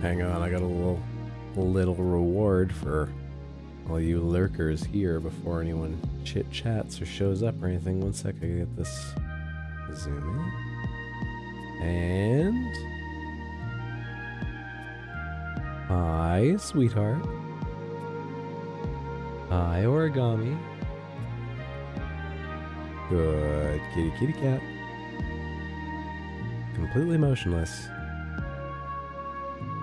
Hang on, I got a little reward for all you lurkers here before anyone chit-chats or shows up or anything. One sec, I get this zoom in. And... Hi, sweetheart. Hi, origami. Good kitty cat. Completely motionless.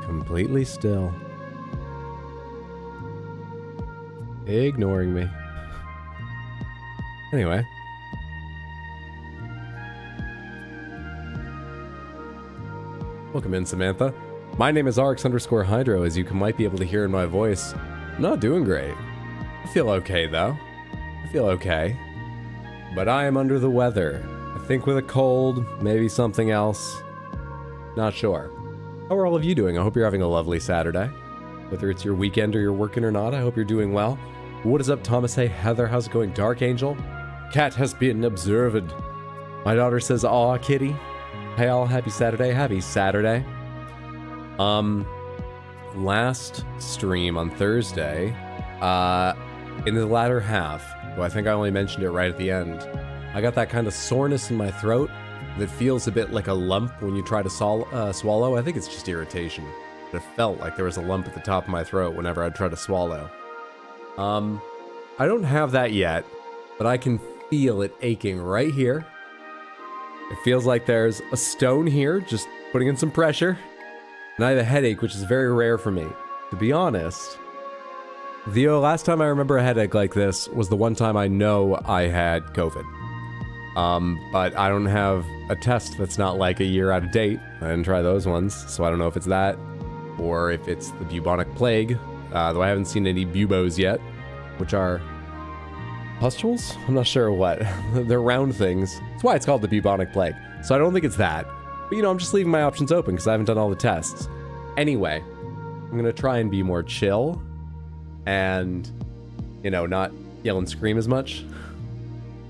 Completely still. Ignoring me. Anyway. Welcome in, Samantha. My name is RX_Hydro, as you might be able to hear in my voice. I'm not doing great. I feel okay, though. I feel okay. But I am under the weather. I think with a cold, maybe something else. Not sure. How are all of you doing? I hope you're having a lovely Saturday. Whether it's your weekend or you're working or not, I hope you're doing well. What is up, Thomas? Hey, Heather, how's it going? Dark Angel? Cat has been observed. My daughter says, aw, kitty. Hey, all, happy Saturday. Happy Saturday. Last stream on Thursday, in the latter half, well, I think I only mentioned it right at the end, I got that kind of soreness in my throat that feels a bit like a lump when you try to swallow. I think it's just irritation. But it felt like there was a lump at the top of my throat whenever I'd try to swallow. I don't have that yet, but I can feel it aching right here. It feels like there's a stone here, just putting in some pressure. And I have a headache, which is very rare for me. To be honest, the last time I remember a headache like this was the one time I know I had COVID. But I don't have a test that's not like a year out of date. I didn't try those ones, so I don't know if it's that, or if it's the bubonic plague, though I haven't seen any buboes yet, which are pustules? I'm not sure what. They're round things. That's why it's called the bubonic plague. So I don't think it's that. But, you know, I'm just leaving my options open because I haven't done all the tests. Anyway, I'm going to try and be more chill and, you know, not yell and scream as much.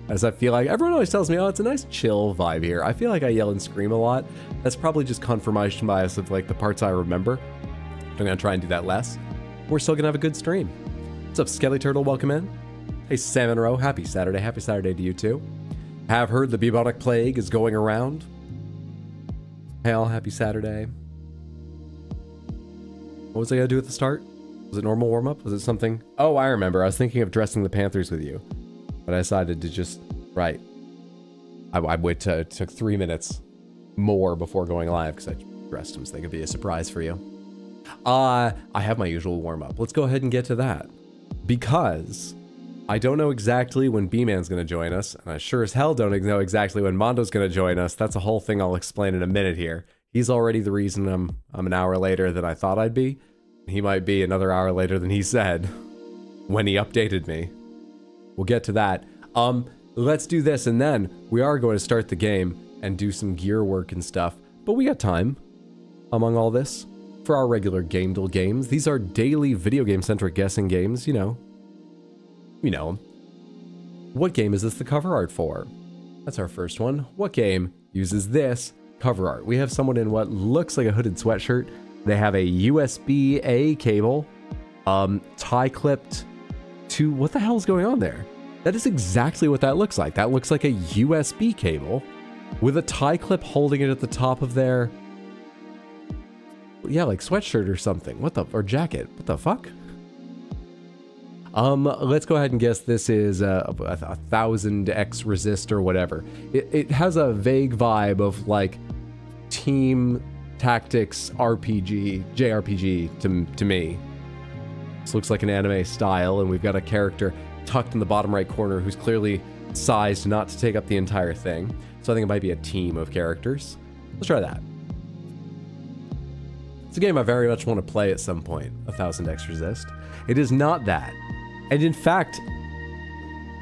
As I feel like everyone always tells me, oh, it's a nice chill vibe here. I feel like I yell and scream a lot. That's probably just confirmation bias of like the parts I remember. I'm going to try and do that less. We're still going to have a good stream. What's up, Skelly Turtle? Welcome in. Hey, Salmon Row. Happy Saturday. Happy Saturday to you too. Have heard the bubonic plague is going around. Hey, all. Happy Saturday. What was I going to do at the start? Was it normal warm-up? Was it something? Oh, I remember. I was thinking of dressing the Panthers with you. But I decided to just, right. I took 3 minutes more before going live because I dressed them so they could be a surprise for you. I have my usual warm-up. Let's go ahead and get to that. Because I don't know exactly when B-Man's going to join us, and I sure as hell don't know exactly when Mando's going to join us. That's a whole thing I'll explain in a minute here. He's already the reason I'm an hour later than I thought I'd be. He might be another hour later than he said when he updated me. We'll get to that. Let's do this, and then we are going to start the game and do some gear work and stuff. But we got time among all this for our regular gamedle games. These are daily video game-centric guessing games, you know. You know. What game is this the cover art for? That's our first one. What game uses this cover art? We have someone in what looks like a hooded sweatshirt. They have a USB-A cable, tie-clipped to... What the hell is going on there? That is exactly what that looks like. That looks like a USB cable with a tie clip holding it at the top of their... Yeah, like sweatshirt or something. What the... Or jacket. What the fuck? Let's go ahead and guess this is a 1000X resist or whatever. It has a vague vibe of like team tactics RPG, JRPG to me. This looks like an anime style, and we've got a character tucked in the bottom right corner who's clearly sized not to take up the entire thing. So I think it might be a team of characters. Let's try that. It's a game I very much want to play at some point, 1000X Resist. It is not that. And in fact,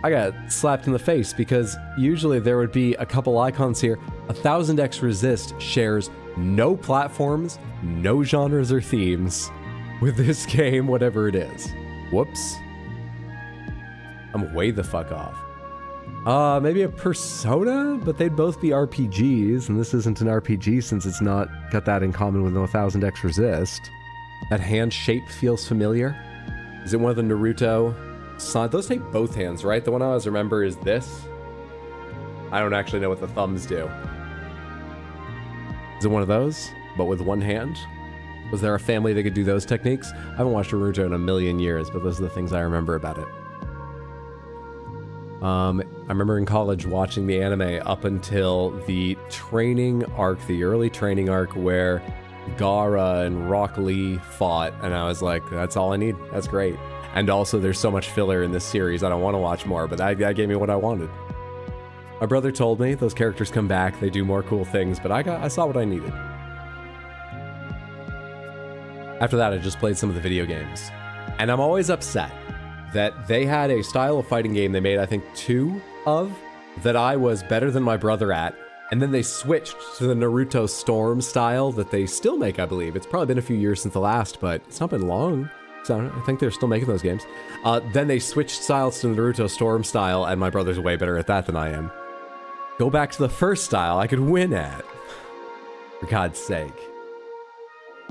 I got slapped in the face because usually there would be a couple icons here. 1000X Resist shares no platforms, no genres or themes with this game, whatever it is. Whoops. I'm way the fuck off. Maybe a Persona, but they'd both be RPGs, and this isn't an RPG since it's not got that in common with no 1000X Resist. That hand shape feels familiar. Is it one of the Naruto? Those take both hands, right? The one I always remember is this. I don't actually know what the thumbs do. Is it one of those, but with one hand? Was there a family that could do those techniques? I haven't watched Naruto in a million years, but those are the things I remember about it. I remember in college watching the anime up until the training arc, the early training arc where Gaara and Rock Lee fought, and I was like, that's all I need. That's great. And also, there's so much filler in this series, I don't want to watch more, but that gave me what I wanted. My brother told me those characters come back, they do more cool things, but I saw what I needed. After that, I just played some of the video games. And I'm always upset that they had a style of fighting game they made, I think, 2 of, that I was better than my brother at, and then they switched to the Naruto Storm style that they still make, I believe. It's probably been a few years since the last, but it's not been long. So I think they're still making those games. Then they switched styles to the Naruto Storm style, and my brother's way better at that than I am. Go back to the first style I could win at. For God's sake.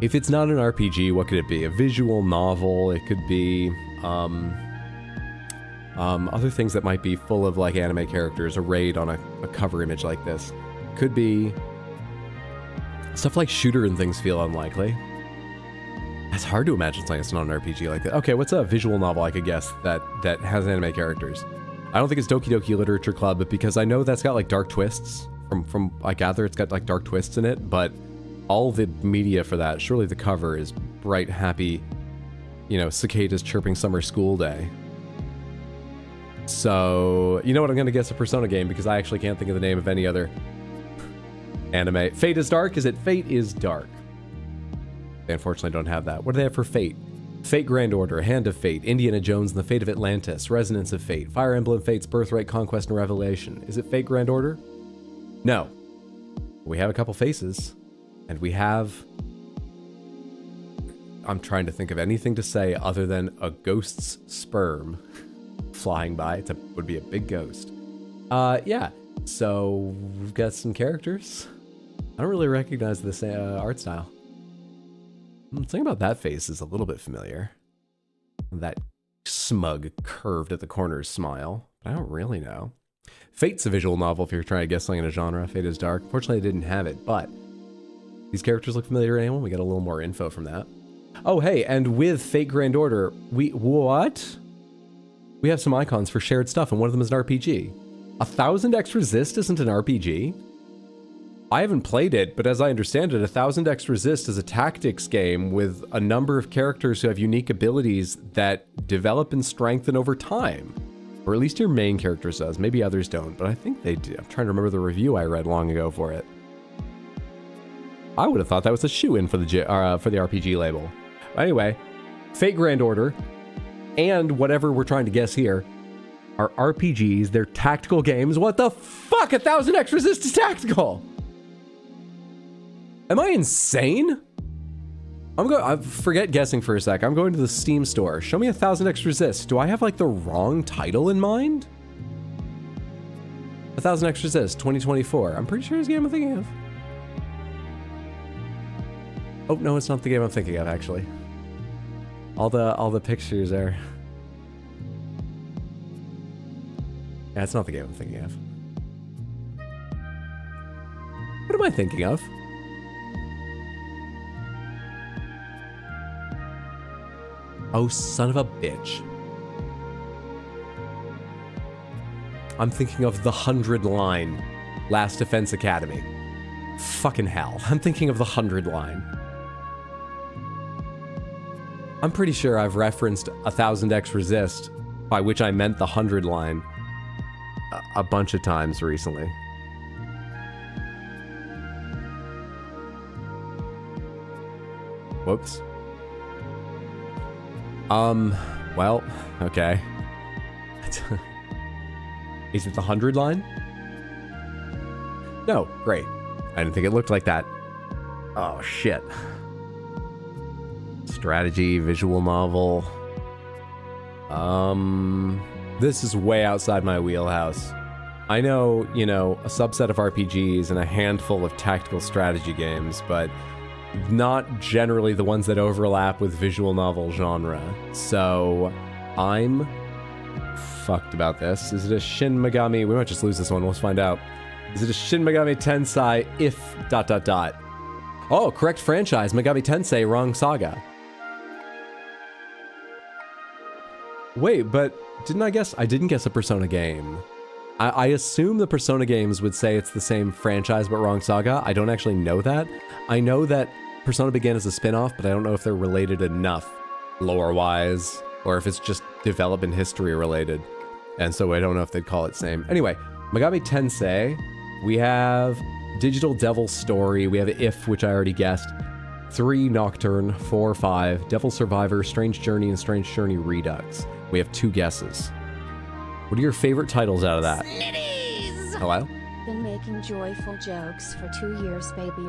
If it's not an RPG, what could it be? A visual novel? It could be other things that might be full of like anime characters arrayed on a cover image like this. Could be stuff like shooter and things feel unlikely. It's hard to imagine something that's not an RPG like that. Okay, what's a visual novel I could guess that has anime characters? I don't think it's Doki Doki Literature Club, but because I know that's got like dark twists. From I gather it's got like dark twists in it, but all the media for that, surely the cover is bright, happy, you know, cicadas chirping summer school day. So, you know what, I'm gonna guess a Persona game because I actually can't think of the name of any other anime. Fate is Dark? Is it Fate is Dark? They unfortunately don't have that. What do they have for Fate? Fate Grand Order, Hand of Fate, Indiana Jones and the Fate of Atlantis, Resonance of Fate, Fire Emblem Fates, Birthright, Conquest, and Revelation. Is it Fate Grand Order? No. We have a couple faces, and we have... I'm trying to think of anything to say other than a ghost's sperm flying by. It would be a big ghost. Yeah. So, we've got some characters. I don't really recognize this art style. Something about that face is a little bit familiar. That smug, curved at the corners smile. But I don't really know. Fate's a visual novel if you're trying to guess something in a genre. Fate is Dark. Fortunately, I didn't have it, but these characters look familiar to anyone. We got a little more info from that. Oh, hey, and with Fate Grand Order, what? We have some icons for shared stuff, and one of them is an RPG. 1000 X Resist isn't an RPG? I haven't played it, but as I understand it, 1000 X Resist is a tactics game with a number of characters who have unique abilities that develop and strengthen over time. Or at least your main character does. Maybe others don't, but I think they do. I'm trying to remember the review I read long ago for it. I would have thought that was a shoo-in for the RPG label. Anyway, Fate Grand Order, and whatever we're trying to guess here, are RPGs. They're tactical games. What the fuck? 1000 X Resist is tactical! Am I insane? I forget guessing for a sec. I'm going to the Steam store. Show me 1000 X Resist. Do I have like the wrong title in mind? 1000 X Resist 2024. I'm pretty sure it's the game I'm thinking of. Oh no, it's not the game I'm thinking of actually. All the pictures are. Yeah, it's not the game I'm thinking of. What am I thinking of? Oh, son of a bitch. I'm thinking of the 100 line, Last Defense Academy. Fucking hell. I'm thinking of the 100 line. I'm pretty sure I've referenced 1000 X Resist, by which I meant the 100 line, a bunch of times recently. Whoops. Well, okay. Is it the 100 line? No, great. I didn't think it looked like that. Oh, shit. Strategy, visual novel. This is way outside my wheelhouse. I know, you know, a subset of RPGs and a handful of tactical strategy games, but not generally the ones that overlap with visual novel genre. So I'm fucked about this. Is it a Shin Megami? We might just lose this one. Let's find out. Is it a Shin Megami Tensei if ... Oh, correct franchise. Megami Tensei, wrong saga. Wait, but didn't I guess? I didn't guess a Persona game. I assume the Persona games would say it's the same franchise but wrong saga. I don't actually know that. I know that Persona began as a spin-off, but I don't know if they're related enough lore-wise, or if it's just development history related. And so I don't know if they'd call it same. Anyway, Megami Tensei, we have Digital Devil Story, we have If, which I already guessed, 3 Nocturne, 4 5, Devil Survivor, Strange Journey, and Strange Journey Redux. We have 2 guesses. What are your favorite titles out of that? Snitties! Hello? Been making joyful jokes for 2 years, baby.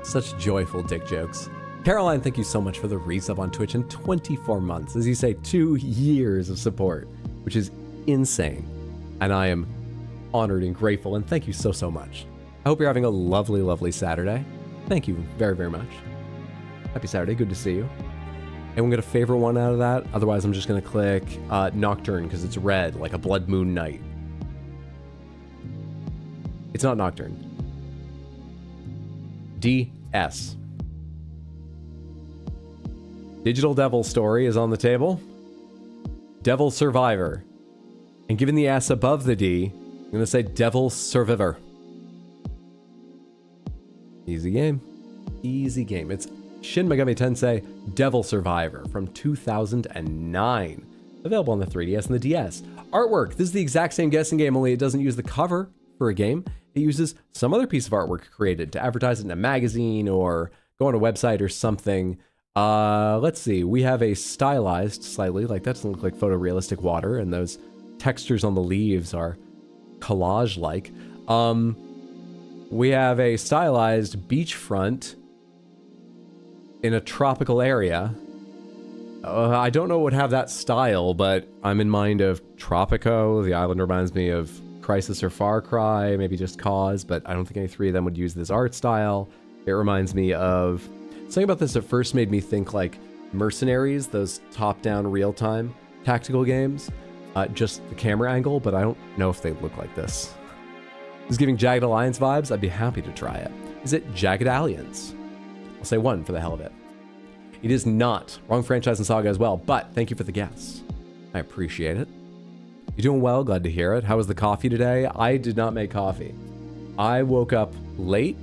Such joyful dick jokes. Caroline, thank you so much for the resub on Twitch in 24 months. As you say, 2 years of support, which is insane. And I am honored and grateful, and thank you so, so much. I hope you're having a lovely, lovely Saturday. Thank you very, very much. Happy Saturday, good to see you. Anyone get a favorite one out of that? Otherwise, I'm just gonna click Nocturne, because it's red, like a blood moon night. It's not Nocturne. DS. Digital Devil Story is on the table. Devil Survivor. And given the S above the D, I'm gonna say Devil Survivor. Easy game. Easy game. It's Shin Megami Tensei Devil Survivor from 2009. Available on the 3DS and the DS. Artwork. This is the exact same guessing game, only it doesn't use the cover for a game. It uses some other piece of artwork created to advertise it in a magazine or go on a website or something. Let's see. We have a stylized, slightly, like that doesn't look like photorealistic water, and those textures on the leaves are collage-like. We have a stylized beachfront in a tropical area. I don't know what would have that style, but I'm in mind of Tropico. The island reminds me of Crysis or Far Cry, maybe just Cause, but I don't think any 3 of them would use this art style. It reminds me of... Something about this at first made me think like Mercenaries, those top-down real-time tactical games. Just the camera angle, but I don't know if they look like this. Is giving Jagged Alliance vibes? I'd be happy to try it. Is it Jagged Alliance? I'll say 1 for the hell of it. It is not. Wrong franchise and saga as well, but thank you for the guess. I appreciate it. You're doing well, glad to hear it. How was the coffee today? I did not make coffee. I woke up late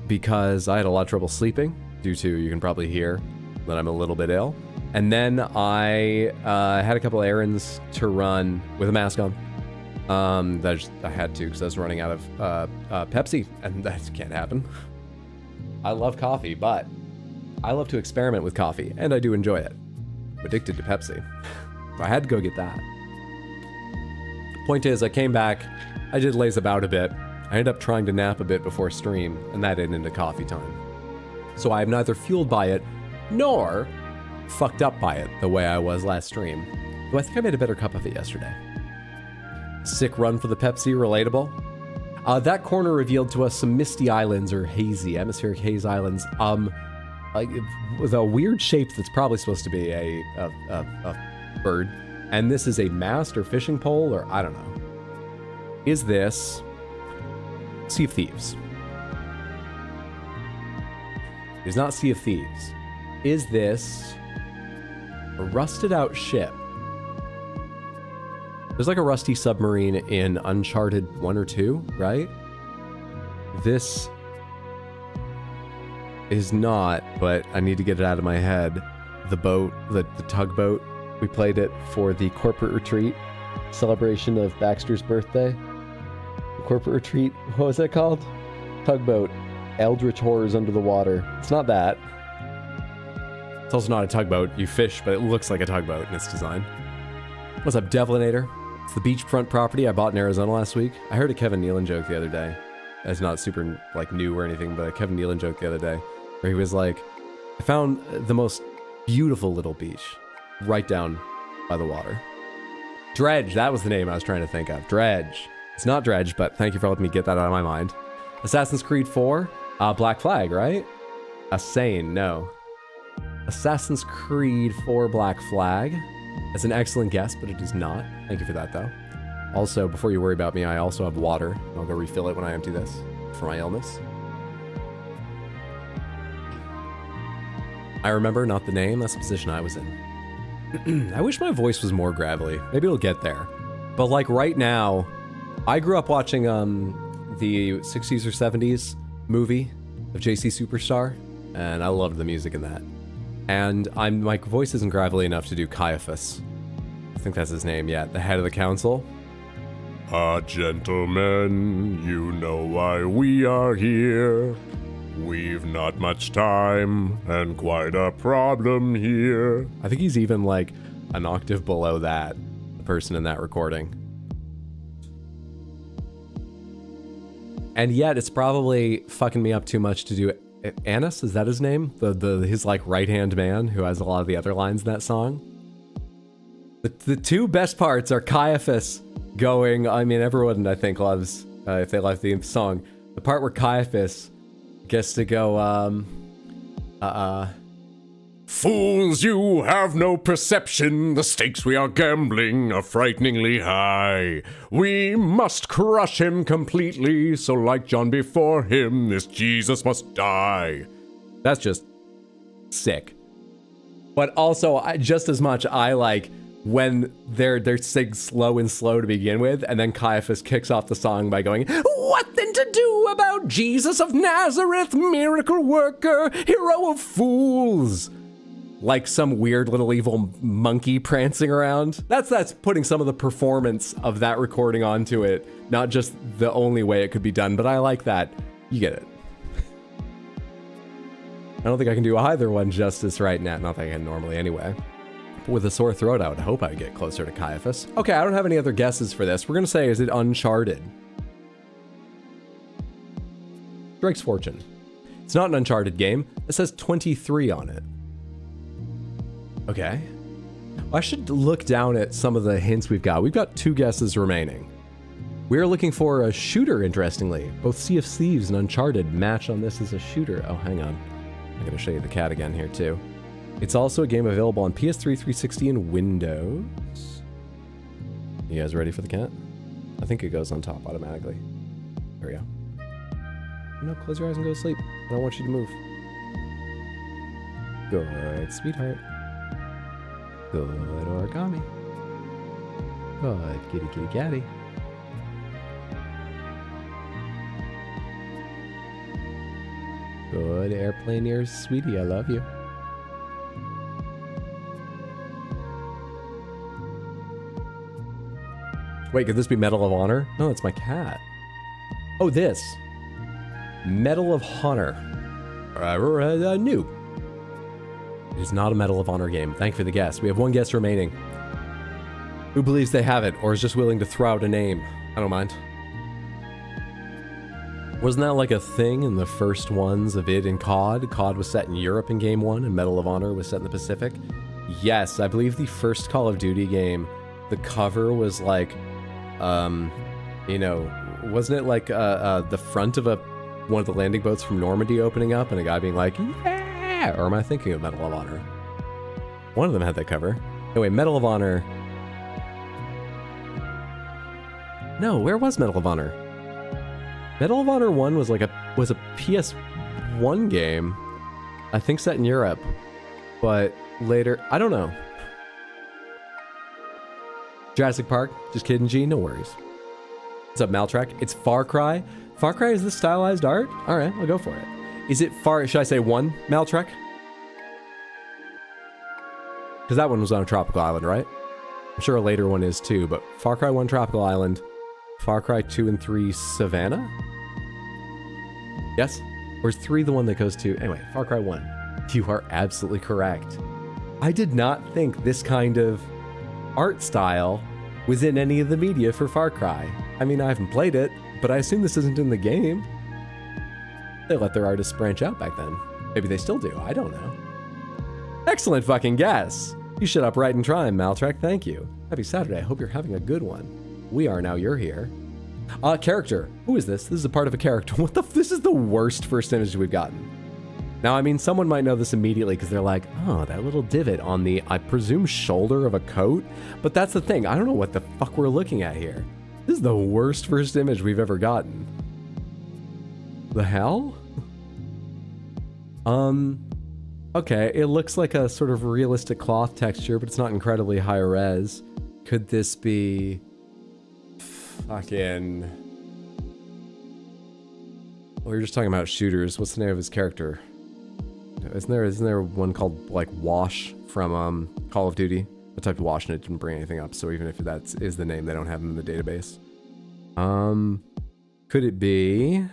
because I had a lot of trouble sleeping due to, you can probably hear that I'm a little bit ill. And then I had a couple errands to run with a mask on. I had to because I was running out of Pepsi, and that can't happen. I love coffee, but I love to experiment with coffee, and I do enjoy it. I'm addicted to Pepsi. So I had to go get that. Point is, I came back, I did laze about a bit. I ended up trying to nap a bit before stream, and that ended into coffee time. So I am neither fueled by it, nor fucked up by it the way I was last stream. Though I think I made a better cup of it yesterday. Sick run for the Pepsi, relatable. That corner revealed to us some misty islands, or hazy, atmospheric haze islands. Like with a weird shape that's probably supposed to be a bird. And this is a mast or fishing pole, or I don't know. Is this Sea of Thieves? It is not Sea of Thieves. Is this a rusted out ship? There's like a rusty submarine in Uncharted 1 or 2, right? This is not, but I need to get it out of my head. The boat, the tugboat. We played it for the corporate retreat celebration of Baxter's birthday. The corporate retreat, what was that called? Tugboat. Eldritch Horrors Under the Water. It's not that. It's also not a tugboat. You fish, but it looks like a tugboat in its design. What's up, Devilinator? It's the beachfront property I bought in Arizona last week. I heard a Kevin Nealon joke the other day. It's not super like new or anything, but a Kevin Nealon joke the other day where he was like, I found the most beautiful little beach right down by the water. Dredge, that was the name I was trying to think of. Dredge. It's not Dredge, but thank you for letting me get that out of my mind. Assassin's Creed 4, Black Flag, right? Assane, no. Assassin's Creed 4 Black Flag. That's an excellent guess, but it is not. Thank you for that, though. Also, before you worry about me, I also have water. I'll go refill it when I empty this for my illness. I remember, not the name. That's the position I was in. I wish my voice was more gravelly. Maybe it'll get there. But like right now, I grew up watching the 60s or 70s movie of JC Superstar, and I loved the music in that. And my voice isn't gravelly enough to do Caiaphas. I think that's his name, yeah, the head of the council. Gentlemen, you know why we are here. We've not much time and quite a problem here. I think he's even like an octave below that, the person in that recording. And yet it's probably fucking me up too much to do Annis, is that his name? His like right-hand man who has a lot of the other lines in that song. The two best parts are Caiaphas going, I mean, everyone I think loves, if they love the song, the part where Caiaphas gets to go, Fools, you have no perception. The stakes we are gambling are frighteningly high. We must crush him completely, so like John before him, this Jesus must die. That's just sick. But also, just as much, I like when they're sing slow and slow to begin with, and then Caiaphas kicks off the song by going, what then to do about Jesus of Nazareth, miracle worker, hero of fools? Like some weird little evil monkey prancing around. That's putting some of the performance of that recording onto it, not just the only way it could be done, but I like that. You get it. I don't think I can do either one justice right now. Not that I can normally anyway. But with a sore throat, I would hope I would get closer to Caiaphas. Okay, I don't have any other guesses for this. We're gonna say, is it Uncharted? Drake's Fortune. It's not an Uncharted game. It says 23 on it. Okay. I should look down at some of the hints we've got. We've got 2 guesses remaining. We're looking for a shooter, interestingly. Both Sea of Thieves and Uncharted match on this as a shooter. Oh, hang on. I'm going to show you the cat again here, too. It's also a game available on PS3, 360, and Windows. You guys ready for the cat? I think it goes on top automatically. There we go. No, close your eyes and go to sleep. I don't want you to move. Good, sweetheart. Good origami. Good kitty kitty catty. Good airplane ears, sweetie. I love you. Wait, could this be Medal of Honor? No, it's my cat. Oh, this. Medal of Honor. New. It is not a Medal of Honor game. Thank you for the guess. We have 1 guess remaining. Who believes they have it, or is just willing to throw out a name? I don't mind. Wasn't that like a thing in the first ones of it in COD? COD was set in Europe in Game 1, and Medal of Honor was set in the Pacific. Yes, I believe the first Call of Duty game, the cover was like, you know, wasn't it like the front of one of the landing boats from Normandy opening up and a guy being like, yeah! Or am I thinking of Medal of Honor? One of them had that cover. Anyway, Medal of Honor. No, where was Medal of Honor? Medal of Honor 1 was like a PS1 game. I think set in Europe. But later, I don't know. Jurassic Park, just kidding, G, no worries. What's up, Maltrack? It's Far Cry. Far Cry is this stylized art? All right, I'll go for it. Is it should I say 1, Maltrek? Because that one was on a tropical island, right? I'm sure a later one is too, but Far Cry 1 Tropical Island, Far Cry 2 and 3 Savannah? Yes? Or is 3 the one that goes to... Anyway, Far Cry 1. You are absolutely correct. I did not think this kind of art style was in any of the media for Far Cry. I mean, I haven't played it, but I assume this isn't in the game. They let their artists branch out back then. Maybe they still do, I don't know. Excellent fucking guess! You shut up right in time, Maltrack, thank you. Happy Saturday, I hope you're having a good one. We are, now you're here. Character. Who is this? This is a part of a character. What the this is the worst first image we've gotten. Now, I mean, someone might know this immediately because they're like, oh, that little divot on the, I presume, shoulder of a coat. But that's the thing. I don't know what the fuck we're looking at here. This is the worst first image we've ever gotten. The hell? Okay, it looks like a sort of realistic cloth texture, but it's not incredibly high res. Could this be fucking... We were just talking about shooters. What's the name of his character? Isn't there one called like Wash from Call of Duty? I typed Wash and it didn't bring anything up, so even if that is the name, they don't have him in the database. Could it be?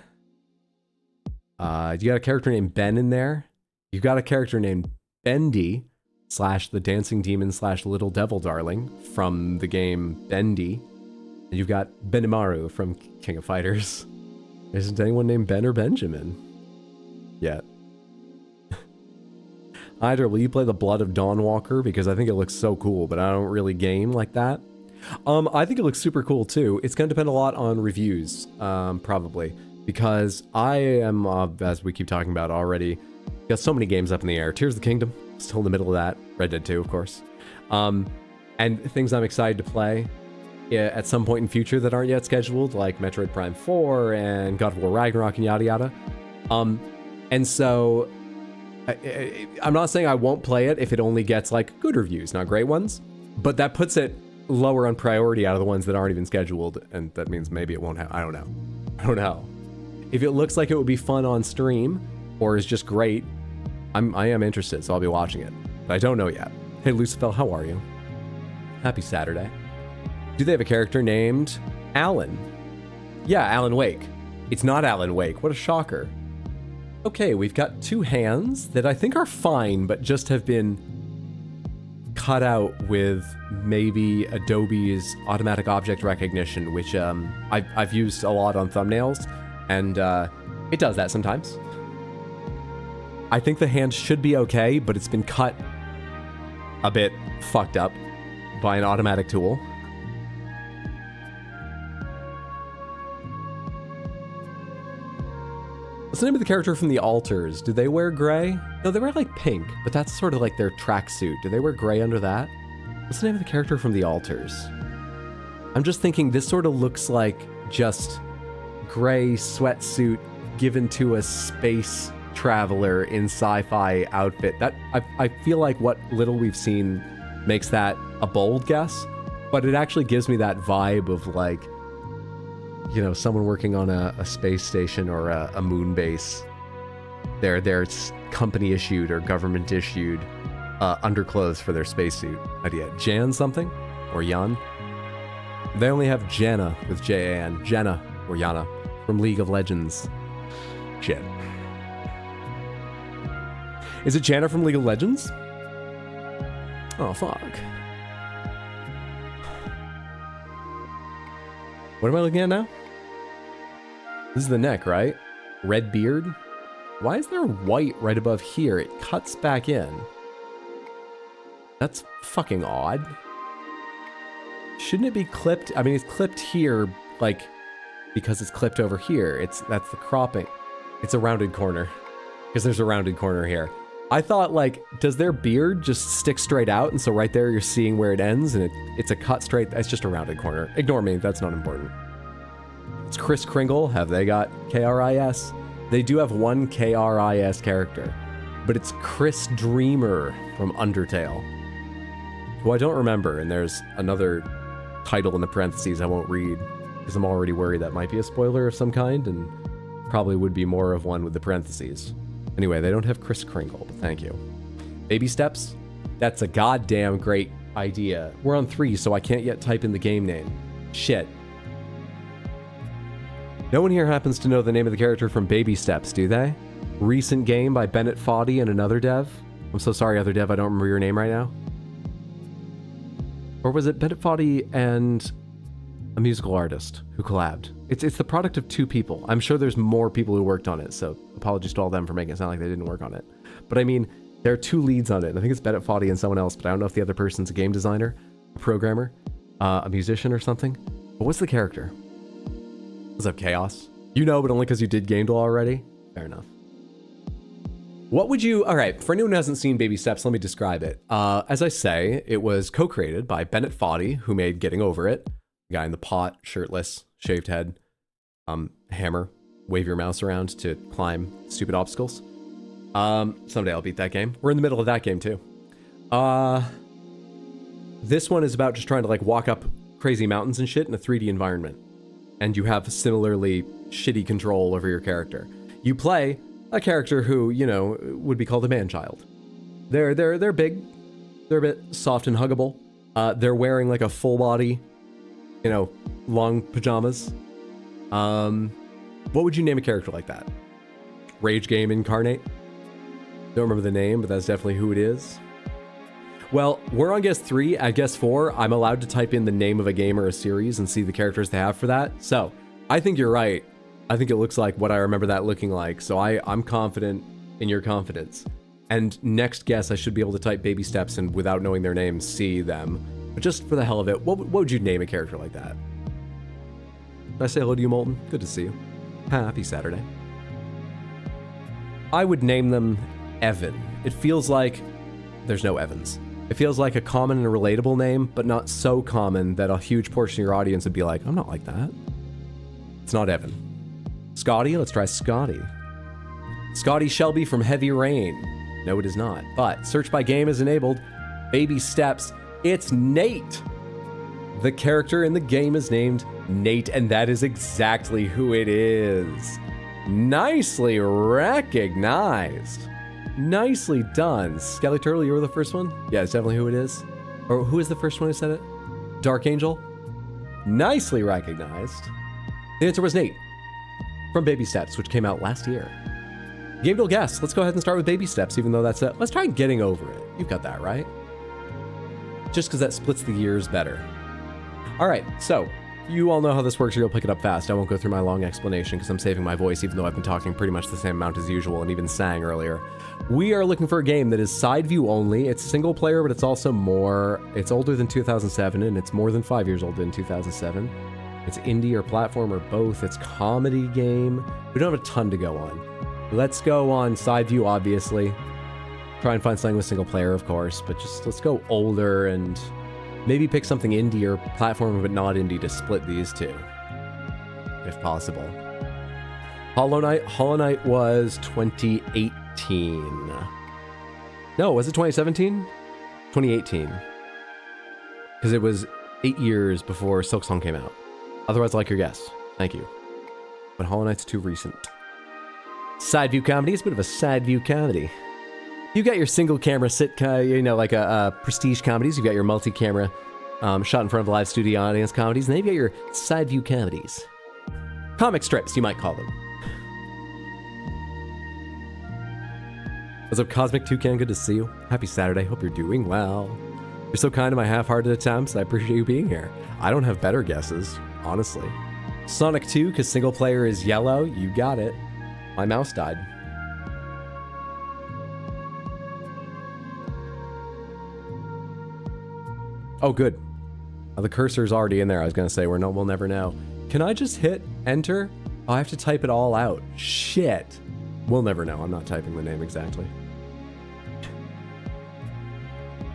You got a character named Ben in there. You've got a character named Bendy / the Dancing Demon / Little Devil Darling from the game Bendy. And you've got Benimaru from King of Fighters. Isn't anyone named Ben or Benjamin yet? Either will you play the Blood of Dawnwalker, because I think it looks so cool, but I don't really game like that. I think it looks super cool too. It's going to depend a lot on reviews, probably, because I am, as we keep talking about already, got so many games up in the air. Tears of the Kingdom, still in the middle of that. Red Dead 2, of course. And things I'm excited to play at some point in future that aren't yet scheduled, like Metroid Prime 4 and God of War Ragnarok and yada yada. And so I'm not saying I won't play it if it only gets like good reviews, not great ones, but that puts it lower on priority out of the ones that aren't even scheduled, and that means maybe it won't have, I don't know. If it looks like it would be fun on stream or is just great, I am interested, so I'll be watching it, but I don't know yet. Hey Lucifel, how are you? Happy Saturday. Do they have a character named Alan? Yeah, Alan Wake. It's not Alan Wake. What a shocker. Okay, we've got two hands that I think are fine, but just have been cut out with maybe Adobe's automatic object recognition, which I've used a lot on thumbnails, and it does that sometimes. I think the hand should be okay, but it's been cut a bit fucked up by an automatic tool. What's the name of the character from the Altars? Do they wear gray? No, they wear like pink, but that's sort of like their tracksuit. Do they wear gray under that? What's the name of the character from the Altars? I'm just thinking this sort of looks like just gray sweatsuit given to a space traveler in sci-fi outfit. That I feel like what little we've seen makes that a bold guess, but it actually gives me that vibe of like, you know, someone working on a space station or a moon base. They're company issued or government issued underclothes for their spacesuit. Idea. Jan something? Or Jan? They only have Janna with J-A-N. Janna or Yana from League of Legends. Shit. Is it Janna from League of Legends? Oh, fuck. What am I looking at now? This is the neck, right? Red beard? Why is there white right above here? It cuts back in. That's fucking odd. Shouldn't it be clipped? I mean, it's clipped here, like, because it's clipped over here. That's the cropping. It's a rounded corner. Because there's a rounded corner here. I thought, like, does their beard just stick straight out? And so right there you're seeing where it ends, and it's a cut straight. It's just a rounded corner. Ignore me, that's not important. It's Kris Kringle. Have they got K-R-I-S? They do have one K-R-I-S character, but it's Chris Dreamer from Undertale, who I don't remember, and there's another title in the parentheses I won't read, because I'm already worried that might be a spoiler of some kind, and probably would be more of one with the parentheses. Anyway, they don't have Kris Kringle, but thank you. Baby steps? That's a goddamn great idea. We're on 3, so I can't yet type in the game name. Shit. No one here happens to know the name of the character from Baby Steps, do they? Recent game by Bennett Foddy and another dev. I'm so sorry, other dev, I don't remember your name right now. Or was it Bennett Foddy and a musical artist who collabed? It's the product of 2 people. I'm sure there's more people who worked on it, so apologies to all them for making it sound like they didn't work on it. But I mean, there are 2 leads on it. I think it's Bennett Foddy and someone else, but I don't know if the other person's a game designer, a programmer, a musician or something. But what's the character? What's up, Chaos? You know, but only because you did gamedle already? Fair enough. What would you... All right, for anyone who hasn't seen Baby Steps, let me describe it. As I say, it was co-created by Bennett Foddy, who made Getting Over It. The guy in the pot, shirtless, shaved head, hammer, wave your mouse around to climb stupid obstacles. Someday I'll beat that game. We're in the middle of that game, too. This one is about just trying to, like, walk up crazy mountains and shit in a 3D environment. And you have similarly shitty control over your character. You play a character who, you know, would be called a man-child. They're big. They're a bit soft and huggable. They're wearing like a full body, you know, long pajamas. What would you name a character like that? Rage Game Incarnate? Don't remember the name, but that's definitely who it is. Well, we're on guess 3. At guess 4, I'm allowed to type in the name of a game or a series and see the characters they have for that. So, I think you're right. I think it looks like what I remember that looking like, so I'm confident in your confidence. And next guess, I should be able to type Baby Steps and without knowing their names, see them. But just for the hell of it, what would you name a character like that? Did I say hello to you, Molten? Good to see you. Happy Saturday. I would name them Evan. It feels like there's no Evans. It feels like a common and relatable name, but not so common that a huge portion of your audience would be like, I'm not like that. It's not Evan. Scotty, let's try Scotty. Scotty Shelby from Heavy Rain. No, it is not. But search by game is enabled. Baby Steps. It's Nate. The character in the game is named Nate, and that is exactly who it is. Nicely recognized. Nicely done. Skelly Turtle, you were the first one? Yeah, it's definitely who it is. Or who is the first one who said it? Dark Angel? Nicely recognized. The answer was Nate. From Baby Steps, which came out last year. Gamedle guess. Let's go ahead and start with Baby Steps, even though that's a... Let's try Getting Over It. You've got that, right? Just because that splits the years better. All right, so you all know how this works, or you'll pick it up fast. I won't go through my long explanation because I'm saving my voice, even though I've been talking pretty much the same amount as usual and even sang earlier. We are looking for a game that is side view only. It's single player, but it's also more... It's older than 2007, and it's more than 5 years older than 2007. It's indie or platform or both. It's comedy game. We don't have a ton to go on. Let's go on side view, obviously. Try and find something with single player, of course, but just let's go older and maybe pick something indie or platform but not indie to split these two, if possible. Hollow Knight was 2018. No, was it 2017? 2018. Because it was 8 years before Silksong came out. Otherwise, I like your guess. Thank you. But Hollow Knight's too recent. Side view comedy is a bit of a side view comedy. You got your single camera you know, like a prestige comedies. You got your multi-camera shot in front of a live studio audience comedies. And then you got your side view comedies. Comic strips, you might call them. What's up, Cosmic Toucan? Good to see you. Happy Saturday. Hope you're doing well. You're so kind to my half-hearted attempts. I appreciate you being here. I don't have better guesses, honestly. Sonic 2, because single player is yellow. You got it. My mouse died. Oh, good. The cursor's already in there. I was going to say, we'll never know. Can I just hit enter? Oh, I have to type it all out. Shit. We'll never know. I'm not typing the name exactly.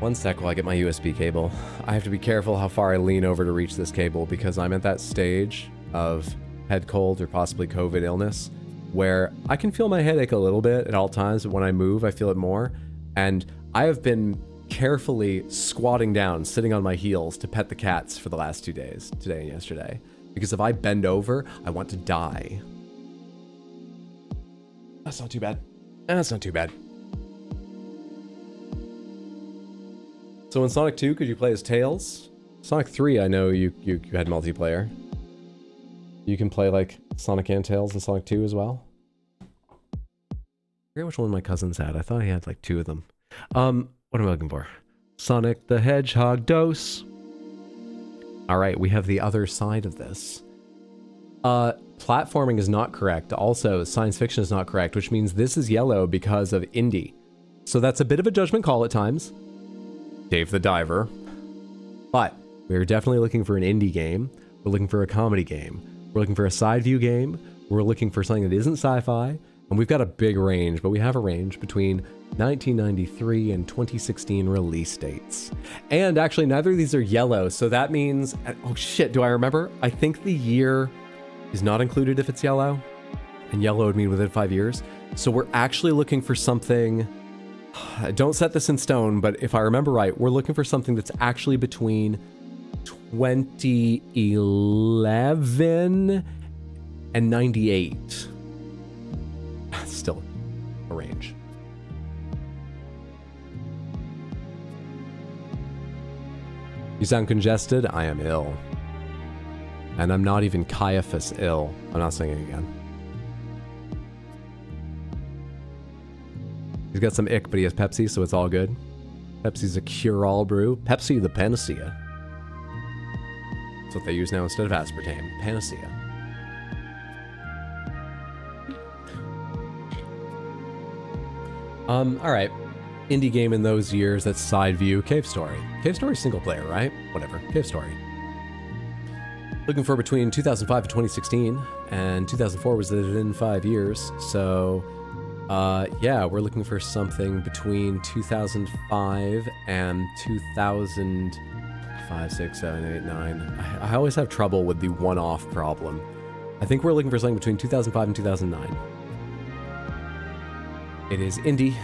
One sec while I get my USB cable. I have to be careful how far I lean over to reach this cable because I'm at that stage of head cold or possibly COVID illness where I can feel my headache a little bit at all times, but when I move, I feel it more. And I have been carefully squatting down, sitting on my heels to pet the cats for the last 2 days, today and yesterday. Because if I bend over, I want to die. That's not too bad. That's not too bad. So in Sonic 2, could you play as Tails? Sonic 3, I know you had multiplayer. You can play like Sonic and Tails in Sonic 2 as well. I forget which one my cousins had. I thought he had like 2 of them. What am I looking for? Sonic the Hedgehog dose. All right, we have the other side of this. Platforming is not correct. Also, science fiction is not correct, which means this is yellow because of indie. So that's a bit of a judgment call at times. Dave the Diver. But we're definitely looking for an indie game. We're looking for a comedy game. We're looking for a side view game. We're looking for something that isn't sci-fi. And we've got a big range, but we have a range between 1993 and 2016 release dates. And actually, neither of these are yellow, so that means... Oh shit, do I remember? I think the year is not included if it's yellow, and yellow would mean within 5 years. So we're actually looking for something... Don't set this in stone, but if I remember right, we're looking for something that's actually between 2011 and 98. Still a range. You sound congested? I am ill. And I'm not even Caiaphas ill. I'm not saying it again. He's got some ick, but he has Pepsi, so it's all good. Pepsi's a cure-all brew. Pepsi the panacea. That's what they use now instead of aspartame. Panacea. Alright. Indie game in those years, that's Side View, Cave Story. Cave Story single player, right? Whatever. Cave Story. Looking for between 2005 and 2016, and 2004 was within 5 years, so... yeah, we're looking for something between 2005 and 2005, 6, 7, 8, 9. I always have trouble with the one-off problem. I think we're looking for something between 2005 and 2009. It is indie.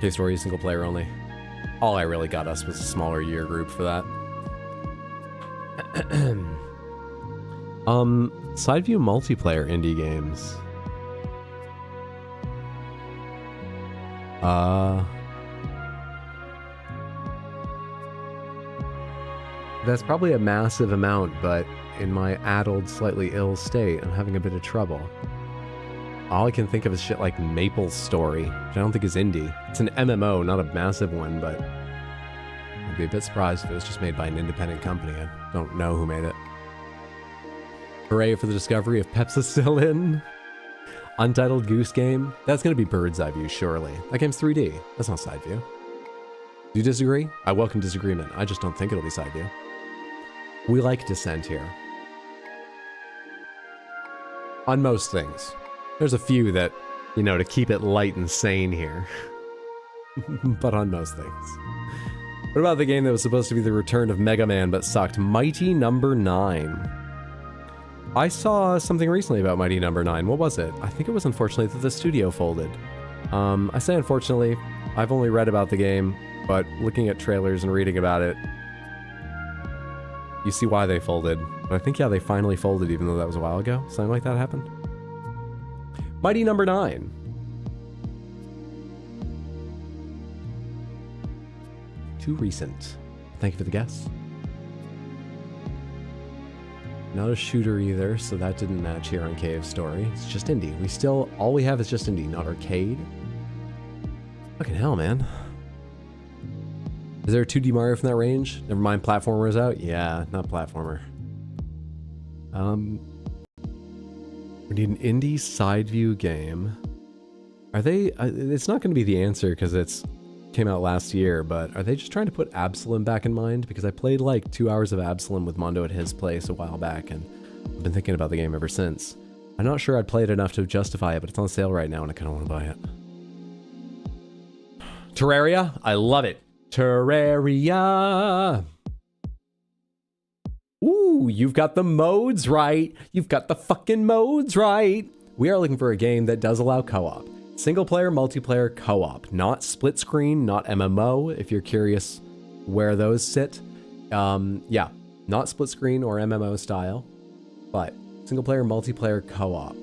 Cave Story is single player only. All I really got us was a smaller year group for that. Side view multiplayer indie games. That's probably a massive amount, but in my addled, slightly ill state, I'm having a bit of trouble. All I can think of is shit like Maple Story, which I don't think is indie. It's an MMO, not a massive one, but I'd be a bit surprised if it was just made by an independent company. I don't know who made it. Hooray for the discovery of Pepsi-Cillin. Untitled Goose Game. That's going to be Bird's Eye View, surely. That game's 3D. That's not side view. Do you disagree? I welcome disagreement. I just don't think it'll be side view. We like dissent here. On most things. There's a few that, you know, to keep it light and sane here. But on most things. What about the game that was supposed to be the return of Mega Man but sucked? Mighty Number 9. I saw something recently about Mighty Number 9. What was it? I think it was unfortunately that the studio folded. I say unfortunately, I've only read about the game, but looking at trailers and reading about it, you see why they folded. But I think, yeah, they finally folded even though that was a while ago. Something like that happened. Mighty Number 9. Too recent. Thank you for the guess. Not a shooter either, so that didn't match here on Cave Story. It's just indie. We still, all we have is just indie, not arcade. Fucking hell, man. Is there a 2D Mario from that range? Never mind, platformer is out? Yeah, not platformer. We need an indie side view game. Are they, it's not going to be the answer because it's came out last year, but are they just trying to put Absalom back in mind? Because I played like 2 hours of Absalom with Mando at his place a while back, and I've been thinking about the game ever since. I'm not sure I'd played enough to justify it, but it's on sale right now and I kind of want to buy it. Terraria? I love it. Terraria! Ooh, you've got the modes right. You've got the fucking modes right. We are looking for a game that does allow co-op. Single player, multiplayer, co-op. Not split screen, not MMO, if you're curious where those sit. Yeah, not split screen or MMO style, but single player, multiplayer, co-op.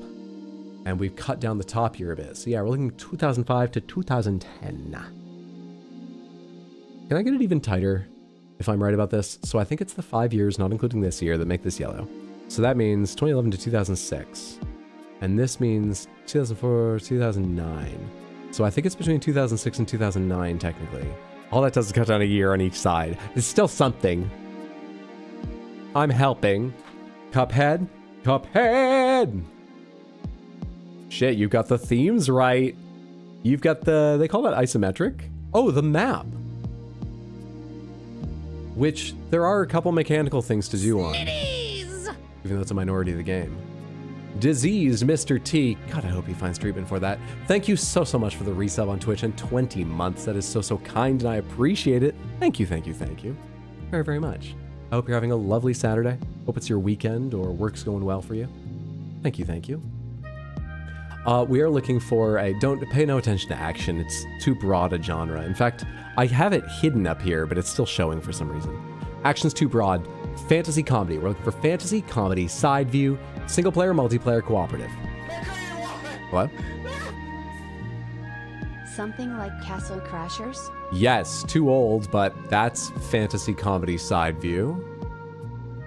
And we've cut down the top year a bit. So yeah, we're looking 2005 to 2010. Can I get it even tighter if I'm right about this? So I think it's the 5 years, not including this year, that make this yellow. So that means 2011 to 2006. And this means 2004, 2009. So I think it's between 2006 and 2009, technically. All that does is cut down a year on each side. It's still something. I'm helping. Cuphead? Cuphead! Shit, you've got the themes right. You've got the, they call that isometric? Oh, the map. Which, there are a couple mechanical things to do on. Even though it's a minority of the game. Diseased Mr. T. God, I hope he finds treatment for that. Thank you so much for the resub on Twitch and 20 months. That is so kind, and I appreciate it. Thank you very, very much. I hope you're having a lovely Saturday. Hope it's your weekend or work's going well for you. Thank you. We are looking for a, don't pay no attention to action. It's too broad a genre. In fact, I have it hidden up here, but it's still showing for some reason. Action's too broad. Fantasy comedy. We're looking for fantasy comedy, side view, single player, multiplayer, cooperative. What? Something like Castle Crashers? Yes, too old, but that's fantasy comedy side view.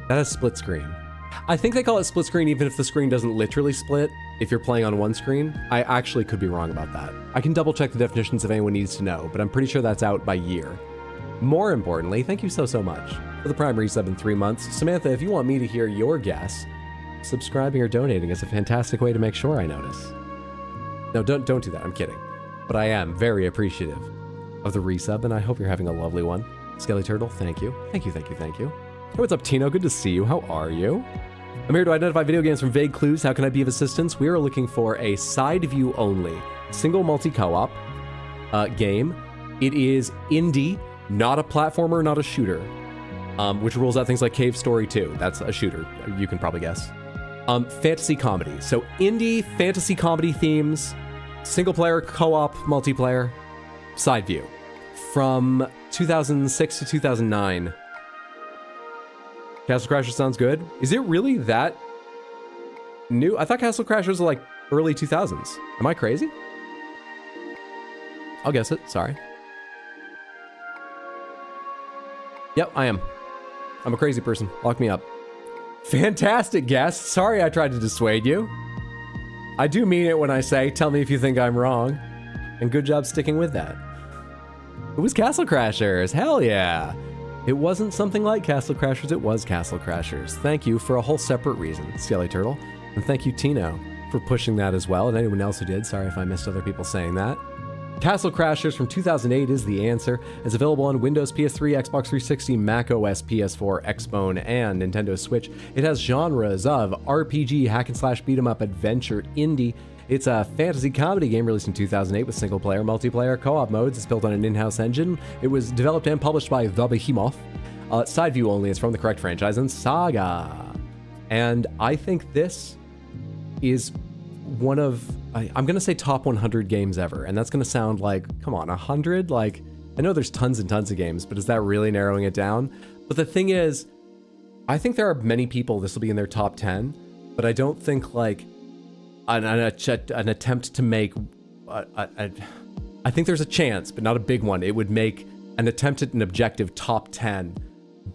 That has split screen. I think they call it split screen even if the screen doesn't literally split. If you're playing on one screen, I actually could be wrong about that. I can double check the definitions if anyone needs to know, but I'm pretty sure that's out by year. More importantly, thank you so much for the Prime resub in 3 months. Samantha, if you want me to hear your guess, subscribing or donating is a fantastic way to make sure I notice. No, don't do that, I'm kidding. But I am very appreciative of the resub, and I hope you're having a lovely one. Skelly Turtle, thank you. Thank you. Hey, what's up, Tino? Good to see you. How are you? I'm here to identify video games from vague clues. How can I be of assistance? We are looking for a side view only, single multi-co-op game. It is indie, not a platformer, not a shooter, which rules out things like Cave Story 2. That's a shooter, you can probably guess. Fantasy comedy. So indie, fantasy comedy themes, single player, co-op, multiplayer, side view. From 2006 to 2009. Castle Crashers sounds good. Is it really that new? I thought Castle Crashers was like early 2000s. Am I crazy? I'll guess it, sorry. Yep, I am. I'm a crazy person. Lock me up. Fantastic guess. Sorry I tried to dissuade you. I do mean it when I say, tell me if you think I'm wrong. And good job sticking with that. It was Castle Crashers. Hell yeah. It wasn't something like Castle Crashers, it was Castle Crashers. Thank you for a whole separate reason, Skelly Turtle. And thank you, Tino, for pushing that as well, and anyone else who did. Sorry if I missed other people saying that. Castle Crashers from 2008 is the answer. It's available on Windows, PS3, Xbox 360, Mac OS, PS4, Xbone, and Nintendo Switch. It has genres of RPG, hack and slash, beat 'em up, adventure, indie. It's a fantasy comedy game released in 2008 with single player, multiplayer, co-op modes. It's built on an in-house engine. It was developed and published by The Behemoth. Side view only. It's from the correct franchise and Saga. And I think this is one of, I'm going to say top 100 games ever. And that's going to sound like, come on, 100? Like, I know there's tons and tons of games, but is that really narrowing it down? But the thing is, I think there are many people this will be in their top 10, but I don't think like an attempt to make, I think there's a chance, but not a big one. It would make an attempt at an objective top 10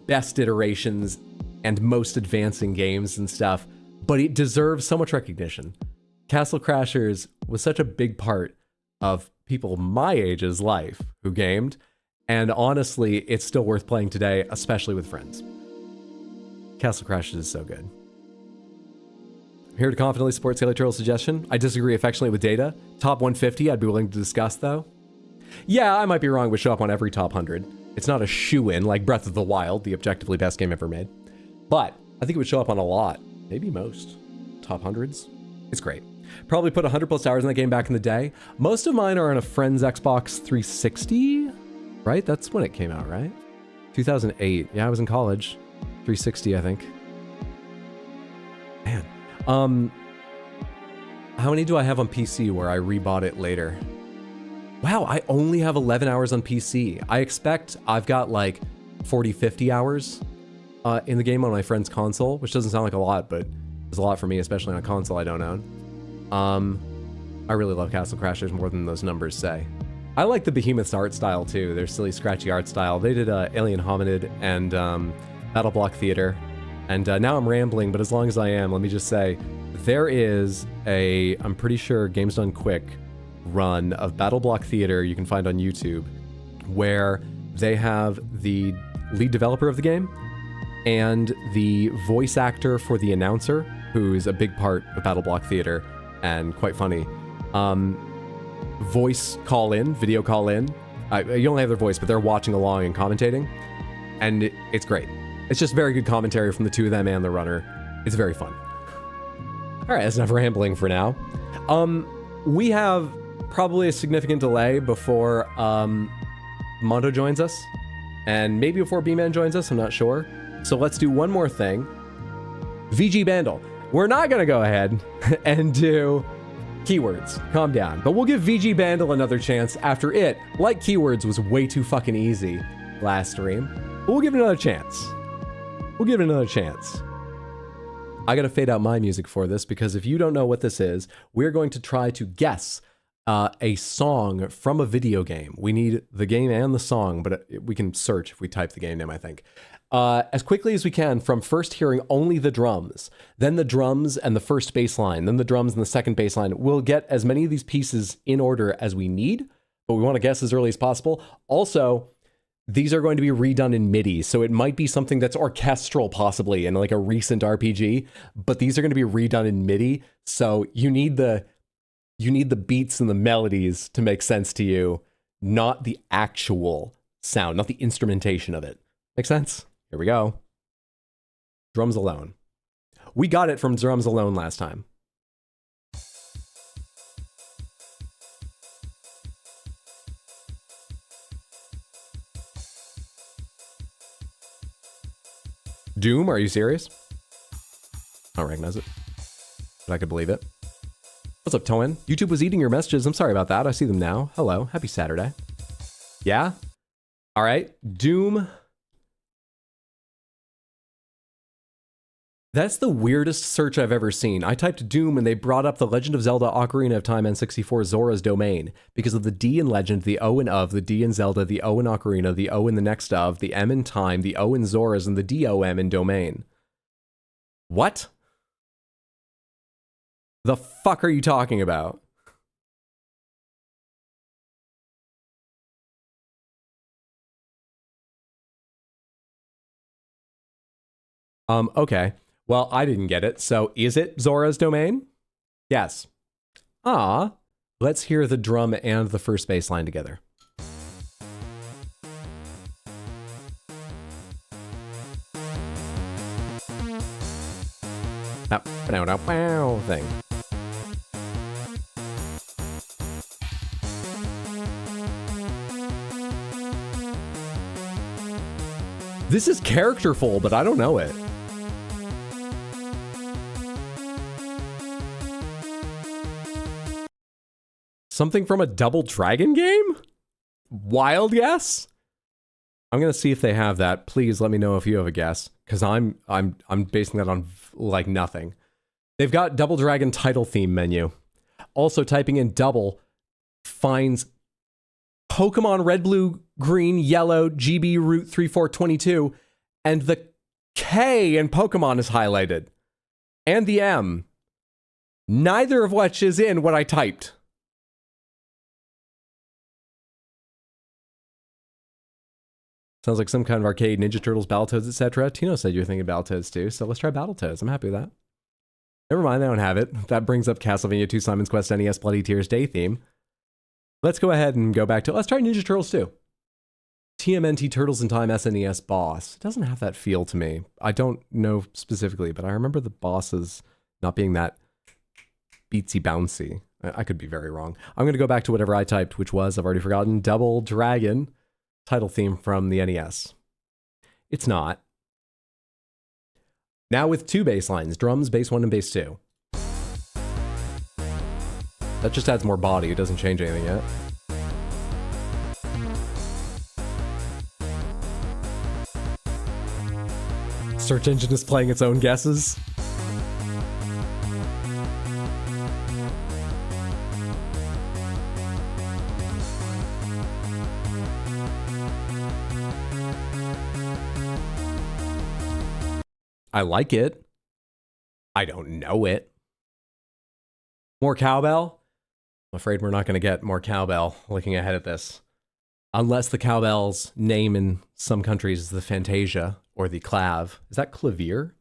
best iterations and most advancing games and stuff, but it deserves so much recognition. Castle Crashers was such a big part of people my age's life who gamed, and honestly, it's still worth playing today, especially with friends. Castle Crashers is so good. I'm here to confidently support Skelly Turtle's suggestion. I disagree affectionately with Data. Top 150, I'd be willing to discuss, though. Yeah, I might be wrong, would show up on every top 100. It's not a shoe-in like Breath of the Wild, the objectively best game ever made. But I think it would show up on a lot, maybe most, top hundreds. It's great. Probably put 100 plus hours in that game back in the day. Most of mine are on a friend's Xbox 360, right? That's when it came out, right? 2008. Yeah, I was in college. 360, I think. Man. How many do I have on PC where I rebought it later? Wow, I only have 11 hours on PC. I expect I've got like 40, 50 hours in the game on my friend's console, which doesn't sound like a lot, but it's a lot for me, especially on a console I don't own. I really love Castle Crashers more than those numbers say. I like the Behemoth's art style too, their silly scratchy art style. They did Alien Hominid and Battle Block Theater, and now I'm rambling, but as long as I am, let me just say, there is a, I'm pretty sure Games Done Quick run of Battle Block Theater you can find on YouTube, where they have the lead developer of the game and the voice actor for the announcer, who's a big part of Battle Block Theater and quite funny. Voice call in, video call in. You only have their voice, but they're watching along and commentating, and it's great. It's just very good commentary from the two of them and the runner. It's very fun. All right, that's enough rambling for now. We have probably a significant delay before Mando joins us, and maybe before B-Man joins us, I'm not sure. So let's do one more thing. VG Bandle. We're not gonna go ahead and do keywords. Calm down. But we'll give VG Bandle another chance after it, like keywords, was way too fucking easy last stream. But we'll give it another chance. We'll give it another chance. I gotta fade out my music for this because if you don't know what this is, we're going to try to guess a song from a video game. We need the game and the song, but we can search if we type the game name, I think. As quickly as we can from first hearing only the drums, then the drums and the first bass line, then the drums and the second bass line. We'll get as many of these pieces in order as we need, but we want to guess as early as possible. Also, these are going to be redone in MIDI, so it might be something that's orchestral possibly in like a recent RPG, but these are going to be redone in MIDI, so you need the beats and the melodies to make sense to you, not the actual sound, not the instrumentation of it. Make sense? Here we go. Drums alone. We got it from drums alone last time. Doom, are you serious? I don't recognize it, but I could believe it. What's up, Toan? YouTube was eating your messages. I'm sorry about that. I see them now. Hello. Happy Saturday. Yeah? All right. Doom. That's the weirdest search I've ever seen. I typed Doom and they brought up The Legend of Zelda Ocarina of Time N64 Zora's Domain because of the D in Legend, the O in of, the D in Zelda, the O in Ocarina, the O in the next of, the M in Time, the O in Zora's, and the DOM in Domain. What? The fuck are you talking about? Okay. Well, I didn't get it. So is it Zora's Domain? Yes. Ah. Let's hear the drum and the first bass line together. That wow thing. This is characterful, but I don't know it. Something from a Double Dragon game? Wild guess? I'm gonna see if they have that. Please let me know if you have a guess, because I'm basing that on like nothing. They've got Double Dragon title theme menu. Also, typing in double finds Pokemon Red, Blue, Green, Yellow, GB Route 3422, and the K in Pokemon is highlighted. And the M. Neither of which is in what I typed. Sounds like some kind of arcade, Ninja Turtles, Battletoads, etc. Tino said you were thinking Battletoads too, so let's try Battletoads. I'm happy with that. Never mind, I don't have it. That brings up Castlevania 2 Simon's Quest NES Bloody Tears Day theme. Let's go ahead and go back to, let's try Ninja Turtles 2. TMNT Turtles in Time SNES boss. It doesn't have that feel to me. I don't know specifically, but I remember the bosses not being that beatsy bouncy. I could be very wrong. I'm going to go back to whatever I typed, which was, I've already forgotten, Double Dragon title theme from the NES. It's not. Now with two bass lines, drums, bass 1 and bass 2. That just adds more body, it doesn't change anything yet. Search engine is playing its own guesses. I like it. I don't know it. More cowbell? I'm afraid we're not going to get more cowbell looking ahead at this. Unless the cowbell's name in some countries is the Fantasia or the clav. Is that clavier?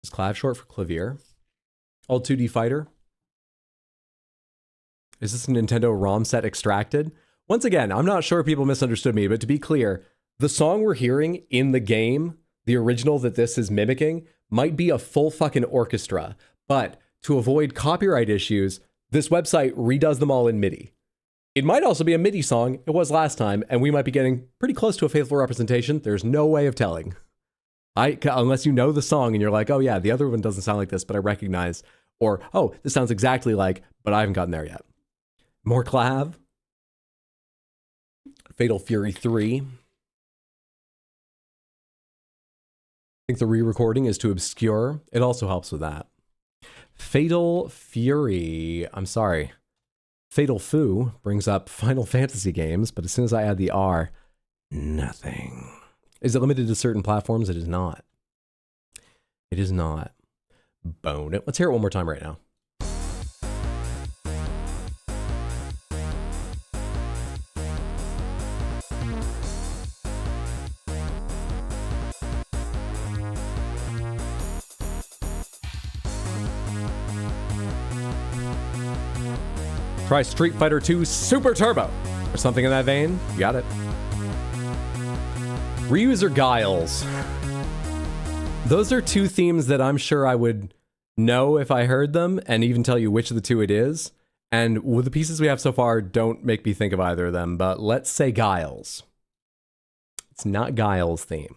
Is clav short for clavier? Old 2D fighter? Is this a Nintendo ROM set extracted? Once again, I'm not sure if people misunderstood me, but to be clear, the song we're hearing in the game, the original that this is mimicking, might be a full fucking orchestra, But to avoid copyright issues, this website redoes them all in MIDI. It might also be a MIDI song. It was last time, and we might be getting pretty close to a faithful representation. There's no way of telling. Unless you know the song and you're like, oh yeah, the other one doesn't sound like this, but I recognize. Or, oh, this sounds exactly like, but I haven't gotten there yet. More Clav. Fatal Fury 3. I think the re-recording is too obscure. It also helps with that. Fatal Fury. I'm sorry. Fatal Fu brings up Final Fantasy games, but as soon as I add the R, nothing. Is it limited to certain platforms? It is not. It is not. Bone it. Let's hear it one more time right now. Try Street Fighter 2 Super Turbo or something in that vein. You got it. Reuser Guiles. Those are two themes that I'm sure I would know if I heard them and even tell you which of the two it is. And with the pieces we have so far, don't make me think of either of them, but let's say Guiles. It's not Guiles' theme.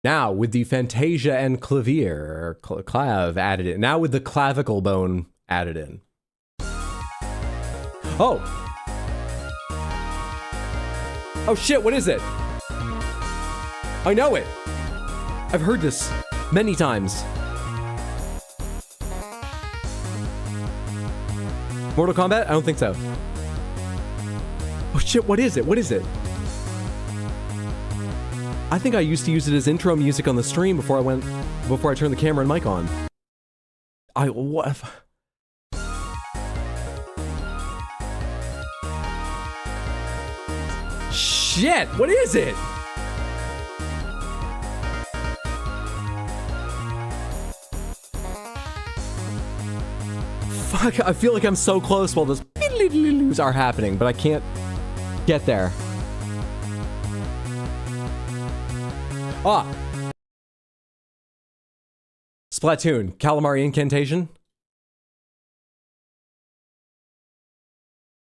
Now, with the Fantasia and Clavier, or Clav added in. Now with the clavicle bone added in. Oh! Oh shit, what is it? I know it! I've heard this many times. Mortal Kombat? I don't think so. Oh shit, what is it? What is it? I think I used to use it as intro music on the stream before I turned the camera and mic on. What? Shit, what is it? Fuck, I feel like I'm so close while those are happening, but I can't get there. Ah! Splatoon, Calamari Incantation.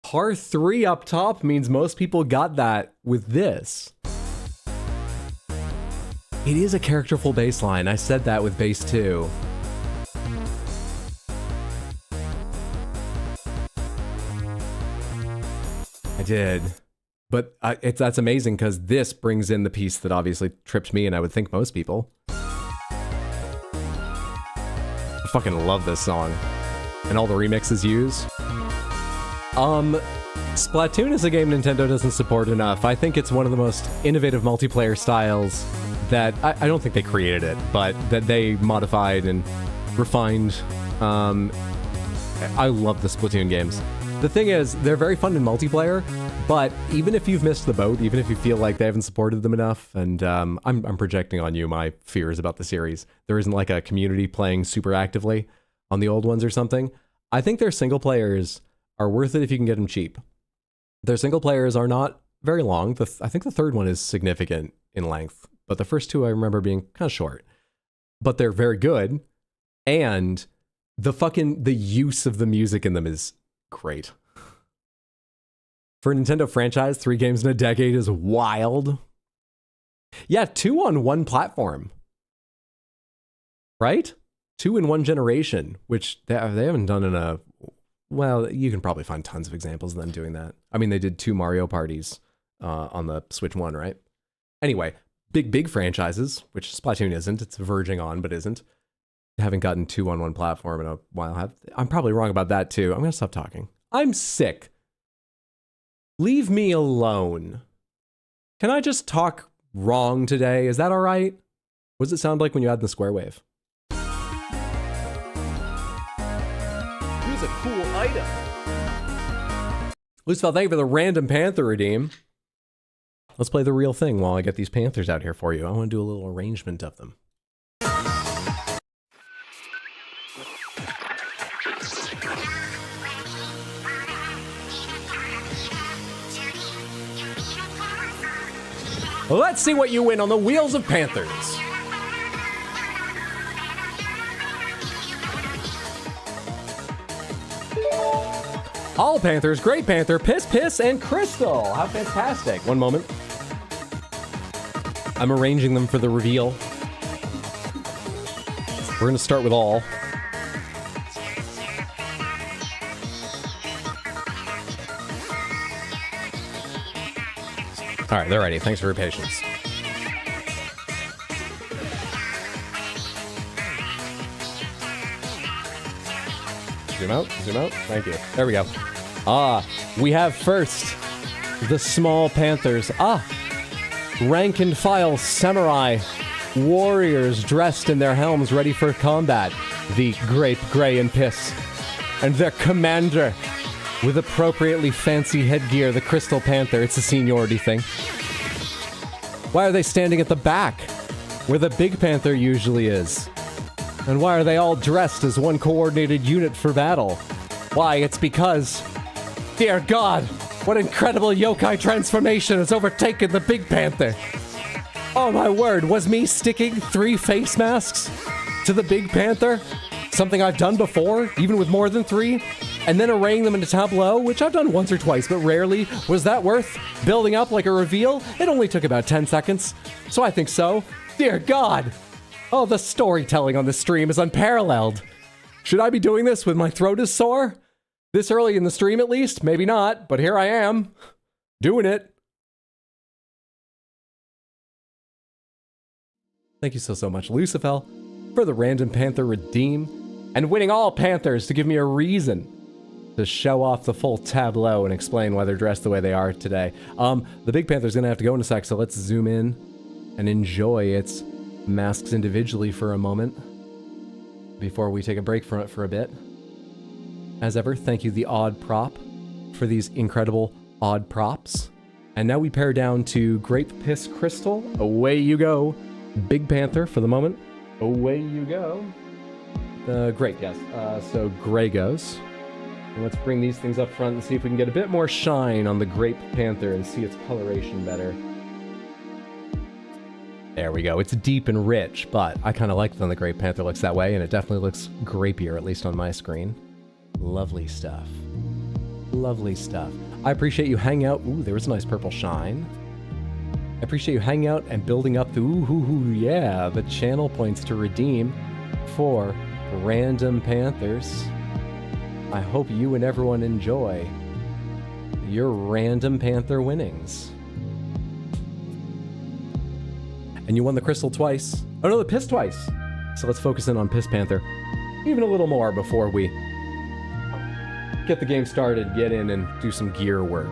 Par 3 up top means most people got that with this. It is a characterful bass line. I said that with bass 2. I did. But that's amazing because this brings in the piece that obviously tripped me and I would think most people. I fucking love this song. And all the remixes used. Splatoon is a game Nintendo doesn't support enough. I think it's one of the most innovative multiplayer styles that, I don't think they created it, but that they modified and refined. I love the Splatoon games. The thing is, they're very fun in multiplayer, but even if you've missed the boat, even if you feel like they haven't supported them enough, and I'm projecting on you my fears about the series, there isn't like a community playing super actively on the old ones or something, I think their single players are worth it if you can get them cheap. Their single players are not very long. I think the third one is significant in length, but the first two I remember being kind of short. But they're very good, and the use of the music in them is great. For a Nintendo franchise, 3 games in a decade is wild. Yeah, 2 on one platform. Right? 2 in one generation, which they haven't done in a... Well, you can probably find tons of examples of them doing that. I mean, they did 2 Mario parties on the Switch 1, right? Anyway, big franchises, which Splatoon isn't. It's verging on, but isn't. Haven't gotten 2 on one platform in a while. I'm probably wrong about that, too. I'm going to stop talking. I'm sick. Leave me alone. Can I just talk wrong today? Is that all right? What does it sound like when you add the square wave? Here's a cool item. Lucifel, thank you for the random Panther redeem. Let's play the real thing while I get these Panthers out here for you. I want to do a little arrangement of them. Let's see what you win on the Wheels of Panthers. All Panthers, Great Panther, Piss, and Crystal. How fantastic. One moment. I'm arranging them for the reveal. We're going to start with all. All right, they're ready. Thanks for your patience. Zoom out, zoom out. Thank you. There we go. We have first the small panthers. Rank and file samurai warriors dressed in their helms ready for combat. The Grape, Gray, and Piss. And their commander with appropriately fancy headgear, the Crystal Panther. It's a seniority thing. Why are they standing at the back, where the Big Panther usually is? And why are they all dressed as one coordinated unit for battle? Why, it's because... Dear God, what incredible yokai transformation has overtaken the Big Panther! Oh my word, was me sticking 3 face masks to the Big Panther something I've done before, even with more than 3? And then arraying them into tableau, which I've done once or twice, but rarely. Was that worth building up like a reveal? It only took about 10 seconds, so I think so. Dear God! Oh, the storytelling on this stream is unparalleled. Should I be doing this with my throat is sore? This early in the stream at least? Maybe not, but here I am. Doing it. Thank you so much, Lucifel, for the Random Panther Redeem, and winning all Panthers to give me a reason to show off the full tableau and explain why they're dressed the way they are today. The Big Panther's gonna have to go in a sec, so let's zoom in and enjoy its masks individually for a moment before we take a break from it for a bit. As ever, thank you, the Odd Prop, for these incredible odd props. And now we pair down to Grape, Piss, Crystal. Away you go. Big Panther for the moment. Away you go. Great, yes. So Gray goes. And let's bring these things up front and see if we can get a bit more shine on the Grape Panther and see its coloration better. There we go. It's deep and rich, but I kind of like when the Grape Panther looks that way, and it definitely looks grapier, at least on my screen. Lovely stuff. Lovely stuff. I appreciate you hanging out. Ooh, there was a nice purple shine. I appreciate you hanging out and building up the yeah, the channel points to redeem for Random Panthers. I hope you and everyone enjoy your Random Panther winnings. And you won the Crystal twice. Oh no, the Piss twice. So let's focus in on Piss Panther even a little more before we get the game started, get in and do some gear work.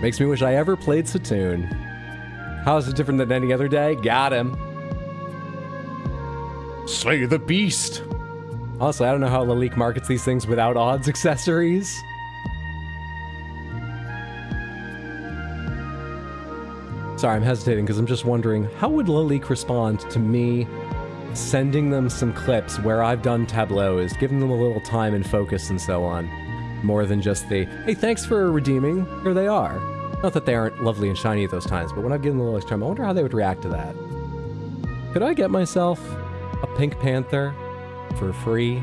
Makes me wish I ever played Satoon. How is it different than any other day? Got him. Slay the beast. Honestly, I don't know how Lalique markets these things without odds accessories. Sorry, I'm hesitating because I'm just wondering, how would Lalique respond to me sending them some clips where I've done tableaus, giving them a little time and focus and so on, more than just the, hey, thanks for redeeming, here they are. Not that they aren't lovely and shiny at those times, but when I've given them a little extra time, I wonder how they would react to that. Could I get myself a Pink Panther for free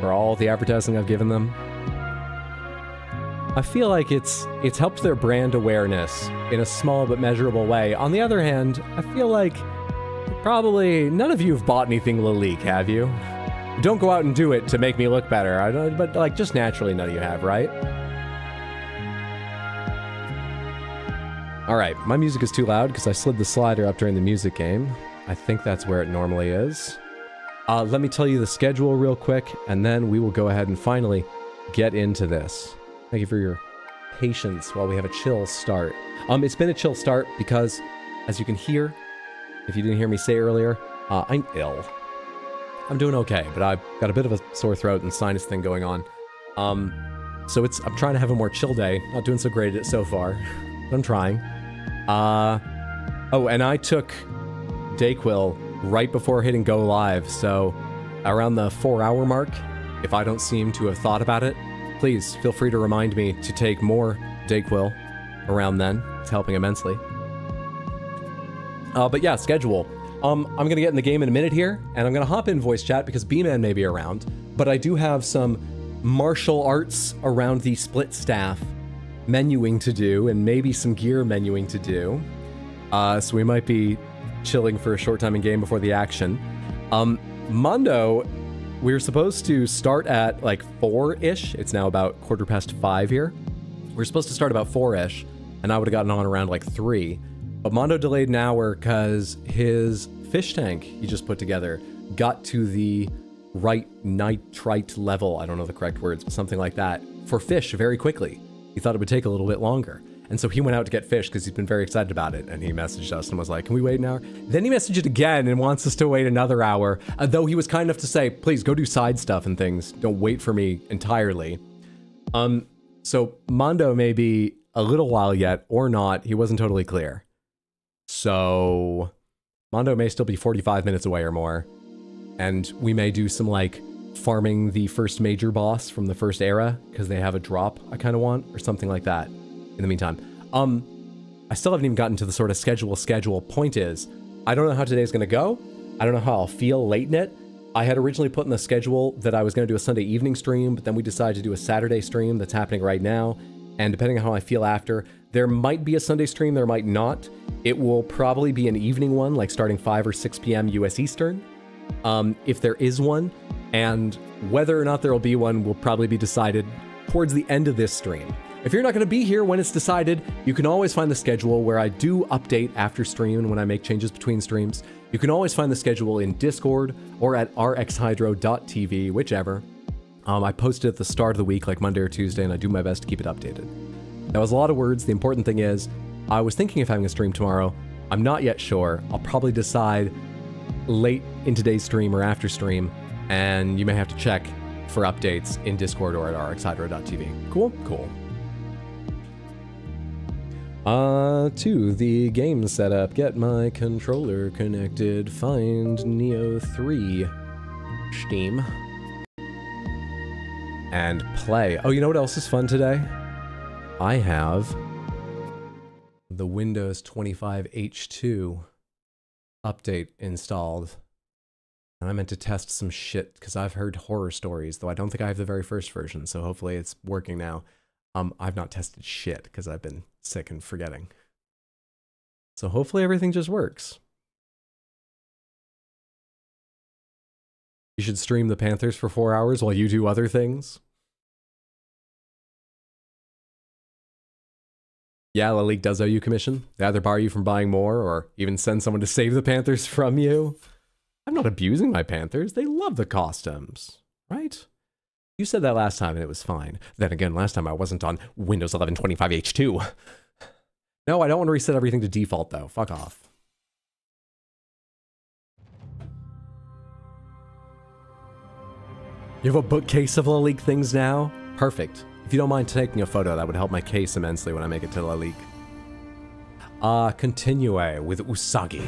for all the advertising I've given them? I feel like it's helped their brand awareness in a small but measurable way. On the other hand, I feel like probably none of you have bought anything Lalique, have you? Don't go out and do it to make me look better. I don't, but like just naturally none of you have, right? All right, my music is too loud because I slid the slider up during the music game. I think that's where it normally is. Let me tell you the schedule real quick, and then we will go ahead and finally get into this. Thank you for your patience while we have a chill start. It's been a chill start because, as you can hear, if you didn't hear me say earlier, I'm ill. I'm doing okay, but I've got a bit of a sore throat and sinus thing going on. So I'm trying to have a more chill day. Not doing so great at it so far, but I'm trying. Oh, and I took Dayquil right before hitting go live, so around the 4-hour mark, if I don't seem to have thought about it, please feel free to remind me to take more Dayquil around then. It's helping immensely. But yeah, schedule. I'm gonna get in the game in a minute here, and I'm gonna hop in voice chat because B-Man may be around, but I do have some martial arts around the split staff menuing to do, and maybe some gear menuing to do. So we might be chilling for a short time in game before the action. Mando, we were supposed to start at like 4-ish. It's now about 5:15 here. We're supposed to start about 4-ish, and I would have gotten on around like 3. But Mando delayed an hour because his fish tank he just put together got to the right nitrite level. I don't know the correct words, but something like that, for fish very quickly. He thought it would take a little bit longer. And so he went out to get fish because he's been very excited about it. And he messaged us and was like, can we wait an hour? Then he messaged it again and wants us to wait another hour. Though he was kind enough to say, please go do side stuff and things. Don't wait for me entirely. So Mando may be a little while yet or not. He wasn't totally clear. So Mando may still be 45 minutes away or more. And we may do some like farming the first major boss from the first era because they have a drop I kind of want or something like that. In the meantime, I still haven't even gotten to the sort of schedule. Point is, I don't know how today's going to go. I don't know how I'll feel late in it. I had originally put in the schedule that I was going to do a Sunday evening stream, but then we decided to do a Saturday stream that's happening right now. And depending on how I feel after, there might be a Sunday stream, there might not. It will probably be an evening one, like starting 5 or 6 p.m. US Eastern, if there is one. And whether or not there will be one will probably be decided towards the end of this stream. If you're not going to be here when it's decided, you can always find the schedule where I do update after stream and when I make changes between streams. You can always find the schedule in Discord or at rxhydro.tv, whichever. I post it at the start of the week, like Monday or Tuesday, and I do my best to keep it updated. That was a lot of words. The important thing is, I was thinking of having a stream tomorrow. I'm not yet sure. I'll probably decide late in today's stream or after stream, and you may have to check for updates in Discord or at rxhydro.tv. Cool? Cool. To the game setup, get my controller connected, find Nioh 3, Steam, and play. Oh, you know what else is fun today? I have the Windows 25 H2 update installed, and I meant to test some shit because I've heard horror stories, though I don't think I have the very first version, so hopefully it's working now. I've not tested shit because I've been sick and forgetting. So hopefully everything just works. You should stream the Panthers for 4 hours while you do other things. Yeah, La Ligue does owe you commission. They either bar you from buying more or even send someone to save the Panthers from you. I'm not abusing my Panthers. They love the costumes, right? You said that last time and it was fine. Then again, last time I wasn't on Windows 11 25 H2. No, I don't want to reset everything to default though. Fuck off. You have a bookcase of La Ligue things now? Perfect. If you don't mind taking a photo, that would help my case immensely when I make it to La Ligue. Continue with Usagi.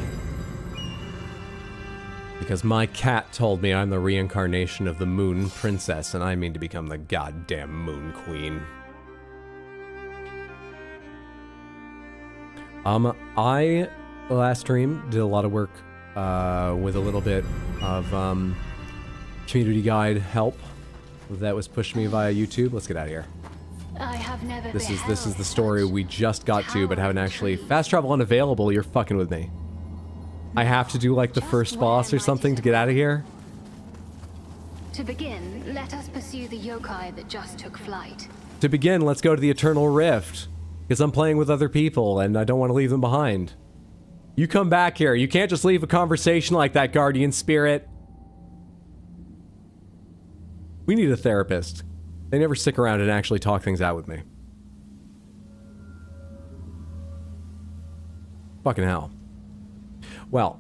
Because my cat told me I'm the reincarnation of the Moon Princess, and I mean to become the goddamn Moon Queen. I, last stream, did a lot of work with a little bit of community guide help that was pushed me via YouTube. Let's get out of here. I have never This is the story we just got to, but haven't actually... Fast travel unavailable, you're fucking with me. I have to do like the first boss or something to get out of here? To begin, let us pursue the yokai that just took flight. To begin, let's go to the Eternal Rift. Because I'm playing with other people and I don't want to leave them behind. You come back here. You can't just leave a conversation like that, Guardian Spirit. We need a therapist. They never stick around and actually talk things out with me. Fucking hell. Well,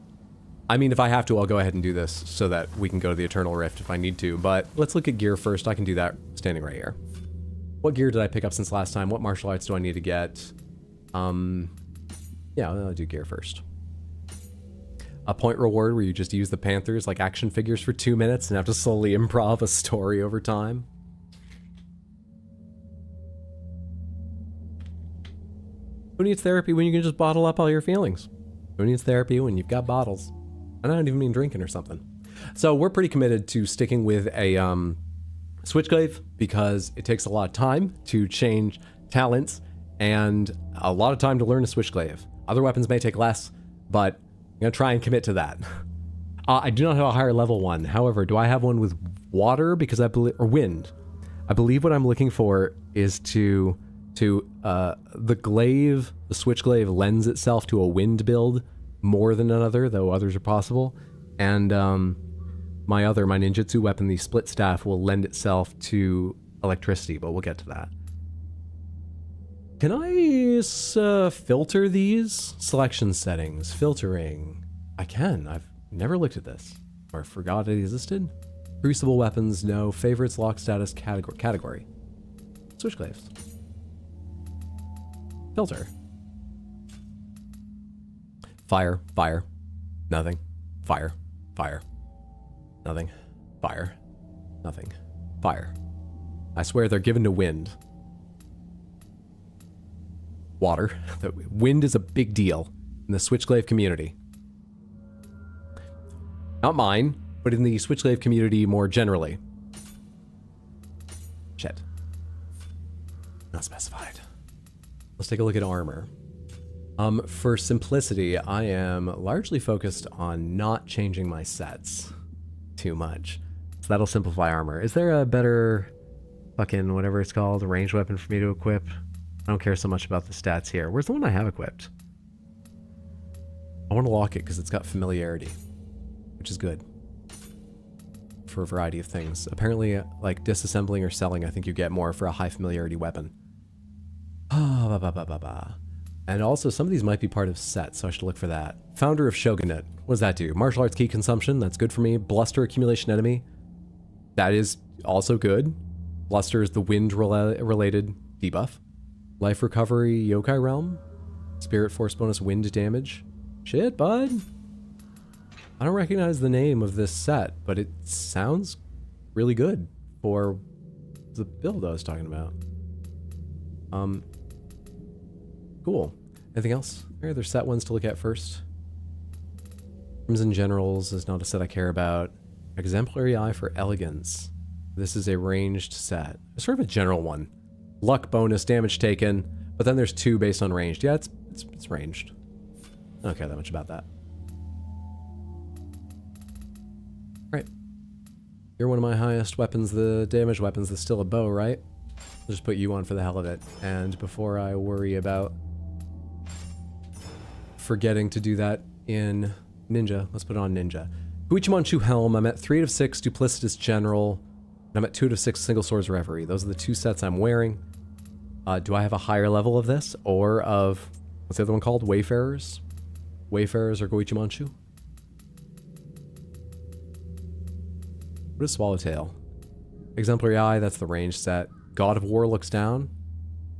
I mean, if I have to, I'll go ahead and do this so that we can go to the Eternal Rift if I need to, but let's look at gear first. I can do that standing right here. What gear did I pick up since last time? What martial arts do I need to get? Yeah, I'll do gear first. A point reward where you just use the Panthers like action figures for 2 minutes and have to slowly improv a story over time. Who needs therapy when you can just bottle up all your feelings? Who needs therapy when you've got bottles? I don't even mean drinking or something. So we're pretty committed to sticking with a switchglaive because it takes a lot of time to change talents and a lot of time to learn a switchglaive. Other weapons may take less, but I'm going to try and commit to that. I do not have a higher level one. However, do I have one with water? Because I believe, or wind. I believe what I'm looking for is the glaive, the switchglaive lends itself to a wind build more than another, though others are possible. And my ninjutsu weapon, the split staff, will lend itself to electricity, but we'll get to that. Can I filter these? Selection settings, filtering. I can. I've never looked at this or forgot it existed. Crucible weapons, no. Favorites, lock status, category. Switchglaives. Filter. Fire, fire. Nothing. Fire, fire. Nothing. Fire. Nothing. Fire. I swear they're given to wind. Water. The wind is a big deal in the switchglaive community. Not mine, but in the switchglaive community more generally. Shit. Not specified. Let's take a look at armor. For simplicity, I am largely focused on not changing my sets too much. So that'll simplify armor. Is there a better fucking whatever it's called, a ranged weapon for me to equip? I don't care so much about the stats here. Where's the one I have equipped? I want to lock it because it's got familiarity, which is good for a variety of things. Apparently, like disassembling or selling, I think you get more for a high familiarity weapon. And also, some of these might be part of sets, so I should look for that. Founder of Shogunate. What does that do? Martial arts key consumption. That's good for me. Bluster accumulation enemy. That is also good. Bluster is the wind-related debuff. Life recovery yokai realm. Spirit force bonus wind damage. Shit, bud. I don't recognize the name of this set, but it sounds really good for the build I was talking about. Cool. Anything else? Are there set ones to look at first? Crimson Generals is not a set I care about. Exemplary Eye for Elegance. This is a ranged set. It's sort of a general one. Luck bonus, damage taken, but then there's 2 based on ranged. Yeah, it's ranged. I don't care that much about that. Right. You're one of my highest weapons, the damage weapons. That's still a bow, right? I'll just put you on for the hell of it. And before I worry about forgetting to do that in Ninja, let's put it on Ninja. Guichimanchu Helm, I'm at 3 out of 6 Duplicitous General, and I'm at 2 out of 6 Single Swords Reverie. Those are the 2 sets I'm wearing. Do I have a higher level of this, or of, what's the other one called? Wayfarers? Wayfarers or Guichimanchu? What is Swallowtail? Exemplary Eye, that's the ranged set. God of War looks down.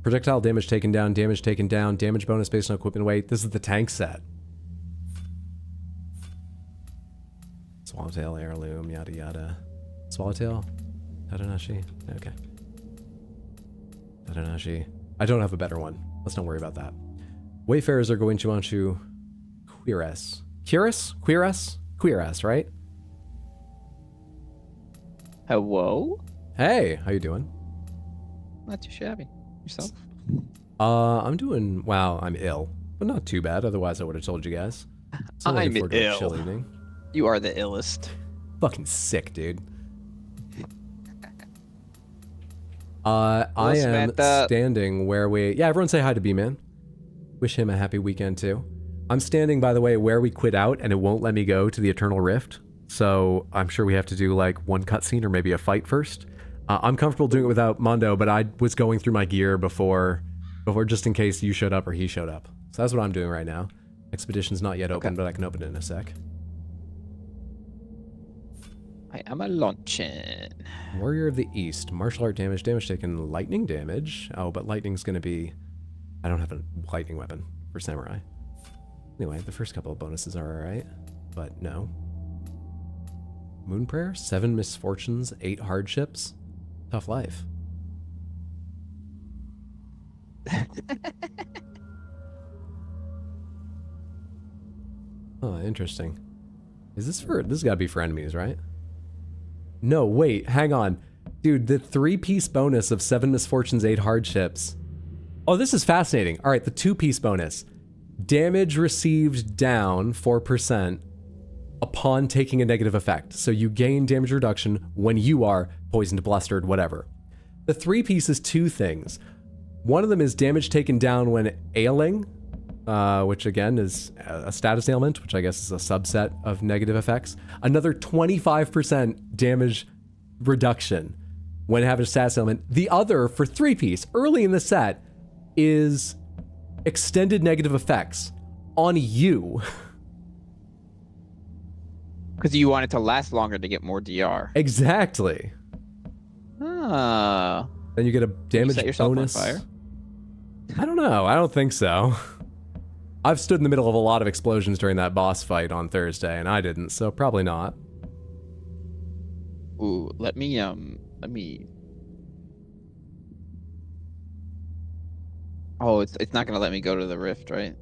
Projectile damage taken down, damage bonus based on equipment weight. This is the tank set. Swallowtail, heirloom, yada yada. Swallowtail? Tadanashi? Okay. Tadanashi. I don't have a better one. Let's not worry about that. Wayfarers are going to want to Queeress. Queeress? Queeress? Queeress, right? Hello? Hey, how you doing? Not too shabby. Yourself? I'm doing, wow, I'm ill. But not too bad, otherwise I would have told you guys. So I'm looking forward to a ill. chill evening. You are the illest. Fucking sick, dude. I am standing where we... Yeah, everyone say hi to B-Man. Wish him a happy weekend, too. I'm standing, by the way, where we quit out, and it won't let me go to the Eternal Rift. So I'm sure we have to do, like, one cutscene or maybe a fight first. I'm comfortable doing it without Mando, but I was going through my gear before just in case you showed up or he showed up. So that's what I'm doing right now. Expedition's not yet open, but I can open it in a sec. I am a launching. Warrior of the East. Martial art damage. Damage taken. Lightning damage. Oh, but lightning's going to be... I don't have a lightning weapon for Samurai. Anyway, the first couple of bonuses are alright. But no. Moon Prayer. 7 misfortunes. 8 hardships. Tough life. Oh, interesting. Is this for... This has got to be for enemies, right? No, wait, hang on. Dude, the 3-piece bonus of 7 misfortunes, 8 hardships. Oh, this is fascinating. All right, the 2-piece bonus. Damage received down 4% upon taking a negative effect. So you gain damage reduction when you are poisoned, blustered, whatever. The 3-piece is 2 things. One of them is damage taken down when ailing, which again is a status ailment, which I guess is a subset of negative effects. Another 25% damage reduction when having a status ailment. The other, for 3-piece, early in the set, is extended negative effects on you. Because you want it to last longer to get more DR. Exactly. Ah. Then you get a damage set yourself bonus. on fire? I don't know. I don't think so. I've stood in the middle of a lot of explosions during that boss fight on Thursday, and I didn't, so probably not. Ooh, let me. Oh, it's not gonna let me go to the rift, right?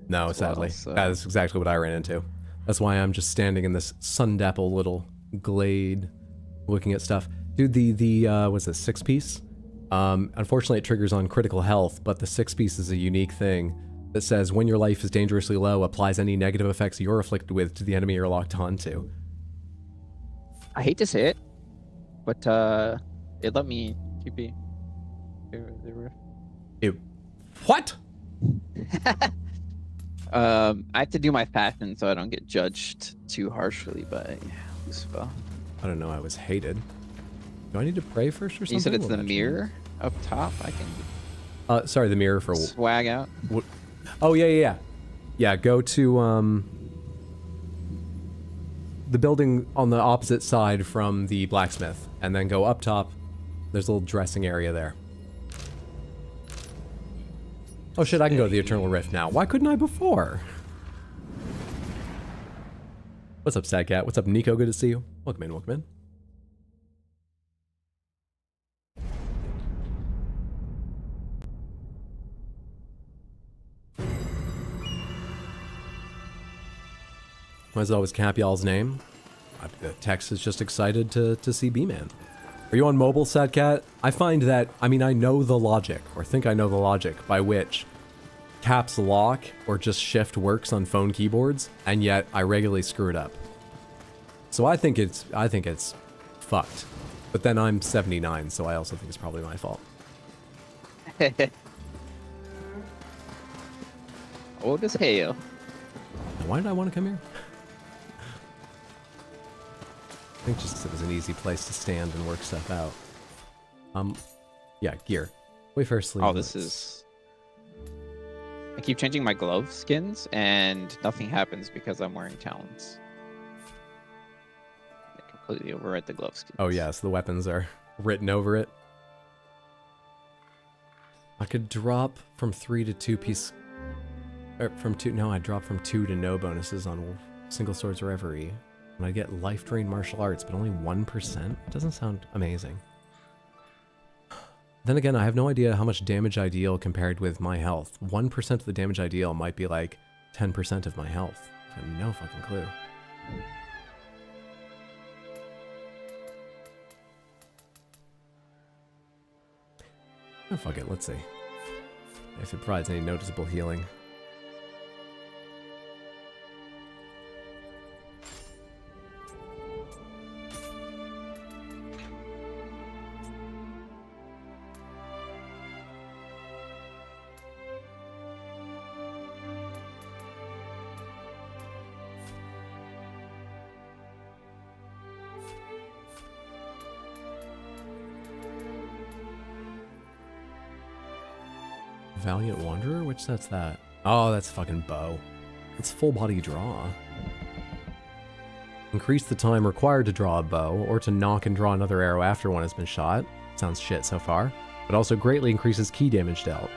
No, sadly. Well, so- That's exactly what I ran into. That's why I'm just standing in this sun-dappled little glade looking at stuff. Dude, the what's this, 6-piece? Unfortunately, it triggers on critical health, but the 6-piece is a unique thing that says when your life is dangerously low, applies any negative effects you're afflicted with to the enemy you're locked onto. I hate to say it, but it let me TP. The rift. What? I have to do my fashion so I don't get judged too harshly by Lucifer. I don't know, I was hated. Do I need to pray first or something? You said it's Will the that mirror up top. I can change? Sorry, the mirror for... swag out. Oh, yeah. Yeah, go to, the building on the opposite side from the blacksmith, and then go up top. There's a little dressing area there. Oh shit, I can go to the Eternal Rift now. Why couldn't I before? What's up, Sad Cat? What's up, Nico? Good to see you. Welcome in, welcome in. As always, cap y'all's name. Tex is just excited to see B-Man. Are you on mobile, Sad Cat? I find that, I mean, I know the logic, or think I know the logic, by which caps lock or just shift works on phone keyboards, and yet I regularly screw it up. So I think it's fucked. But then I'm 79, so I also think it's probably my fault. Old as hell. Now, why did I want to come here? I think just 'cause it was an easy place to stand and work stuff out. Yeah, gear. Wayfarer sleeve. Oh, this is... I keep changing my glove skins, and nothing happens because I'm wearing talons. I completely overwrite the glove skins. Oh yeah, so the weapons are written over it. I could drop from 3 to 2-piece... Or from 2... No, I'd drop from 2 to no bonuses on single swords reverie. And I get life drain martial arts, but only 1%? It doesn't sound amazing. Then again, I have no idea how much damage I deal compared with my health. 1% of the damage I deal might be like 10% of my health. I have no fucking clue. Oh, fuck it, let's see. If it provides any noticeable healing. Valiant Wanderer? Which set's that? Oh, that's fucking bow. It's full body draw. Increase the time required to draw a bow, or to knock and draw another arrow after one has been shot. Sounds shit so far. But also greatly increases key damage dealt.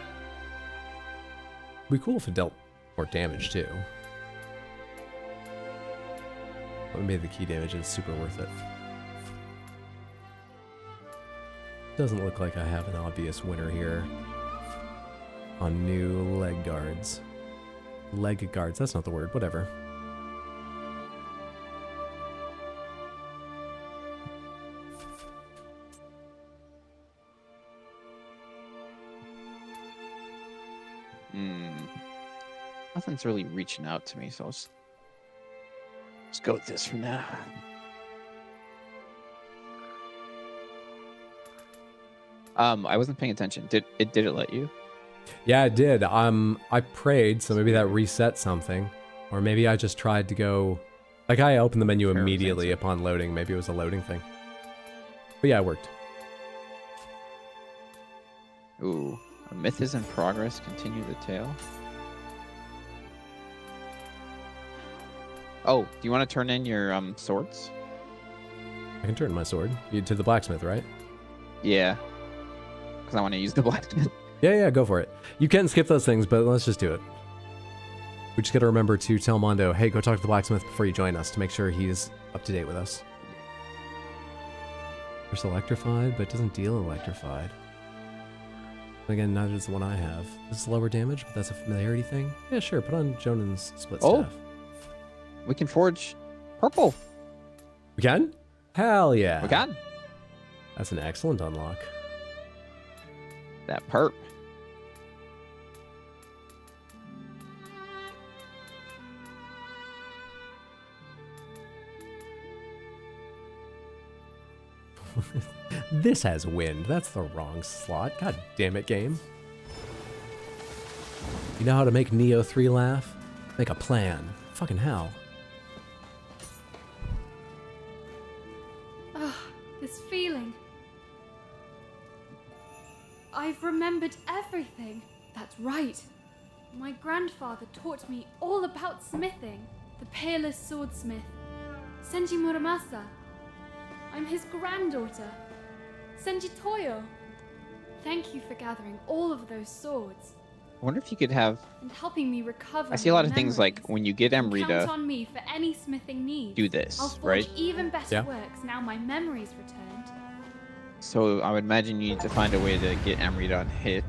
It'd be cool if it dealt more damage too. But maybe the key damage is super worth it. Doesn't look like I have an obvious winner here. On new leg guards. Leg guards, that's not the word, whatever. nothing's really reaching out to me, so let's go with this for now. I wasn't paying attention. Did it let you? Yeah, it did. I prayed, so maybe that reset something. Or maybe I just tried to go... Like, I opened the menu immediately upon loading. Maybe it was a loading thing. But yeah, it worked. Ooh. A myth is in progress. Continue the tale. Oh, do you want to turn in your swords? I can turn my sword. To the blacksmith, right? Yeah. Because I want to use the blacksmith. Yeah, go for it. You can skip those things, but let's just do it. We just got to remember to tell Mando, hey, go talk to the blacksmith before you join us to make sure he's up to date with us. There's electrified, but it doesn't deal electrified. Again, neither does the one I have. This is lower damage, but that's a familiarity thing. Yeah, sure. Put on Jonan's split staff. We can forge purple. We can? Hell yeah. We can. That's an excellent unlock. That perp. This has wind. That's the wrong slot. God damn it, game. You know how to make Nioh 3 laugh? Make a plan. Fucking hell. This feeling. I've remembered everything. That's right. My grandfather taught me all about smithing. The peerless swordsmith, Senji Muramasa. I'm his granddaughter, Senji Toyo. Thank you for gathering all of those swords I wonder if you could have... and helping me recover. I see a lot of my things like memories. when you get Count Amrita, on me for any smithing needs. do this, I'll forge right? even better Yeah. works now my memory's returned. So I would imagine you need to find a way to get Amrita on hit.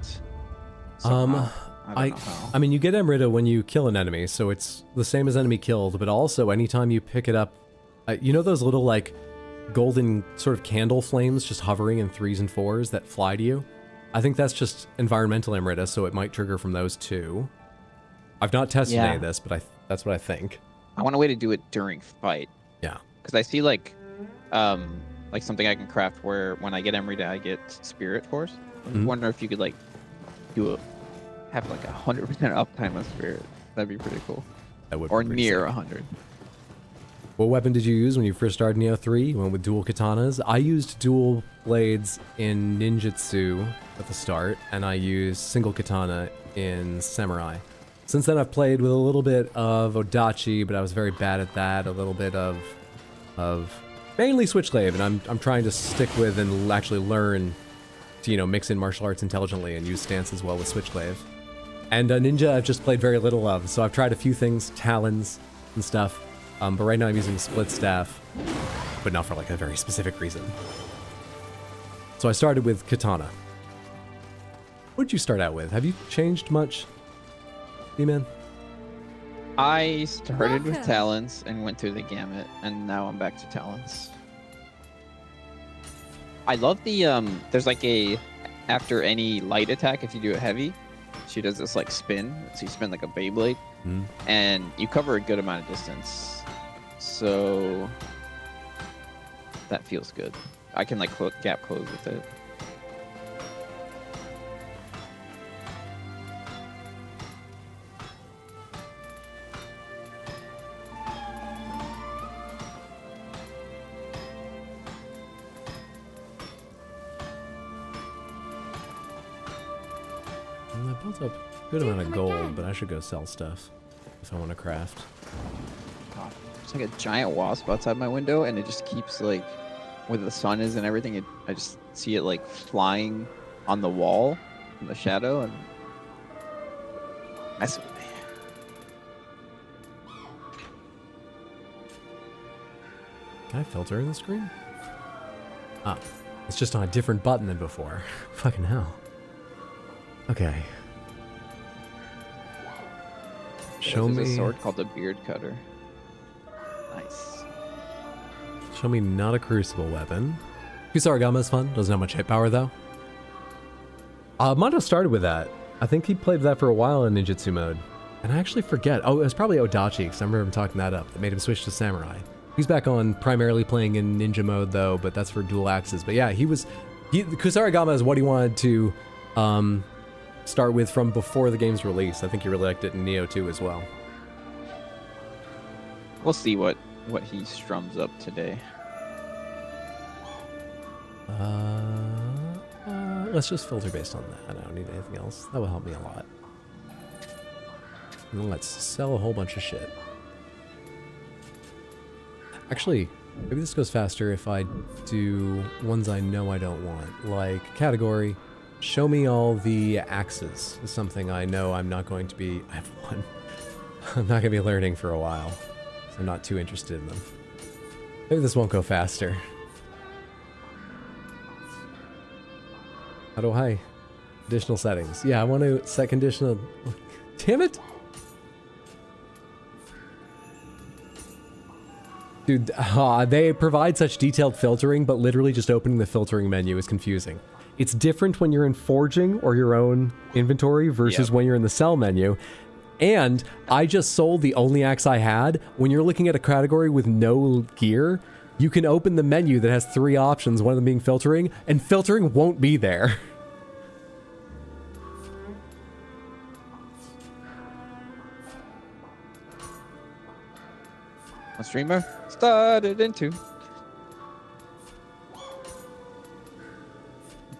somehow. I don't know how. I mean, you get Amrita when you kill an enemy, so it's the same as enemy killed, but also anytime you pick it up, you know those little, like, golden sort of candle flames just hovering in 3s and 4s that fly to you? I think that's just environmental Amrita, so it might trigger from those too. I've not tested any of this, but that's what I think. I want a way to do it during fight. Yeah. Because I see like something I can craft where when I get Amrita, I get Spirit Force. I wonder if you could like have like 100% uptime of Spirit. That'd be pretty cool. That would Or be pretty near sick. 100. What weapon did you use when you first started Nioh 3? You went with dual katanas? I used dual blades in ninjutsu at the start, and I used single katana in samurai. Since then I've played with a little bit of odachi, but I was very bad at that. A little bit of mainly switchglaive, and I'm trying to stick with and actually learn to, you know, mix in martial arts intelligently and use stance as well with switchglaive. And ninja I've just played very little of, so I've tried a few things, talons and stuff. But right now I'm using split staff, but not for like a very specific reason. So I started with katana. What did you start out with? Have you changed much, D-Man? I started with Welcome. Talons and went through the gamut, and now I'm back to Talons. I love the there's like a after any light attack, if you do it heavy, she does this like spin. So you spin like a Beyblade, and you cover a good amount of distance. So that feels good. I can like gap close with it. I built up a good amount of gold, but I should go sell stuff if I want to craft. God, there's like a giant wasp outside my window, and it just keeps like, where the sun is and everything, I just see it like flying on the wall in the shadow and messing with me. Can I filter in the screen? Ah, it's just on a different button than before. Fucking hell. Okay. Show There's me. a sword called the Beard Cutter. Nice. Show me not a crucible weapon. Kusarigama's fun. Doesn't have much hit power though. Mando started with that. I think he played that for a while in ninjutsu mode. And I actually forget. Oh, it was probably Odachi, because I remember him talking that up. That made him switch to Samurai. He's back on primarily playing in ninja mode, though, but that's for dual axes. But yeah, Kusarigama is what he wanted to start with from before the game's release. I think he really liked it in Nioh 2 as well. We'll see what he strums up today. Let's just filter based on that. I don't need anything else. That will help me a lot. And then let's sell a whole bunch of shit. Actually, maybe this goes faster if I do ones I know I don't want. Like, category, show me all the axes. Is something I know I'm not going to be... I have one. I'm not going to be learning for a while. So I'm not too interested in them. Maybe this won't go faster. How do I? Additional settings. Yeah, I want to set conditional... Damn it! Dude, they provide such detailed filtering, but literally just opening the filtering menu is confusing. It's different when you're in forging or your own inventory versus when you're in the sell menu. And I just sold the only axe I had. When you're looking at a category with no gear, you can open the menu that has 3 options, one of them being filtering, and filtering won't be there. A streamer started into.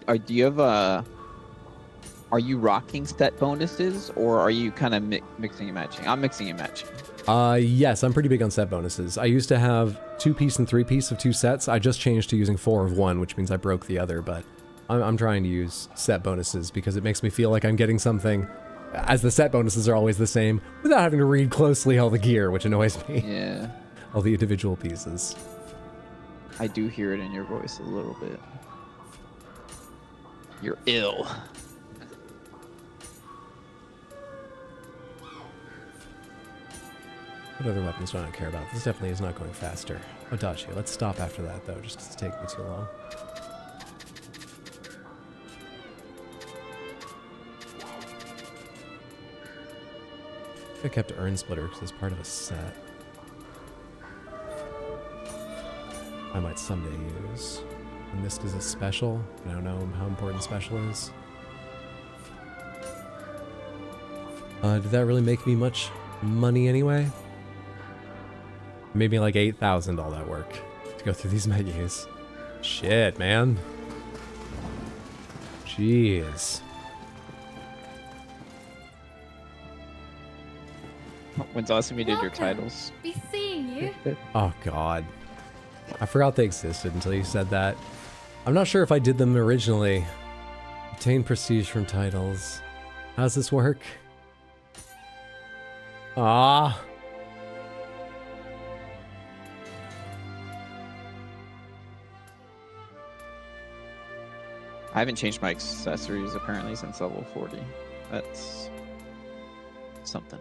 Do you have are you rocking set bonuses, or are you kind of mixing and matching? I'm mixing and matching. Yes, I'm pretty big on set bonuses. I used to have 2-piece and 3-piece of 2 sets. I just changed to using 4 of 1, which means I broke the other, but I'm trying to use set bonuses because it makes me feel like I'm getting something, as the set bonuses are always the same, without having to read closely all the gear, which annoys me. Yeah. All the individual pieces. I do hear it in your voice a little bit. You're ill. What other weapons do I not care about? This definitely is not going faster. Odachi, let's stop after that, though, just 'cause it's taking me too long. I kept Urn Splitter because it's part of a set. I might someday use. And this is a special. I don't know how important special is. Did that really make me much money anyway? Maybe like 8,000 all that work to go through these menus. Shit, man. Jeez. When's the last time you did your Welcome. titles? Be seeing you. Oh, God. I forgot they existed until you said that. I'm not sure if I did them originally. Obtain prestige from titles. How does this work? Ah. I haven't changed my accessories apparently since level 40. That's something.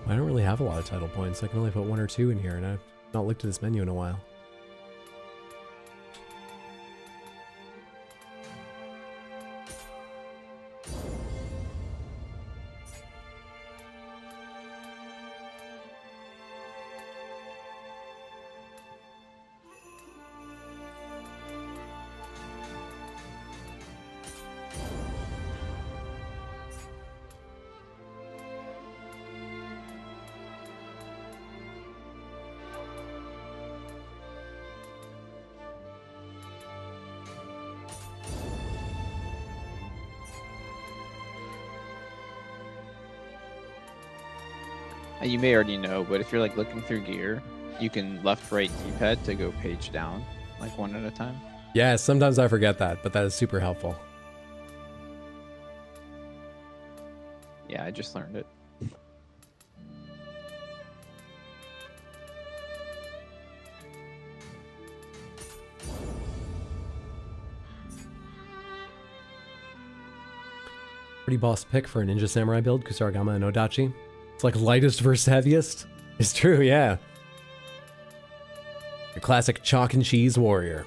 I don't really have a lot of title points. I can only put 1 or 2 in here, and I've not looked at this menu in a while. You may already know, but if you're like looking through gear, you can left-right D-pad to go page down, like one at a time. Yeah, sometimes I forget that, but that is super helpful. Yeah, I just learned it. Pretty boss pick for a ninja samurai build, Kusarigama and Odachi. It's like lightest versus heaviest. It's true, yeah. The classic chalk and cheese warrior.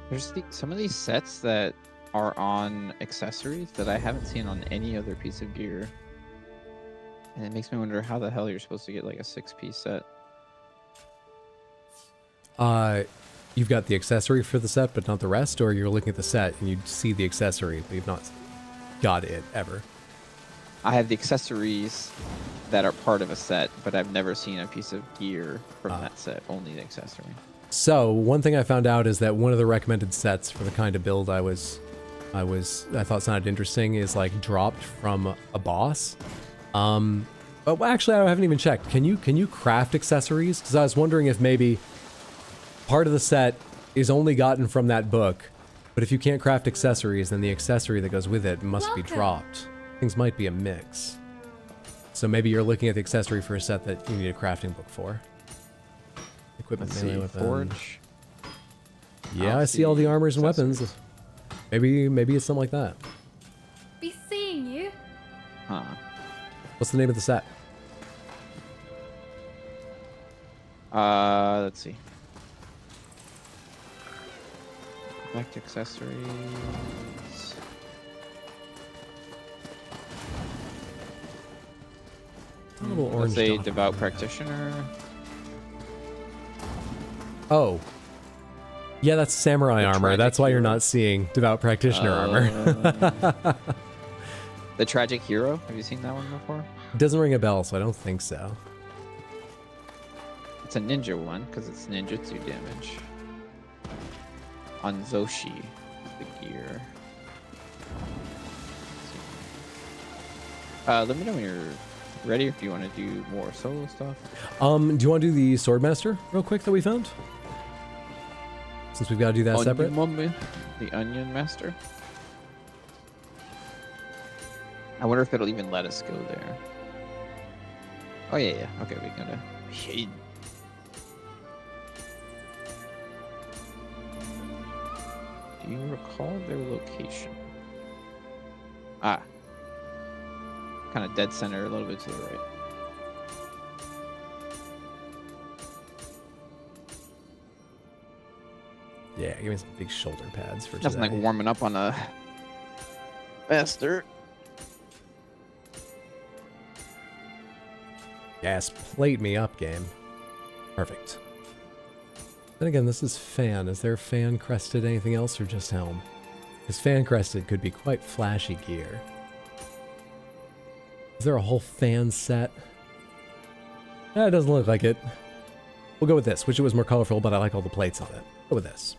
There's some of these sets that are on accessories that I haven't seen on any other piece of gear. And it makes me wonder how the hell you're supposed to get like a 6-piece set. You've got the accessory for the set, but not the rest, or you're looking at the set and you see the accessory, but you've not got it ever. I have the accessories that are part of a set, but I've never seen a piece of gear from that set, only the accessory. So one thing I found out is that one of the recommended sets for the kind of build I thought sounded interesting is like dropped from a boss. But actually I haven't even checked. Can you craft accessories? Because I was wondering if maybe part of the set is only gotten from that book, but if you can't craft accessories, then the accessory that goes with it must be dropped. Things might be a mix. So maybe you're looking at the accessory for a set that you need a crafting book for. Equipment, melee weapon. Forge. Yeah, I see all the armors and weapons. Maybe it's something like that. Be seeing you. Huh. What's the name of the set? Let's see. Collect accessories. A little orange. Let's say dot. devout practitioner. Oh. Yeah, that's samurai The armor. tragic That's why you're hero. not seeing devout practitioner armor. The tragic hero. Have you seen that one before? Doesn't ring a bell, so I don't think so. It's a ninja one because it's ninjutsu damage. On Zoshi, the gear. Let me know when you're ready if you want to do more solo stuff. Do you want to do the Swordmaster real quick that we found? Since we've got to do that separate. The Onion Master. I wonder if it'll even let us go there. Oh yeah. Okay, we gotta. Do you recall their location? Ah. Kind of dead center, a little bit to the right. Yeah, give me some big shoulder pads for Nothing like today. warming up on a master. Yes, plate me up, game. Perfect. Then again, this is fan. Is there fan crested anything else or just helm? Because fan crested could be quite flashy gear. Is there a whole fan set? It doesn't look like it. We'll go with this. Wish it was more colorful, but I like all the plates on it. Go with this.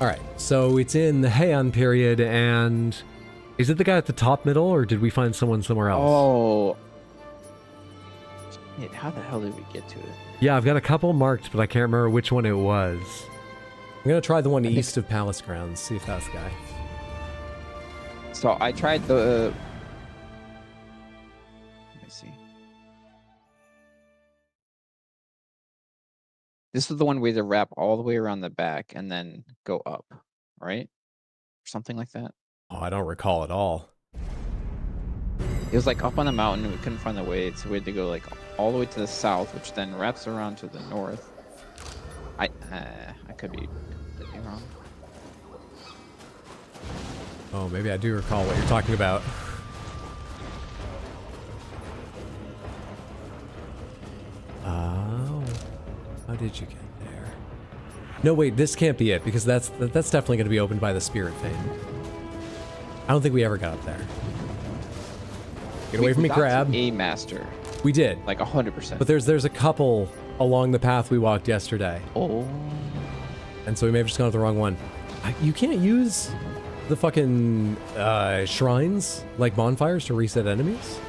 Alright, so it's in the Heian period, and is it the guy at the top middle, or did we find someone somewhere else? Oh. Shit, how the hell did we get to it? Yeah, I've got a couple marked, but I can't remember which one it was. I'm gonna try the one east of Palace Grounds, see if that's the guy. So I tried the... Let me see. This is the one where they wrap all the way around the back and then go up, right? Or something like that. Oh, I don't recall at all. It was like up on the mountain and we couldn't find the way, so we had to go like all the way to the south, which then wraps around to the north. I could be completely wrong. Oh, maybe I do recall what you're talking about. Oh, how did you get there? No, wait, this can't be it, because that's definitely going to be opened by the Spirit Fane. I don't think we ever got up there. Get away from me, crab. A master, We did, like 100%. but there's a couple along the path we walked yesterday, Oh, and so we may have just gone to the wrong one. You can't use the fucking shrines like bonfires to reset enemies?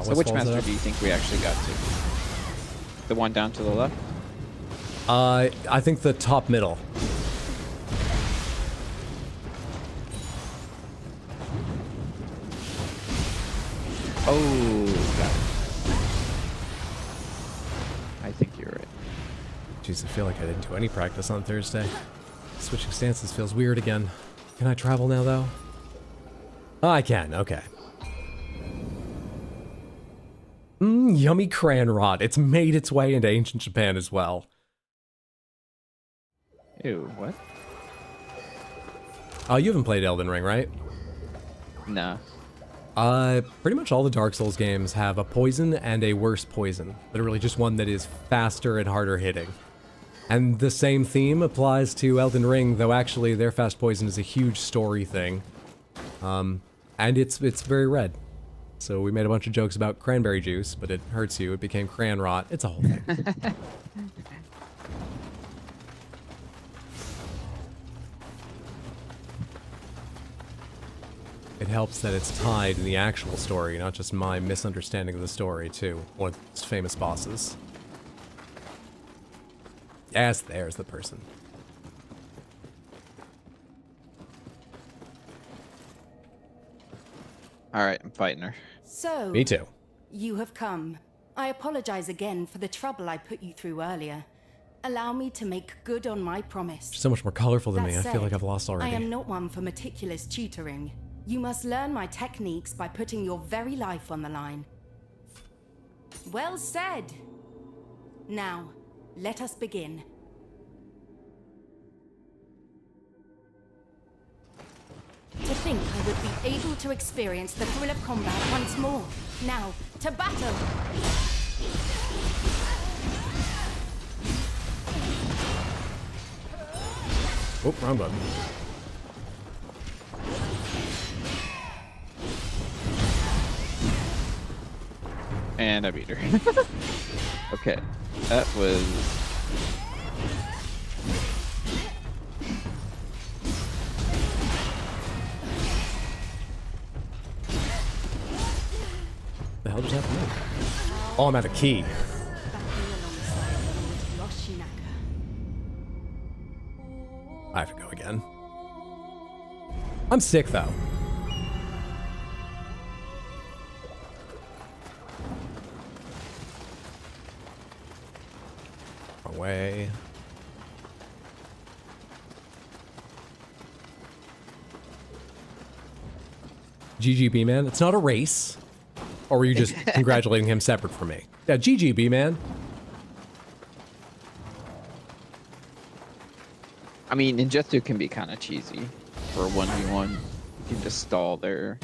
So which master do you think we actually got to? The one down to the left? I think the top middle. Oh, got it. I think you're right. Jeez, I feel like I didn't do any practice on Thursday. Switching stances feels weird again. Can I travel now, though? Oh, I can, okay. Yummy crayon rot. It's made its way into ancient Japan as well. Ew, what? Oh, you haven't played Elden Ring, right? Nah. Pretty much all the Dark Souls games have a poison and a worse poison. Literally just one that is faster and harder hitting. And the same theme applies to Elden Ring, though actually their fast poison is a huge story thing. And it's very red. So we made a bunch of jokes about cranberry juice, but it hurts you. It became crayon rot. It's a whole thing. It helps that it's tied in the actual story, not just my misunderstanding of the story, too. One of its famous bosses. Yes, there's the person. Alright, I'm fighting her. So, Me too. you have come. I apologize again for the trouble I put you through earlier. Allow me to make good on my promise. She's so much more colorful than That me. I feel said, like I've lost already. I am not one for meticulous tutoring. You must learn my techniques by putting your very life on the line. Well said. Now, let us begin. To think I would be able to experience the thrill of combat once more. Now, to battle! Oh, wrong button. And I beat her. Okay, that was... The hell just happened there? Oh, I'm out of key. I have to go again. I'm sick, though. Wrong way. GGB, man. It's not a race. Or were you just congratulating him separate from me? Yeah, GGB, man. I mean, ninjutsu can be kind of cheesy for a 1v1. You can just stall there.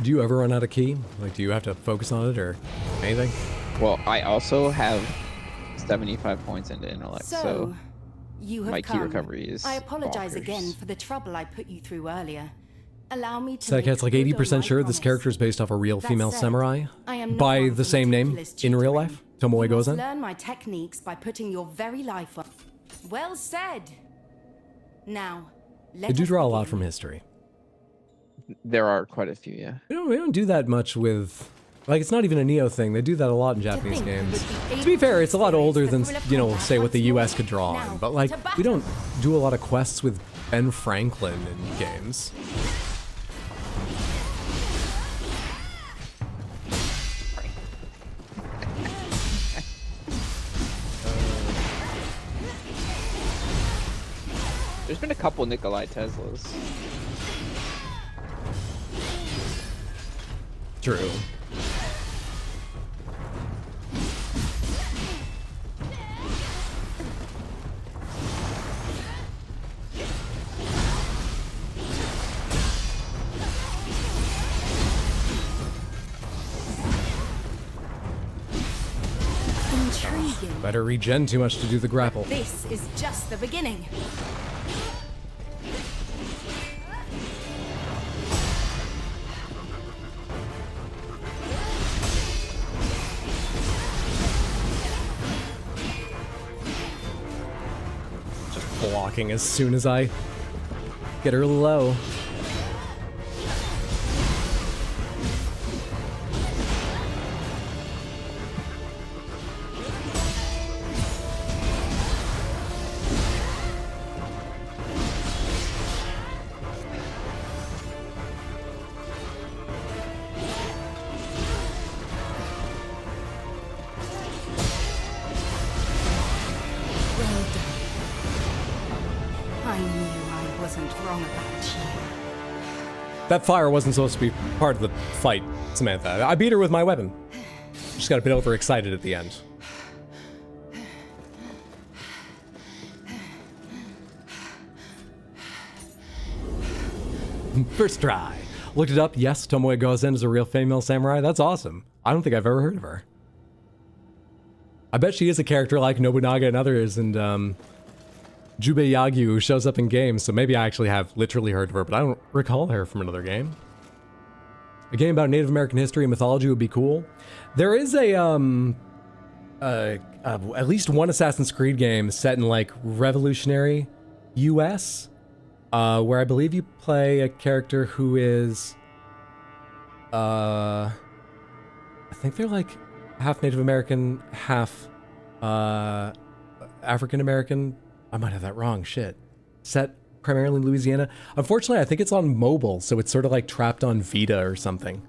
Do you ever run out of key? Like, do you have to focus on it or anything? Well, I also have 75 points into intellect, so you have my key come. recovery is I apologize bonkers. again for the trouble I put you through earlier. Allow me to Sadcat's like 80% sure this character is based off a real female samurai by the same name in real life. Tomoe Gozen. Learn my techniques by putting your very life on. Well said. Now, They do draw a lot from history. There are quite a few, yeah. We don't do that much with... Like, it's not even a Nioh thing. They do that a lot in Japanese games. To be fair, it's a lot older than, you know, say what the US could draw on. But, like, we don't do a lot of quests with Ben Franklin in games. There's been a couple Nikolai Teslas. True. Intriguing. Better regen too much to do the grapple. This is just the beginning. Just blocking as soon as I get her low. Well done. I knew I wasn't wrong about you. That fire wasn't supposed to be part of the fight, Samantha. I beat her with my weapon. Just got a bit overexcited at the end. First try. Looked it up. Yes, Tomoe Gozen is a real female samurai. That's awesome. I don't think I've ever heard of her. I bet she is a character like Nobunaga and others, and Jubei Yagyu, who shows up in games, so maybe I actually have literally heard of her, but I don't recall her from another game. A game about Native American history and mythology would be cool. There is a at least one Assassin's Creed game set in like revolutionary US, where I believe you play a character who is I think they're like half Native American, half African American. I might have that wrong. Shit. Set primarily in Louisiana. Unfortunately, I think it's on mobile, so it's sort of like trapped on Vita or something.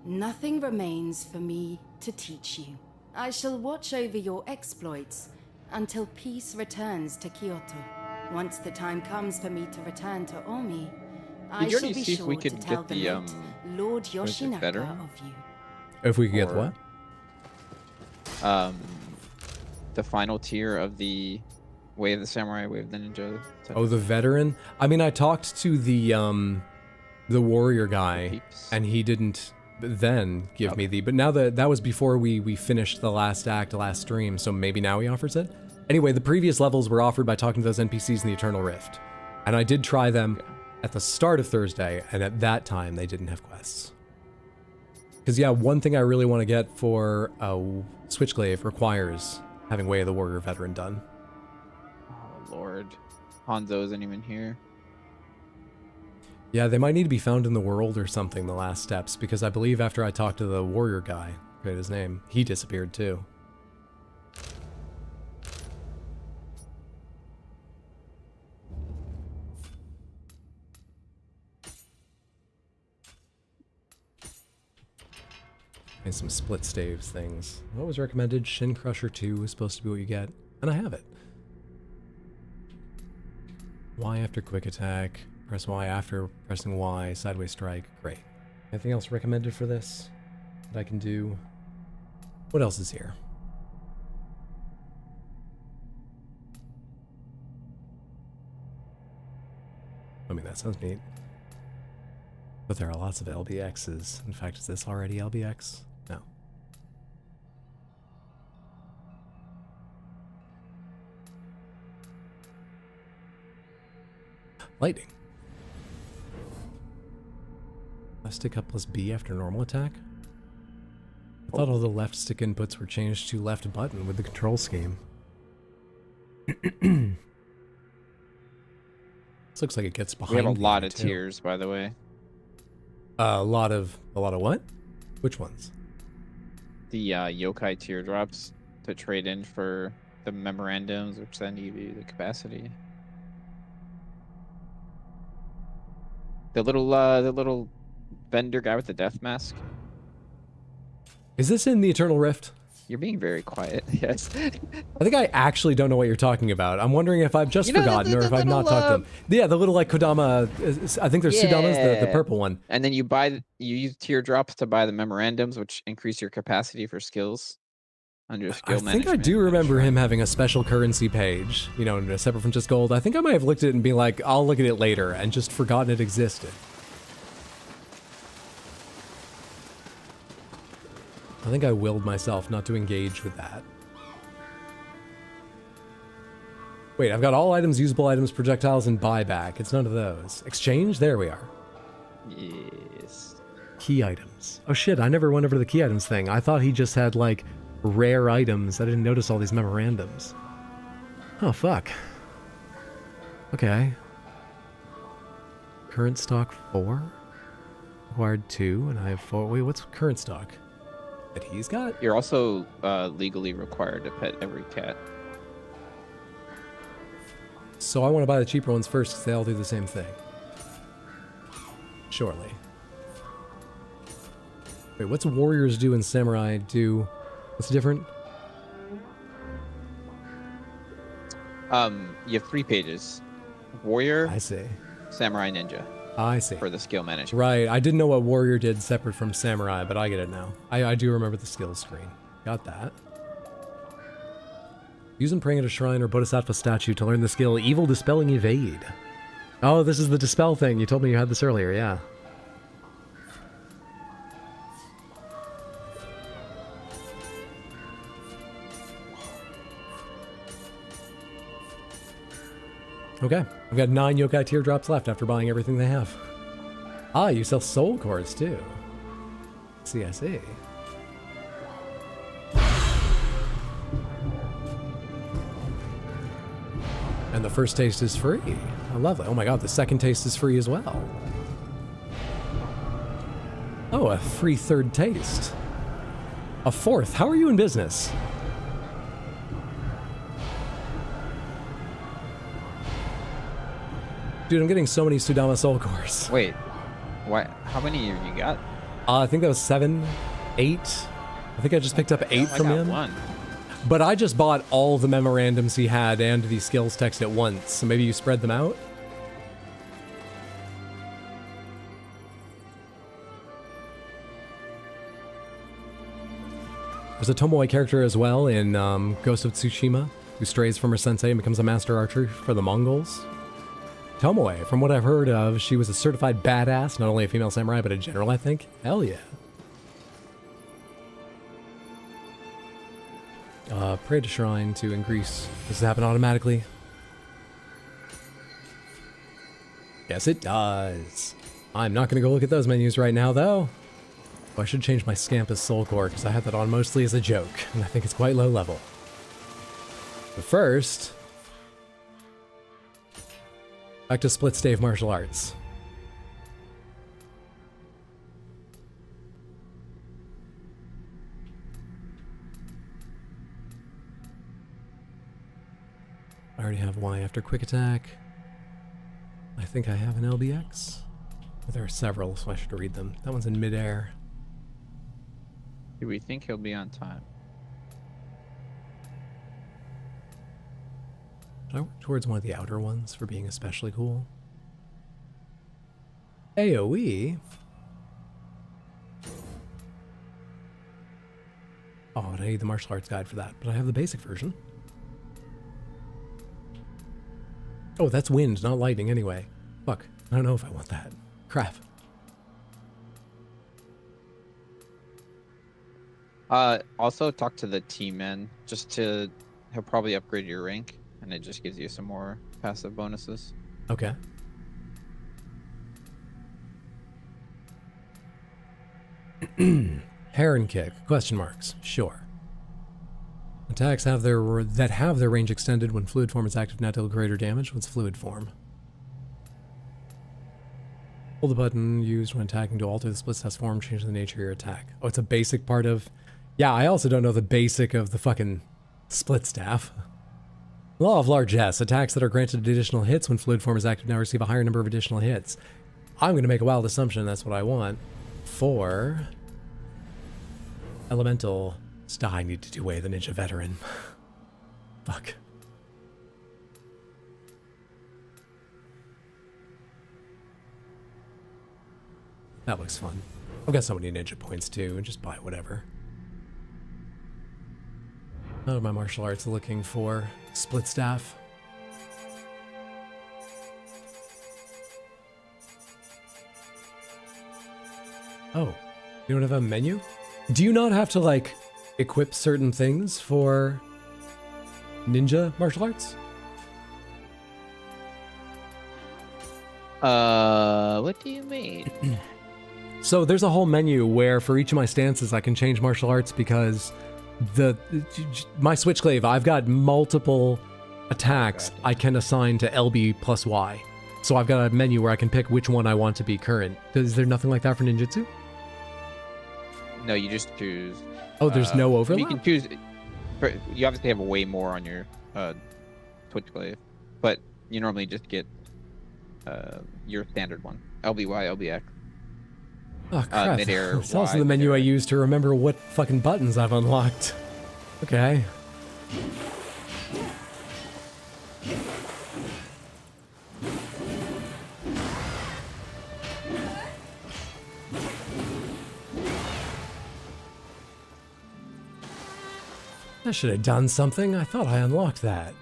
Nothing remains for me to teach you. I shall watch over your exploits until peace returns to Kyoto. Once the time comes for me to return to Omi, I you shall already be see if sure we to could tell get the the, late Lord what is it, Yoshinaka veteran? of you. If we could get Or- what? The final tier of the Way of the Samurai, Way of the Ninja. Oh, the veteran? I mean, I talked to the warrior guy, Peeps. and he didn't then give me the, but now that was before we finished the last act, last stream, so maybe now he offers it? Anyway, the previous levels were offered by talking to those NPCs in the Eternal Rift, and I did try them at the start of Thursday, and at that time they didn't have quests. Because yeah, one thing I really want to get for Switchglaive requires having Way of the Warrior Veteran done. Oh, Lord. Hanzo isn't even here. Yeah, they might need to be found in the world or something, the last steps, because I believe after I talked to the warrior guy, I forget his name, he disappeared too. And some split staves things. What was recommended? Shin Crusher 2 is supposed to be what you get, and I have it. Y after quick attack. Press Y after pressing Y, sideways strike. Great. Anything else recommended for this that I can do? What else is here? I mean, that sounds neat. But there are lots of LBXs. In fact, is this already LBX? No. Lightning. Left stick up plus B after normal attack? I thought all the left stick inputs were changed to left button with the control scheme. This looks like it gets behind. We have a the lot other of two. tiers, by the way. A lot of what? Which ones? The yokai teardrops to trade in for the memorandums, which then give you the capacity. The little vendor guy with the death mask. Is this in the Eternal Rift? You're being very quiet. Yes. I think I actually don't know what you're talking about. I'm wondering if I've just You know, forgotten or if I've not little, talked to them. Yeah, the little like Kodama, I think there's Sudamas, the Yeah. purple one. And then you use teardrops to buy the memorandums, which increase your capacity for skills under skill I think I management. do remember him having a special currency page, you know, separate from just gold. I think I might have looked at it and been like, I'll look at it later, and just forgotten it existed. I think I willed myself not to engage with that. Wait, I've got all items, usable items, projectiles, and buyback. It's none of those. Exchange? There we are. Yes. Key items. Oh shit, I never went over to the key items thing. I thought he just had, like, rare items. I didn't notice all these memorandums. Oh, fuck. Okay. Current stock 4? Acquired 2, and I have 4. Wait, what's current stock that he's got? You're also legally required to pet every cat. So I want to buy the cheaper ones first because they all do the same thing. Surely. Wait, what's warriors do and samurai do? What's different? You have 3 pages. Warrior, I see. samurai, ninja I see. for the skill management. Right, I didn't know what warrior did separate from samurai, but I get it now. I do remember the skills screen. Got that. Use and praying at a shrine or bodhisattva statue to learn the skill Evil Dispelling Evade. Oh, this is the dispel thing. You told me you had this earlier, yeah. Okay, I've got 9 yokai teardrops left after buying everything they have. Ah, you sell soul cores too. See, I see. And the first taste is free. Oh, lovely. Oh my god, the second taste is free as well. Oh, a free third taste. A fourth. How are you in business? Dude, I'm getting so many Sudama soul cores. Wait, what? How many have you got? I think that was 7, 8. I think I just picked up 8 from I got him. 1. But I just bought all the memorandums he had and the skills text at once, so maybe you spread them out? There's a Tomoe character as well in Ghost of Tsushima, who strays from her sensei and becomes a master archer for the Mongols. Tomoe, from what I've heard of, she was a certified badass, not only a female samurai, but a general, I think. Hell yeah. Pray to shrine to increase. Does this happen automatically? Yes, it does. I'm not going to go look at those menus right now, though. Oh, I should change my Scampus Soul Core, because I had that on mostly as a joke, and I think it's quite low level. But first, back to split stave martial arts. I already have Y after quick attack. I think I have an LBX. There are several, so I should read them. That one's in midair. Do we think he'll be on time? Should I work towards one of the outer ones for being especially cool? AoE? Oh, and I need the martial arts guide for that, but I have the basic version. Oh, that's wind, not lightning anyway. Fuck, I don't know if I want that. Crap. Also talk to the T-man, he'll probably upgrade your rank, and it just gives you some more passive bonuses. Okay. Heron kick, question marks, sure. Attacks that have their range extended when fluid form is active now deal greater damage. What's fluid form? Hold the button used when attacking to alter the split test form, change the nature of your attack. Oh, it's a basic part of... Yeah, I also don't know the basic of the fucking split staff. Law of largesse. Attacks that are granted additional hits when fluid form is active now receive a higher number of additional hits. I'm going to make a wild assumption that's what I want. For... Elemental... I need to do away the ninja veteran. Fuck. That looks fun. I've got so many ninja points too, and just buy whatever. Out of my martial arts looking for split staff. Oh, you don't have a menu? Do you not have to like equip certain things for ninja martial arts? What do you mean? So there's a whole menu where for each of my stances I can change martial arts because my Switchglaive, I've got multiple attacks I can assign to LB plus Y. So I've got a menu where I can pick which one I want to be current. Is there nothing like that for ninjutsu? No, you just choose. Oh, there's no overlap? You can choose. You obviously have way more on your Switchglaive, but you normally just get your standard one. LBY, LBX. Oh, crap. Mid-air, It's also Y, the menu I mid-air. use to remember what fucking buttons I've unlocked. Okay. I should have done something. I thought I unlocked that.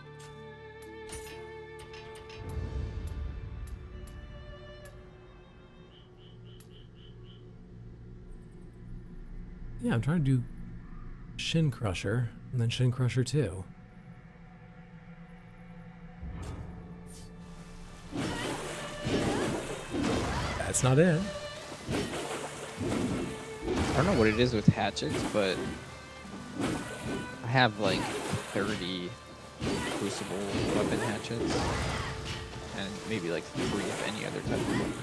Yeah, I'm trying to do Shin Crusher and then Shin Crusher 2. That's not it. I don't know what it is with hatchets, but I have like 30 crucible weapon hatchets, and maybe like 3 of any other type of weapon.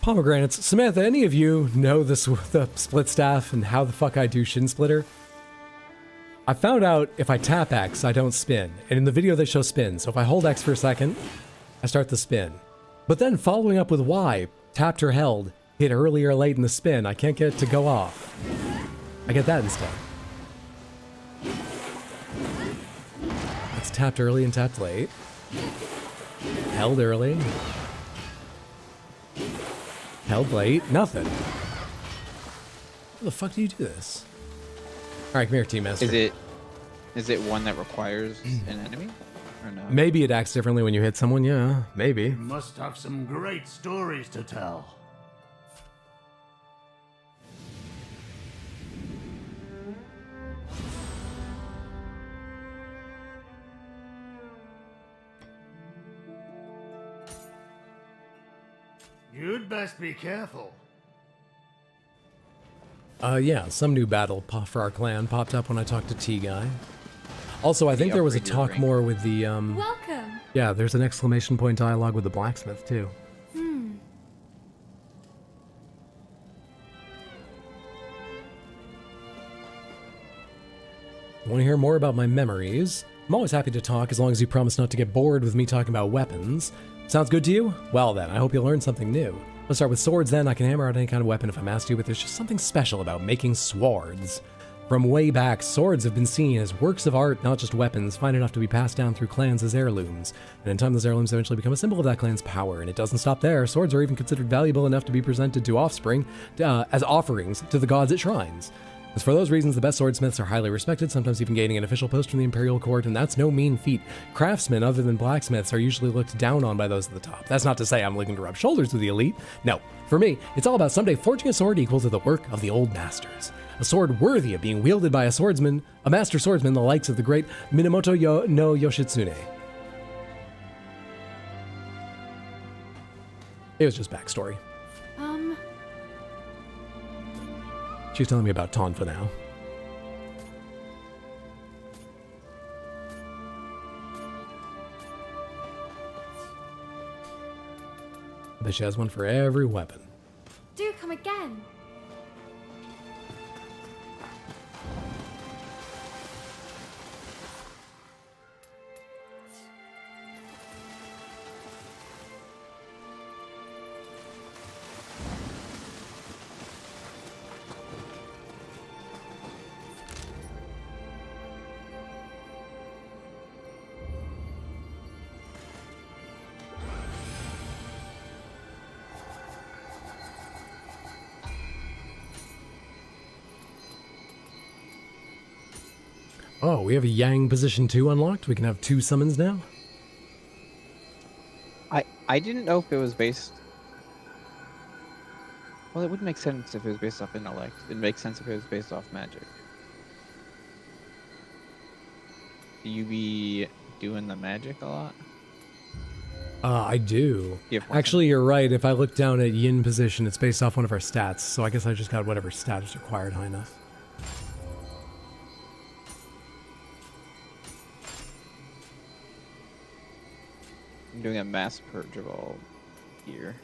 Pomegranates. Samantha, any of you know the split staff and how the fuck I do Shin Splitter? I found out if I tap X, I don't spin. And in the video they show spin. So if I hold X for a second, I start the spin. But then following up with Y, tapped or held, hit early or late in the spin. I can't get it to go off. I get that instead. It's tapped early and tapped late. Held early. Held late. Nothing. How the fuck do you do this? Alright, come here, Team Master. Is it one that requires an enemy? Or no? Maybe it acts differently when you hit someone, yeah. Maybe. You must have some great stories to tell. You'd best be careful. Yeah, some new battle for our clan popped up when I talked to T-Guy. Also, I think there was a upgrade your talk rank. more with the, Welcome. yeah, there's an exclamation point dialogue with the blacksmith, too. Want to hear more about my memories? I'm always happy to talk as long as you promise not to get bored with me talking about weapons. Sounds good to you? Well then, I hope you'll learn something new. Let's start with swords then. I can hammer out any kind of weapon if I'm asked to, but there's just something special about making swords. From way back, swords have been seen as works of art, not just weapons, fine enough to be passed down through clans as heirlooms. And in time, those heirlooms eventually become a symbol of that clan's power. And it doesn't stop there. Swords are even considered valuable enough to be presented to offspring as offerings to the gods at shrines. As for those reasons, the best swordsmiths are highly respected, sometimes even gaining an official post from the imperial court, and that's no mean feat. Craftsmen, other than blacksmiths, are usually looked down on by those at the top. That's not to say I'm looking to rub shoulders with the elite. No, for me, it's all about someday forging a sword equal to the work of the old masters. A sword worthy of being wielded by a swordsman, a master swordsman, the likes of the great Minamoto no Yoshitsune. It was just backstory. She's telling me about Tonfa now. I bet she has one for every weapon. Do come again. Oh, we have a Yang position 2 unlocked? We can have 2 summons now? I didn't know if it was based. Well, it would make sense if it was based off intellect. It makes sense if it was based off magic. Do you be doing the magic a lot? I do. You have one. Actually, you're right. If I look down at yin position, it's based off one of our stats. So I guess I just got whatever stat is required high enough. I'm doing a mass purge of all gear.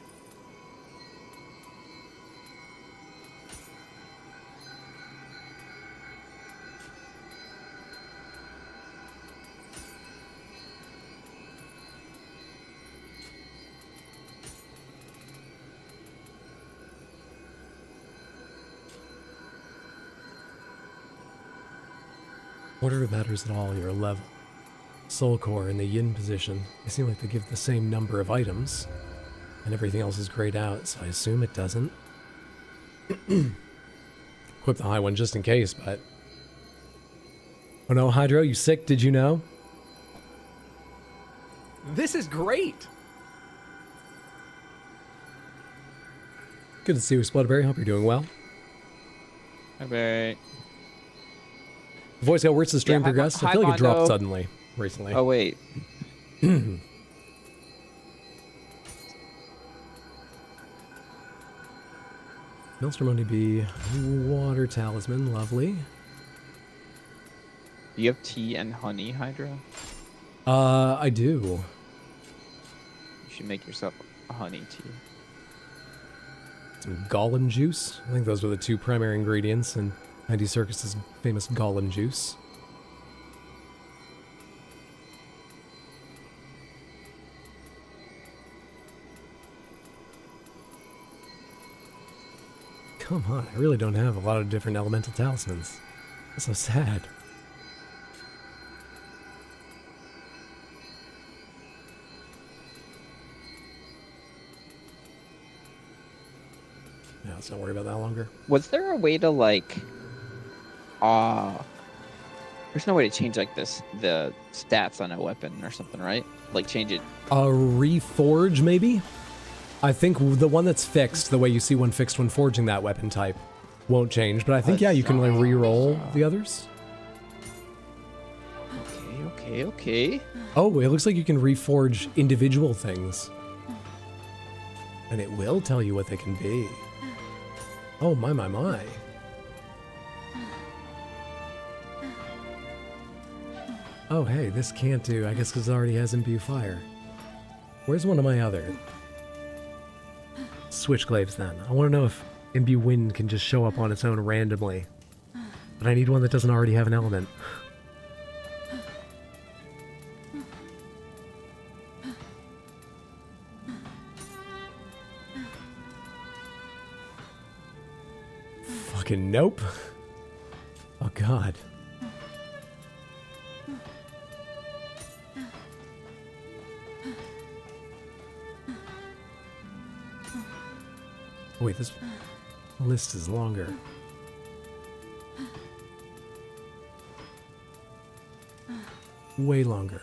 Whatever matters at all, your level. Soul core and the yin position, they seem like they give the same number of items, and everything else is grayed out, so I assume it doesn't. Equip the high one just in case, but... Oh no, Hydro, you sick? Did you know? This is great! Good to see you, Splutterberry. Hope you're doing well. Okay. Voice got worse as stream hi, progressed. I hi, feel like it dropped Mando. suddenly recently. Oh wait. Maelstrom only be water talisman, lovely. Do you have tea and honey, Hydra? I do. You should make yourself a honey tea. Some Gollum juice. I think those were the two primary ingredients in Andy Serkis's famous Gollum juice. Come on, I really don't have a lot of different elemental talismans. That's so sad. Yeah, let's not worry about that longer. Was there a way to like there's no way to change like the stats on a weapon or something, right? Like change it. Reforge, maybe? I think the one that's fixed, the way you see one fixed when forging that weapon type, won't change. But I think, yeah, you can like re-roll the others. Okay. Oh, it looks like you can reforge individual things. And it will tell you what they can be. Oh, my. Oh, hey, this can't do, I guess because it already has imbue fire. Where's one of my other? Switchglaives, then. I want to know if imbue wind can just show up on its own randomly. But I need one that doesn't already have an element. Fucking nope. Oh, God. Wait, this list is longer. Way longer.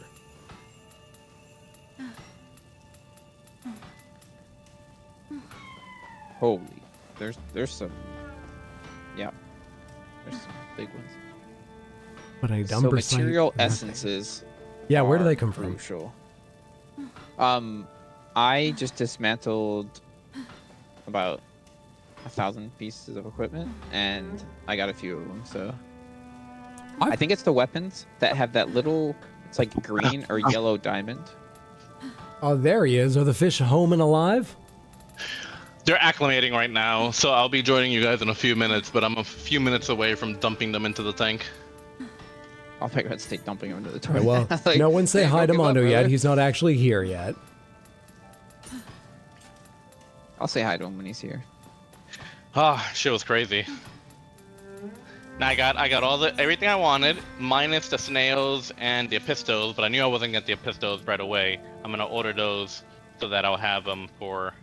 Holy, there's some. Yeah, there's some big ones. But I So dumper sight, material nothing. essences. Yeah, where do are they come from? Crucial. I just dismantled about 1,000 pieces of equipment, and I got a few of them. So I think it's the weapons that have that little. It's like green or yellow diamond. Oh, there he is. Are the fish home and alive? They're acclimating right now, so I'll be joining you guys in a few minutes, but I'm a few minutes away from dumping them into the tank. I'll figure out to stay dumping them into the Okay, toilet. well, Like, no one say hey, hi don't to give up, Mando yet. brother. He's not actually here yet. I'll say hi to him when he's here. Ah, shit was crazy. Now I got everything I wanted, minus the snails and the epistos, but I knew I wasn't gonna get the epistos right away. I'm gonna order those so that I'll have them for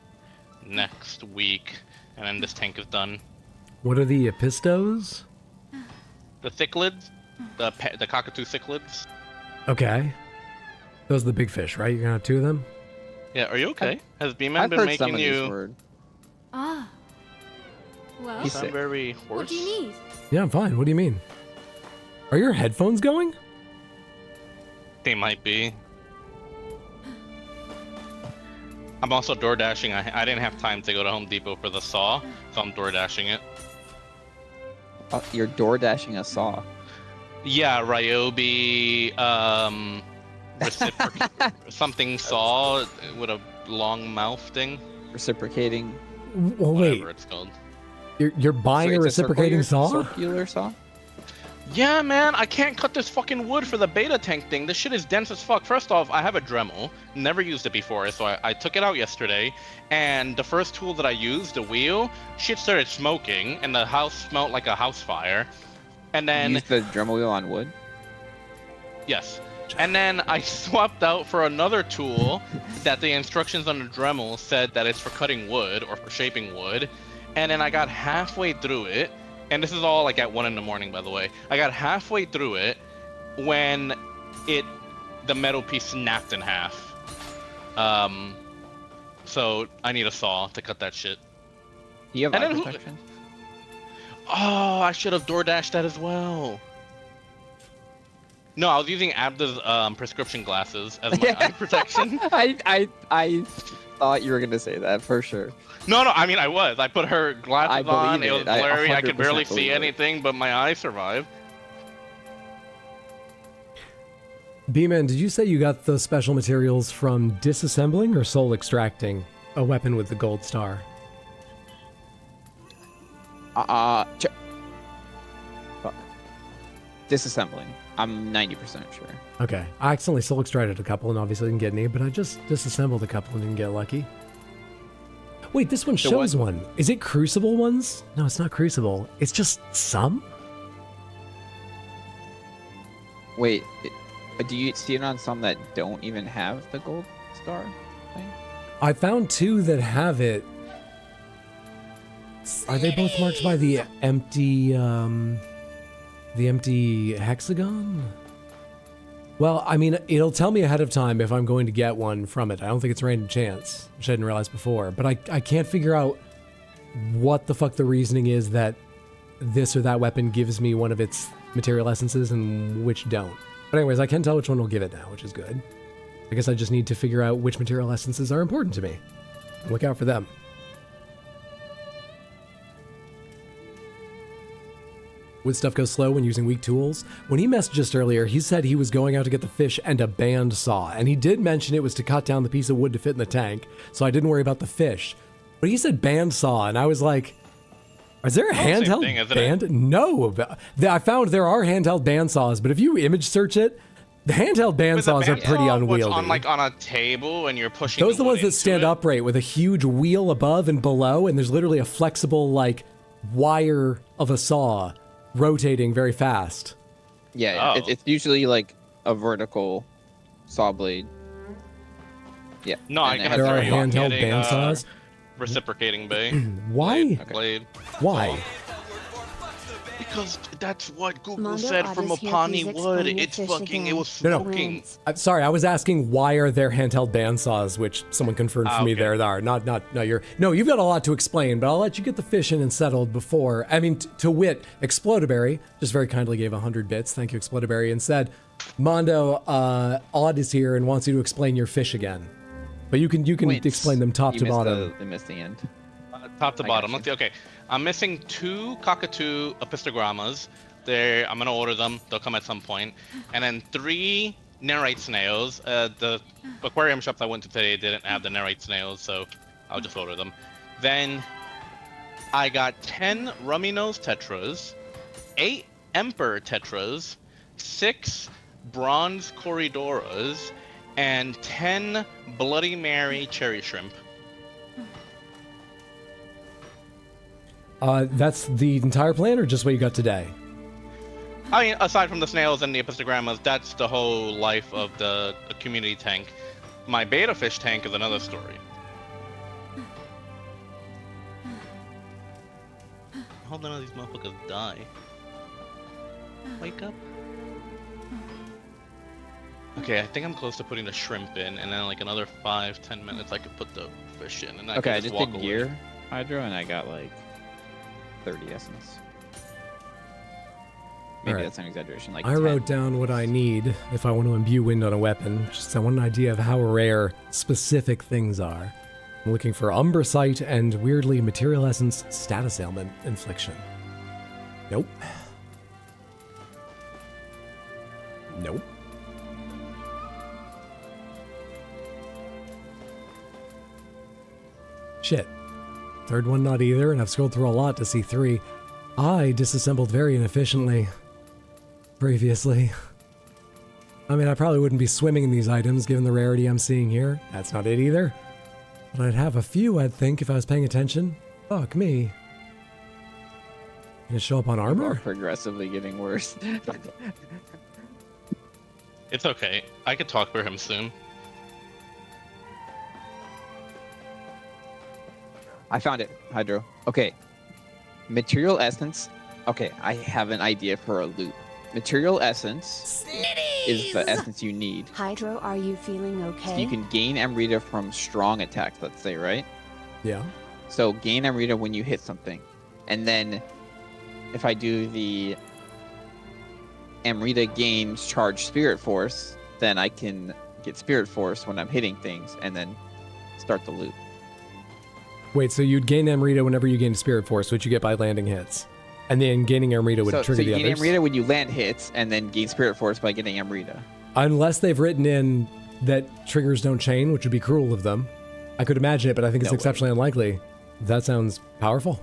next week, and then this tank is done. What are the epistos? The cichlids, the cockatoo cichlids. Okay. Those are the big fish, right? You're gonna have two of them? Yeah, are you okay? Has B-Man I've been heard some making of these you words. Ah. Well, He's sound sick. very hoarse? what do you need? Yeah, I'm fine. What do you mean? Are your headphones going? They might be. I'm also door dashing. I didn't have time to go to Home Depot for the saw, so I'm door dashing it. You're door dashing a saw. Yeah, Ryobi, something saw with a long mouth thing. Reciprocating. Well, wait, Whatever it's called. you're buying So a it's reciprocating saw? Circular saw? Yeah, man, I can't cut this fucking wood for the beta tank thing. This shit is dense as fuck. First off, I have a Dremel. Never used it before, so I took it out yesterday. And the first tool that I used, the wheel, shit started smoking, and the house smelled like a house fire. And You then... use the Dremel wheel on wood? Yes. And then I swapped out for another tool that the instructions on the Dremel said that it's for cutting wood or for shaping wood. And then I got halfway through it, and this is all like at 1 in the morning, by the way. I got halfway through it when the metal piece snapped in half. So I need a saw to cut that shit. Do you have And eye then protection? Oh, I should have door dashed that as well. No, I was using Abda's prescription glasses as my eye protection. I thought you were gonna say that for sure. No, I mean I was. I put her glasses on. It was blurry. I could barely 100% see believe it. anything, but my eyes survived. B-Man, did you say you got the special materials from disassembling or soul extracting a weapon with the gold star? Fuck. Disassembling. I'm 90% sure. Okay. I accidentally soul extracted a couple and obviously didn't get any, but I just disassembled a couple and didn't get lucky. Wait, this one shows one. Is it Crucible ones? No, it's not Crucible. It's just some? Wait, do you see it on some that don't even have the gold star thing? I found two that have it. Are they both marked by the empty hexagon? Well, I mean, it'll tell me ahead of time if I'm going to get one from it. I don't think it's random chance, which I didn't realize before. But I can't figure out what the fuck the reasoning is that this or that weapon gives me one of its material essences and which don't. But anyways, I can tell which one will give it now, which is good. I guess I just need to figure out which material essences are important to me. Look out for them. Would stuff go slow when using weak tools? When he messaged just earlier, he said he was going out to get the fish and a band saw, and he did mention it was to cut down the piece of wood to fit in the tank, so I didn't worry about the fish. But he said band saw, and I was like, is there a handheld thing, isn't band? it? No. I found there are handheld band saws, but if you image search it, the handheld band saws are pretty unwieldy. On a table and you're pushing. Those are the ones that into stand it. upright with a huge wheel above and below, and there's literally a flexible, like, wire of a saw rotating very fast. Yeah, Oh. it's usually like a vertical saw blade. Yeah. No, I and it can has There are a- handheld handheld band saws. Reciprocating bay. Why? Blade. Why? Because that's what Google Mando said from Odyssey, Mapani please wood. explain your It's fish fucking. again. It was No, no. smoking. I'm sorry, I was asking why are there handheld band saws, which someone confirmed for me Okay. there are. No, you've got a lot to explain, but I'll let you get the fish in and settled before. I mean, to wit, Explodaberry just very kindly gave 100 bits. Thank you, Explodaberry, and said, Mondo, Odd is here and wants you to explain your fish again. But you can Wait, explain them top you to missed bottom. You missed the end. Top to I bottom. gotcha. Let's see. Okay, I'm missing 2 cockatoo epistogrammas. I'm gonna order them. They'll come at some point. And then 3 narrate snails. The aquarium shops I went to today didn't have the narrate snails, so I'll just order them. Then I got 10 rummy nose tetras, 8 emperor tetras, 6 bronze corridoras, and 10 Bloody Mary cherry shrimp. That's the entire plan, or just what you got today? I mean, aside from the snails and the epistogrammas, that's the whole life of the community tank. My beta fish tank is another story. I hope none of these motherfuckers die. Wake up. Okay, I think I'm close to putting the shrimp in, and then like another 5-10 minutes I could put the fish in, and I Okay, I can just walk did away. gear hydro and I got like 30 essence. maybe Alright. that's an exaggeration. Like I 10. wrote down what I need if I want to imbue wind on a weapon. Just I want an idea of how rare specific things are. I'm looking for Umbrasight and weirdly Material Essence status ailment infliction. Nope. Nope. Shit. Third one not either, and I've scrolled through a lot to see 3. I disassembled very inefficiently previously. I mean, I probably wouldn't be swimming in these items given the rarity I'm seeing here. That's not it either. But I'd have a few, I'd think, if I was paying attention. Fuck me. Can it show up on Are armor? progressively getting worse. It's okay. I could talk for him soon. I found it, Hydro. Okay. Material essence. Okay, I have an idea for a loop. Material essence is the essence you need. Hydro, are you feeling okay? So you can gain Amrita from strong attacks, let's say, right? Yeah. So gain Amrita when you hit something. And then if I do the Amrita gains charge Spirit Force, then I can get Spirit Force when I'm hitting things and then start the loop. Wait, so you'd gain Amrita whenever you gain Spirit Force, which you get by landing hits. And then gaining Amrita would trigger so you the gain others? Amrita when you land hits and then gain Spirit Force by getting Amrita. Unless they've written in that triggers don't chain, which would be cruel of them. I could imagine it, but I think it's No way. exceptionally unlikely. That sounds powerful.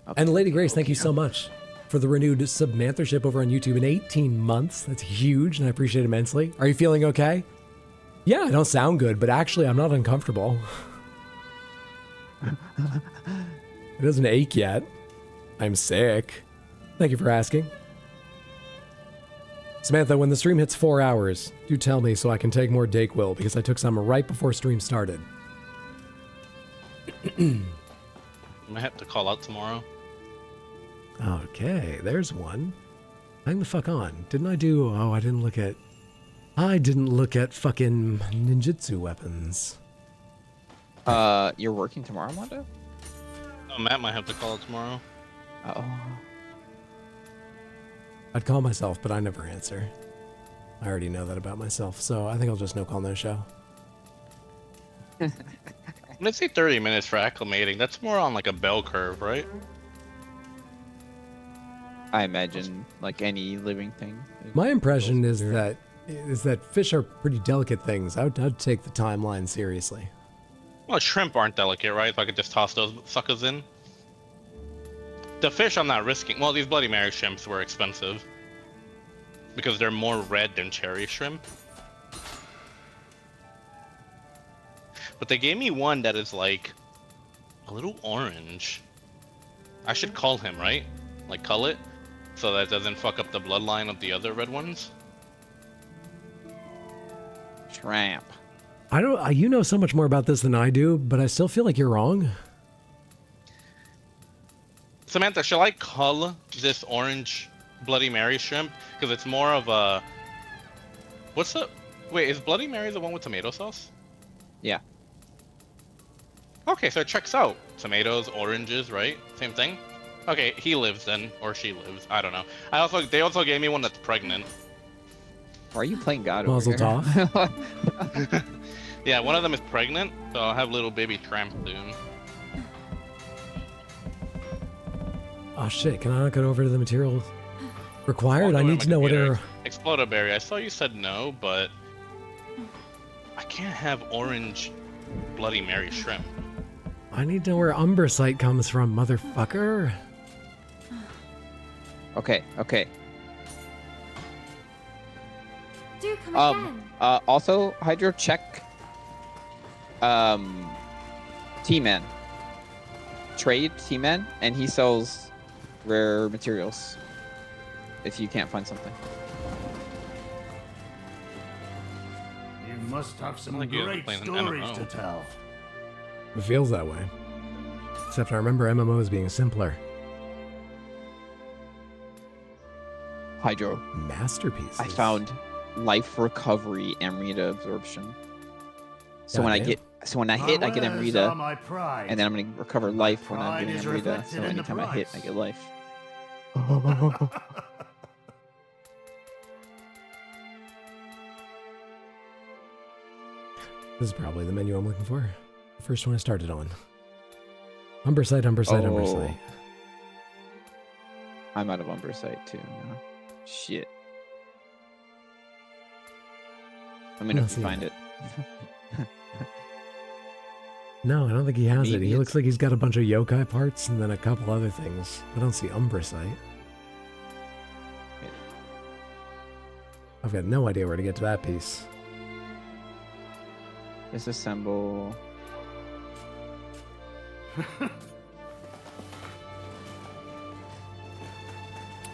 Okay. And Lady Grace, thank you so much for the renewed submanthership over on YouTube in 18 months. That's huge, and I appreciate it immensely. Are you feeling okay? Yeah, I don't sound good, but actually I'm not uncomfortable. It doesn't ache yet. I'm sick. Thank you for asking. Samantha, when the stream hits 4 hours, do tell me so I can take more Dayquil, because I took some right before stream started. I might have to call out tomorrow. Okay, there's one. Hang the fuck on. Didn't I do... Oh, I didn't look at fucking ninjutsu weapons. You're working tomorrow, Mando? Oh, Matt might have to call out tomorrow. Uh-oh. I'd call myself, but I never answer. I already know that about myself, so I think I'll just no call, no show. Let's say 30 minutes for acclimating. That's more on like a bell curve, right? I imagine, like any living thing. My impression is that fish are pretty delicate things. I'd take the timeline seriously. Well, shrimp aren't delicate, right? If I could just toss those suckers in. The fish I'm not risking. Well, these Bloody Mary shrimps were expensive. Because they're more red than cherry shrimp. But they gave me one that is like a little orange. I should call him, right? Like cull it? So that it doesn't fuck up the bloodline of the other red ones. Shrimp. I don't. You know so much more about this than I do, but I still feel like you're wrong. Samantha, shall I cull this orange Bloody Mary shrimp? Because it's more of a... What's the... Wait, is Bloody Mary the one with tomato sauce? Yeah. Okay, so it checks out. Tomatoes, oranges, right? Same thing? Okay, he lives then, or she lives. I don't know. They also gave me one that's pregnant. Why are you playing God Mazel over here? tov. Yeah, one of them is pregnant, so I'll have little baby tramp soon. Oh shit! Can I not get over to the material required? I'll I go in need my to know what computer. are. Exploder berry. I saw you said no, but I can't have orange Bloody Mary shrimp. I need to know where Umbrasight comes from, motherfucker. Okay. Do come again. Also, Hydro, check T-Man. Trade T-Man, and he sells rare materials if you can't find something. You must have some Like you great playing an stories MMO. to tell. It feels that way. Except I remember MMOs being simpler. Hydro, Masterpieces. I found life recovery Amrita absorption. So when I Goddamn. hit, I get My wares are Amrita, my pride. and then I'm gonna recover life when I'm Pride getting is Amrita. reflected So in the anytime I hit, I price. get life. This is probably the menu I'm looking for. The first one I started on. Umbersite, Umbersite, Umbersite. I'm out of Umbersite too now. Shit. Let me know if you find it. No, I don't think he has it. Maybe He looks like he's got a bunch of yokai parts and then a couple other things. I don't see Umbersite. I've got no idea where to get to that piece. Disassemble.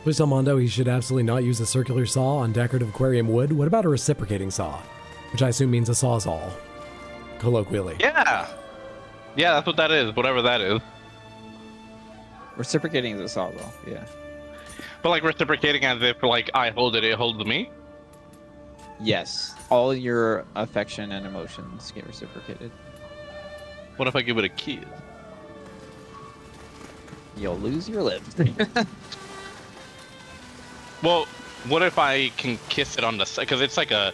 Please tell Mando he should absolutely not use a circular saw on decorative aquarium wood. What about a reciprocating saw? Which I assume means a sawzall. Colloquially. Yeah. Yeah, that's what that is. Whatever that is. Reciprocating is a sawzall. Yeah. But like reciprocating as if like I hold it, it holds me. Yes. All your affection and emotions get reciprocated. What if I give it a kiss? You'll lose your lips. Well, what if I can kiss it on the side? Because it's like a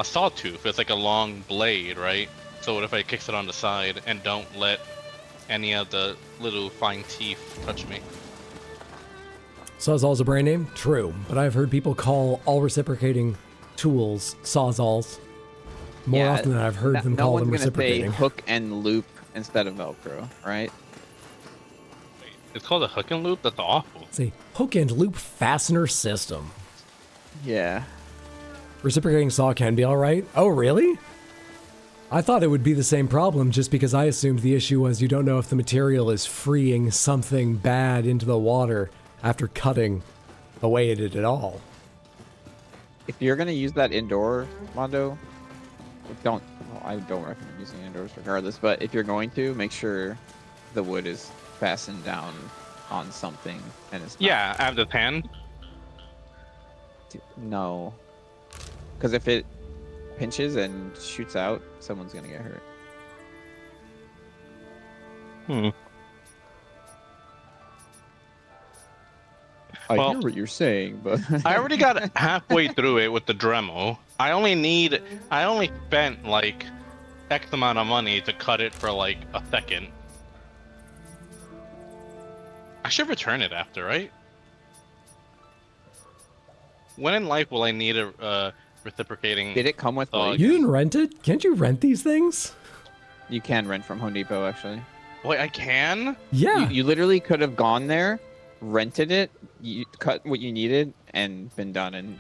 sawtooth. It's like a long blade, right? So what if I kiss it on the side and don't let any of the little fine teeth touch me? Sawzall's a brand name? True. But I've heard people call all reciprocating tools sawzalls. More often than I've heard them call them reciprocating. Say hook and loop instead of Velcro, right? It's called a hook and loop? That's awful. It's a hook and loop fastener system. Yeah. Reciprocating saw can be alright. Oh, really? I thought it would be the same problem just because I assumed the issue was you don't know if the material is freeing something bad into the water after cutting away at it at all. If you're gonna use that indoor, Mando, I don't recommend using it indoors regardless, but if you're going to, make sure the wood is fastened down on something and it's not. Yeah, I have the pan. No. Because if it pinches and shoots out, someone's gonna get hurt. I hear what you're saying, but I already got halfway through it with the Dremel. I only spent like X amount of money to cut it for like a second. I should return it after, right? When in life will I need a reciprocating? Did it come with dog? You didn't rent it? Can't you rent these things? You can rent from Home Depot, actually. Wait, I can? Yeah. You literally could have gone there, rented it, you cut what you needed, and been done in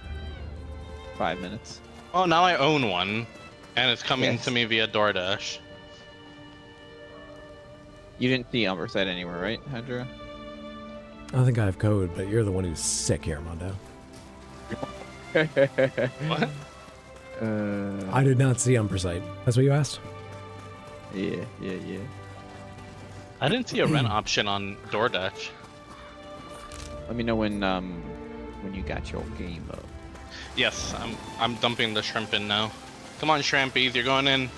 5 minutes. Oh, now I own one, and it's coming to me via DoorDash. You didn't see Umbersite anywhere, right, Hydra? I think I have code, but you're the one who's sick here, Mondo. What? I did not see Umbersite. That's what you asked? Yeah. I didn't see a rent option on DoorDash. Let me know when you got your game up. Yes, I'm dumping the shrimp in now. Come on, shrimpies, you're going in.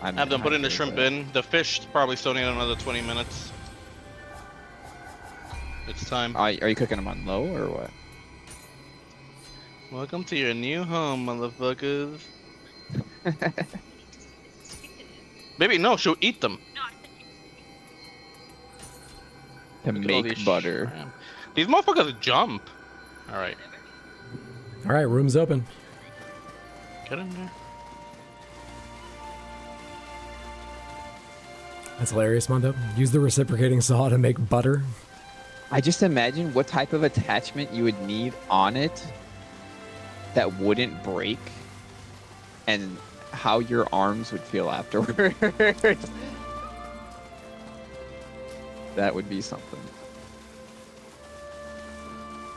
Have them put in the shrimp in. The fish probably still need another 20 minutes. It's time. Are you cooking them on low or what? Welcome to your new home, motherfuckers. Baby, no, she'll eat them. To make butter. Shrimp. These motherfuckers jump. Alright. Alright, room's open. Get in there. That's hilarious, Mondo. Use the reciprocating saw to make butter. I just imagine what type of attachment you would need on it that wouldn't break and how your arms would feel afterwards. That would be something.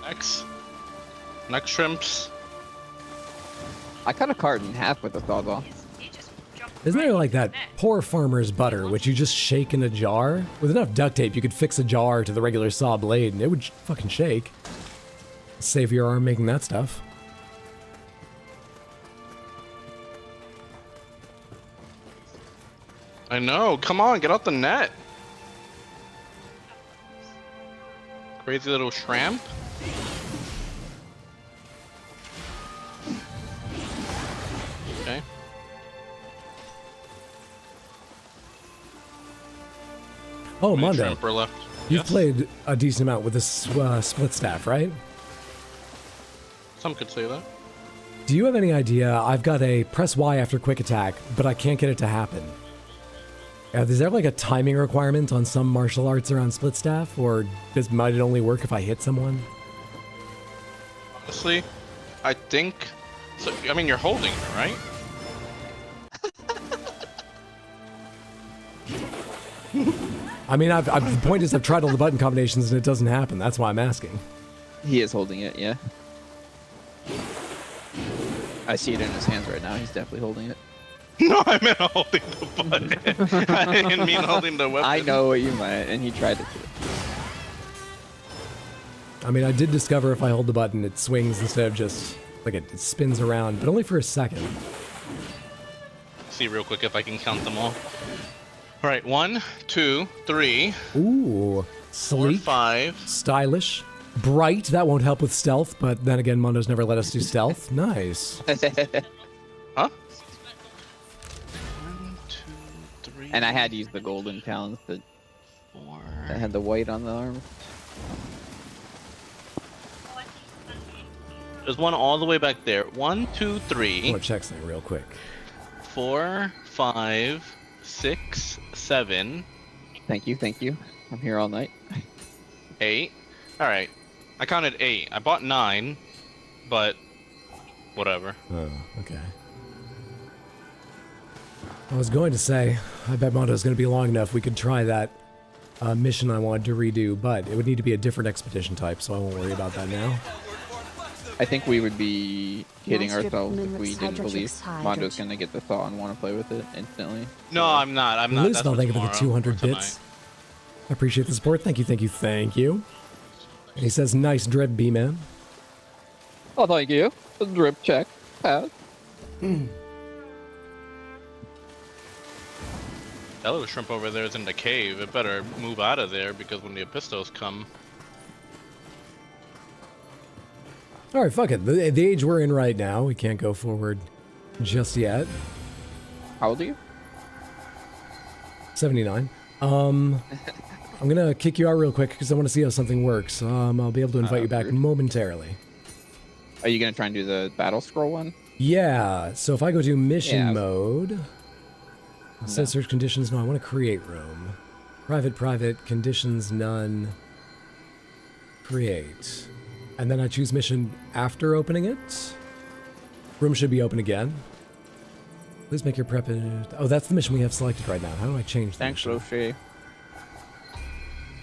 Next shrimps. I cut a carton in half with a sawzall. Isn't there like that poor farmer's butter, which you just shake in a jar? With enough duct tape, you could fix a jar to the regular saw blade and it would fucking shake. Save your arm making that stuff. I know, come on, get out the net. Crazy little shrimp. Okay. Oh, How many Mando, shrimp are left? you've Yes? played a decent amount with this split staff, right? Some could say that. Do you have any idea? I've got a press Y after quick attack, but I can't get it to happen. Is there like a timing requirement on some martial arts around split staff, or might it only work if I hit someone? Honestly, I think. So, I mean, you're holding it, right? I mean, the point is I've tried all the button combinations and it doesn't happen. That's why I'm asking. He is holding it, yeah. I see it in his hands right now. He's definitely holding it. No, I meant holding the button. I didn't mean holding the weapon. I know what you meant, and he tried to. I mean, I did discover if I hold the button, it swings instead of just, like, it spins around, but only for a second. See real quick if I can count them all. All right, 1, 2, 3, Ooh, 4, sleek, 5. stylish, bright. That won't help with stealth, but then again, Mondo's never let us do stealth. Nice. Huh? 1, 2, 3. And I had to use the golden talons that 4. had the white on the arm. There's one all the way back there. 1, 2, I'm 3, gonna check something real quick. 4, 5, 6, 7, Thank you, thank you. I'm here all night. 8. All right, I counted 8. I bought 9, but whatever. Oh, okay. I was going to say, I bet Mondo's going to be long enough we could try that mission I wanted to redo, but it would need to be a different expedition type, so I won't worry about that now. I think we would be hitting Monster ourselves if mimics we didn't believe hydrogen. Mondo's gonna get the thought and want to play with it instantly. No, I'm not. I'm not. That's Lisbeth, for thank you for the tomorrow 200 or bits. I appreciate the support. Thank you, thank you, thank you. And he says, nice drip, B-man. Oh, thank you. A drip check. Pass. That little shrimp over there is in the cave. It better move out of there because when the Epistos come. All right, fuck it. The age we're in right now, we can't go forward just yet. How old are you? 79. I'm gonna kick you out real quick because I want to see how something works. I'll be able to invite you back Rude. momentarily. Are you gonna try and do the battle scroll one? Yeah, so if I go to mission Yeah. mode, set search conditions, no, I want to create room. Private, conditions, none. Create. And then I choose mission after opening it. Room should be open again. Please make your prep. Oh, that's the mission we have selected right now. How do I change the Thanks, mission? Roshi.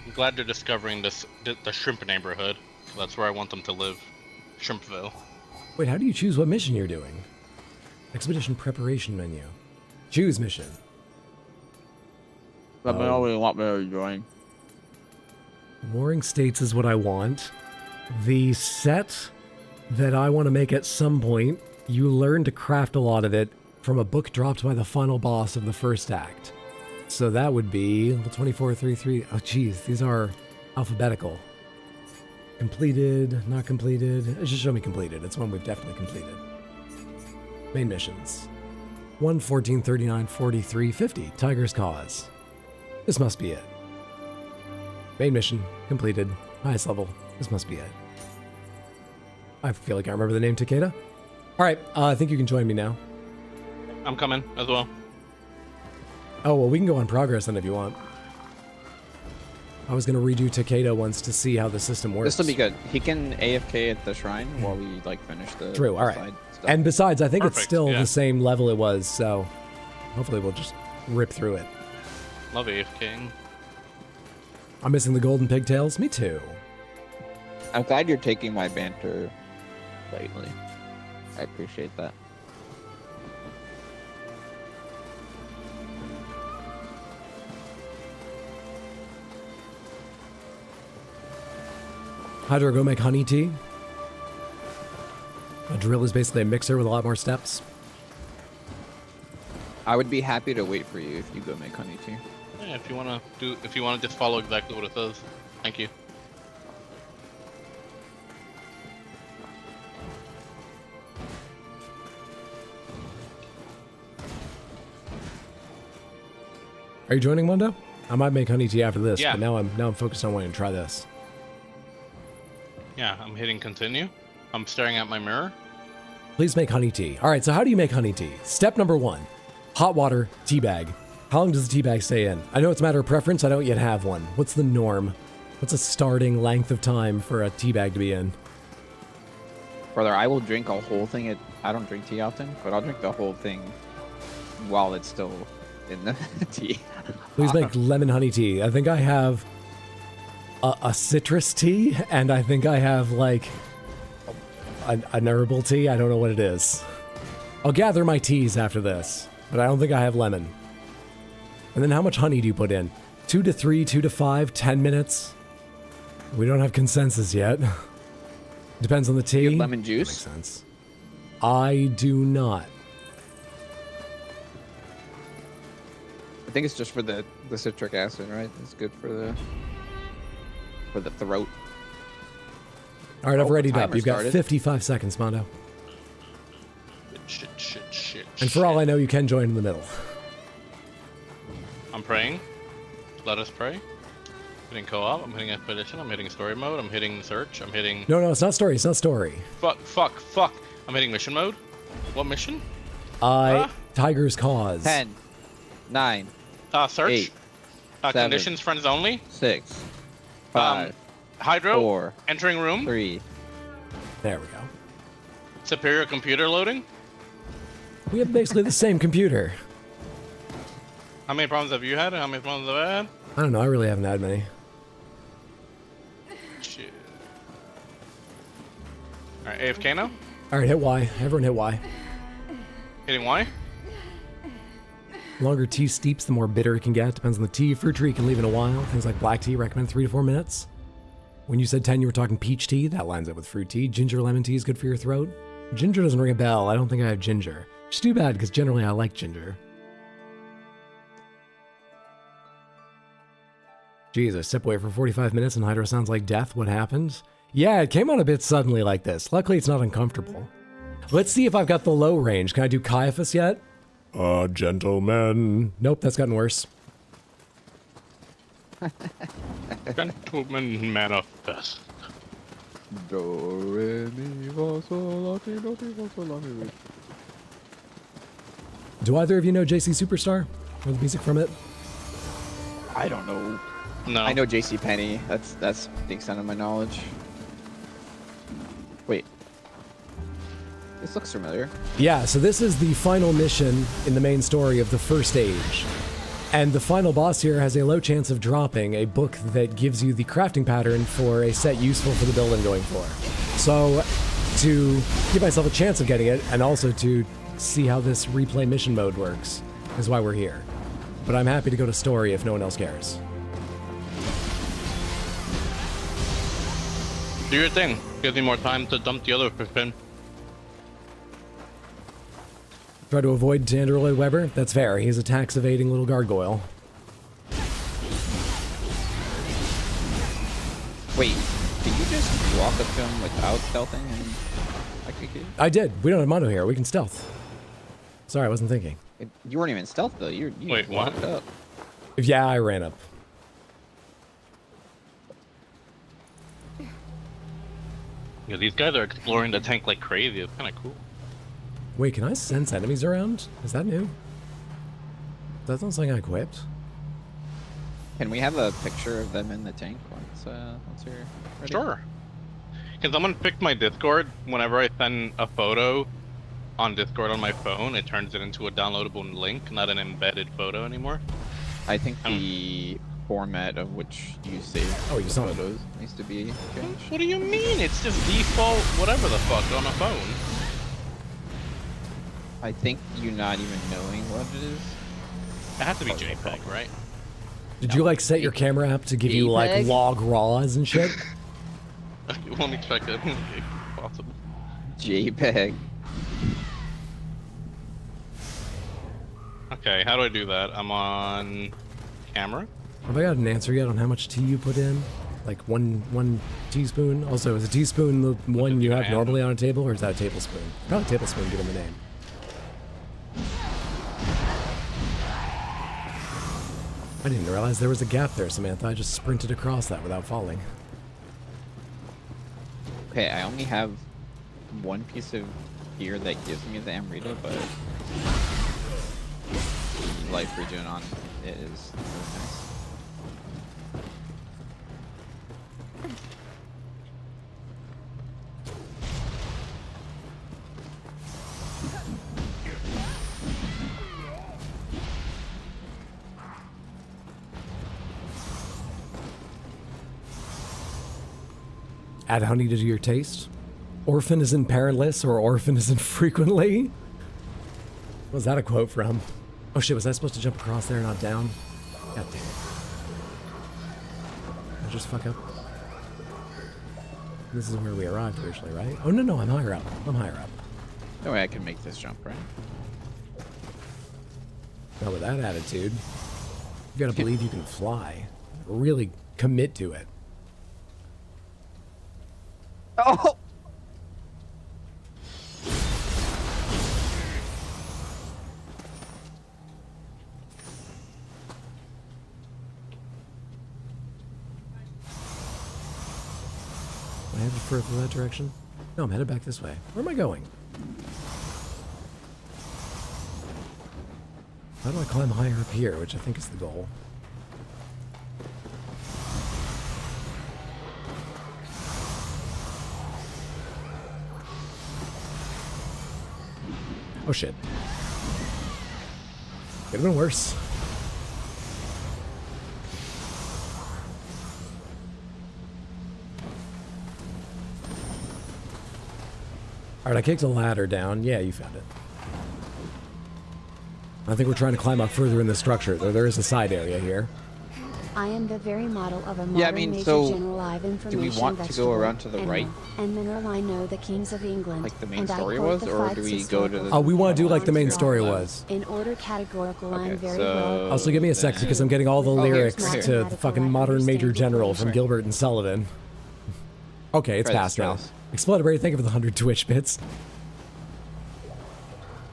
I'm glad they're discovering the shrimp neighborhood. That's where I want them to live. Shrimpville. Wait, how do you choose what mission you're doing? Expedition preparation menu. Choose mission. Let me know what you want me to join. Warring States is what I want. The set that I want to make at some point, you learn to craft a lot of it from a book dropped by the final boss of the first act. So that would be level 2433. Oh, geez, these are alphabetical. Completed, not completed. It should show me completed. It's one we've definitely completed. Main missions. 1, 14, 39, 43, 50. Tiger's Cause. This must be it. Main mission, completed. Highest level. This must be it. I feel like I remember the name Takeda. Alright, I think you can join me now. I'm coming as well. Oh, well, we can go on progress then if you want. I was going to redo Takeda once to see how the system works. This will be good. He can AFK at the shrine while we finish the True, alright. side stuff. And besides, I think it's Perfect, still yeah. the same level it was, so hopefully we'll just rip through it. Love AFK. I'm missing the golden pigtails. Me too. I'm glad you're taking my banter lightly. I appreciate that. How do I go make honey tea? A drill is basically a mixer with a lot more steps. I would be happy to wait for you if you go make honey tea. Yeah, if you wanna just follow exactly what it says. Thank you. Are you joining, Mando? I might make honey tea after this, Yeah. but now I'm focused on wanting to try this. Yeah, I'm hitting continue. I'm staring at my mirror. Please make honey tea. All right, so how do you make honey tea? Step number 1, hot water, tea bag. How long does the tea bag stay in? I know it's a matter of preference. I don't yet have one. What's the norm? What's a starting length of time for a tea bag to be in? Brother, I will drink a whole thing. I don't drink tea often, but I'll drink the whole thing while it's still in the tea. Please make lemon honey tea. I think I have a citrus tea, and I think I have like an herbal tea. I don't know what it is. I'll gather my teas after this, but I don't think I have lemon. And then how much honey do you put in? 2 to 3, 2 to 5, 10 minutes? We don't have consensus yet. Depends on the tea. You have lemon juice? Makes sense. I do not. I think it's just for the citric acid, right? It's good for the throat. All right, I've Oh, readied up. timer You've got started. 55 seconds, Mondo. Shit. And for all I know, you can join in the middle. I'm praying. Let us pray. Hitting co-op. I'm hitting expedition. I'm hitting story mode. I'm hitting search. I'm hitting. No, it's not story. It's not story. Fuck. I'm hitting mission mode. What mission? Tiger's Cause. 10, 9, Search. 8, 7, conditions friends only. 6, 5, Hydro. 4, Entering room. 3. There we go. Superior computer loading. We have basically the same computer. How many problems have you had? How many problems have I had? I don't know. I really haven't had many. Shit. Alright, AFK now. All right, hit Y. Everyone hit Y. Hitting Y. The longer tea steeps, the more bitter it can get. Depends on the tea. Fruit tree can leave in a while. Things like black tea recommend 3 to 4 minutes. When you said 10, you were talking peach tea. That lines up with fruit tea. Ginger lemon tea is good for your throat. Ginger doesn't ring a bell. I don't think I have ginger. Which is too bad, because generally I like ginger. Jesus, step away for 45 minutes and Hydro sounds like death. What happened? Yeah, it came on a bit suddenly like this. Luckily, it's not uncomfortable. Let's see if I've got the low range. Can I do Caiaphas yet? Gentlemen. Nope, that's gotten worse. Gentleman manifest. Do either of you know JC Superstar? Or the music from it? I don't know. No. I know JC Penny. That's the extent of my knowledge. Wait. This looks familiar. Yeah, so this is the final mission in the main story of the first age. And the final boss here has a low chance of dropping a book that gives you the crafting pattern for a set useful for the build I'm going for. So, to give myself a chance of getting it, and also to see how this replay mission mode works, is why we're here. But I'm happy to go to story if no one else cares. Do your thing. Gives me more time to dump the other pin. Try to avoid Android Weber? That's fair. He's a tax-evading little gargoyle. Wait, did you just walk up to him without stealthing and I did. We don't have Mando here. We can stealth. Sorry, I wasn't thinking. You weren't even stealth though. You Wait, what? walked up. Yeah, I ran up. Yeah, these guys are exploring the tank like crazy. It's kind of cool. Wait, can I sense enemies around? Is that new? That's not something I equipped. Can we have a picture of them in the tank once you're ready? Sure. Can someone pick my Discord? Whenever I send a photo on Discord on my phone, it turns it into a downloadable link, not an embedded photo anymore. I think the format of which you save you saw it. photos needs to be changed. What do you mean? It's just default whatever the fuck on a phone. I think you not even knowing what it is. It has to be JPEG, right? Did you like set your camera app to give you like JPEG? log raws and shit? You won't expect it. If possible. JPEG. Okay, how do I do that? I'm on camera. Have I got an answer yet on how much tea you put in? Like one teaspoon? Also, is a teaspoon the one you have normally on a table, or is that a tablespoon? Probably a tablespoon, given the name. I didn't realize there was a gap there, Samantha. I just sprinted across that without falling. Okay, I only have one piece of gear that gives me the Amrita, but life regen on it is nice. Add honey to your taste. Orphan is in parentless or orphan is infrequently. What was that a quote from? Oh shit, was I supposed to jump across there, not down? God damn it. Did I just fuck up? This is where we arrived originally, right? Oh no, I'm higher up. I'm higher up. No way I can make this jump, right? Not with that attitude. You gotta believe you can fly. Really commit to it. Oh! Am I headed further that direction? No, I'm headed back this way. Where am I going? How do I climb higher up here, which I think is the goal? Oh shit. Could have been worse. Alright, I kicked a ladder down. Yeah, you found it. I think we're trying to climb up further in the structure, though there is a side area here. I am the very model of a modern Yeah, I mean, major so general live information do we want to go vegetable, around to the animal, right? and mineral I know the kings of England. Like the main and I story quote was, the or five do we go to the... Oh, we want to do like the main historical story lines. was. In order categorical Okay, line very so- well. Also, give me a sec, because I'm getting all the Oh, here, lyrics here. to the fucking Modern Major General from Gilbert and Sullivan. Okay, it's Try this, past try now. this. Explodberry, thank you for the 100 Twitch bits.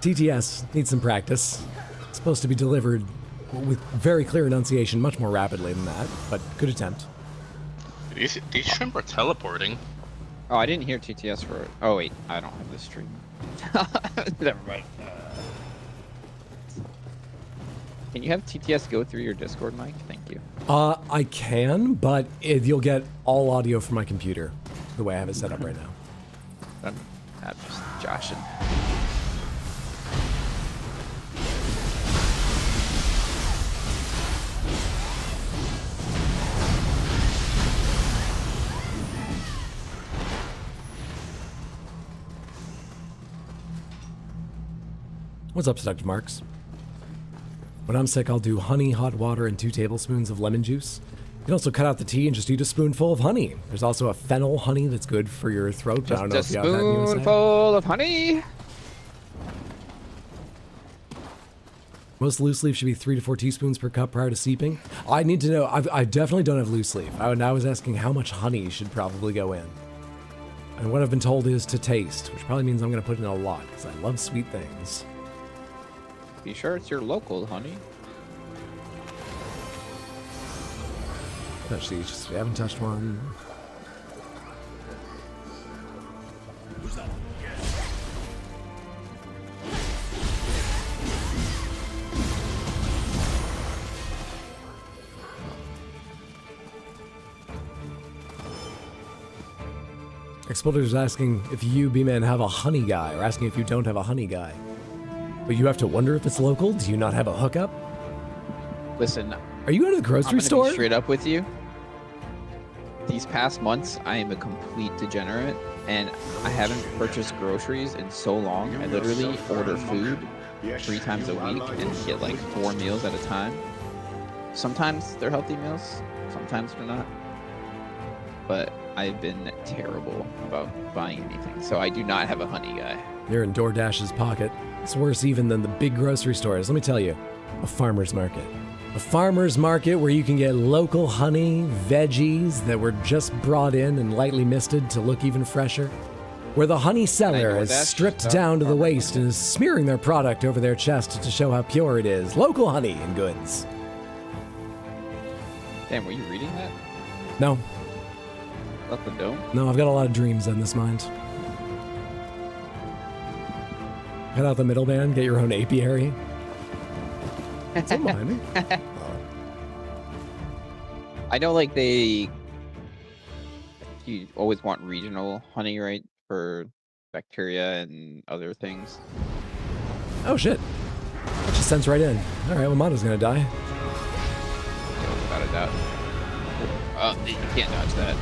TTS needs some practice. It's supposed to be delivered with very clear enunciation much more rapidly than that, but good attempt. These shrimp are teleporting. Oh, I didn't hear TTS for... Oh, wait. I don't have this stream. Never mind. Can you have TTS go through your Discord mic? Thank you. I can, but you'll get all audio from my computer, the way I have it set up right now. I'm just joshing. What's up, Seductive Marks? When I'm sick, I'll do honey, hot water, and 2 tablespoons of lemon juice. You can also cut out the tea and just eat a spoonful of honey. There's also a fennel honey that's good for your throat. But I don't know if Just you a have that in the USA. spoonful of honey. Most loose leaf should be 3 to 4 teaspoons per cup prior to steeping. I need to know. I definitely don't have loose leaf. I was asking how much honey should probably go in. And what I've been told is to taste, which probably means I'm going to put in a lot because I love sweet things. Be sure it's your local honey. Touch these. We haven't touched one. Exploder is asking if you, B-Man, have a honey guy, or asking if you don't have a honey guy. But you have to wonder if it's local? Do you not have a hookup? Listen, Are you going to the I'm grocery gonna store? be straight up with you. These past months, I am a complete degenerate, and I haven't purchased groceries in so long. I literally order food 3 times a week and get like 4 meals at a time. Sometimes they're healthy meals, sometimes they're not. But I've been terrible about buying anything, so I do not have a honey guy. You're in DoorDash's pocket. It's worse even than the big grocery stores. Let me tell you, a farmer's market. A farmer's market where you can get local honey, veggies that were just brought in and lightly misted to look even fresher. Where the honey seller is DoorDash? stripped Oh, down to the farmer's waist and is smearing their product over their chest to show how pure it is. Local honey and goods. Damn, were you reading that? No, About the dome? no, I've got a lot of dreams in this mind. Cut out the middleman, get your own apiary. Don't mind me. I know, like, you always want regional honey, right? For bacteria and other things. Oh shit. That just sends right in. Alright, well Mando's gonna die. Yeah, without a doubt. You can't dodge that.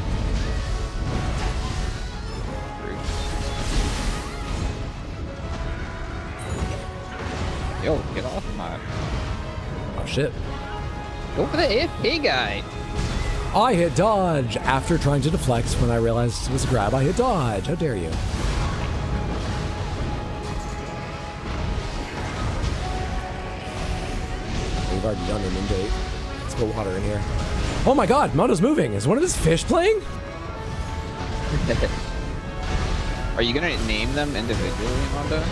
Yo, get off my... Oh shit. Go for the AFK guy! I hit dodge after trying to deflect when I realized it was a grab. I hit dodge. How dare you? We've already done an in-date. Let's put water in here. Oh my god, Mando's moving. Is one of his fish playing? Are you gonna name them individually, Mando?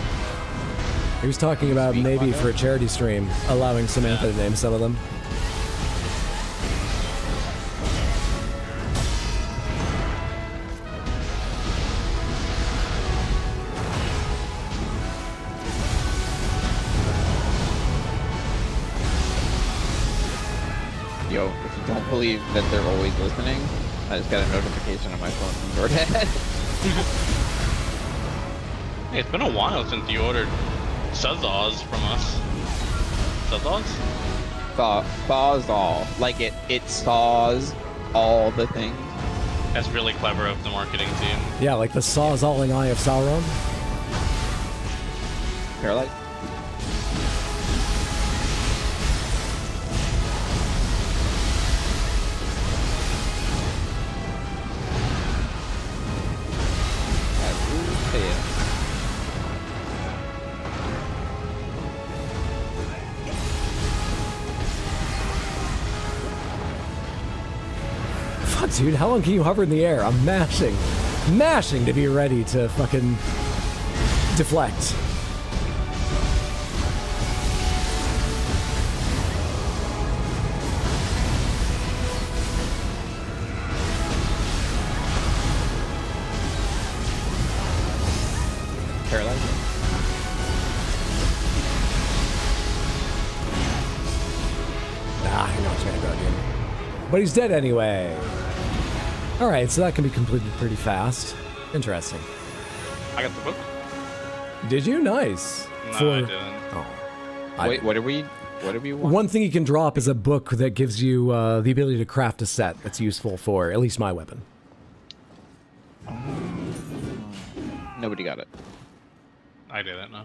He was talking about Sweet maybe Mando? for a charity stream, allowing Samantha to name some of them. Yo, if you don't believe that they're always listening, I just got a notification on my phone from DoorDash. Hey, it's been a while since you ordered Sazaz from us. Sazaz? Saws all. Like it saws all the things. That's really clever of the marketing team. Yeah, like the Sawzalling Eye of Sauron. Paralyzed. Fuck, dude, how long can you hover in the air? I'm mashing to be ready to fucking deflect. Paralyzed. I know it's gonna go, dude. But he's dead anyway. Alright, so that can be completed pretty fast. Interesting. I got the book. Did you? Nice. No, I didn't. Oh. Wait, what do we want? One thing you can drop is a book that gives you the ability to craft a set that's useful for at least my weapon. Nobody got it. I didn't know.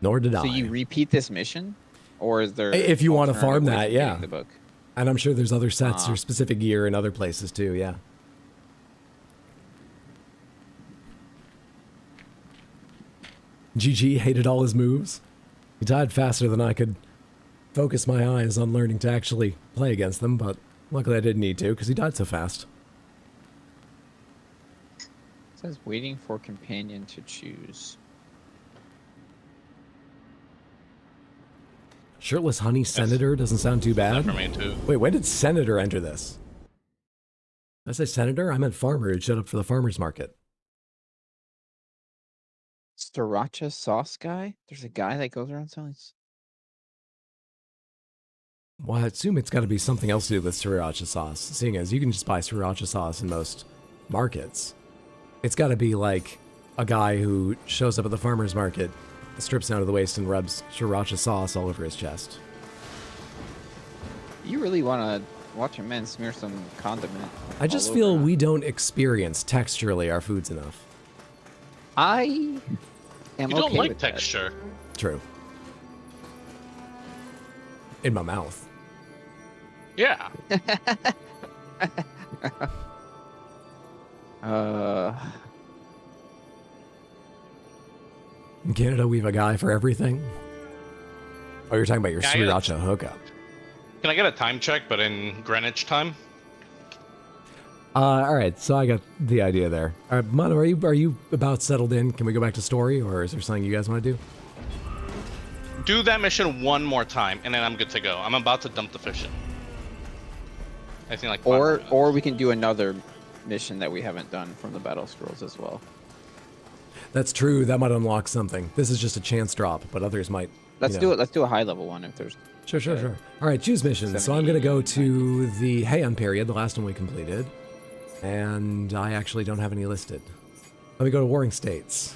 Nor did I. So you repeat this mission, or is there? If you want to farm alternative ways that, of yeah. getting the book? And I'm sure there's other sets or specific gear in other places too, yeah. GG hated all his moves. He died faster than I could focus my eyes on learning to actually play against them, but luckily I didn't need to because he died so fast. It says waiting for companion to choose. Shirtless Honey Senator doesn't sound too bad. For me too. Wait, when did Senator enter this? Did I say Senator? I meant farmer who showed up for the farmer's market. Sriracha sauce guy? There's a guy that goes around selling. Well, I assume it's got to be something else to do with sriracha sauce, seeing as you can just buy sriracha sauce in most markets. It's got to be like a guy who shows up at the farmer's market, strips down to the waist, and rubs sriracha sauce all over his chest. You really want to watch a man smear some condiment? I just all feel over. we don't experience texturally our foods enough. I am You don't okay like with that. texture. True. In my mouth. Yeah. In Canada, we have a guy for everything. Oh, you're talking about your Yeah, I get it. sriracha hookup. Can I get a time check, but in Greenwich time? All right, so I got the idea there. All right, Mano, are you about settled in? Can we go back to story, or is there something you guys want to do? Do that mission one more time, and then I'm good to go. I'm about to dump the fish in. I think like. Or we can do another mission that we haven't done from the battle scrolls as well. That's true. That might unlock something. This is just a chance drop, but others might. Let's do it. Let's do a high level one if there's. Sure. All right, choose missions. So I'm going to go to the Heian period, the last one we completed. And I actually don't have any listed. Let me go to Warring States.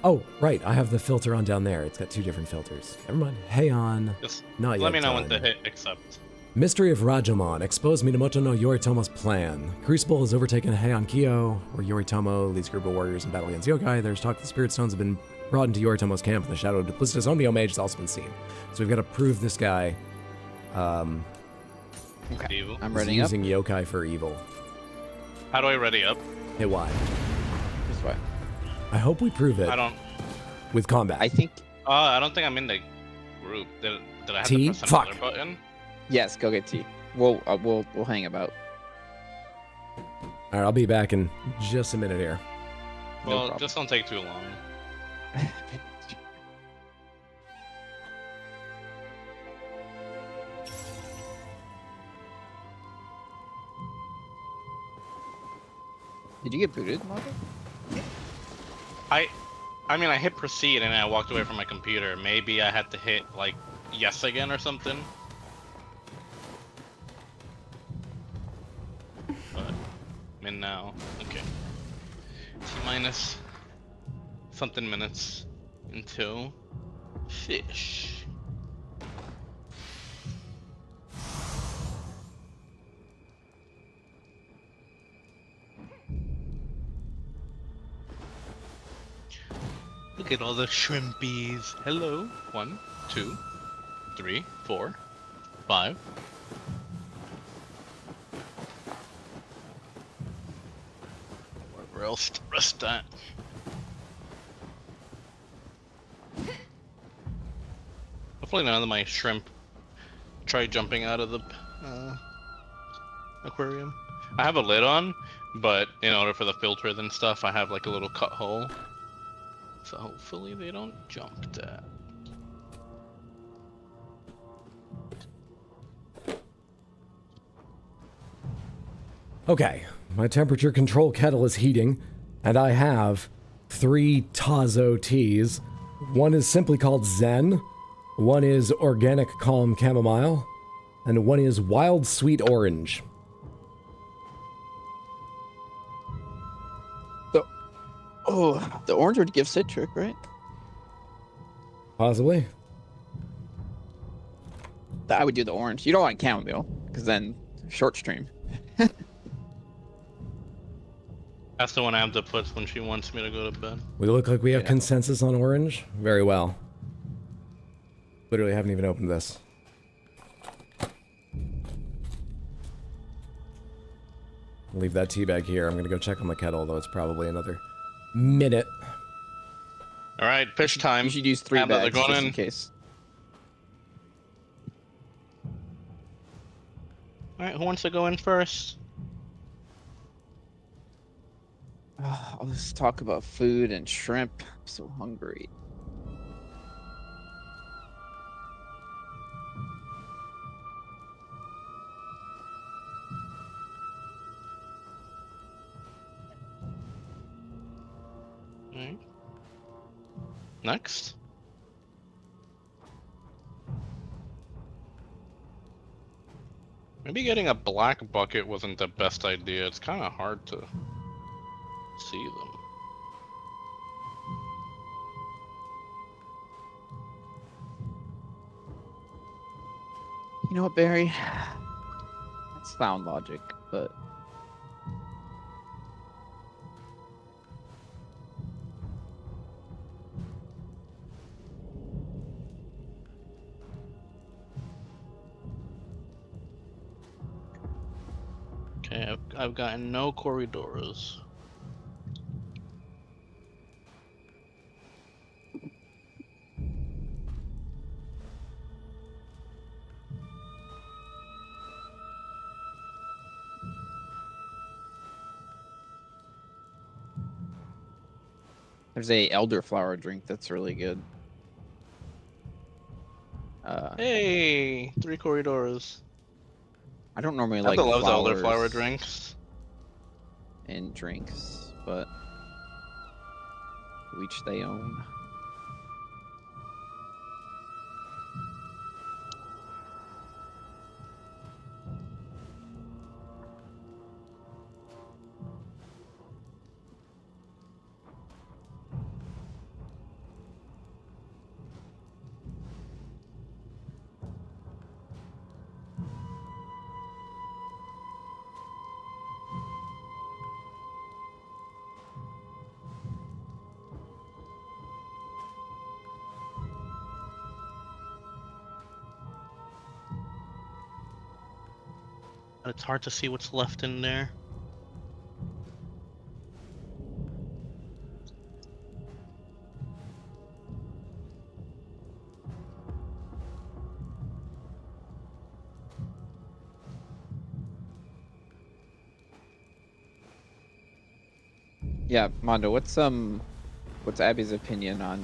Oh, right. I have the filter on down there. It's got 2 different filters. Never mind. Heian. Just not let yet me know when done. to hit accept. Mystery of Rajamon. Expose Minamoto no Yoritomo's plan. Crucible has overtaken Heian Kyo, where Yoritomo leads a group of warriors in battle against yokai. There's talk the Spirit Stones have been brought into Yoritomo's camp, and the shadow of duplicitous Omnio Mage has also been seen. So we've got to prove this guy Okay. Evil. I'm is ready up. using yokai for evil. How do I ready up? Hit Y. This way. I hope we prove it I don't. with combat. I think. I don't think I'm in the group. Did I have T? to press Fuck. another button? Yes. Go get T. We'll hang about. All right, I'll be back in just a minute here. No Well, problem. just don't take too long. Did you get booted, Mando? I mean, I hit proceed and I walked away from my computer. Maybe I had to hit like yes again or something. But I'm in now. Okay. T minus something minutes until fish. Look at all the shrimpies. Hello. 1, 2, 3, 4, 5. Where else to rest at? Hopefully none of my shrimp try jumping out of the aquarium. I have a lid on, but in order for the filters and stuff, I have like a little cut hole. So hopefully they don't jump that. Okay, my temperature control kettle is heating, and I have 3 Tazo teas. One is simply called Zen, one is Organic Calm Chamomile, and one is Wild Sweet Orange. Oh, the orange would give citric, right? Possibly. I would do the orange. You don't want chamomile, because then short stream. That's the one I have to put when she wants me to go to bed. We look like we have consensus on orange? Very well. Literally haven't even opened this. Leave that tea bag here. I'm gonna go check on the kettle, though it's probably another minute. All right, fish time. You should use 3 Amber, they're bags going just in. in case. All right, who wants to go in first? Oh, let's talk about food and shrimp. I'm so hungry. All right. Next. Maybe getting a black bucket wasn't the best idea. It's kind of hard to see them. You know what, Barry? That's sound logic, but Okay, I've gotten no corridors. there's a elderflower drink that's really good. Hey, 3 corridors. I don't normally I like love the elderflower flowers drinks. in drinks, but to each they own. It's hard to see what's left in there. Yeah, Mondo, what's Abby's opinion on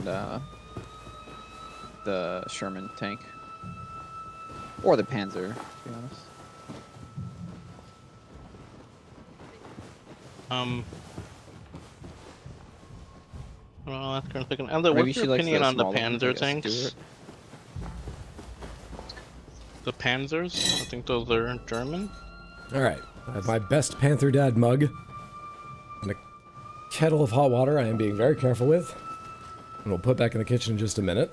the Sherman tank? Or the Panzer, to be honest. Well, that's kind of thinking. Elder, Maybe what's she your likes opinion on the smaller ones, Panzer like a tanks? Stuart. The Panzers? I think those are German. Alright, I have my best Panther Dad mug. And a kettle of hot water I am being very careful with. And we'll put back in the kitchen in just a minute.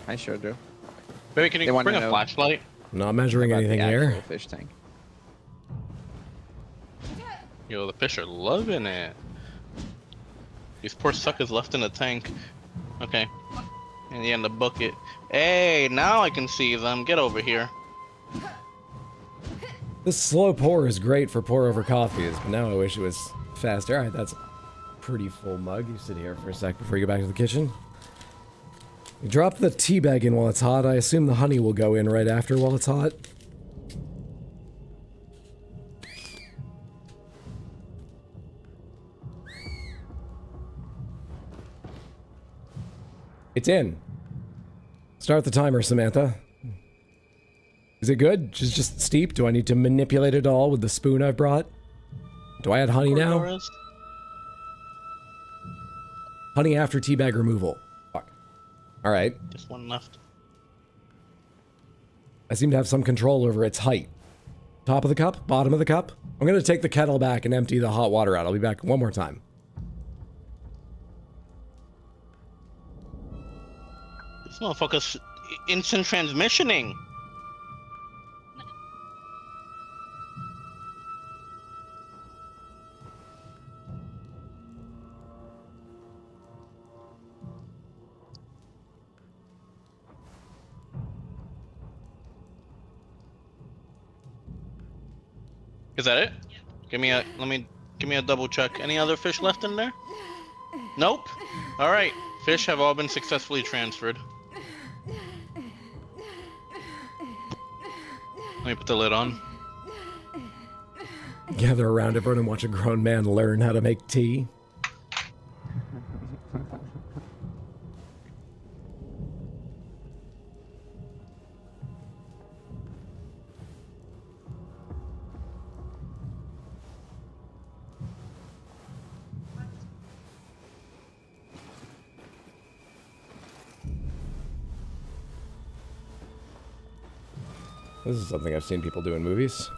I showed you. Baby, can They you wanna bring a know flashlight? I'm not measuring About the anything actual here. fish tank. Yo, the fish are loving it. These poor suckers left in the tank. Okay. And the end of the bucket. Hey, now I can see them. Get over here. This slow pour is great for pour over coffees, but now I wish it was faster. Alright, that's a pretty full mug. You sit here for a sec before you go back to the kitchen. You drop the tea bag in while it's hot. I assume the honey will go in right after while it's hot. It's in. Start the timer, Samantha. Is it good? Just steep? Do I need to manipulate it all with the spoon I've brought? Do I add honey now? Honey after tea bag removal. Fuck. Alright. Just one left. I seem to have some control over its height. Top of the cup? Bottom of the cup? I'm gonna take the kettle back and empty the hot water out. I'll be back one more time. This motherfucker's instant transmissioning. Is that it? Give me a double check. Any other fish left in there? Nope. All right. Fish have all been successfully transferred. Let me put the lid on. Gather around everyone and watch a grown man learn how to make tea. This is something I've seen people do in movies.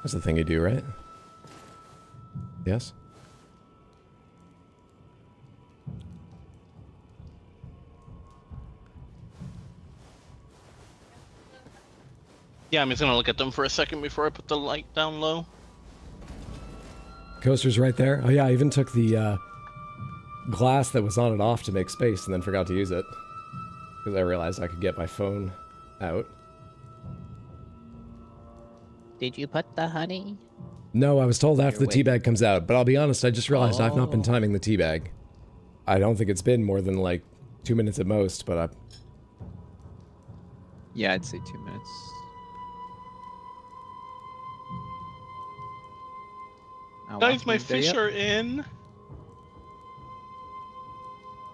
That's the thing you do, right? Yes? Yeah, I'm just gonna look at them for a second before I put the light down low. Coaster's right there. Oh yeah, I even took the glass that was on and off to make space and then forgot to use it. Because I realized I could get my phone out. Did you put the honey? No, I was told after the You're tea bag comes out, but I'll be honest, I just realized I've not been timing the tea bag. I don't think it's been more than like 2 minutes at most, but I... Yeah, I'd say 2 minutes. Guys, my fish are in.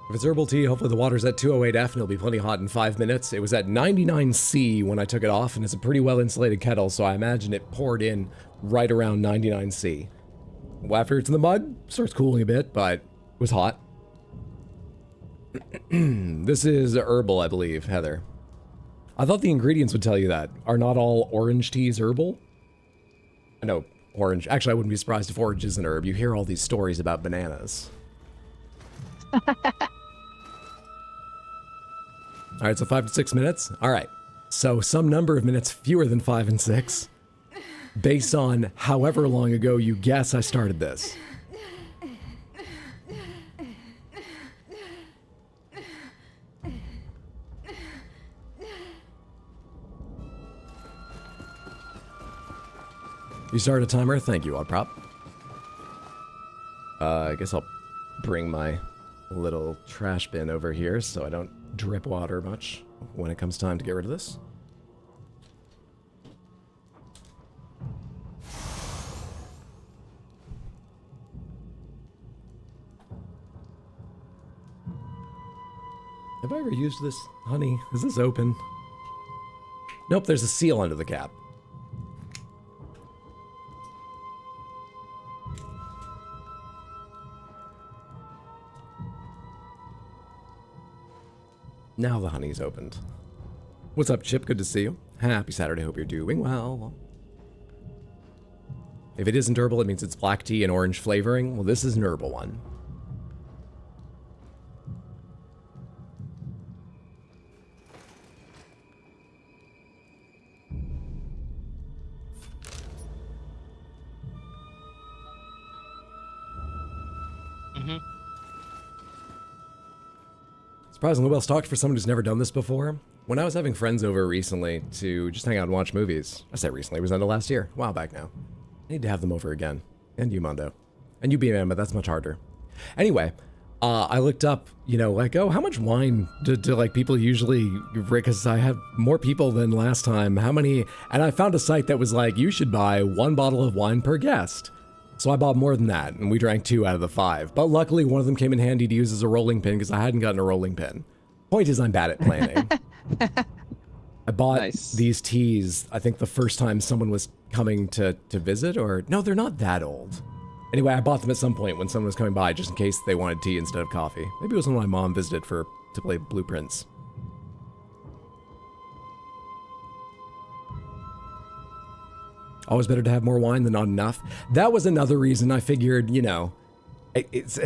If it's herbal tea, hopefully the water's at 208F and it'll be plenty hot in 5 minutes. It was at 99C when I took it off, and it's a pretty well insulated kettle, so I imagine it poured in right around 99C. After it's in the mug, starts cooling a bit, but it was hot. This is herbal, I believe, Heather. I thought the ingredients would tell you that. Are not all orange teas herbal? I know, orange. Actually, I wouldn't be surprised if orange is an herb. You hear all these stories about bananas. All right, so 5 to 6 minutes. All right, so some number of minutes fewer than 5 and 6, based on however long ago you guess I started this. You started a timer? Thank you, Oddprop. I guess I'll bring my little trash bin over here so I don't drip water much when it comes time to get rid of this. Have I ever used this honey? Is this open? Nope, there's a seal under the cap. Now the honey's opened. What's up, Chip? Good to see you. Happy Saturday. Hope you're doing well. If it isn't herbal, it means it's black tea and orange flavoring. Well, this is an herbal one. Surprisingly well stocked for someone who's never done this before. When I was having friends over recently to just hang out and watch movies, I say recently, it was end of last year, a while back now. I need to have them over again. And you, Mando. And you, B-Man, but that's much harder. Anyway, I looked up, you know, like, oh, how much wine do like people usually, because I had more people than last time, how many, and I found a site that was like, you should buy 1 bottle of wine per guest. So I bought more than that, and we drank 2 out of the 5. But luckily, one of them came in handy to use as a rolling pin, because I hadn't gotten a rolling pin. Point is, I'm bad at planning. I bought these teas, I think the first time someone was coming to visit, or... No, they're not that old. Anyway, I bought them at some point when someone was coming by, just in case they wanted tea instead of coffee. Maybe it was when my mom visited to play Blueprints. Always better to have more wine than not enough. That was another reason I figured, you know, it's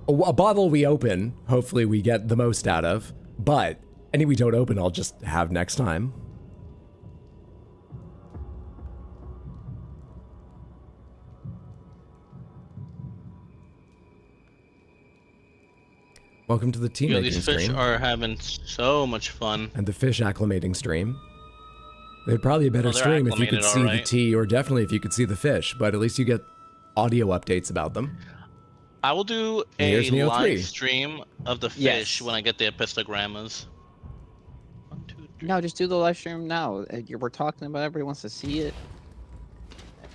a bottle we open, hopefully we get the most out of, but any we don't open, I'll just have next time. Welcome to the tea making these stream. fish are having so much fun. And the fish acclimating stream. They'd probably a better stream if you could see the tea, or definitely if you could see the fish, but at least you get audio updates about them. I will do a live stream of the fish when I get the epistogrammas. 1, 2, 3. No, just do the live stream now. We're talking about it, everybody wants to see it.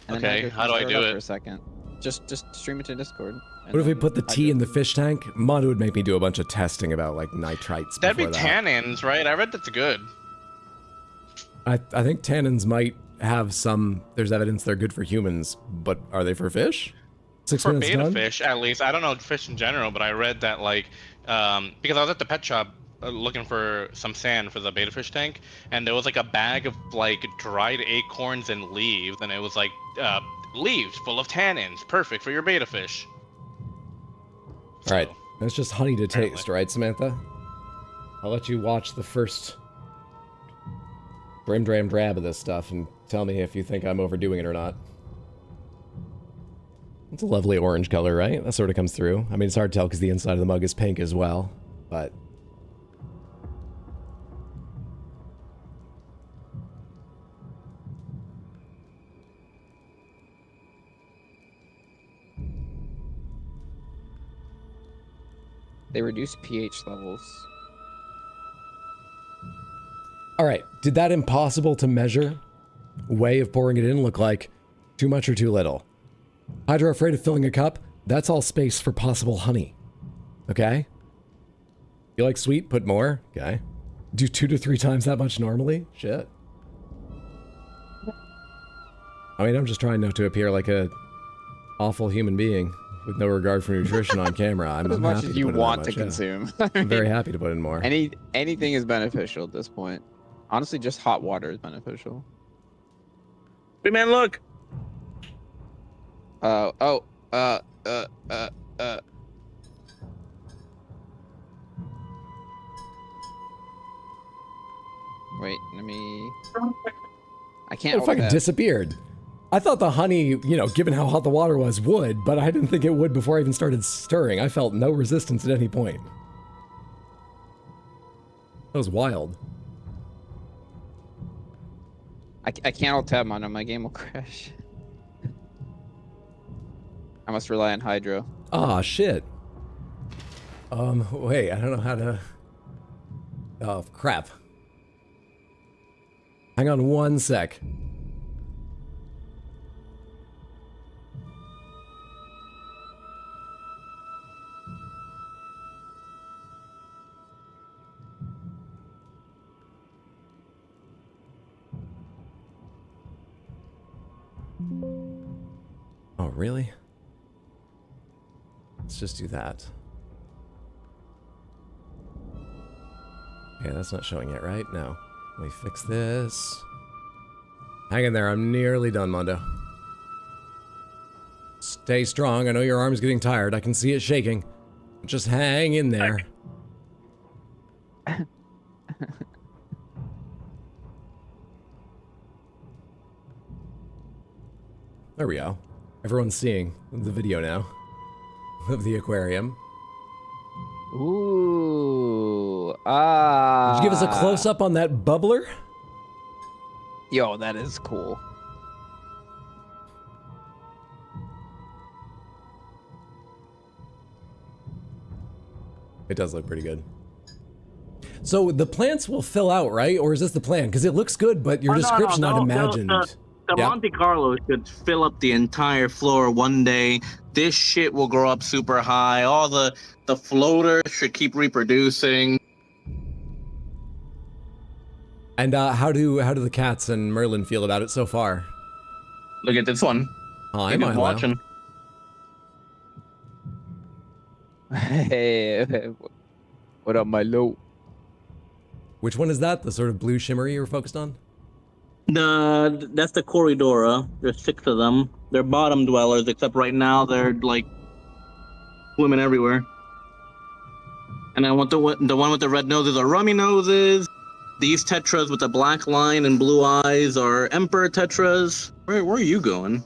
And okay, how do I do it? For a second. Just stream it to Discord. What if we put the tea in the fish tank? Mando would make me do a bunch of testing about like nitrites. That'd be tannins, right? I read that's good. I think tannins might have some, there's evidence they're good for humans, but are they for fish? 6 for minutes beta done? fish, at least. I don't know fish in general, but I read that like, because I was at the pet shop looking for some sand for the beta fish tank, and there was like a bag of like dried acorns and leaves, and it was like leaves full of tannins, perfect for your beta fish. All right, that's just honey to taste, right, Samantha? I'll let you watch the first dram drab of this stuff and tell me if you think I'm overdoing it or not. It's a lovely orange color, right? That sort of comes through. I mean, it's hard to tell because the inside of the mug is pink as well, but... They reduce pH levels. All right, did that impossible to measure way of pouring it in look like too much or too little? Hydra afraid of filling a cup? That's all space for possible honey. Okay? You like sweet? Put more? Okay. Do 2 to 3 times that much normally? Shit. I mean, I'm just trying not to appear like a awful human being with no regard for nutrition on camera. I'm as much happy as to you put in that want to much, yeah. consume. I'm very happy to put in more. Anything is beneficial at this point. Honestly, just hot water is beneficial. Hey man, look. Wait, let me. I can't. It fucking disappeared. I thought the honey, you know, given how hot the water was, would, but I didn't think it would before I even started stirring. I felt no resistance at any point. That was wild. I can't alt tab Mando. My game will crash. I must rely on Hydro. Ah, shit. Wait, I don't know how to... Oh, crap. Hang on one sec. Oh, really? Let's just do that. Okay, that's not showing yet, right? No. Let me fix this. Hang in there, I'm nearly done, Mando. Stay strong, I know your arm's getting tired, I can see it shaking. Just hang in there. There we go. Everyone's seeing the video now of the aquarium. Ooh. Did you give us a close-up on that bubbler? Yo, that is cool. It does look pretty good. So the plants will fill out, right? Or is this the plan? Because it looks good, but your description I'd imagined. The Monte Carlo should fill up the entire floor one day. This shit will grow up super high. All the floaters should keep reproducing. And how do the cats and Merlin feel about it so far? Look at this one. Hi, Milo. Watching. Hey, what up, Milo? Which one is that? The sort of blue shimmery you're focused on? That's the Corridora. There's 6 of them. They're bottom dwellers, except right now they're like swimming everywhere. And I want the one with the red noses are rummy noses. These tetras with the black line and blue eyes are emperor tetras. Where are you going?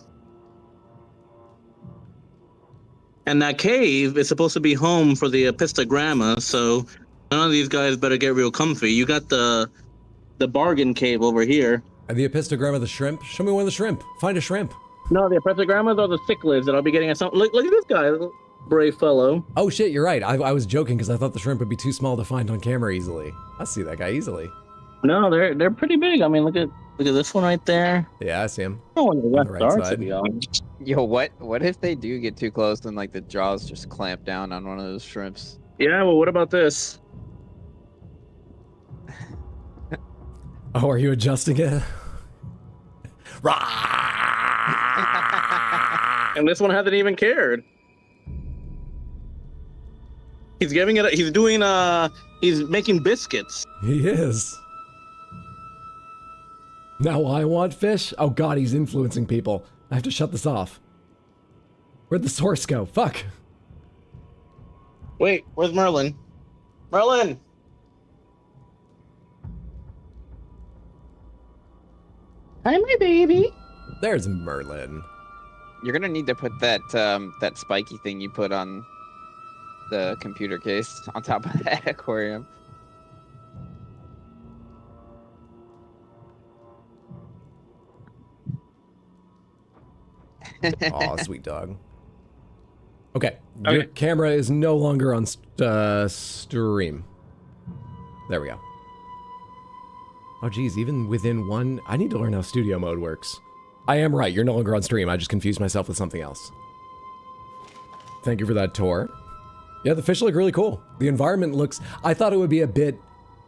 And that cave is supposed to be home for the epistogramma, so none of these guys better get real comfy. You got the bargain cave over here. And the epistogramma, the shrimp? Show me one of the shrimp. Find a shrimp. No, the epistogrammas are the cichlids that I'll be getting at some. Look at this guy, brave fellow. Oh shit, you're right. I was joking because I thought the shrimp would be too small to find on camera easily. I see that guy easily. No, they're pretty big. I mean, look at this one right there. Yeah, I see him. Oh, on the left right arm, side. to be honest. Yo, what if they do get too close and like the jaws just clamp down on one of those shrimps? Yeah, well, what about this? Oh, are you adjusting it? And this one hasn't even cared. He's giving it. He's making biscuits. He is. Now I want fish? Oh god, he's influencing people. I have to shut this off. Where'd the source go? Fuck. Wait, where's Merlin? Merlin! Hi, my baby. There's Merlin. You're gonna need to put that that spiky thing you put on the computer case on top of that aquarium. Aw, sweet dog. Okay, your camera is no longer on stream. There we go. Oh geez, even within one... I need to learn how studio mode works. I am right, you're no longer on stream. I just confused myself with something else. Thank you for that tour. Yeah, the fish look really cool. The environment looks... I thought it would be a bit...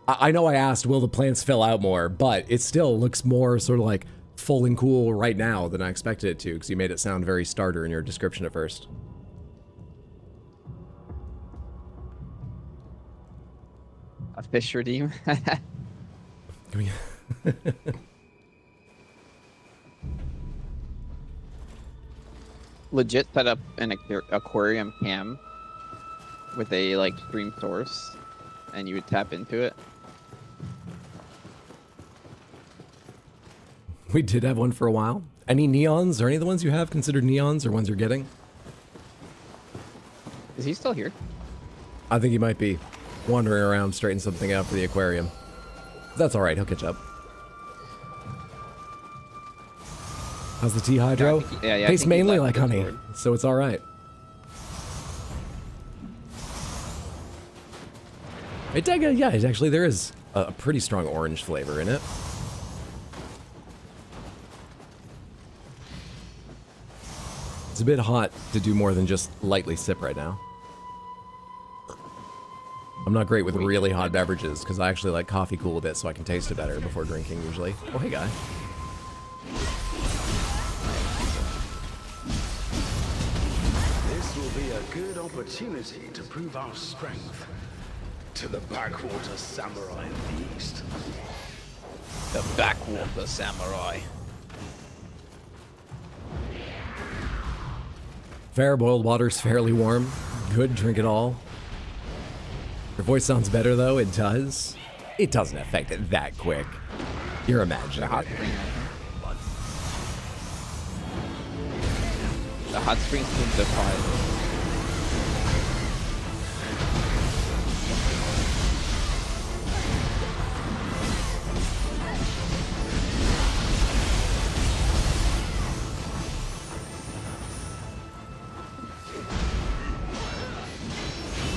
I know I asked, will the plants fill out more? But it still looks more sort of like full and cool right now than I expected it to, because you made it sound very starter in your description at first. A fish redeem. Legit set up an aquarium cam with a like stream source, and you would tap into it. We did have one for a while. Any neons? Are any of the ones you have considered neons or ones you're getting? Is he still here? I think he might be wandering around straightening something out for the aquarium. That's all right. He'll catch up. How's the tea hydro? Yeah, Tastes mainly like honey, so it's all right. Yeah, actually there is a pretty strong orange flavor in it. It's a bit hot to do more than just lightly sip right now. I'm not great with really hot beverages because I actually like coffee cool a bit so I can taste it better before drinking usually. Oh, hey guy. This will be a good opportunity to prove our strength to the backwater samurai of the east. The backwater samurai. Fair, boiled water's fairly warm. Good, drink it all. Your voice sounds better though, it does. It doesn't affect it that quick. You're imagining it. The hot springs seem defied.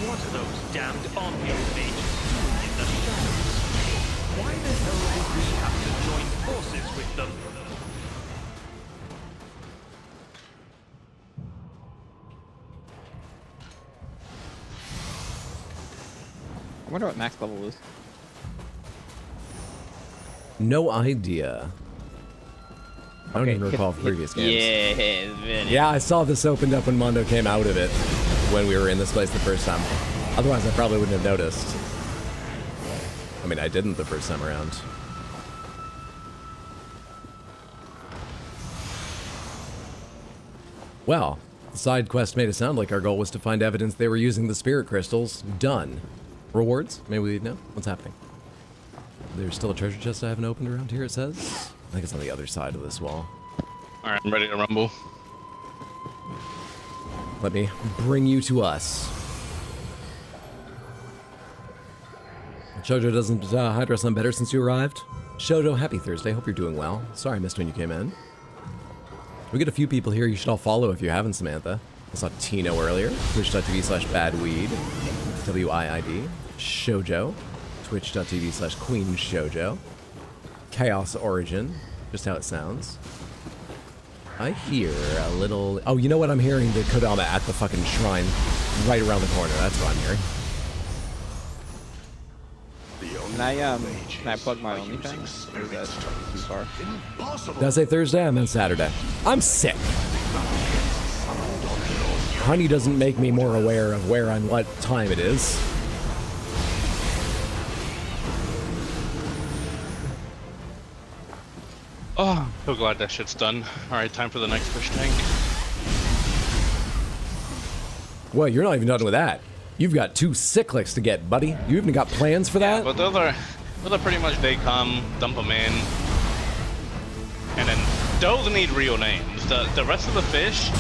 What are those damned omnium mages in the shadows? Why the hell would we have to join forces with them? I wonder what max level is. No idea. I don't even recall previous games. Yeah, I saw this opened up when Mando came out of it when we were in this place the first time. Otherwise, I probably wouldn't have noticed. I mean, I didn't the first time around. Well, the side quest made it sound like our goal was to find evidence they were using the spirit crystals. Done. Rewards? Maybe we know? What's happening? There's still a treasure chest I haven't opened around here, it says. I think it's on the other side of this wall. Alright, I'm ready to rumble. Let me bring you to us. Shoujo doesn't Hydra sound better since you arrived? Shoujo, happy Thursday. Hope you're doing well. Sorry I missed when you came in. We get a few people here you should all follow if you haven't, Samantha. I saw Tino earlier. Twitch.tv/badweed. WIID. Shoujo. Twitch.tv/Queen Shoujo. Chaos Origin. Just how it sounds. I hear a little... Oh, you know what I'm hearing? The Kodama at the fucking shrine right around the corner. That's what I'm hearing. Can I plug my OnlyFans? Or is that too far? Did I say Thursday? I meant Saturday. I'm sick. Honey doesn't make me more aware of where and what time it is. Oh, so glad that shit's done. Alright, time for the next fish tank. Well, you're not even done with that. You've got 2 cyclics to get, buddy. You even got plans for that? But those are pretty much, they come, dump them in, and then those need real names. The rest of the fish,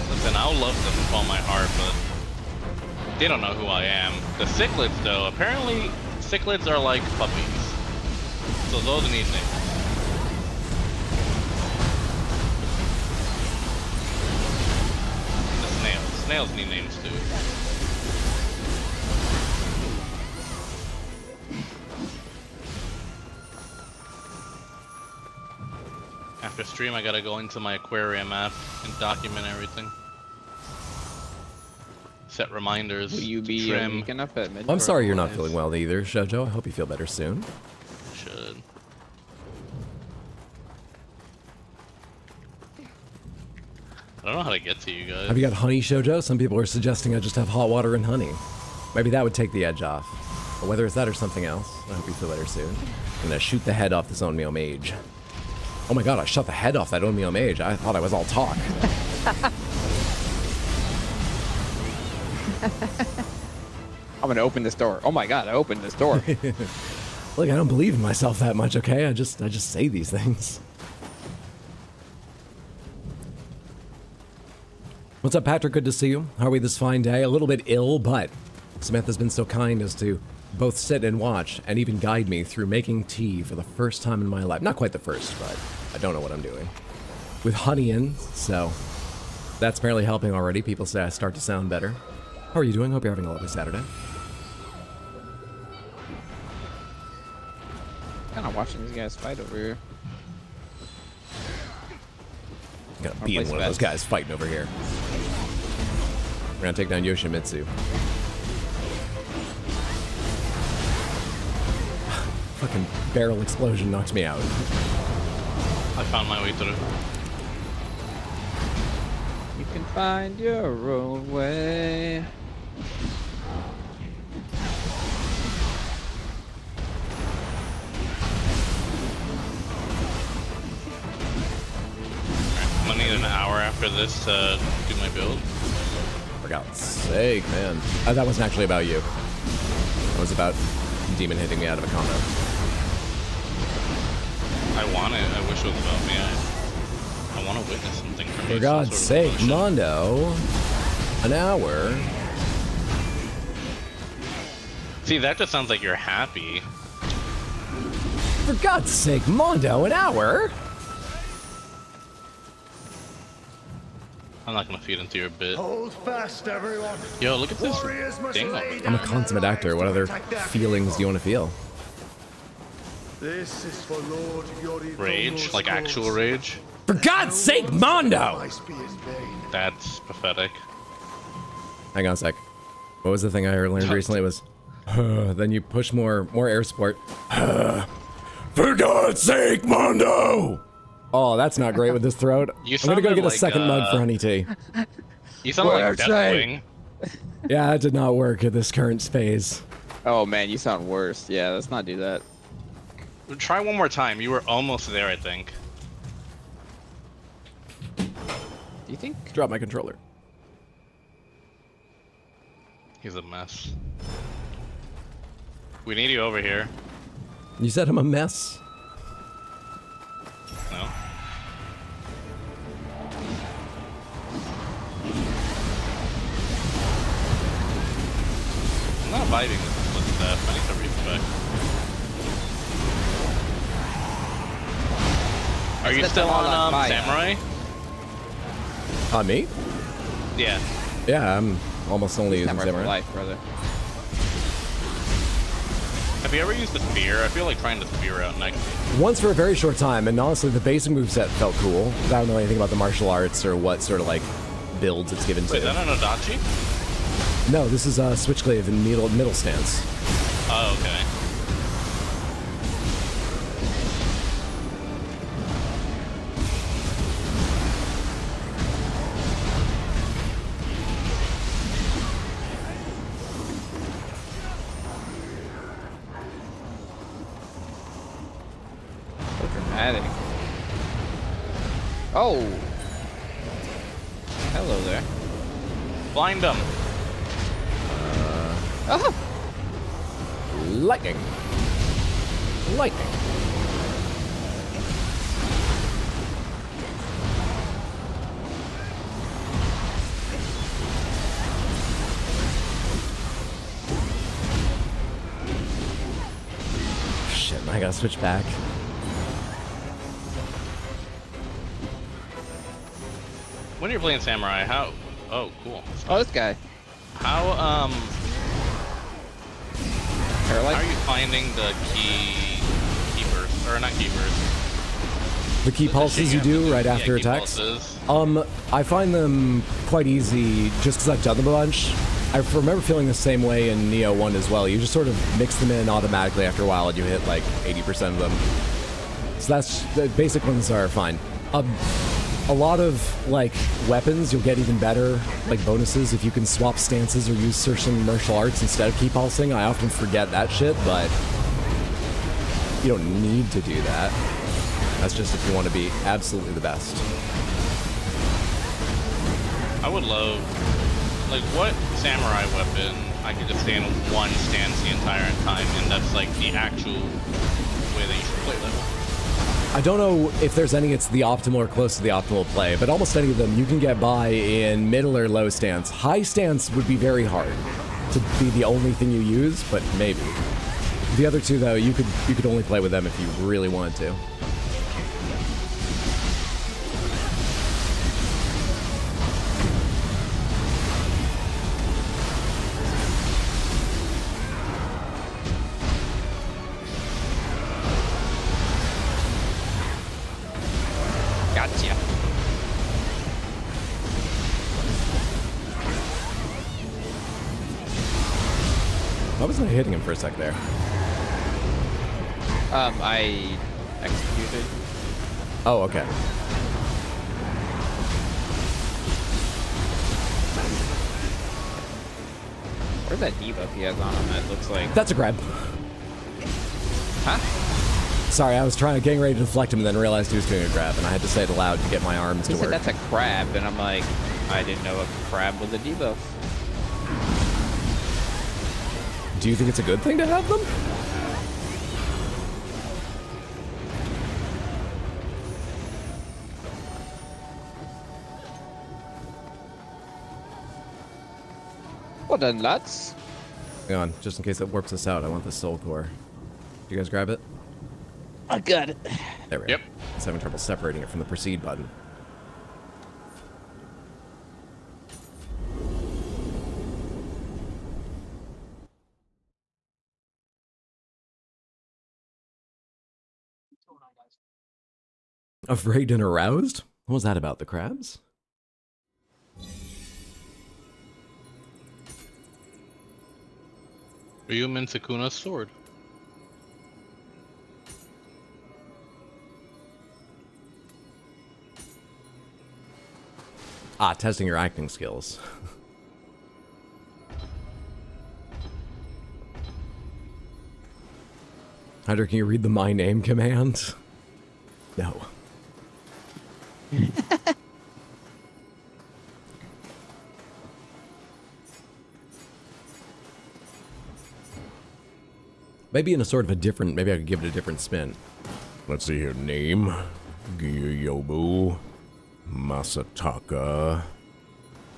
listen, I'll love them with all my heart, but they don't know who I am. The cichlids, though, apparently cichlids are like puppies, so those need names. The snails need names too. After stream, I gotta go into my aquarium app and document everything. set reminders. Will you to be trim. waking up at midnight? Well, I'm sorry you're not feeling well either, Shoujo. I hope you feel better soon. Should. I don't know how to get to you guys. Have you got honey, Shoujo? Some people are suggesting I just have hot water and honey. Maybe that would take the edge off. But whether it's that or something else, I hope you feel better soon. I'm gonna shoot the head off this Onmyo mage. Oh my god, I shot the head off that Onmyo mage. I thought I was all talk. I'm gonna open this door. Oh my god, I opened this door. Look, I don't believe in myself that much, okay? I just say these things. What's up, Patrick? Good to see you. How are we this fine day? A little bit ill, but Samantha's been so kind as to both sit and watch and even guide me through making tea for the first time in my life. Not quite the first, but I don't know what I'm doing. With honey in, so that's apparently helping already. People say I start to sound better. How are you doing? Hope you're having a lovely Saturday. Kind of watching these guys fight over here. Gonna be in one of those guys fighting over here. We're gonna take down Yoshimitsu. Fucking barrel explosion knocks me out. I found my way through. You can find your own way. I'm gonna need an hour after this to do my build. For God's sake, man. That wasn't actually about you. That was about Demon hitting me out of a combo. I want it. I wish it was about me. I want to witness something from you. For God's sake, Mando. An hour. See, that just sounds like you're happy. For God's sake, Mando, an hour? I'm not gonna feed into your bit. Hold fast, everyone. Yo, look at this thing. I'm a consummate actor. What other feelings do you want to feel? This is for Lord Yoritomo's Rage, like actual rage. For God's sake, Mando! That's pathetic. Hang on a sec. What was the thing I learned recently? It was, then you push more air support. For God's sake, Mando! Oh, that's not great with this throat. I'm gonna go get a second mug for honey tea. You sound like Deathwing. Yeah, that did not work at this current phase. Oh man, you sound worse. Yeah, let's not do that. Try one more time. You were almost there, I think. Do you think? Drop my controller. He's a mess. We need you over here. You said I'm a mess? No? I'm not vibing with stuff. I need to respect. Are you still on Samurai? On me? Yeah. Yeah, I'm almost only using Samurai. Life, brother. Have you ever used the spear? I feel like trying the spear out next. Once for a very short time, and honestly, the basic moveset felt cool. I don't know anything about the martial arts or what sort of like builds it's given to. Wait, is that an Adachi? No, this is a switchglaive in middle stance. Oh, okay. Dramatic. Oh. Hello there. Blind them. Lightning. Lightning. Shit, I gotta switch back. When you're playing Samurai, how... Oh, cool. Oh, this guy. How are Paralyzed? you finding the keepers? Or not keepers. The key pulses you do right after key attacks? pulses. I find them quite easy just because I've done them a bunch. I remember feeling the same way in Nioh 1 as well. You just sort of mix them in automatically after a while and you hit like 80% of them. So that's, the basic ones are fine. A lot of like weapons, you'll get even better like bonuses if you can swap stances or use certain martial arts instead of keep pulsing. I often forget that shit, but you don't need to do that. That's just if you want to be absolutely the best. I would love, like, what samurai weapon I could just stay in one stance the entire time, and that's like the actual way that you should play them. I don't know if there's any it's the optimal or close to the optimal play, but almost any of them you can get by in middle or low stance. High stance would be very hard to be the only thing you use, but maybe. The other two, though, you could only play with them if you really wanted to. Gotcha. Why wasn't I hitting him for a sec there? I executed. Oh, okay. Where's that debuff he has on him that looks like... That's a grab. Huh? Sorry, I was getting ready to deflect him and then realized he was doing a grab, and I had to say it aloud to get my arms He to said work. that's a crab, and I'm like, I didn't know a crab was a debuff. Do you think it's a good thing to have them? Well done, lads. Hang on, just in case it warps us out, I want the soul core. Do you guys grab it? I got it. There we go. Yep. I was having trouble separating it from the proceed button. Afraid and aroused? What was that about, the crabs? Ryumin Sakuna's sword. Ah, testing your acting skills. Hunter, can you read the my name command? No. Maybe in a sort of a different, maybe I could give it a different spin. Let's see here. Name, Giyobu, Masataka,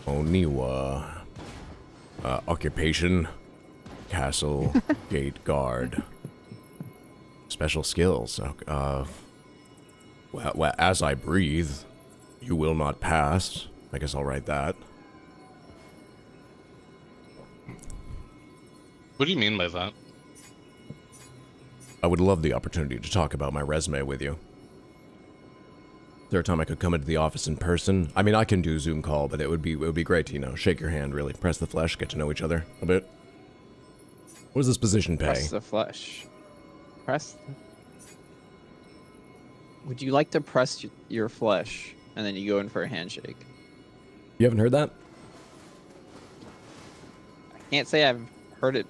Oniwa. Occupation, castle, gate guard. Special skills. Well, as I breathe, you will not pass. I guess I'll write that. What do you mean by that? I would love the opportunity to talk about my resume with you. Is there a time I could come into the office in person? I mean, I can do Zoom call, but it would be great to, you know, shake your hand, really press the flesh, get to know each other a bit. What does this position pay? Press the flesh. Press. Would you like to press your flesh and then you go in for a handshake? You haven't heard that? I can't say I've heard it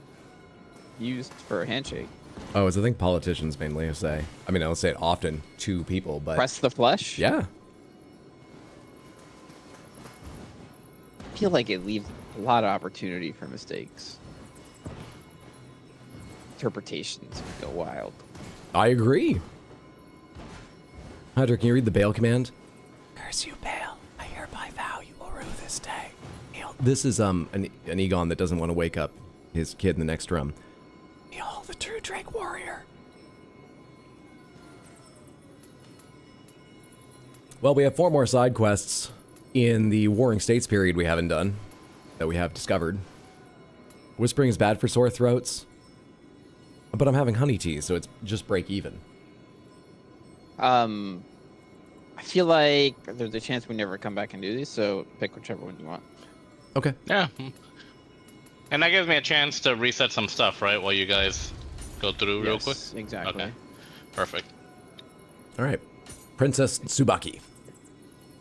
used for a handshake. Oh, it's a thing politicians mainly say. I mean, I don't say it often to people, but... Press the flesh? Yeah. I feel like it leaves a lot of opportunity for mistakes. Interpretations would go wild. I agree. Hunter, can you read the bail command? Curse you, bail. I hereby vow you will rue this day. This is an Egon that doesn't want to wake up his kid in the next room. Hail the true Drake warrior. Well, we have 4 more side quests in the Warring States period we haven't done, that we have discovered. Whispering is bad for sore throats, but I'm having honey tea, so it's just break even. I feel like there's a chance we never come back and do these, so pick whichever one you want. Okay. Yeah. And that gives me a chance to reset some stuff, right? While you guys go through real quick. Exactly. Okay. Perfect. All right, Princess Tsubaki.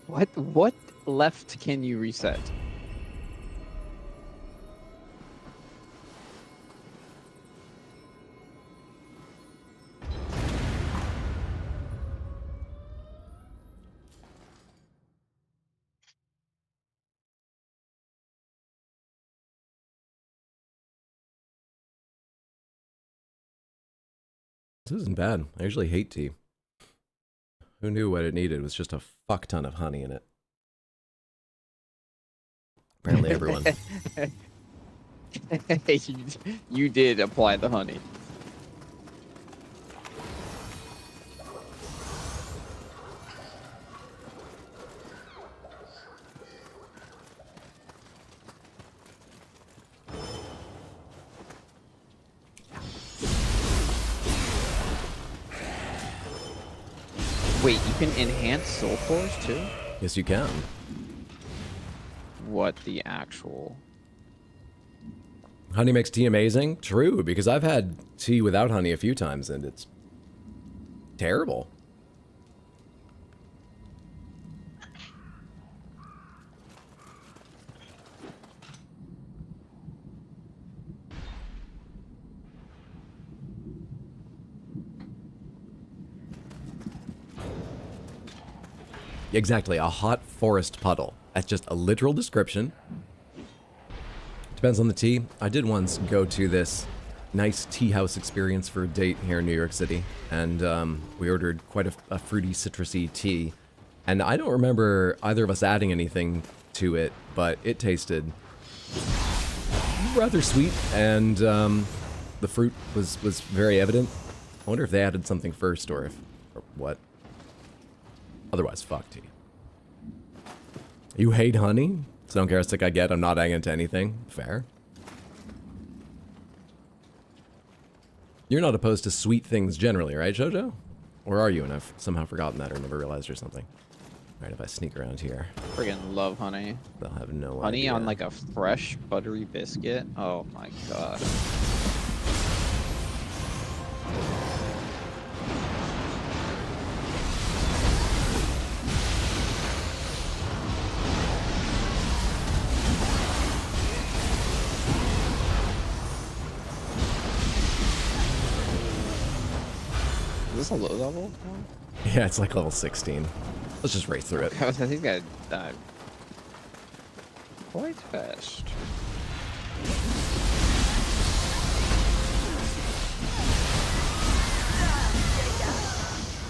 What left can you reset? This isn't bad. I usually hate tea. Who knew what it needed was just a fuck ton of honey in it? Apparently everyone. You did apply the honey. Wait, you can enhance soul cores too? Yes, you can. What the actual? Honey makes tea amazing? True, because I've had tea without honey a few times and it's terrible. Exactly, a hot forest puddle. That's just a literal description. Depends on the tea. I did once go to this nice tea house experience for a date here in New York City, and we ordered quite a fruity, citrusy tea. And I don't remember either of us adding anything to it, but it tasted rather sweet, and the fruit was very evident. I wonder if they added something first or what. Otherwise, fuck tea. You hate honey? So don't care how sick I get, I'm not adding it to anything. Fair. You're not opposed to sweet things generally, right, Jojo? Or are you? And I've somehow forgotten that or never realized or something. Alright, if I sneak around here. Friggin' love honey. They'll have no honey idea. On like a fresh buttery biscuit. Oh my god. Is this a low level? Yeah, it's like level 16. Let's just race through it. I think I died quite fast.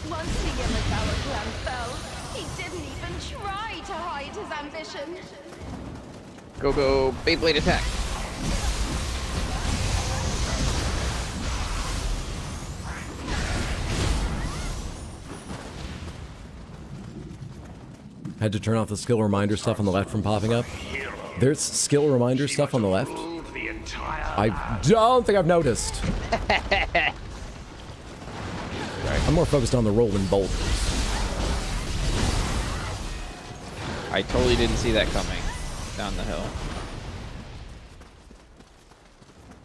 Once the Yamagawa clan fell, he didn't even try to hide his ambition. Go, Beyblade attack! Had to turn off the skill reminder stuff on the left from popping up. There's skill reminder stuff on the left. I don't think I've noticed. I'm more focused on the rolling boulders. I totally didn't see that coming down the hill.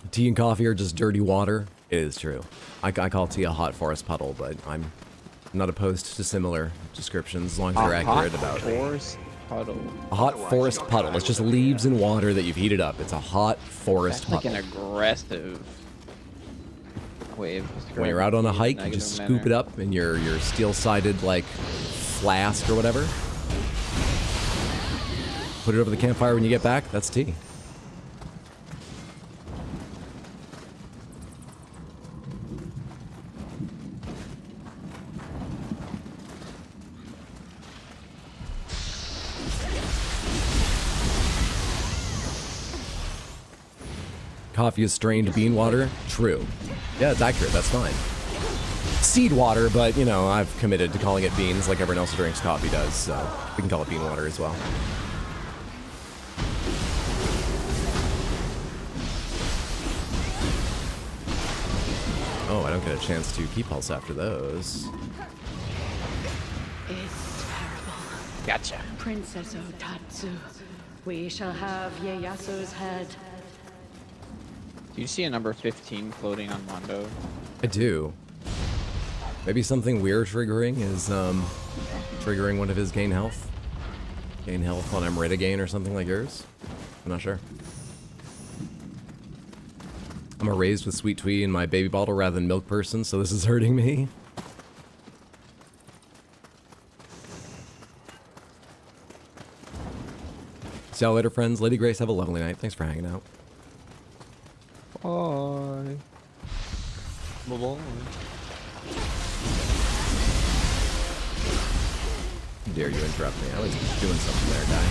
Tea and coffee are just dirty water. It is true. I call tea a hot forest puddle, but I'm not opposed to similar descriptions as long as they're accurate about it. Forest puddle. A hot forest puddle. It's just leaves and water that you've heated up. It's a hot forest puddle. Like an aggressive way of when you're out on a hike, you just scoop it up in your steel-sided like flask or whatever. Put it over the campfire when you get back. That's tea. Coffee is strained bean water? True. Yeah, it's accurate. That's fine. Seed water, but, you know, I've committed to calling it beans like everyone else who drinks coffee does, so we can call it bean water as well. Oh, I don't get a chance to key pulse after those. It's terrible. Gotcha. Princess Otatsu, we shall have Ieyasu's head. Do you see a number 15 floating on Mando? I do. Maybe something we're triggering is triggering one of his gain health. Gain health on Emerita gain or something like yours. I'm not sure. I'm a raised with sweet twee in my baby bottle rather than milk person, so this is hurting me. See y'all later, friends. Lady Grace, have a lovely night. Thanks for hanging out. Bye. Bye-bye. Dare you interrupt me? I was doing something there, guy.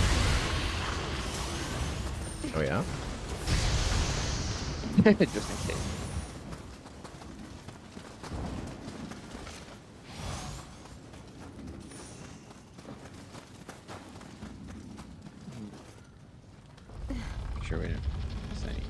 Oh yeah? Just in case. Make sure we didn't miss any.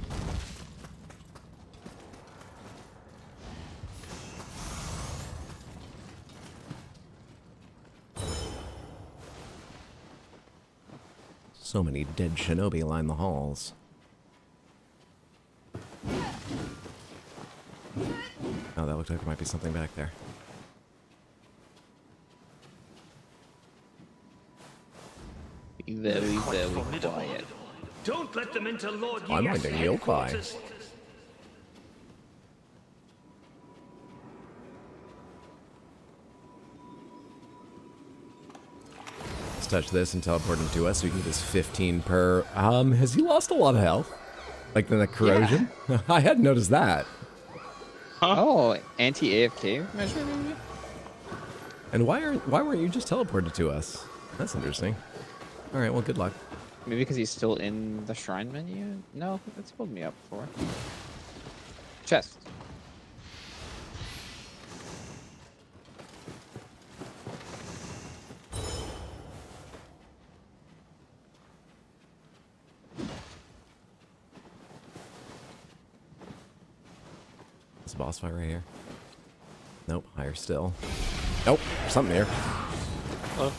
So many dead shinobi line the halls. Oh, that looked like there might be something back there. Be very, very quiet. Don't let them into Lord I'm Yeah's minding yokai. headquarters. Let's touch this and teleport him to us so we can get his 15 per. Has he lost a lot of health? Like the corrosion? Yeah. I hadn't noticed that. Huh? Oh, anti-AFK measure maybe? And why weren't you just teleported to us? That's interesting. All right, well, good luck. Maybe because he's still in the shrine menu? No, it's pulled me up before. Chest. It's a boss fight right here. Nope, higher still. Nope, something here. Oh.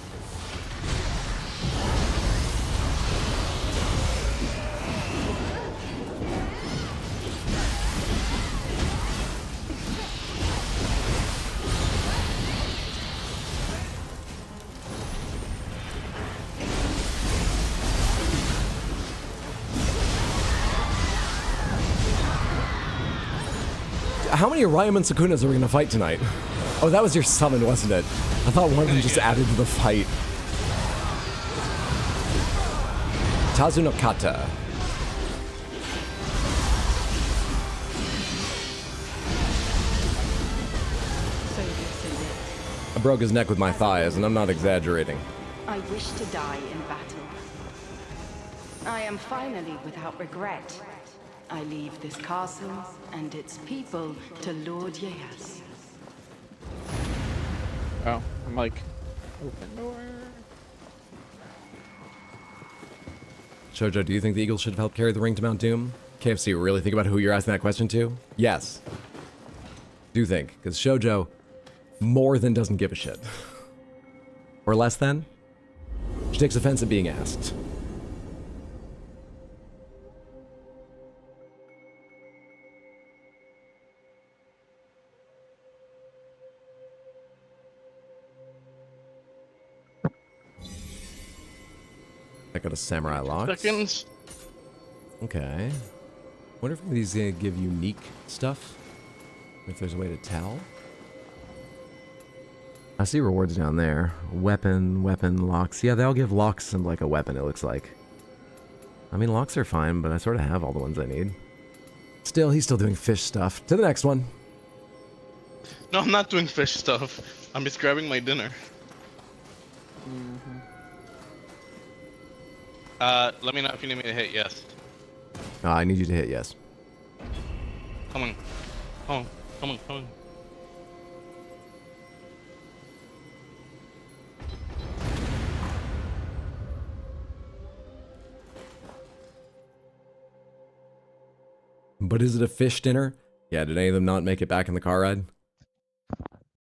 How many Ryam and Sukunas are we gonna fight tonight? Oh, that was your summon, wasn't it? I thought one of them just added to the fight. Tazu no Kata. I broke his neck with my thighs, and I'm not exaggerating. I wish to die in battle. I am finally without regret. I leave this castle and its people to Lord Yeah's. Oh, I'm like, open door. Shoujo, do you think the Eagles should have helped carry the ring to Mount Doom? KFC, really think about who you're asking that question to? Yes. Do think, because Shoujo more than doesn't give a shit. Or less than? She takes offense at being asked. I got a samurai lock. Seconds. Okay. Wonder if these give unique stuff. If there's a way to tell. I see rewards down there. Weapon, locks. Yeah, they all give locks and like a weapon, it looks like. I mean, locks are fine, but I sort of have all the ones I need. Still, he's still doing fish stuff. To the next one. No, I'm not doing fish stuff. I'm just grabbing my dinner. Let me know if you need me to hit yes. I need you to hit yes. Come on. Come on. Come on. Come on. But is it a fish dinner? Yeah, did any of them not make it back in the car ride?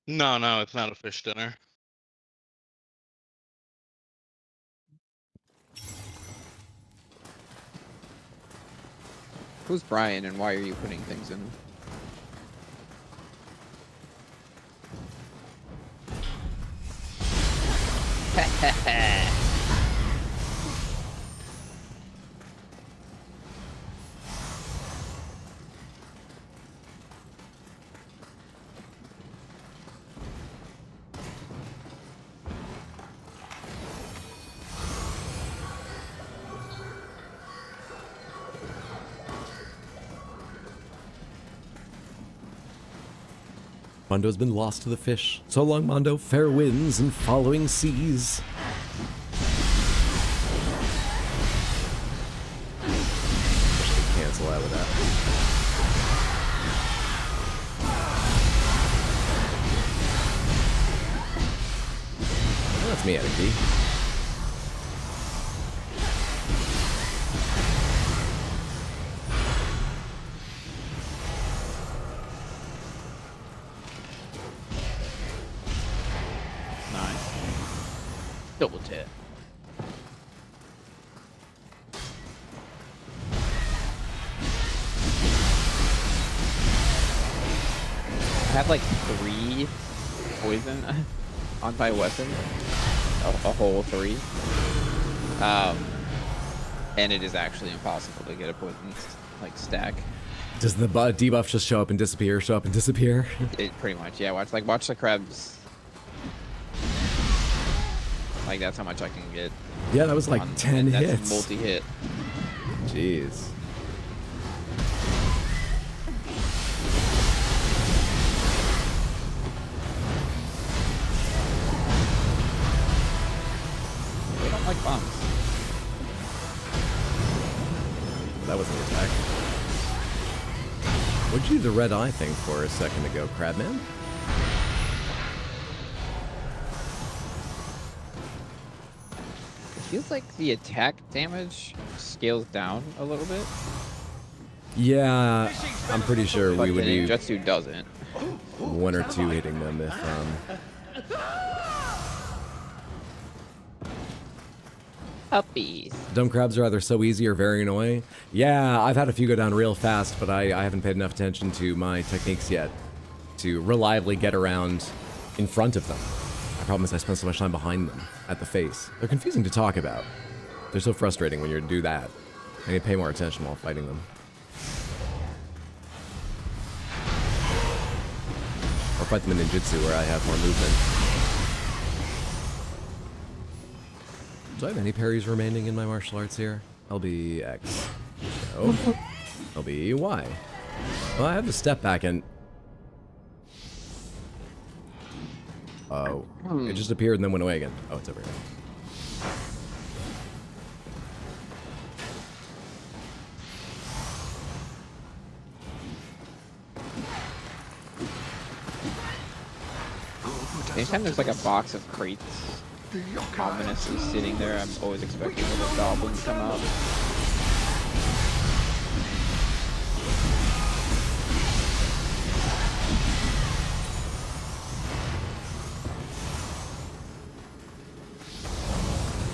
No, it's not a fish dinner. Who's Brian and why are you putting things in? Mando's been lost to the fish. So long, Mando. Fair winds and following seas. Cancel out with that. That's me, Anarchy. Double tap. I have like 3 poison on my weapon. A whole 3. And it is actually impossible to get a poison like stack. Does the debuff just show up and disappear, show up and disappear? It pretty much, yeah. Watch the crabs. Like that's how much I can get. Yeah, that was like 10 hits. That's multi-hit. Jeez. They don't like bombs. That was an attack. What'd you do the red eye thing for a second ago, Crabman? Feels like the attack damage scales down a little bit. Yeah, I'm pretty sure but we would be Ninjutsu doesn't. 1 or 2 hitting them if Puppies. dumb crabs are either so easy or very annoying. Yeah, I've had a few go down real fast, but I haven't paid enough attention to my techniques yet to reliably get around in front of them. The problem is I spend so much time behind them at the face. They're confusing to talk about. They're so frustrating when you do that. I need to pay more attention while fighting them. Or fight them in ninjutsu where I have more movement. Do I have any parries remaining in my martial arts here? LB X. No. LB Y. Well, I have to step back and... Oh. It just appeared and then went away again. Oh, it's over here. Anytime there's like a box of crates ominously sitting there, I'm always expecting a little goblin to come out.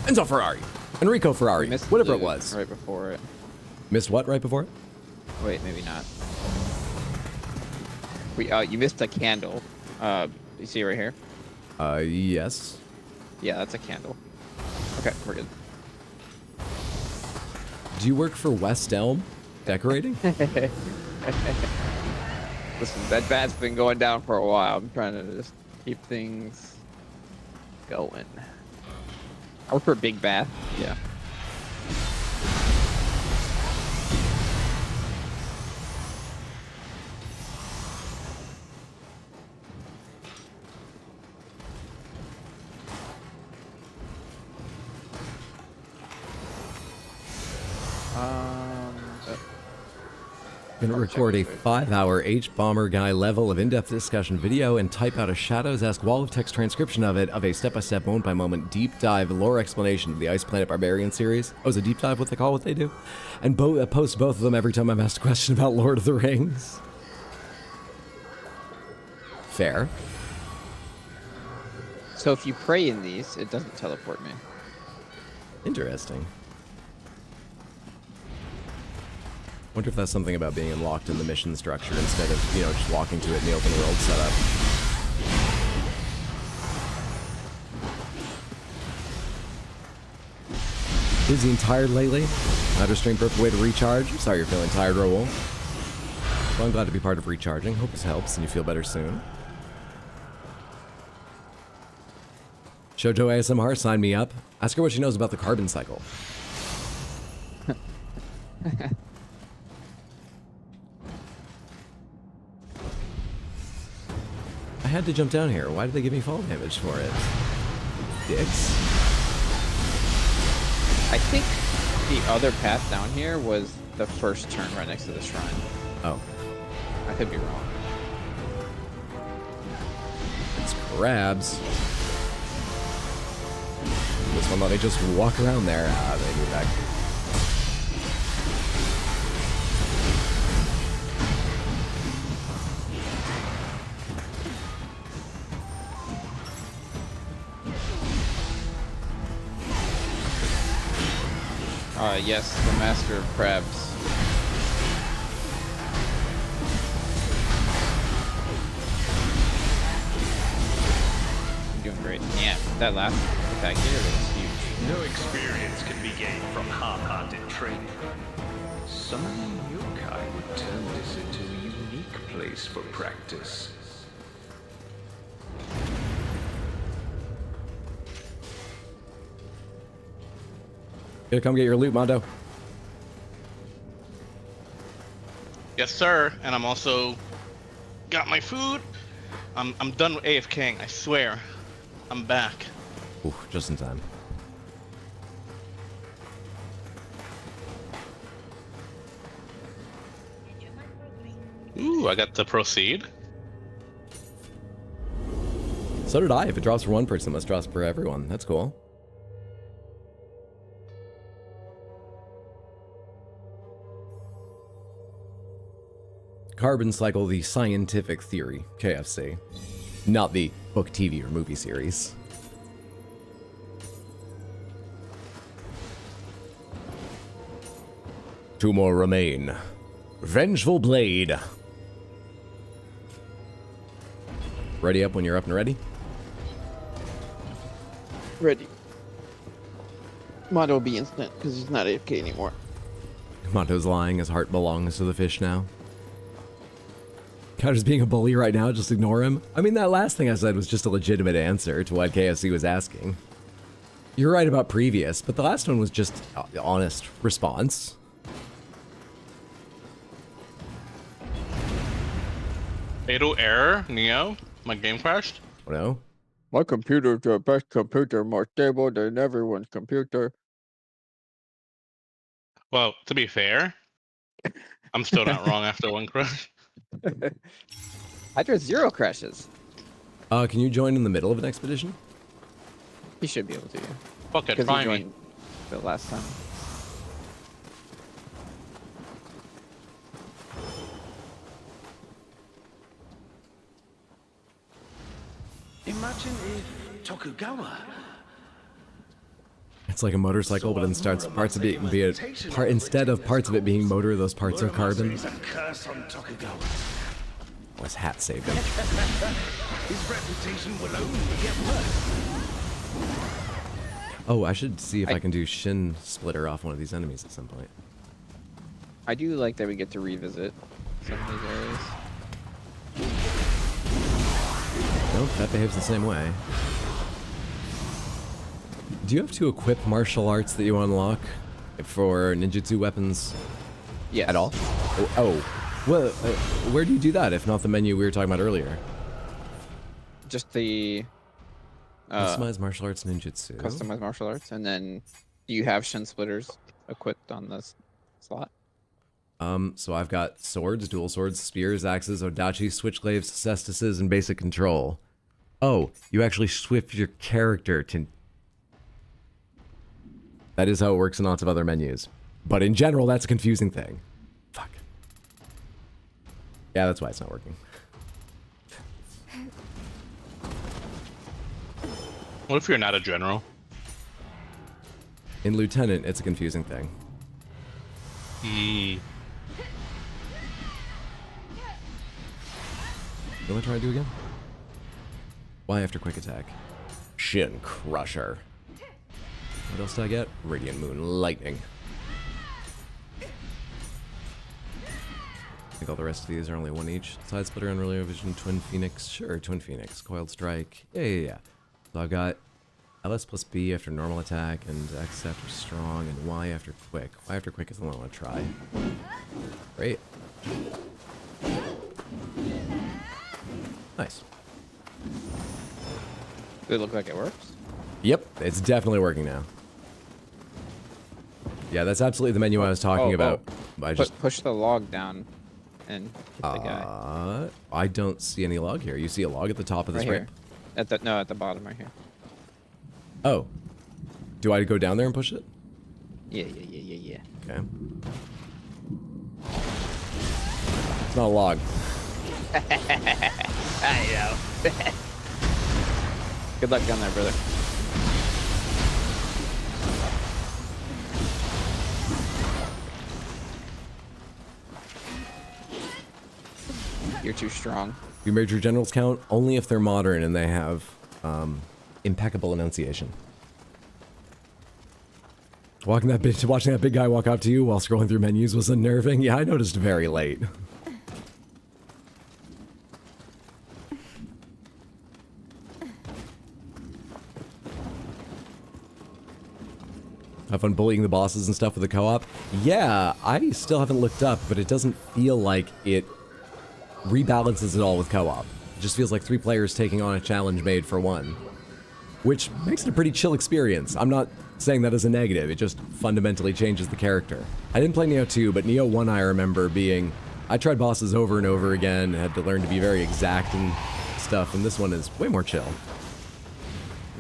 Enzo Ferrari. Enrico Ferrari. Whatever it was. Right before it. Missed what right before it? Wait, maybe not. You missed a candle. You see it right here? Yes. Yeah, that's a candle. Okay, we're good. Do you work for West Elm Decorating? Listen, that bat's been going down for a while. I'm trying to just keep things going. I work for a big bath. Yeah. Gonna record a 5-hour H-Bomber Guy level of in-depth discussion video and type out a Shadows-esque wall of text transcription of it, of a step-by-step, moment-by-moment deep dive lore explanation of the Ice Planet Barbarian series. Oh, is a deep dive what they call what they do? And post both of them every time I'm asked a question about Lord of the Rings. Fair. So if you pray in these, it doesn't teleport me. Interesting. Wonder if that's something about being unlocked in the mission structure instead of, you know, just walking to it in the open world setup. Busy and tired lately? Not a stream perfect way to recharge? Sorry you're feeling tired, Raoul. Well, I'm glad to be part of recharging. Hope this helps and you feel better soon. Shoujo ASMR, sign me up. Ask her what she knows about the carbon cycle. I had to jump down here. Why did they give me fall damage for it? Dicks. I think the other path down here was the first turn right next to the shrine. Oh. I could be wrong. It's crabs. This one, let me just walk around there. Ah, they move back. Yes, the Master of Crabs. I'm doing great. Yeah, that last attack here was huge. No experience can be gained from half-hearted training. Summoning yokai would turn this into a unique place for practice. Gonna come get your loot, Mando. Yes, sir. And I'm also got my food. I'm done with AFKing. I swear. I'm back. Ooh, just in time. Ooh, I got to proceed. So did I. If it drops for one person, it must drop for everyone. That's cool. Carbon Cycle, the scientific theory, KFC. Not the book, TV, or movie series. Two more remain. Vengeful Blade. Ready up when you're up and ready? Ready. Mando will be instant because he's not AFK anymore. Mondo's lying. His heart belongs to the fish now. Counter's being a bully right now, just ignore him. I mean, that last thing I said was just a legitimate answer to what KFC was asking. You're right about previous, but the last one was just the honest response. Fatal error, Nioh. My game crashed. Oh no? My computer's the best computer, more stable than everyone's computer. Well, to be fair, I'm still not wrong after one crash. Hydra 0 crashes. Can you join in the middle of an expedition? He should be able to. Fuck it, Because try he me. joined the last time. Imagine if Tokugawa. It's like a motorcycle, but instead parts of it instead of parts of it being motor, those parts are carbon. Is a curse on Tokugawa. Oh, his hat saved him. His reputation will only get worse. Oh, I should see if I can do Shin Splitter off one of these enemies at some point. I do like that we get to revisit some of these areas. Nope, that behaves the same way. Do you have to equip martial arts that you unlock for ninjutsu weapons? Yes. At all? Well, where do you do that if not the menu we were talking about earlier? Just the Customize martial arts ninjutsu. Customize martial arts, and then do you have Shin Splitters equipped on this slot? So I've got swords, dual swords, spears, axes, odachi, switchglaives, cestises, and basic control. Oh, you actually switch your character to... That is how it works in lots of other menus. But in general, that's a confusing thing. Fuck. Yeah, that's why it's not working. What if you're not a general? In Lieutenant, it's a confusing thing. What am I trying to do again? Why after quick attack? Shin Crusher. What else did I get? Radiant Moon Lightning. I think all the rest of these are only one each. Side Splitter, Unreal Vision, Twin Phoenix. Sure, Twin Phoenix. Coiled Strike. Yeah. So I've got LS plus B after normal attack, and X after strong, and Y after quick. Y after quick is the one I want to try. Great. Nice. Does it look like it works? Yep, it's definitely working now. Yeah, that's absolutely the menu I was talking about. I just push the log down and hit the guy. I don't see any log here. You see a log at the top of this ramp? At the bottom right here. Oh. Do I go down there and push it? Yeah. Okay. It's not a log. I know. Good luck down there, brother. You're too strong. You Major Generals count only if they're modern and they have impeccable enunciation. Watching that big guy walk up to you while scrolling through menus was unnerving. Yeah, I noticed very late. Have fun bullying the bosses and stuff with the co-op? Yeah, I still haven't looked up, but it doesn't feel like it rebalances it all with co-op. It just feels like 3 players taking on a challenge made for 1. Which makes it a pretty chill experience. I'm not saying that as a negative, it just fundamentally changes the character. I didn't play Nioh 2, but Nioh 1 I remember being... I tried bosses over and over again, had to learn to be very exact and stuff, and this one is way more chill.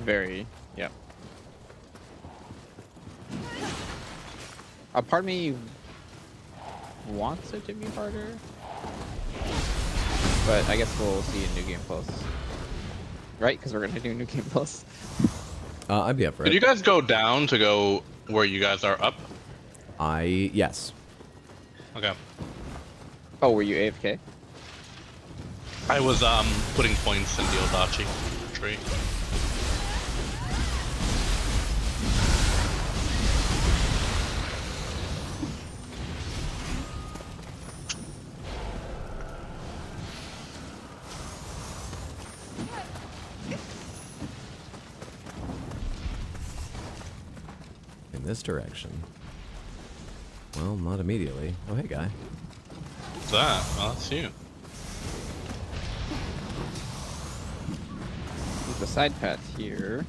Very, yep. A part of me wants it to be harder, but I guess we'll see in New Game Plus. Right? Because we're going to do New Game Plus. I'd be up for it. Did you guys go down to go where you guys are up? Yes. Okay. Oh, were you AFK? I was putting points in the Odachi tree. This direction. Well, not immediately. Oh, hey, guy. What's that? Oh, that's you. There's a side path here.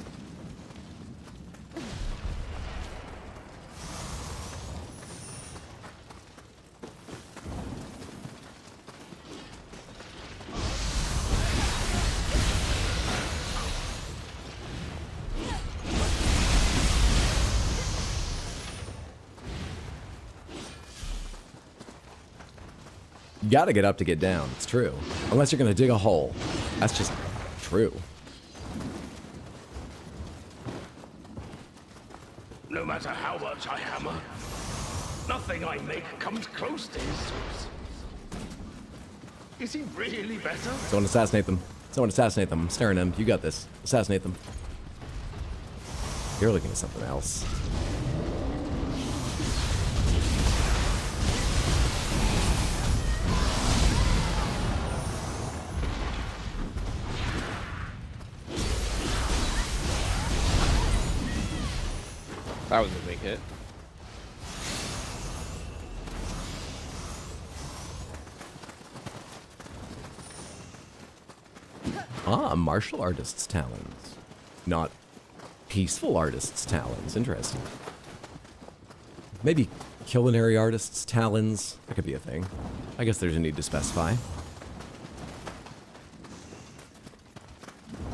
You gotta get up to get down. It's true. Unless you're gonna dig a hole. That's just true. No matter how much I hammer, nothing I make comes close to his source. Is he really better? Someone assassinate them. Someone assassinate them. I'm staring at him. You got this. Assassinate them. You're looking at something else. That was a big hit. Martial artist's talons. Not peaceful artist's talons. Interesting. Maybe culinary artist's talons. That could be a thing. I guess there's a need to specify.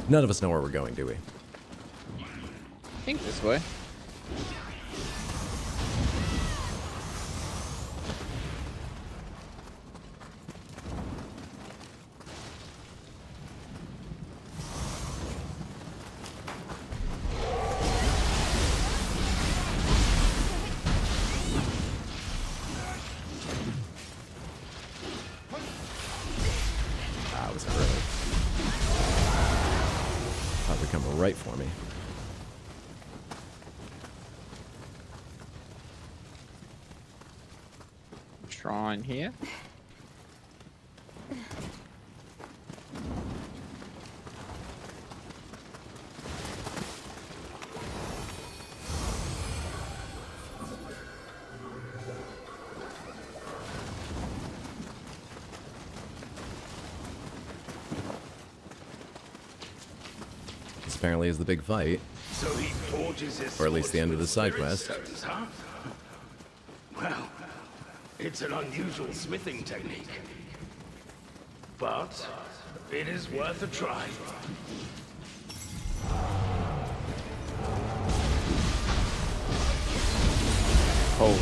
None of us know where we're going, do we? I think this way. That was early. shrine here. This apparently is the big fight. So he forges his Or at least the end of the side spirit quest. stones, huh? Well, it's an unusual smithing technique. But it is worth a try. Oh.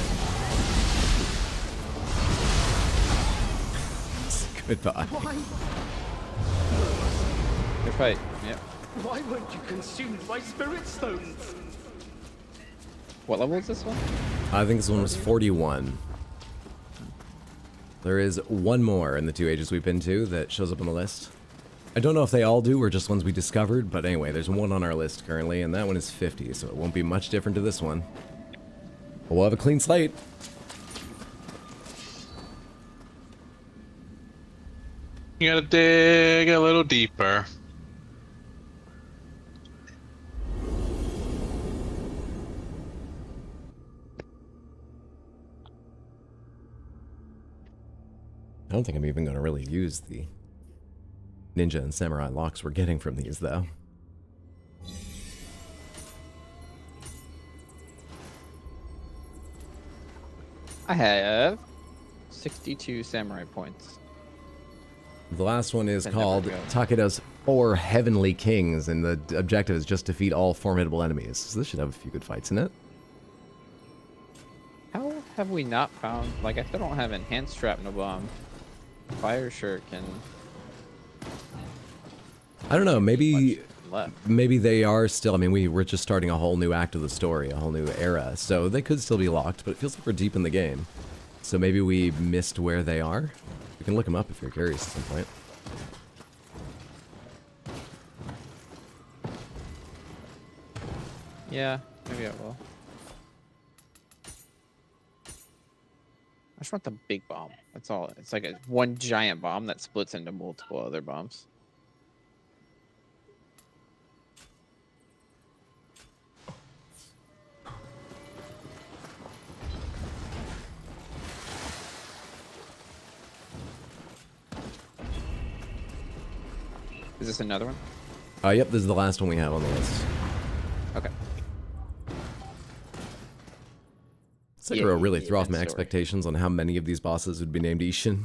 Goodbye. Good fight. Yep. Why weren't you consumed by spirit stones? What level is this one? I think this one was 41. There is one more in the 2 ages we've been to that shows up on the list. I don't know if they all do or just ones we discovered, but anyway, there's one on our list currently, and that one is 50, so it won't be much different to this one. But we'll have a clean slate. You gotta dig a little deeper. I don't think I'm even going to really use the ninja and samurai locks we're getting from these, though. I have 62 samurai points. The last one is Then called never go. Takeda's 4 Heavenly Kings, and the objective is just defeat all formidable enemies. So this should have a few good fights in it. How have we not found? Like, I still don't have enhanced shrapnel bomb. Fire shuriken. I don't know, maybe Left. maybe they are still, I mean, we're just starting a whole new act of the story, a whole new era, so they could still be locked, but it feels like we're deep in the game. So maybe we missed where they are. We can look them up if you're curious at some point. Yeah, maybe I will. I just want the big bomb. That's all. It's like one giant bomb that splits into multiple other bombs. Is this another one? Yep, this is the last one we have on the list. Okay. Sekiro really threw off my story. expectations on how many of these bosses would be named Ishin.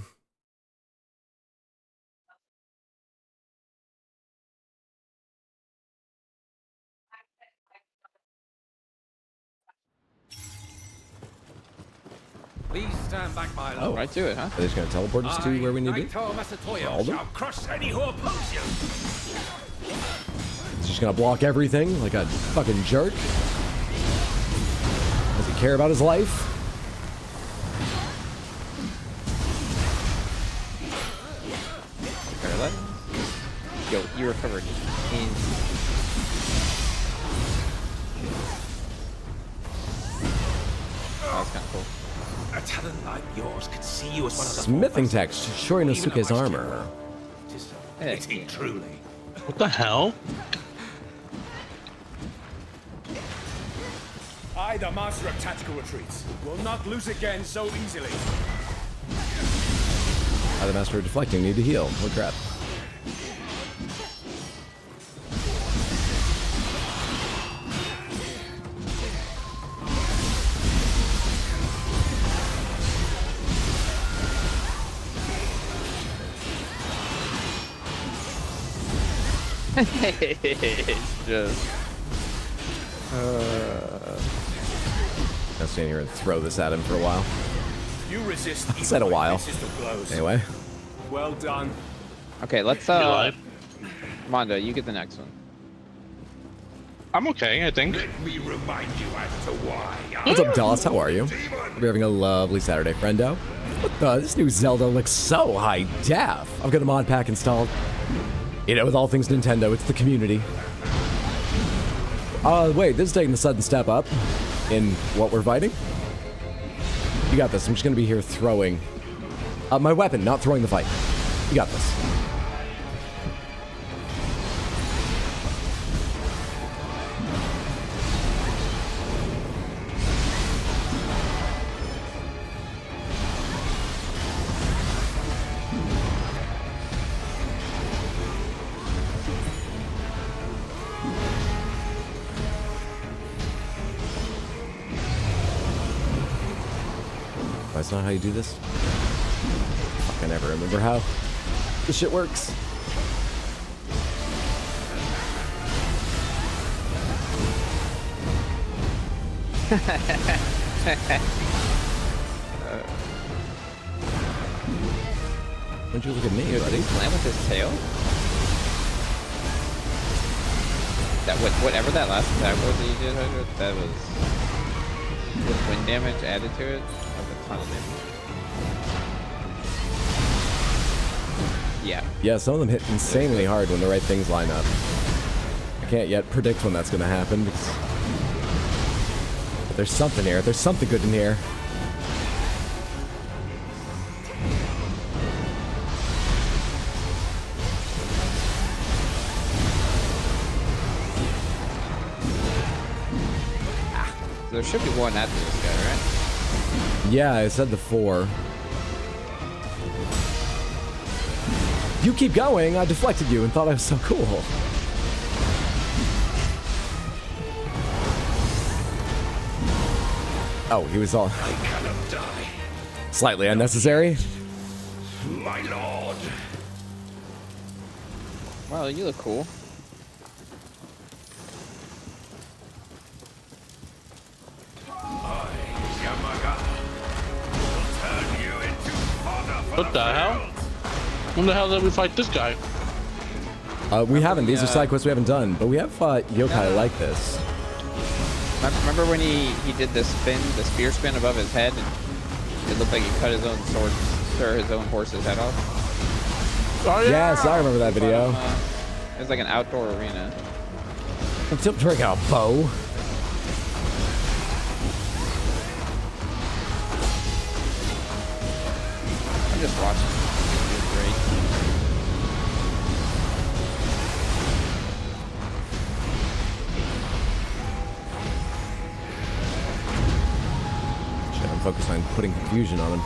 Please stand back, my lord. Oh, Right to it, huh? Are they just going to teleport us to where we need to be? Naito Masatoya All of them? shall crush any who oppose you. He's just going to block everything like a fucking jerk? Does he care about his life? Paralyze. Yo, you recovered in. That was kind of cool. A talent like yours could see you as one of the Smithing text, Shorinosuke's armor. Pity, truly. What the hell? I, the master of tactical retreats, will not lose again so easily. The master of deflecting, need to heal. Oh crap. It's just. I'll stand here and throw this at him for a while. You resist. I said a while. Anyway. Well done. Okay, let's. You lied. Mando, you get the next one. I'm okay, I think. Let me remind you as to why. What's up, Dallas? How are you? Hope you're having a lovely Saturday, friendo. What the? This new Zelda looks so high def. I've got a mod pack installed. You know, with all things Nintendo, it's the community. Wait, this is taking the sudden step up in what we're fighting. You You got this. I'm just gonna be here throwing my weapon, not throwing the fight. You got this. That's not how you do this? Fuck, I never remember how this shit works. Don't you look at me, buddy? Slam with his tail? That whatever that last attack was that you did, Hydra, that was with wind damage added to it. Of a ton of damage. Yeah. Yeah, some of them hit insanely hard when the right things line up. I can't yet predict when that's gonna happen because but there's something here. There's something good in here. There should be one after this guy, right? Yeah, I said the 4. You keep going. I deflected you and thought I was so cool. Oh, he was all I cannot die. slightly unnecessary. My lord. Wow, you look cool. What the hell? When the hell did we fight this guy? We haven't. These are side quests we haven't done, but we have yokai like this. Remember when he did the spin, the spear spin above his head, and it looked like he cut his own sword, or his own horse's head off? Oh yeah! Yes, I remember that video. It was like an outdoor arena. Until bring out a bow. I'm just watching. It's great. Shit, I'm focused on putting confusion on him.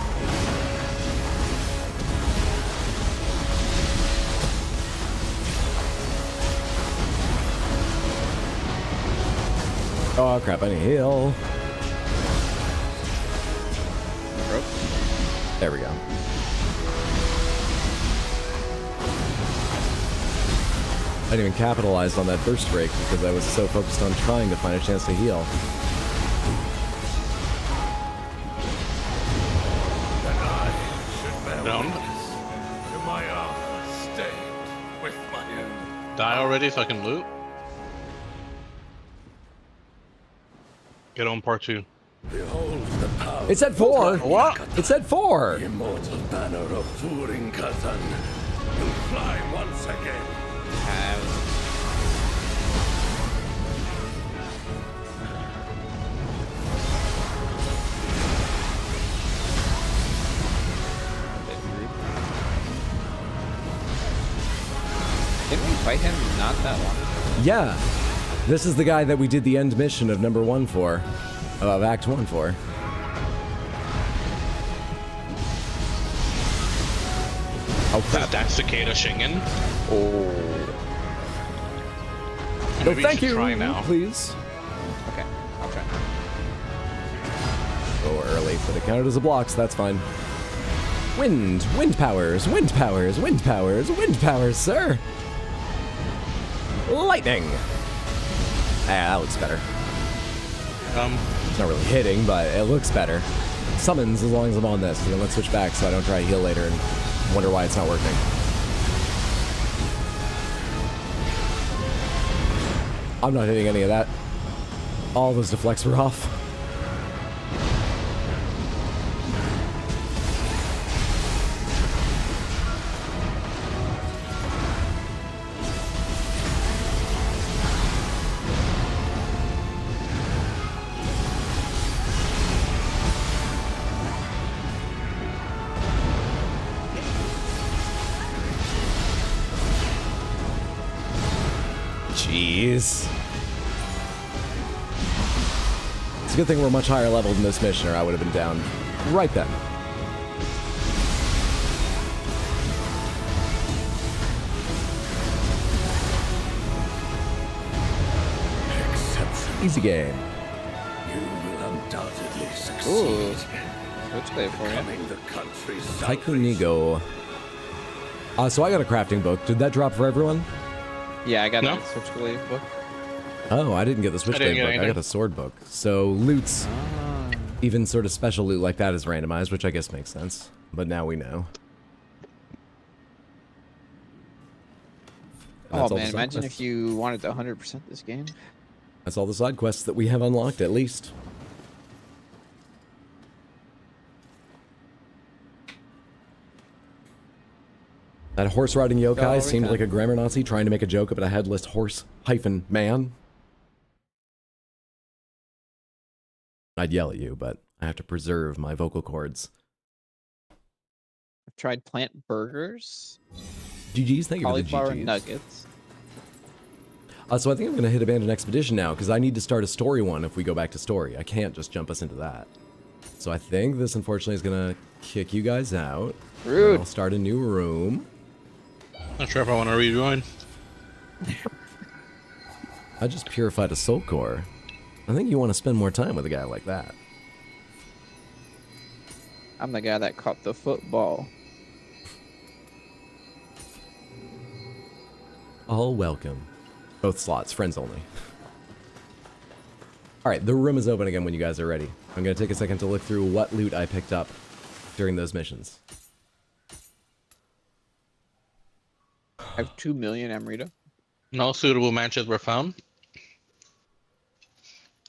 Oh crap, I need heal. There we go. I didn't even capitalize on that burst break because I was so focused on trying to find a chance to heal. That I should bear witness to my armor stained with my own. Die already so I can loot? Get on part 2. Behold the power. It said 4! What? It said 4! Immortal banner of Furin Katan. You'll fly once again. Didn't we fight him not that long ago? Yeah. This is the guy that we did the end mission of number 1 for. Of Act 1 for. Oh crap. Is that Cicada Shingen? Oh. No, thank you. Try now. Please. Okay, I'll try. Oh, early, but it counted as a block, so that's fine. Wind powers, wind powers, wind powers, wind powers, sir. Lightning. Ah, that looks better. It's not really hitting, but it looks better. Summons as long as I'm on this, and then let's switch back so I don't try to heal later and wonder why it's not working. I'm not hitting any of that. All those deflects were off. Jeez. It's a good thing we're much higher leveled in this mission, or I would have been down right then. Easy game. You will undoubtedly succeed. Ooh. Switchblade for Becoming the country's Taikunigo. So I got a crafting book. Did that drop for everyone? Yeah, I got No. a switchblade book. Oh, I didn't get the switchblade get book. I anything. got a sword book. So loots, even sort of special loot like that is randomized, which I guess makes sense. But now we know. And Oh that's all the man, side imagine quests. if you wanted to 100% this game. That's all the side quests that we have unlocked, at least. That horse riding yokai Oh, seemed okay. like a grammar Nazi trying to make a joke about a headless horse hyphen man. I'd yell at you, but I have to preserve my vocal cords. I've tried plant burgers, GG's, thank you for the cauliflower GG's. nuggets. So I think I'm going to hit Abandoned Expedition now, because I need to start a story one if we go back to story. I can't just jump us into that. So I think this, unfortunately, is going to kick you guys out. Rude. I'll start a new room. Not sure if I want to rejoin. I just purified a soul core. I think you want to spend more time with a guy like that. I'm the guy that caught the football. All welcome. Both slots, friends only. Alright, the room is open again when you guys are ready. I'm going to take a second to look through what loot I picked up during those missions. I have 2 million Amrita. No suitable matches were found. I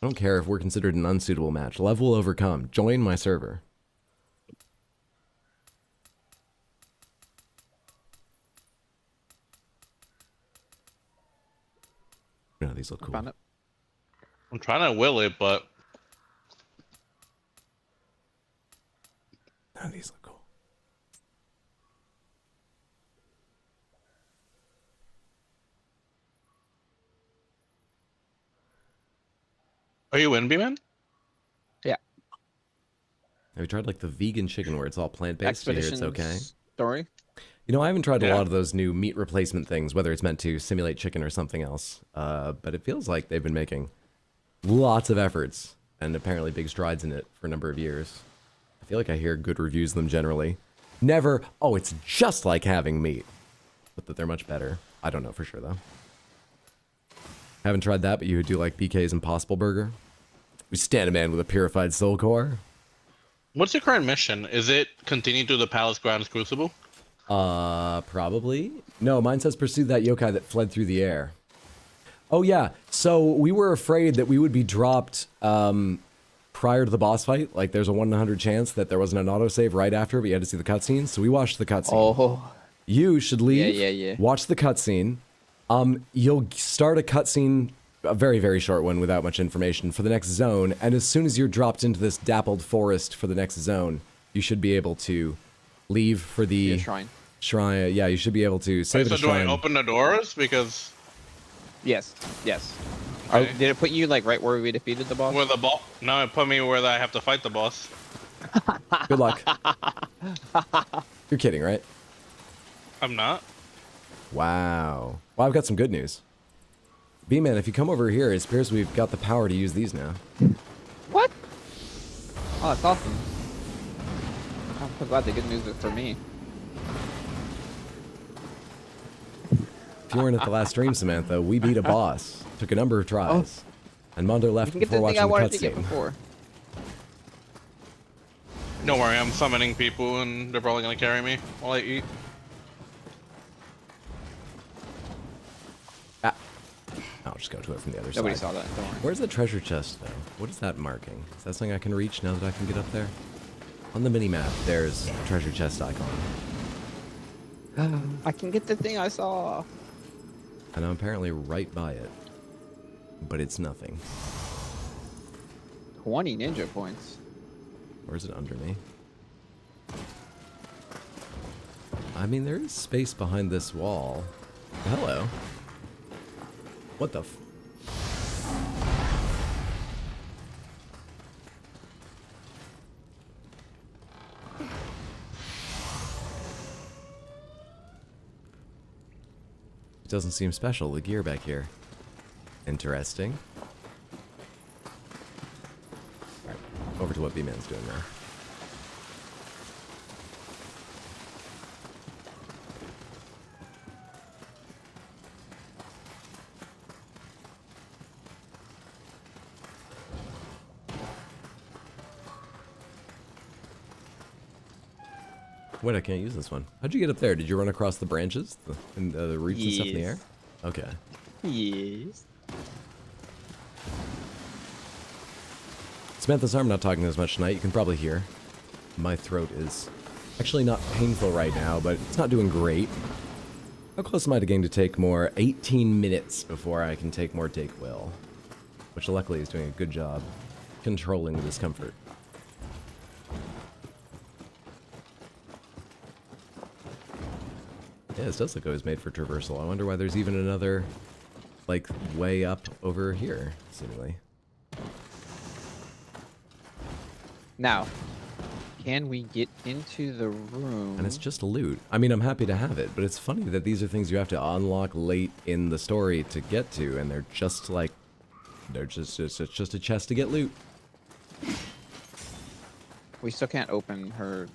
don't care if we're considered an unsuitable match. Love will overcome. Join my server. No, these look cool. Found it. I'm trying to will it, but No, these look cool. are you in, B-Man? Yeah. Have you tried like the vegan chicken where it's all plant-based? You hear it's okay? Story. You know, I haven't tried a Yeah. lot of those new meat replacement things, whether it's meant to simulate chicken or something else. But it feels like they've been making lots of efforts and apparently big strides in it for a number of years. I feel like I hear good reviews of them generally. Never, oh, it's just like having meat. But that they're much better. I don't know for sure, though. Haven't tried that, but you do like BK's Impossible Burger? We stand a man with a purified soul core. What's your current mission? Is it continue to the Palace Grounds Crucible? Probably. No, mine says pursue that yokai that fled through the air. Oh, yeah. So we were afraid that we would be dropped prior to the boss fight. Like, there's a 1 in 100 chance that there wasn't an autosave right after, but you had to see the cutscene. So we watched the cutscene. Oh. You should leave. Yeah. Watch the cutscene. You'll start a cutscene, a very, very short one without much information, for the next zone. And as soon as you're dropped into this dappled forest for the next zone, you should be able to leave for the shrine. Shrine. Yeah, you should be able to save So the do I shrine. open the doors? Because Yes. Okay. Did it put you like right where we defeated the boss? where the boss? No, it put me where I have to fight the boss. Good luck. You're kidding, right? I'm not. Wow. Well, I've got some good news. B-Man, if you come over here, it appears we've got the power to use these now. What? Oh, that's awesome. I'm so glad the good news is for me. If you weren't at the last stream, Samantha, we beat a boss. Took a number of tries. And Mondo left You can get before the thing I watching wanted the to get cutscene. before. Don't worry, I'm summoning people and they're probably gonna carry me while I eat. I'll just go to it from the other Nobody side. saw that. Don't worry. Where's the treasure chest, though? What is that marking? Is that something I can reach now that I can get up there? On the mini-map, there's a treasure chest icon. I can get the thing I saw. And I'm apparently right by it. But it's nothing. 20 ninja points. Or is it under me? I mean, there is space behind this wall. Hello. What the f... It doesn't seem special, the gear back here. Interesting. Alright, over to what B-Man's doing now. Wait, I can't use this one. How'd you get up there? Did you run across the branches? The roots and stuff in the air? Okay. Yes. Samantha, I'm not talking as much tonight. You can probably hear. My throat is actually not painful right now, but it's not doing great. How close am I to getting to take more? 18 minutes before I can take more take will. Which luckily is doing a good job controlling the discomfort. Yeah, this does look like it was made for traversal. I wonder why there's even another, like, way up over here, seemingly. Now, can we get into the room? And it's just loot. I mean, I'm happy to have it, but it's funny that these are things you have to unlock late in the story to get to, and they're just like, it's just a chest to get loot. We still can't open her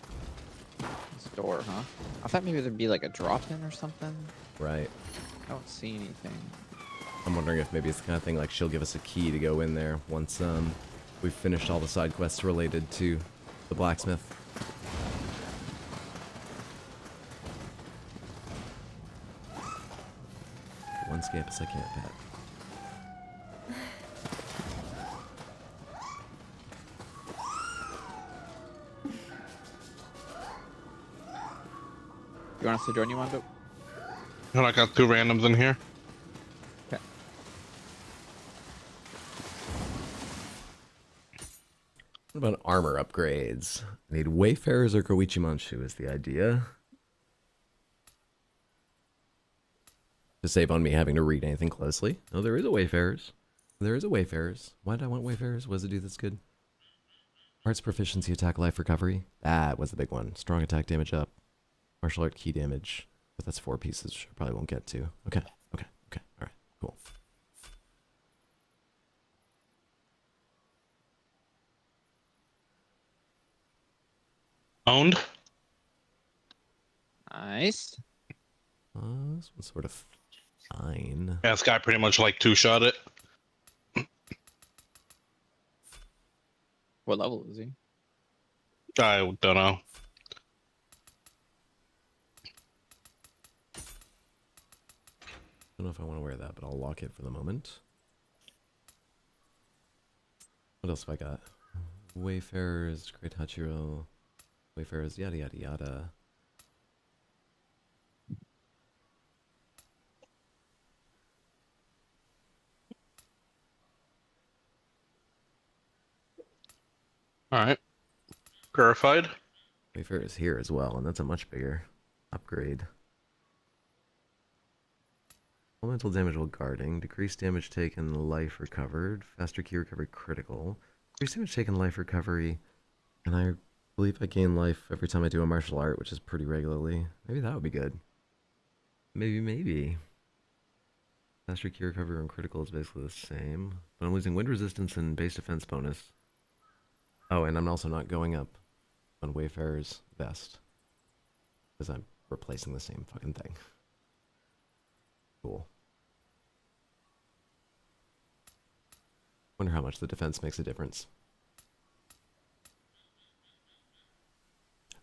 door, huh? I thought maybe there'd be like a drop-in or something. Right. I don't see anything. I'm wondering if maybe it's the kind of thing like she'll give us a key to go in there once we've finished all the side quests related to the blacksmith. One Scapus I can't pet. You want us to join you, Mando? And I got 2 randoms in here. Okay. What about armor upgrades? I need Wayfarers or Koichi Manchu is the idea. To save on me having to read anything closely. Oh, there is a Wayfarers. There is a Wayfarers. Why did I want Wayfarers? What does it do that's good? Arts proficiency, attack, life recovery. That was the big one. Strong attack damage up. Martial art key damage. But that's 4 pieces, which I probably won't get to. Okay. Alright, cool. Owned. Nice. This one's sort of fine. Yeah, this guy pretty much like 2-shot it. What level is he? I don't know. I don't know if I want to wear that, but I'll lock it for the moment. What else have I got? Wayfarers, Great Hachiro, Wayfarers, yada yada yada. Alright. Purified. Wayfarers here as well, and that's a much bigger upgrade. Elemental damage while guarding. Decreased damage taken, life recovered. Faster key recovery critical. Decreased damage taken, life recovery. And I believe I gain life every time I do a martial art, which is pretty regularly. Maybe that would be good. Maybe. Faster key recovery and critical is basically the same. But I'm losing wind resistance and base defense bonus. Oh, and I'm also not going up on Wayfarer's vest. Because I'm replacing the same fucking thing. Cool. Wonder how much the defense makes a difference.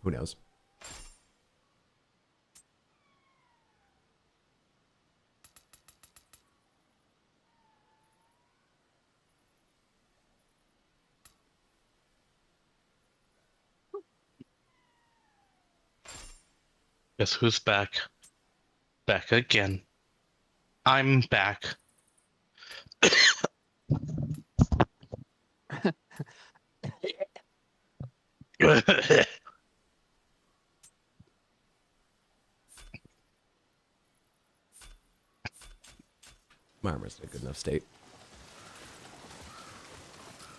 Who knows? Guess who's back? Back again. I'm back. My armor's in a good enough state.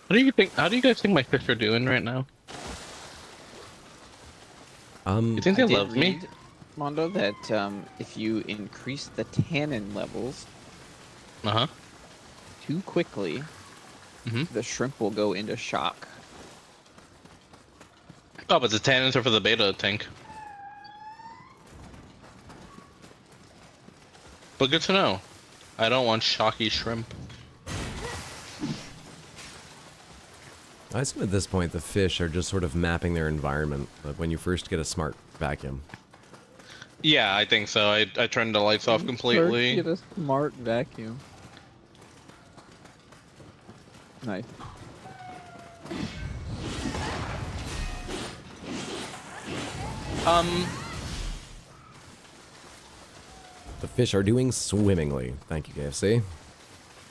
What do you think? How do you guys think my fish are doing right now? You think they I did love me? read, Mando, that if you increase the tannin levels too quickly, the shrimp will go into shock. Oh, but the tannins are for the beta tank. But good to know. I don't want shocky shrimp. I assume at this point the fish are just sort of mapping their environment, like when you first get a smart vacuum. Yeah, I think so. I turned the lights off completely. Get a smart vacuum. Nice. The fish are doing swimmingly. Thank you, KFC.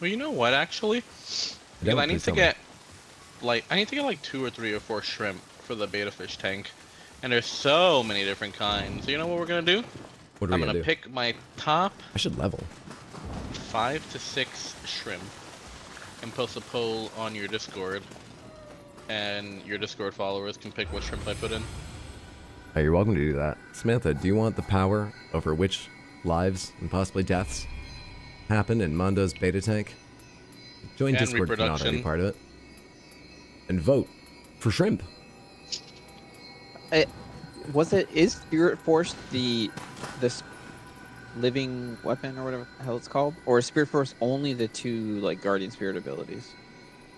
Well, you know what, actually? Because I need to get like 2 or 3 or 4 shrimp for the beta fish tank. And there's so many different kinds. So you know what we're gonna do? What are we I'm gonna pick my top I should level 5 to 6 shrimp and post a poll on your Discord. And your Discord followers can pick what shrimp I put in. Hey, you're welcome to do that. Samantha, do you want the power over which lives and possibly deaths happen in Mando's beta tank? Join And Discord if you're not already part of it. And vote for shrimp. Is Spirit Force this living weapon or whatever the hell it's called? Or is Spirit Force only the 2 like Guardian Spirit abilities?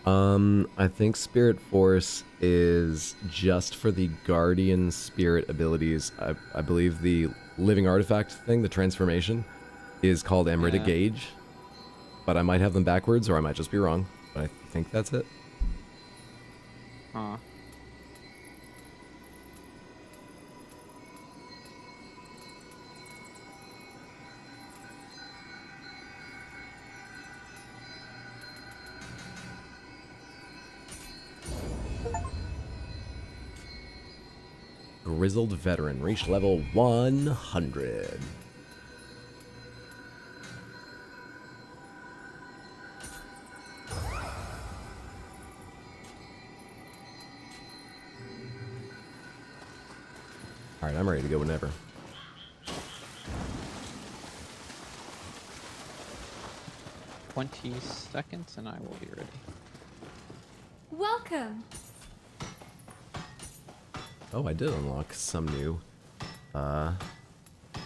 I think Spirit Force is just for the Guardian Spirit abilities. I believe the living artifact thing, the transformation, is called Emerita Gauge. But I might have them backwards, or I might just be wrong. But I think that's it. Huh. Grizzled Veteran, reach level 100. Alright, I'm ready to go whenever. Seconds and I will be ready. Welcome. Oh, I did unlock some new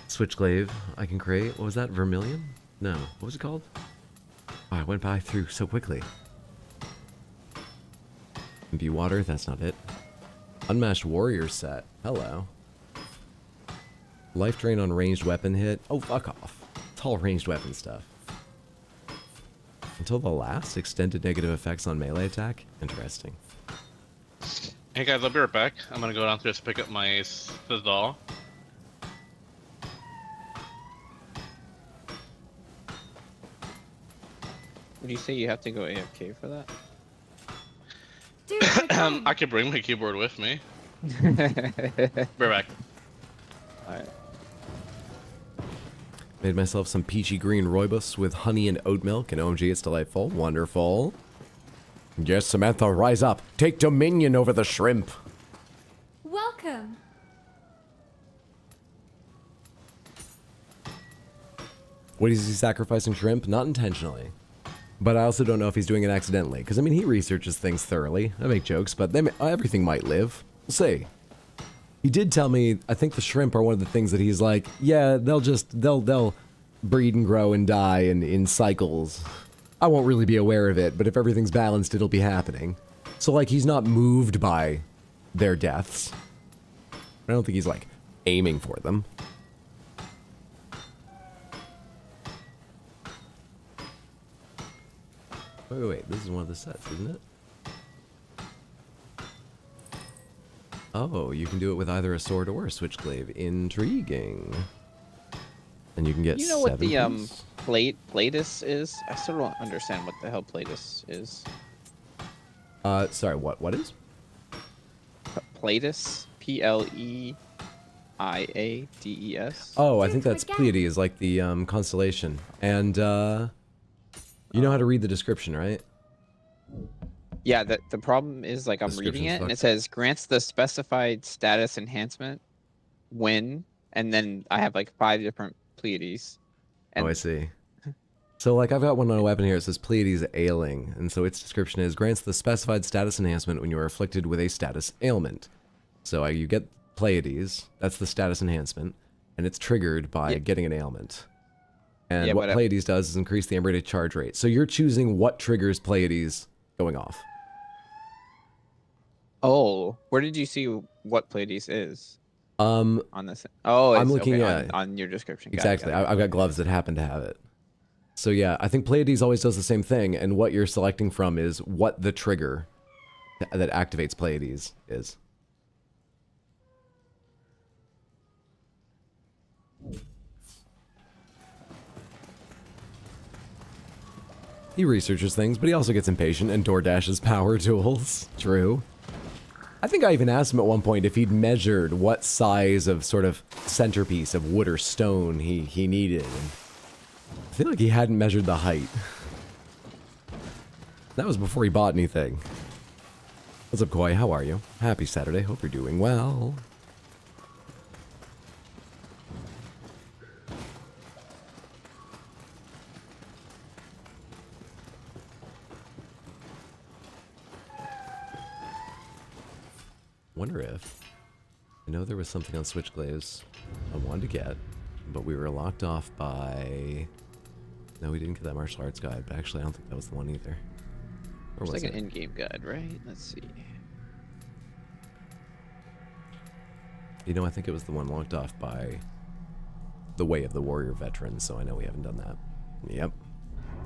switchglaive I can create. What was that? Vermilion? No. What was it called? Oh, I went by through so quickly. Be water, that's not it. Unmatched warrior set. Hello. Life drain on ranged weapon hit. Oh, fuck off. It's all ranged weapon stuff. Until the last, extended negative effects on melee attack. Interesting. Hey guys, I'll be right back. I'm gonna go downstairs to pick up my Fizzle. Would you say you have to go AFK for that? I could bring my keyboard with me. Right back. Alright. Made myself some peachy green rooibos with honey and oat milk, and OMG, it's delightful. Wonderful. Yes, Samantha, rise up. Take dominion over the shrimp. Welcome. What is he sacrificing shrimp? Not intentionally. But I also don't know if he's doing it accidentally. Because, I mean, he researches things thoroughly. I make jokes, but everything might live. We'll see. He did tell me, I think the shrimp are one of the things that he's like, yeah, they'll breed and grow and die in cycles. I won't really be aware of it, but if everything's balanced, it'll be happening. So, like, he's not moved by their deaths. I don't think he's, like, aiming for them. Wait, this is one of the sets, isn't it? Oh, you can do it with either a sword or a switchglaive. Intriguing. And you can get 7 You know what the piece. Platus is? I still don't understand what the hell Platus is. Sorry, what is? Platus? P-L-E-I-A-D-E-S. Oh, I think that's Pleiades, like the constellation. And You know how to read the description, right? Yeah, the problem is like I'm reading Description's it and it fucked. says grants the specified status enhancement when, and then I have like 5 different Pleiades. And Oh, I see. So, like, I've got one on a weapon here. It says Pleiades ailing, and so its description is grants the specified status enhancement when you are afflicted with a status ailment. So you get Pleiades, that's the status enhancement, and it's triggered by getting an ailment. And Yeah, what but, Pleiades does is increase the Emrita charge rate. So you're choosing what triggers Pleiades going off. Oh, where did you see what Pleiades is? On this. Oh, I'm it's looking okay, at on your description. Exactly. I've got gloves that happen to have it. So yeah, I think Pleiades always does the same thing, and what you're selecting from is what the trigger that activates Pleiades is. He researches things, but he also gets impatient and DoorDashes power tools. True. I think I even asked him at one point if he'd measured what size of sort of centerpiece of wood or stone he needed. I feel like he hadn't measured the height. That was before he bought anything. What's up, Koi? How are you? Happy Saturday. Hope you're doing well. Wonder if... I know there was something on Switchglaze I wanted to get, but we were locked off by... No, we didn't get that martial arts guide, but actually I don't think that was the one either. Or It's was like it? an in-game guide, right? Let's see. You know, I think it was the one locked off by the Way of the Warrior Veterans, so I know we haven't done that. Yep.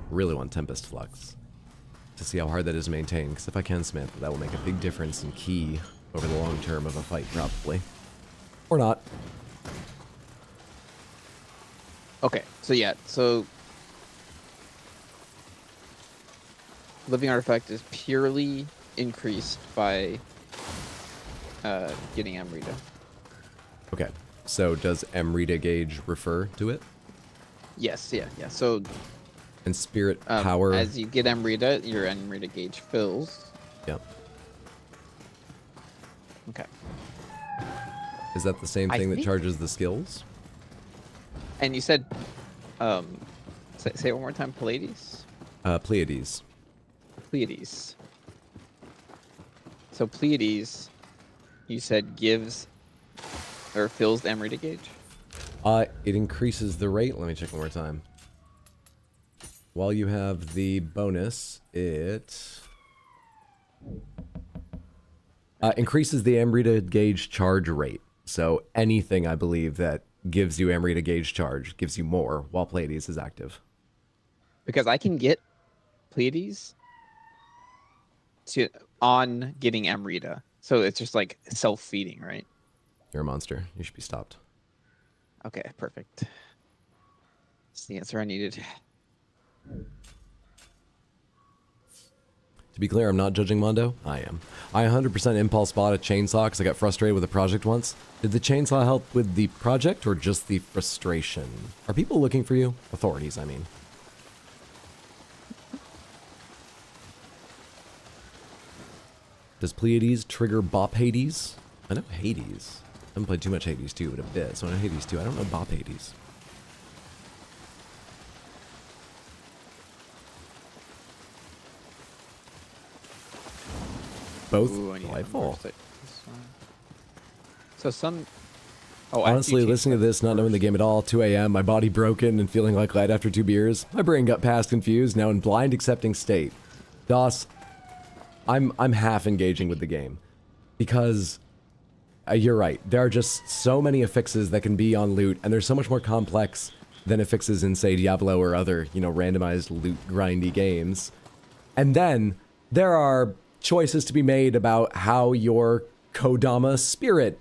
Really want Tempest Flux to see how hard that is to maintain, because if I can Smith, that will make a big difference in key over the long term of a fight, probably. Or not. Okay, so yeah, so living artifact is purely increased by getting Amrita. Okay, so does Amrita gauge refer to it? Yes, yeah. So and spirit power. As you get Amrita, your Amrita gauge fills. Yep. Okay. Is that the same thing that charges the skills? And you said, say it one more time, Pleiades? Pleiades. Pleiades. So Pleiades, you said gives or fills the Amrita gauge? It increases the rate. Let me check one more time. While you have the bonus, it increases the Amrita gauge charge rate. So anything, I believe, that gives you Amrita gauge charge gives you more while Pleiades is active. Because I can get Pleiades on getting Amrita. So it's just like self-feeding, right? You're a monster. You should be stopped. Okay, perfect. That's the answer I needed. To be clear, I'm not judging Mando. I am. I 100% impulse bought a chainsaw because I got frustrated with a project once. Did the chainsaw help with the project or just the frustration? Are people looking for you? Authorities, I mean. Does Pleiades trigger Bop Hades? I know Hades. I haven't played too much Hades 2, but a bit. So I know Hades 2. I don't know Bop Hades. Both delightful. So some... Honestly, listening to this, not knowing the game at all, 2 a.m., my body broken and feeling like lead after 2 beers. My brain got past confused, now in blind accepting state. DOS, I'm half engaging with the game. Because, you're right, there are just so many affixes that can be on loot, and they're so much more complex than affixes in, say, Diablo or other, randomized loot grindy games. And then, there are choices to be made about how your Kodama spirit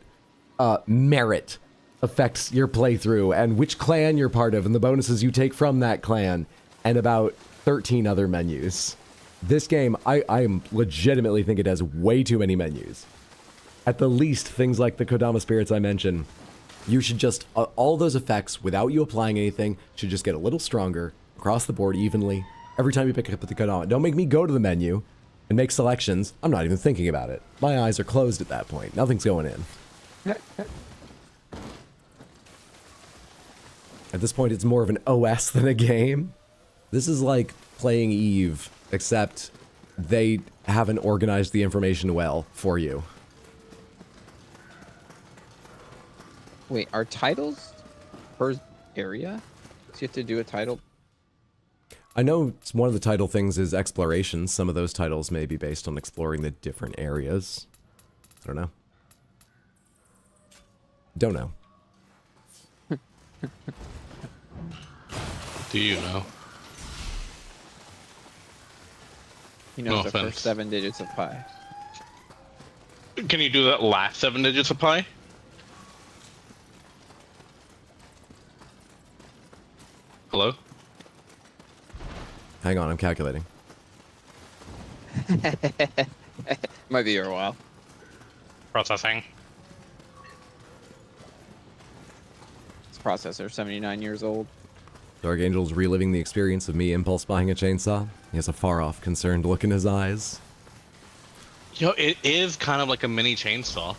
merit affects your playthrough and which clan you're part of and the bonuses you take from that clan and about 13 other menus. This game, I legitimately think it has way too many menus. At the least, things like the Kodama spirits I mentioned, you should just, all those effects, without you applying anything, should just get a little stronger across the board evenly, Every time you pick up the gun, don't make me go to the menu and make selections. I'm not even thinking about it. My eyes are closed at that point. Nothing's going in. At this point, it's more of an OS than a game. This is like playing Eve, except they haven't organized the information well for you. Wait, are titles per area? So you have to do a title? I know one of the title things is exploration. Some of those titles may be based on exploring the different areas. I don't know. Don't know. Do you know? He knows No the offense. first 7 digits of pi. Can you do that last 7 digits of pi? Hello? Hang on, I'm calculating. Might be here a while. Processing. This processor, 79 years old. Dark Angel's reliving the experience of me impulse buying a chainsaw. He has a far-off, concerned look in his eyes. Yo, it is kind of like a mini chainsaw.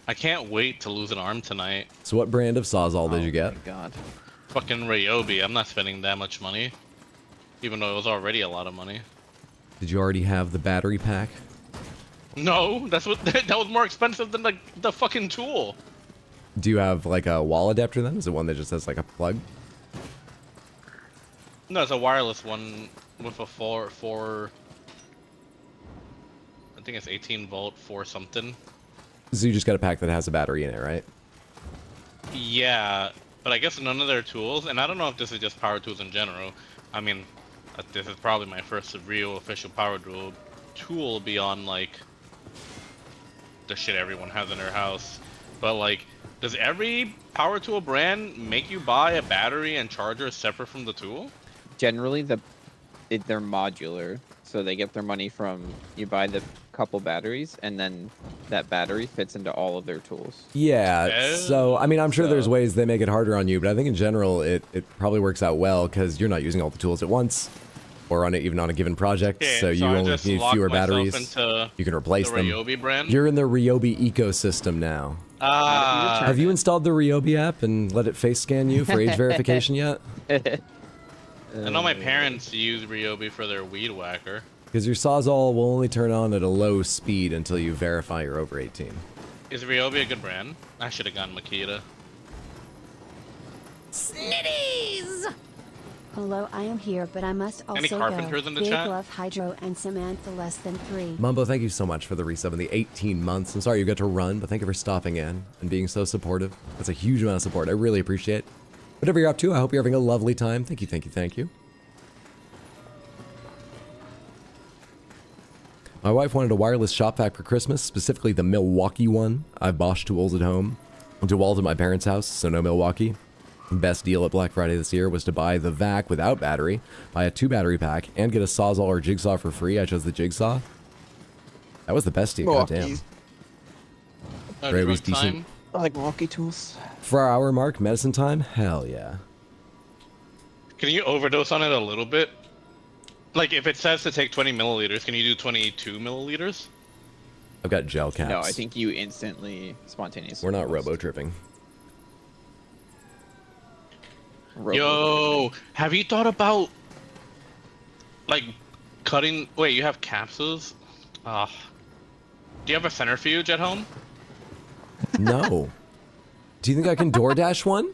I can't wait to lose an arm tonight. So what brand of Sawzall did you get? Oh my god. Fucking Ryobi, I'm not spending that much money. Even though it was already a lot of money. Did you already have the battery pack? No, that's what that was more expensive than the fucking tool. Do you have like a wall adapter then? Is it one that just has like a plug? No, it's a wireless one with a four I think it's 18 volt, 4 something. So you just got a pack that has a battery in it, right? Yeah, but I guess none of their tools, and I don't know if this is just power tools in general. I mean, this is probably my first real official power tool beyond like the shit everyone has in their house. But like, does every power tool brand make you buy a battery and charger separate from the tool? Generally, they're modular, so they get their money from you buy the couple batteries, and then that battery fits into all of their tools. Yeah, so, I mean, I'm sure there's ways they make it harder on you, but I think in general it probably works out well because you're not using all the tools at once or even on a given project, Yeah, so you I only just need locked fewer myself batteries. into You can replace the them. Ryobi brand. You're in the Ryobi ecosystem now. Have you installed the Ryobi app and let it face scan you for age verification yet? I know my parents use Ryobi for their weed whacker. Because your Sawzall will only turn on at a low speed until you verify you're over 18. Is Ryobi a good brand? I should have gone Makita. Snitties! Hello, I am here, but I must also Any carpenters go. in the Big chat? love, Hydro, and Samantha less than 3. Mumbo, thank you so much for the resub in the 18 months. I'm sorry you got to run, but thank you for stopping in and being so supportive. That's a huge amount of support. I really appreciate it. Whatever you're up to, I hope you're having a lovely time. Thank you, thank you, thank you. My wife wanted a wireless shop vac for Christmas, specifically the Milwaukee one. I have Bosch tools at home. DeWalt at my parents' house, so no Milwaukee. Best deal at Black Friday this year was to buy the vac without battery, buy a 2-battery pack, and get a Sawzall or Jigsaw for free. I chose the Jigsaw. That was the best deal, goddamn. Ryobi's decent. I like Milwaukee tools. For our hour mark, medicine time? Hell yeah. Can you overdose on it a little bit? Like, if it says to take 20 milliliters, can you do 22 milliliters? I've got gel caps. No, I think you instantly, spontaneously. We're not robo-tripping. Yo, have you thought about, like, cutting... Wait, you have capsules? Do you have a centrifuge at home? No. Do you think I can DoorDash one?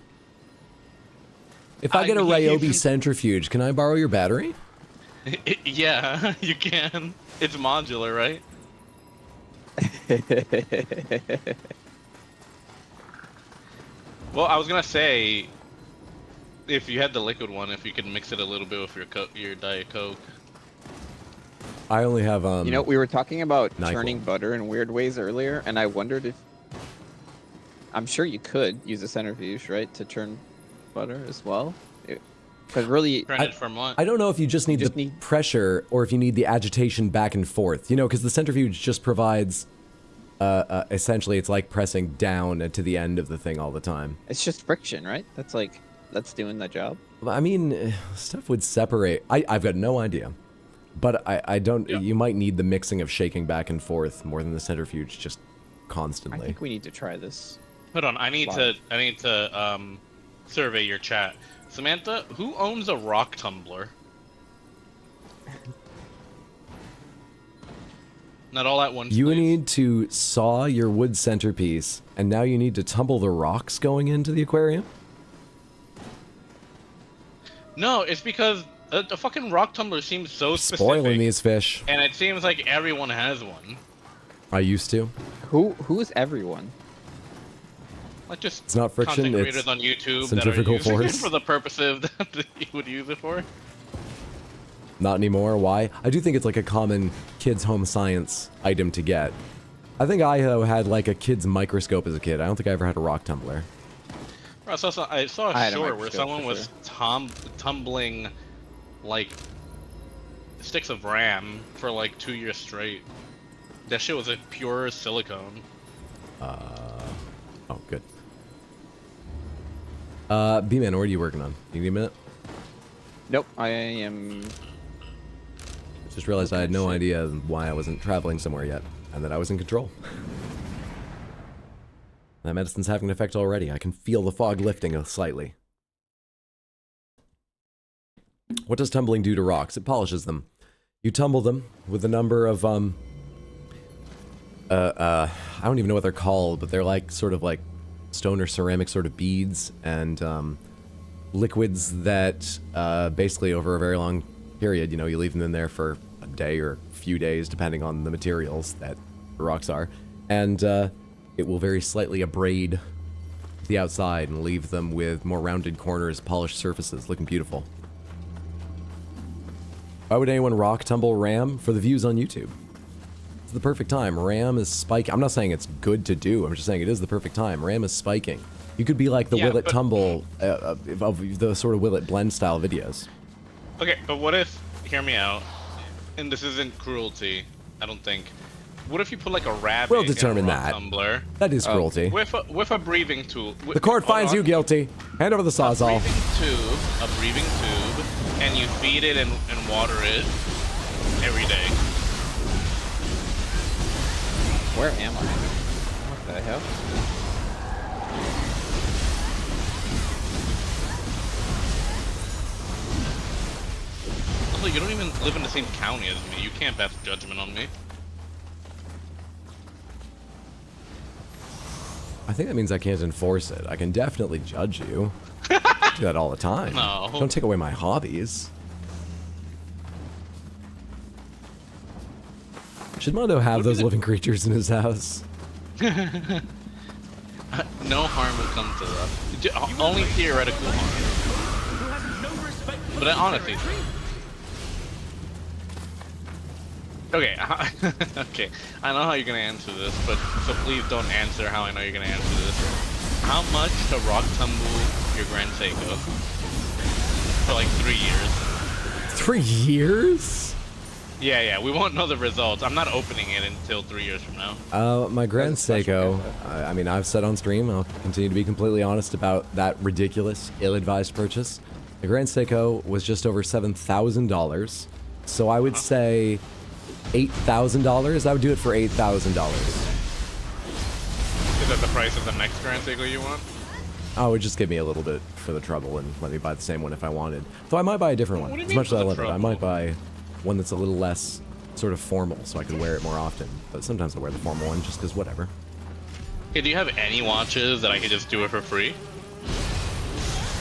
If I get a Ryobi centrifuge, can I borrow your battery? Yeah, you can. It's modular, right? Well, I was gonna say, if you had the liquid one, if you could mix it a little bit with your Diet Coke. I only have You know, we were talking about NyQuil. churning butter in weird ways earlier, and I wondered if... I'm sure you could use a centrifuge, right, to churn butter as well? Because really... I don't know if you just need the pressure or if you need the agitation back and forth. You know, because the centrifuge just provides... essentially, it's like pressing down to the end of the thing all the time. It's just friction, right? That's like... that's doing the job? I mean, stuff would separate. I've got no idea. But I don't, you might need the mixing of shaking back and forth more than the centrifuge just constantly. I think we need to try this. Hold on, I need to survey your chat. Samantha, who owns a rock tumbler? Not all at once. You please. need to saw your wood centerpiece, and now you need to tumble the rocks going into the aquarium? No, it's because the fucking rock tumbler seems so specific. Spoiling these fish. And it seems like everyone has one. I used to. Who's everyone? Like just It's not friction, content it's creators on YouTube centrifugal that are using force. it for the purposes that you would use it for. Not anymore. Why? I do think it's like a common kids' home science item to get. I think I had like a kid's microscope as a kid. I don't think I ever had a rock tumbler. I saw a short where someone for was tumbling like sticks of RAM for like 2 years straight. That shit was a pure silicone. Oh, good. B-Man, what are you working on? You need a minute? Nope, I am... Just realized I had no idea why I wasn't traveling somewhere yet, and that I was in control. That medicine's having an effect already. I can feel the fog lifting slightly. What does tumbling do to rocks? It polishes them. You tumble them with a number of, I don't even know what they're called, but they're like, sort of like stone or ceramic sort of beads and, liquids that, basically over a very long period, you know, you leave them in there for a day or a few days, depending on the materials that the rocks are, and, it will very slightly abrade the outside and leave them with more rounded corners, polished surfaces, looking beautiful. Why would anyone rock tumble RAM? For the views on YouTube. It's the perfect time. RAM is spiking. I'm not saying it's good to do. I'm just saying it is the perfect time. RAM is spiking. You could be like the Will It Tumble of the sort of Will It Blend style videos. Okay, but what if, hear me out, and this isn't cruelty, I don't think. What if you put like a rabbit We'll determine in a rock that. tumbler? That is cruelty. With a breathing tube. The court finds you guilty. Hand over the sawzall. A breathing tube, and you feed it and water it every day. Where am I? What the hell? Also, you don't even live in the same county as me. You can't pass judgment on me. I think that means I can't enforce it. I can definitely judge you. I do that all the time. No. Don't take away my hobbies. Should Mando have those living creatures in his house? No harm will come to that. Only theoretical harm. But honestly. Okay, okay. I know how you're gonna answer this, but so please don't answer how I know you're gonna answer this. How much to rock tumble your Grand Seiko? For like 3 years. 3 years? Yeah, we won't know the results. I'm not opening it until 3 years from now. My Grand Seiko, I mean, I've said on stream, I'll continue to be completely honest about that ridiculous, ill-advised purchase. The Grand Seiko was just over $7,000, so I would say $8,000. I would do it for $8,000. Is that the price of the next Grand Seiko you want? Oh, it would just give me a little bit for the trouble and let me buy the same one if I wanted. Though I might buy a different one. As much as I love it, I might buy one that's a little less sort of formal so I can wear it more often. But sometimes I wear the formal one just because whatever. Hey, do you have any watches that I could just do it for free?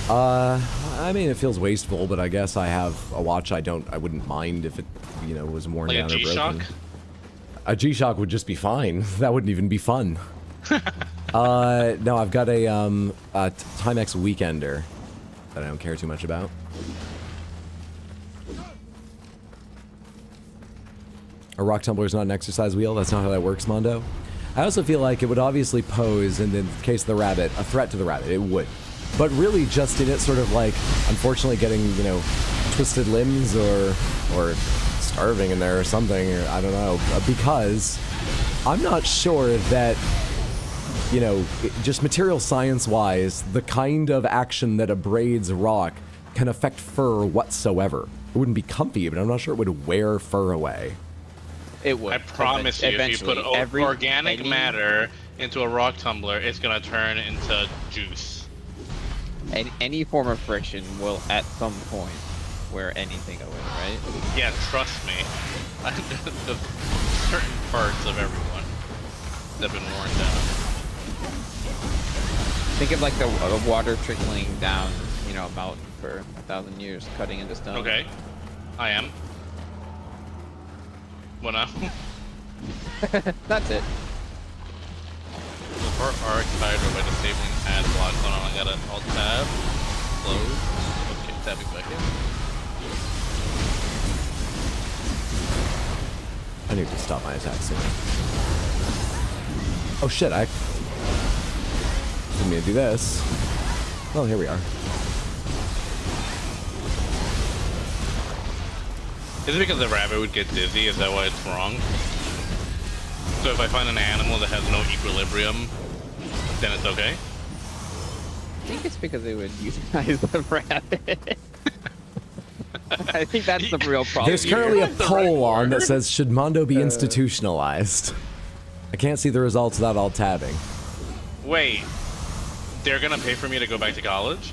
I mean, it feels wasteful, but I guess I have a watch I wouldn't mind if it, you know, was worn Like down a or broken. G-Shock? A G-Shock would just be fine. That wouldn't even be fun. No, I've got a Timex Weekender that I don't care too much about. A rock tumbler is not an exercise wheel. That's not how that works, Mando. I also feel like it would obviously pose, in the case of the rabbit, a threat to the rabbit. It would. But really just in it sort of like, unfortunately getting, you know, twisted limbs or starving in there or something, or I don't know. Because I'm not sure that you know, just material science-wise, the kind of action that abrades rock can affect fur whatsoever. It wouldn't be comfy, but I'm not sure it would wear fur away. It would. I promise you, if you put organic matter into a rock tumbler, it's gonna turn into juice. Any form of friction will, at some point, wear anything away, right? Yeah, trust me. The certain parts of everyone that have been worn down. Think of like the water trickling down, you know, a mountain for 1,000 years, cutting into stone. Okay, I am. What now? That's it. For arc hydro by disabling add block. Hold on, I gotta alt tab. Close. Okay, tabbing back in. I need to stop my attack soon. Oh shit, I didn't mean to do this. Well, here we are. Is it because the rabbit would get dizzy? Is that why it's wrong? So if I find an animal that has no equilibrium, then it's okay? I think it's because they would euthanize the rabbit. I think that's the real problem. There's currently a poll on that says, should Mando be institutionalized? I can't see the results without alt tabbing. Wait, they're gonna pay for me to go back to college?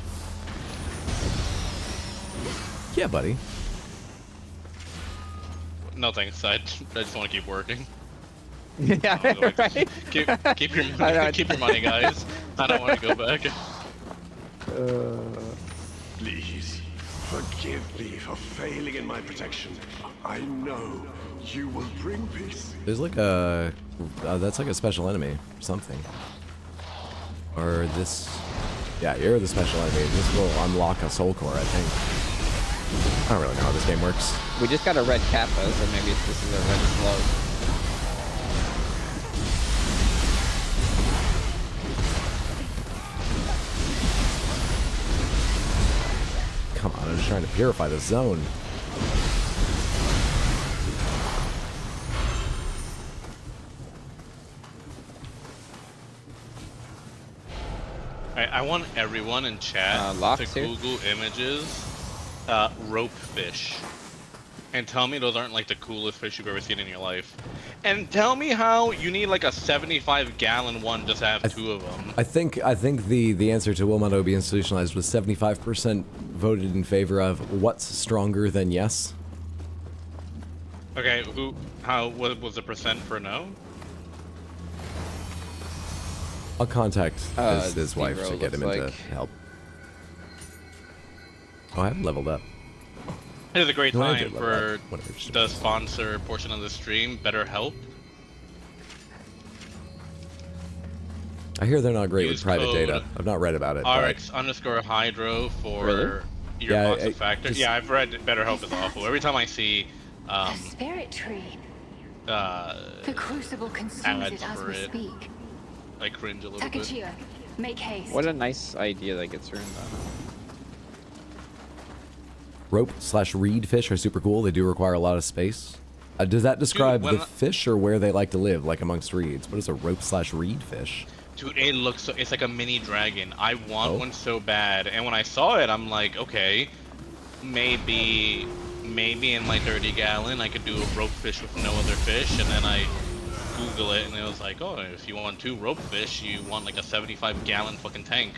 Yeah, buddy. No thanks, I just want to keep working. Yeah, right? Keep your money, keep your money, guys. I don't want to go back. Please, forgive me for failing in my protection. I know you will bring peace. There's like a... that's like a special enemy or something. Or this... Yeah, you're the special enemy. This will unlock a soul core, I think. I don't really know how this game works. We just got a red kappa, so maybe this is a red slug. Come on, I'm just trying to purify the zone. I want everyone in chat to Google images rope fish. And tell me those aren't like the coolest fish you've ever seen in your life. And tell me how you need like a 75-gallon one just to have two of them. I think the answer to will Mando be institutionalized was 75% voted in favor of what's stronger than yes. Okay, what was the percent for no? I'll contact his wife to get him into help. Oh, I haven't leveled up. It is a great time for the sponsor portion of the stream, BetterHelp. I hear they're not great with private data. I've not read about it. RX_Hydro for your box factor. Yeah, I've read BetterHelp is awful. Every time I see a spirit tree. The crucible consumes it as we speak. I cringe a little bit. Make haste. What a nice idea that gets ruined on. Rope/reed fish are super cool. They do require a lot of space. Does that describe the fish or where they like to live, like amongst reeds? What is a rope/reed fish? Dude, it looks so, it's like a mini dragon. I want one so bad. And when I saw it, I'm like, okay, maybe in my 30-gallon I could do a rope fish with no other fish. And then I Google it and it was like, oh, if you want 2 rope fish, you want like a 75-gallon fucking tank.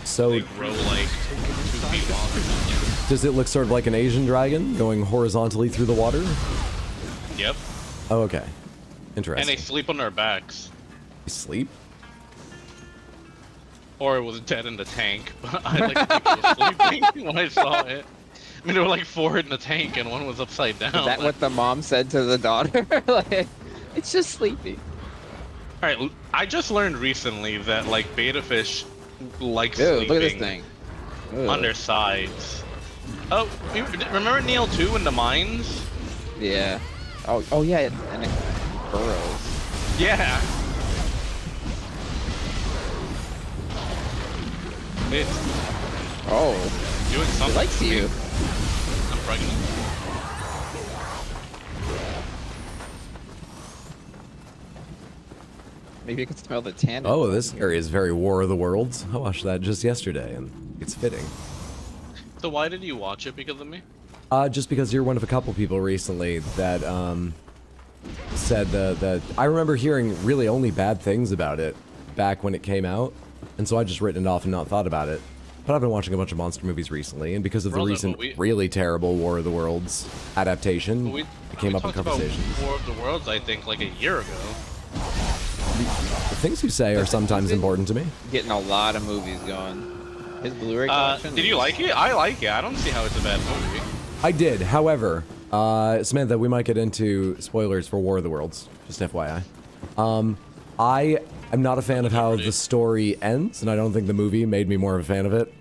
So they grow like 2 feet long or something. Does it look sort of like an Asian dragon going horizontally through the water? Yep. Oh, okay. Interesting. And they sleep on their backs. They sleep? Or it was dead in the tank, but I like to think it was sleeping when I saw it. I mean, there were like 4 in the tank and one was upside down. Is that what the mom said to the daughter? Like, it's just sleeping. Alright, I just learned recently that like beta fish like sleeping look at this thing. On their sides. Oh, remember Nioh 2 in the mines? Yeah. Oh yeah, and it burrows. Yeah. It's doing something. It likes you. I'm pregnant. Maybe I can smell the tannin. Oh, this area is very War of the Worlds. I watched that just yesterday, and it's fitting. So why did you watch it because of me? Just because you're one of a couple people recently that said that I remember hearing really only bad things about it back when it came out, and so I just written it off and not thought about it. But I've been watching a bunch of monster movies recently, and because of the recent really terrible War of the Worlds adaptation, it came up in conversation. War of the Worlds, I think, like a year ago. The things you say are sometimes important to me. Getting a lot of movies going. His Blu-ray collection. Did you like it? I like it. I don't see how it's a bad movie. I did. However, Samantha, we might get into spoilers for War of the Worlds. Just FYI. I am not a fan of how the story ends, and I don't think the movie made me more of a fan of it.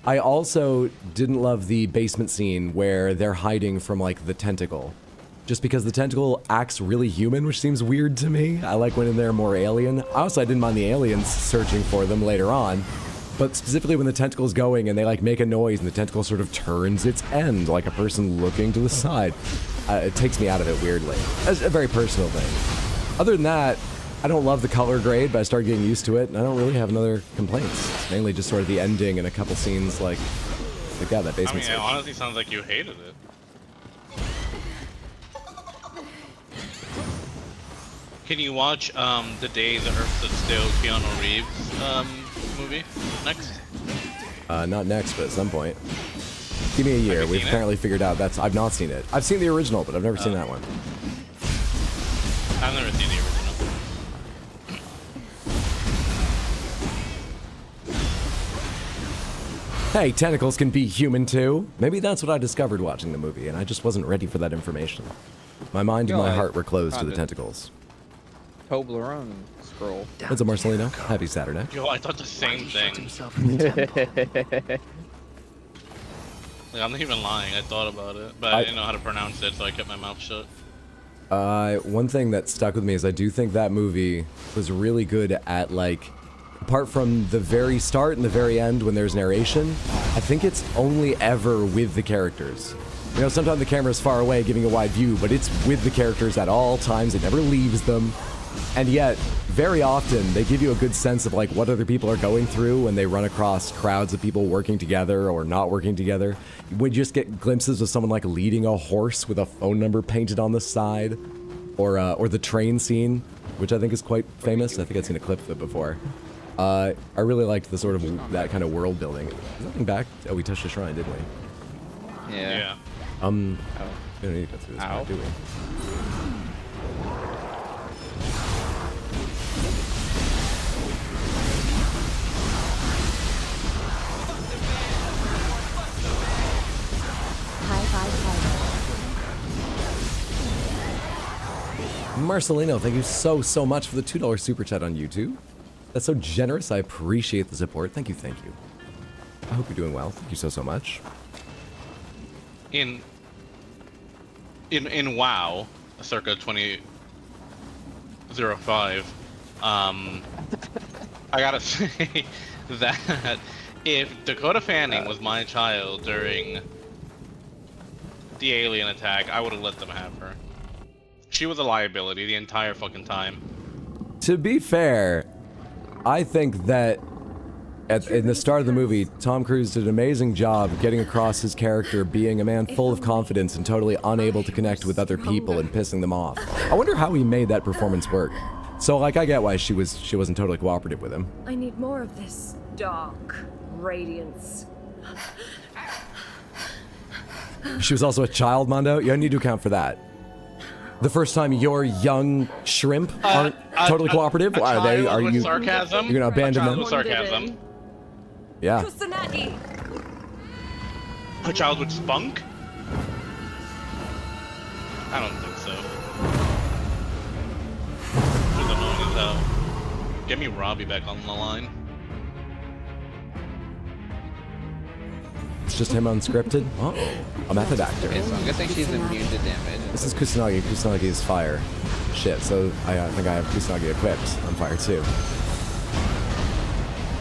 I also didn't love the basement scene where they're hiding from, like, the tentacle. Just because the tentacle acts really human, which seems weird to me. I like when they're more alien. Also, I didn't mind the aliens searching for them later on. But specifically when the tentacle's going and they, like, make a noise and the tentacle sort of turns its end, like a person looking to the side. It takes me out of it weirdly. That's a very personal thing. Other than that, I don't love the color grade, but I started getting used to it, and I don't really have another complaints. It's mainly just sort of the ending and a couple scenes like yeah, that basement it honestly sounds like you hated it. Can you watch The Day the Earth Stood Still, Keanu Reeves movie next? Not next, but at some point. Give me a year. We've apparently figured out I've not seen it. I've seen the original, but I've never seen that one. I've never seen the original. Hey, tentacles can be human too. Maybe that's what I discovered watching the movie, and I just wasn't ready for that information. My mind and my heart were closed to the tentacles. Toblerone scroll. What's up, Marcelino? Happy Saturday. Yo, I thought the same thing. Like, I'm not even lying. I thought about it, but I didn't know how to pronounce it, so I kept my mouth shut. One thing that stuck with me is I do think that movie was really good at, like, apart from the very start and the very end when there's narration, I think it's only ever with the characters. You know, sometimes the camera's far away giving a wide view, but it's with the characters at all times. It never leaves them. And yet, very often, they give you a good sense of, like, what other people are going through when they run across crowds of people working together or not working together. We just get glimpses of someone, like, leading a horse with a phone number painted on the side. Or the train scene, which I think is quite famous. I think I've seen a clip of it before. I really liked the sort of, that kind of world building. Is nothing back? Oh, we touched a shrine, didn't we? Yeah. We don't need to go through this part, do we? Marcelino, thank you so much for the $2 super chat on YouTube. That's so generous. I appreciate the support. Thank you, thank you. I hope you're doing well. Thank you so much. In WoW, circa 2005, I gotta say that if Dakota Fanning was my child during the alien attack, I would have let them have her. She was a liability the entire fucking time. To be fair, I think that in the start of the movie, Tom Cruise did an amazing job getting across his character being a man full of confidence and totally unable to connect with other people and pissing them off. I wonder how he made that performance work. So, like, I get why she wasn't totally cooperative with him. I need more of this dark radiance. She was also a child, Mando. You need to account for that. The first time your young shrimp aren't totally cooperative, are you? Sarcasm. You're gonna abandon them? With sarcasm. Yeah. A child with spunk? I don't think so. It was annoying as hell. Get me Robbie back on the line. It's just him unscripted? Uh-oh. A method actor. Okay, so I'm guessing she's immune to damage. This is Kusanagi. Kusanagi is fire. Shit, so I think I have Kusanagi equipped on fire too.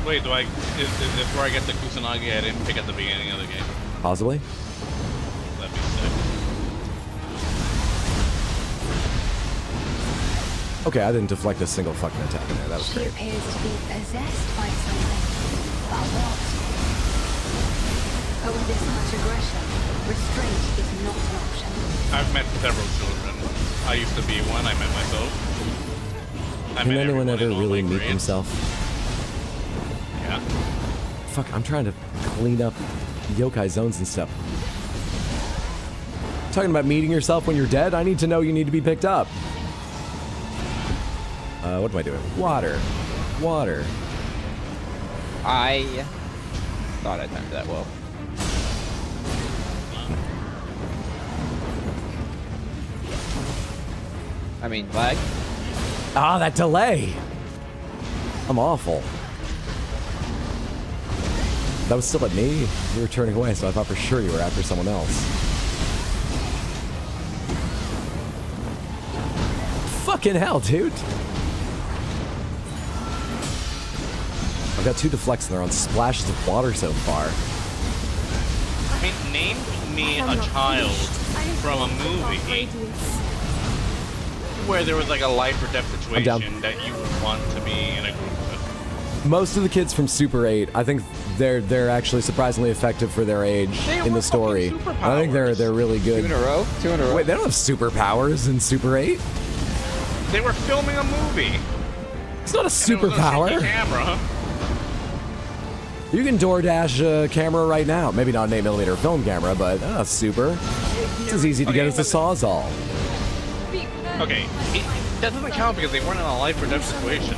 Wait, is this where I get the Kusanagi I didn't pick at the beginning of the game? Possibly. That'd be sick. Okay, I didn't deflect a single fucking attack in there. That was She great. appears to be possessed by something. But what? But with this much aggression, restraint is not an option. I've met several children. I used to be one. I met myself. Can anyone ever really meet grades. himself? Yeah. Fuck, I'm trying to clean up yokai zones and stuff. Talking about meeting yourself when you're dead? I need to know you need to be picked up. What am I doing? Water. Water. I thought I timed that well. I mean, lag. Ah, that delay! I'm awful. That was still at me. You were turning away, so I thought for sure you were after someone else. Fucking hell, dude! I've got 2 deflects and they're on splashes of water so far. I mean, name me a child from a movie where there was like a life or death situation that you would want to be in a group with. Most of the kids from Super 8, I think they're actually surprisingly effective for their age in the story. I think they're really good. 2 in a row? 2 in a row? Wait, they don't have superpowers in Super 8? They were filming a movie. It's not a superpower. Camera. You can DoorDash a camera right now. Maybe not an 8mm film camera, but super. It's as easy to get as a Sawzall. Okay, that doesn't count because they weren't in a life or death situation.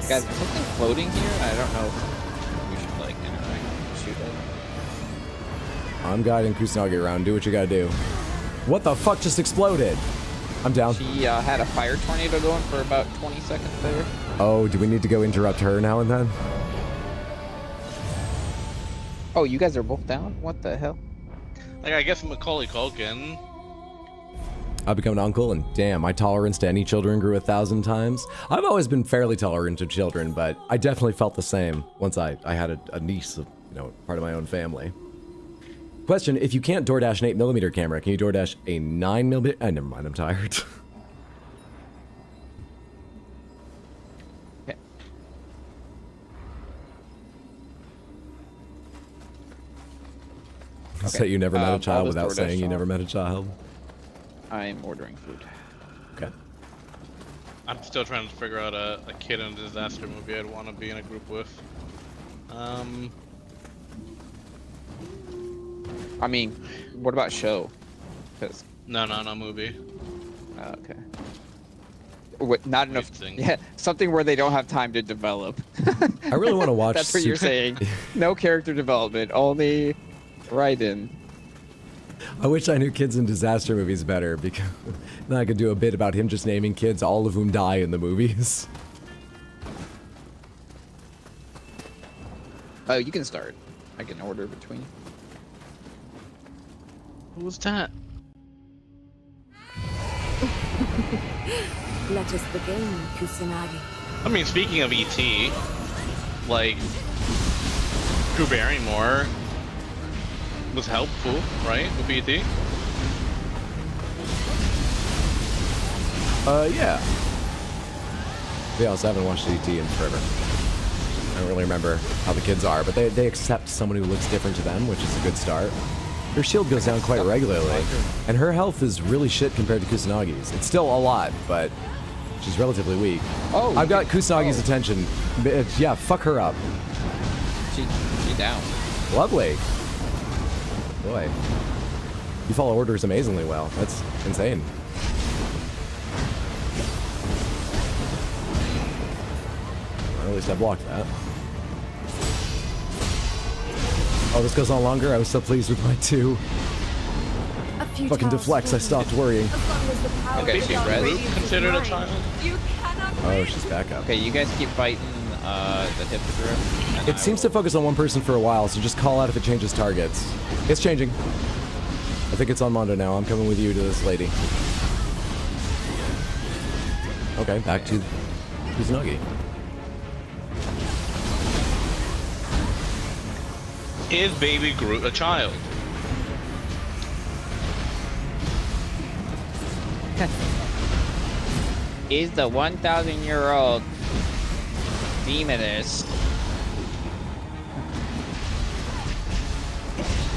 Guys, there's something floating here. I don't know if we should like interact and shoot it. I'm guiding Kusanagi around. Do what you gotta do. What the fuck just exploded? I'm down. She had a fire tornado going for about 20 seconds there. Oh, do we need to go interrupt her now and then? Oh, you guys are both down? What the hell? Like, I guess Macaulay Culkin. I've become an uncle, and damn, my tolerance to any children grew 1,000 times. I've always been fairly tolerant of children, but I definitely felt the same once I had a niece, part of my own family. Question, if you can't DoorDash an 8mm camera, can you DoorDash a 9mm? Never mind, I'm tired. Okay. Say you never met a child I'll just without DoorDash saying you some. never met a child. I'm ordering food. Okay. I'm still trying to figure out a kid in a disaster movie I'd want to be in a group with. I mean, what about show? 'Cause- No movie. okay. What, not enough. Thing. Yeah, something where they don't have time to develop. I really want to watch. That's what you're saying. No character development, only write-in. I wish I knew kids in disaster movies better, because then I could do a bit about him just naming kids, all of whom die in the movies. Oh, you can start. I can order between. Who was that? Let us begin, Kusanagi. I mean, speaking of E.T., like, Drew Barrymore was helpful, right, with E.T.? Yeah. They also haven't watched E.T. in forever. I don't really remember how the kids are, but they accept someone who looks different to them, which is a good start. Her shield goes down quite regularly, and her health is really shit compared to Kusanagi's. It's still a lot, but she's relatively weak. Oh, I've got Kusanagi's attention. Yeah, fuck her up. She down. Lovely. Boy. You follow orders amazingly well. That's insane. Well, at least I blocked that. Oh, this goes on longer? I was so pleased with my 2. Fucking deflects, I stopped worrying. Okay, she's ready. Considered a child? Oh, she's back up. Okay, you guys keep fighting the hippogriff. It seems to focus on one person for a while, so just call out if it changes targets. It's changing. I think it's on Mando now. I'm coming with you to this lady. Okay, back to Kusanagi. Is Baby Groot a child? is the 1,000-year-old demoness.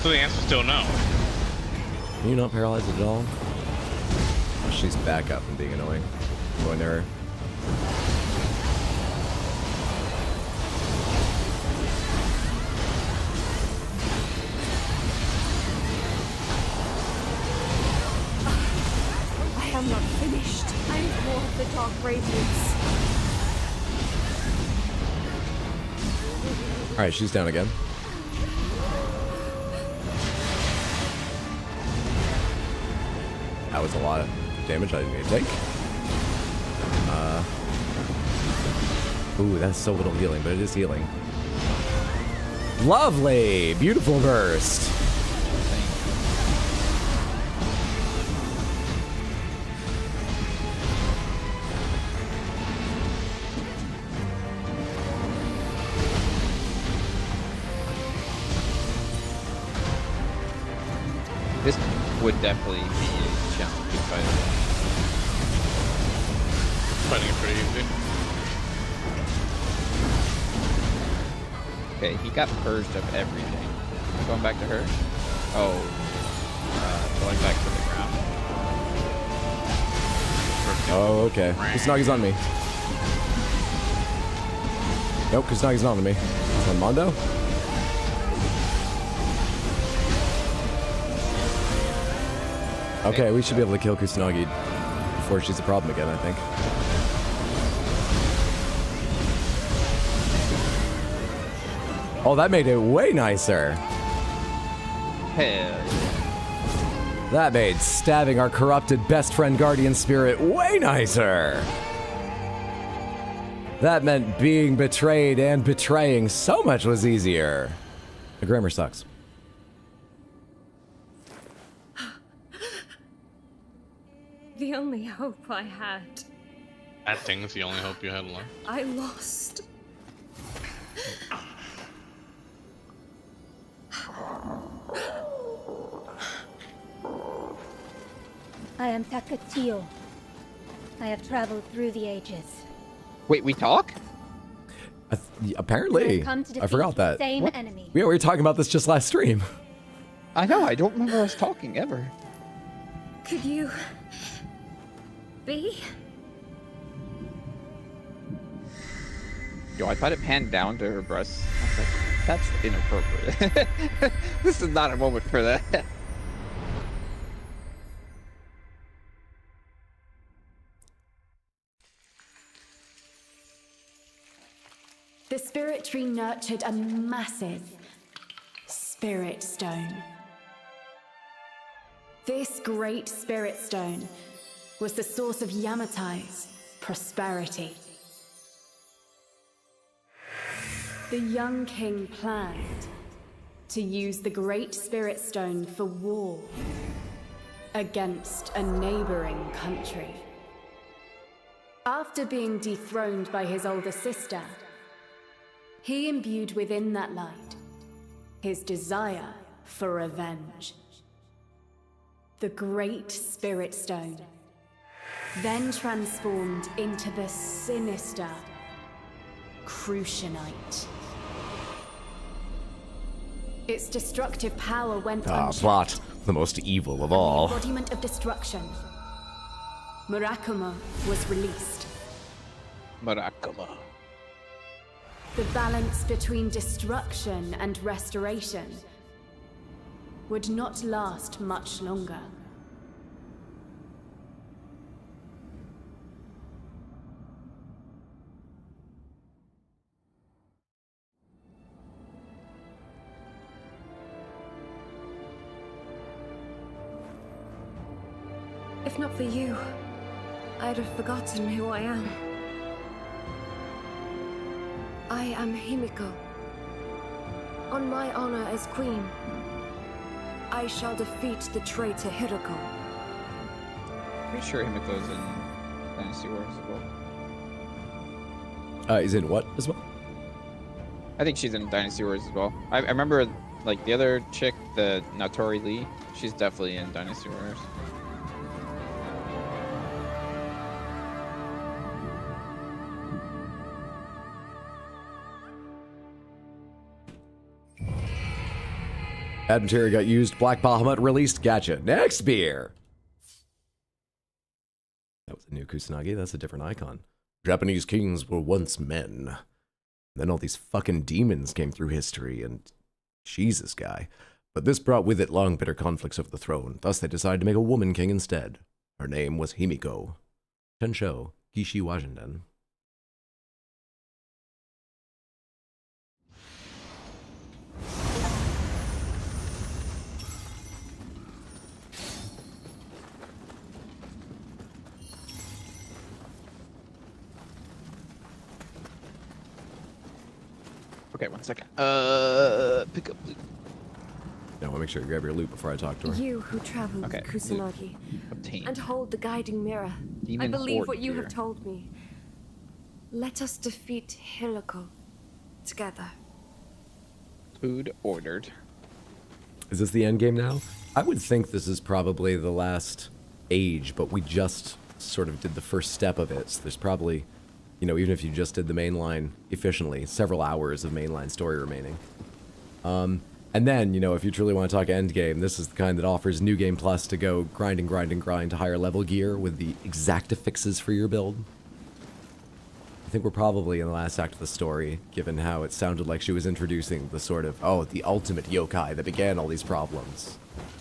So the answer's still no. Can you not paralyze it at all? Oh, she's back up and being annoying. Going to her. I am not finished. I need more of the dark radiance. Alright, she's down again. That was a lot of damage I didn't need to take. Ooh, that's so little healing, but it is healing. Lovely! Beautiful burst! This would definitely be a challenging fight. Fighting it pretty easy. Okay, he got purged of everything. Going back to her. Oh, going back to the ground. Oh, okay. Kusunagi's on me. Nope, Kusunagi's not on me. It's on Mando? Okay, we should be able to kill Kusunagi before she's a problem again, I think. Oh, that made it way nicer. Hell yeah. That made stabbing our corrupted best friend guardian spirit way nicer. That meant being betrayed and betraying so much was easier. The grammar sucks. The only hope I had. That thing's the only hope you had left. I lost. I am Takatio. I have traveled through the ages. Wait, we talk? Apparently. I forgot that. Same enemy. Yeah, we were talking about this just last stream. I know, I don't remember us talking ever. Could you be? Yo, I thought it panned down to her breasts. I was like, that's inappropriate. This is not a moment for that. The spirit tree nurtured a massive spirit stone. This great spirit stone was the source of Yamatai's prosperity. The young king planned to use the great spirit stone for war against a neighboring country. After being dethroned by his older sister, he imbued within that light his desire for revenge. The great spirit stone then transformed into the sinister Crucianite. Its destructive power went unchecked. Plot, the most evil of all. The embodiment of destruction. Murakuma was released. Murakuma. The balance between destruction and restoration would not last much longer. If not for you, I'd have forgotten who I am. I am Himiko. On my honor as queen, I shall defeat the traitor Hiroko. Pretty sure Himiko's in Dynasty Wars as well. Is in what as well? I think she's in Dynasty Wars as well. I remember, like, the other chick, the Natori Lee, she's definitely in Dynasty Wars. Bad material got used. Black Bahamut released. Gotcha. Next beer. That was a new Kusanagi. That's a different icon. Japanese kings were once men. Then all these fucking demons came through history, and Jesus, guy. But this brought with it long bitter conflicts over the throne. Thus they decided to make a woman king instead. Her name was Himiko. Tensho Gishi Wajenden. Okay, 1 second. Pick up loot. I want to make sure you grab your loot before I talk to her. You who travel with Kusanagi Obtain. and hold the guiding mirror. Demon I believe horde what you gear. have told me. Let us defeat Himiko together. Food ordered. Is this the end game now? I would think this is probably the last age, but we just sort of did the first step of it. So there's probably, you know, even if you just did the main line efficiently, several hours of mainline story remaining. And then, you know, if you truly want to talk end game, this is the kind that offers New Game Plus to go grind and grind and grind to higher level gear with the exact fixes for your build. I think we're probably in the last act of the story, given how it sounded like she was introducing the sort of, oh, the ultimate yokai that began all these problems.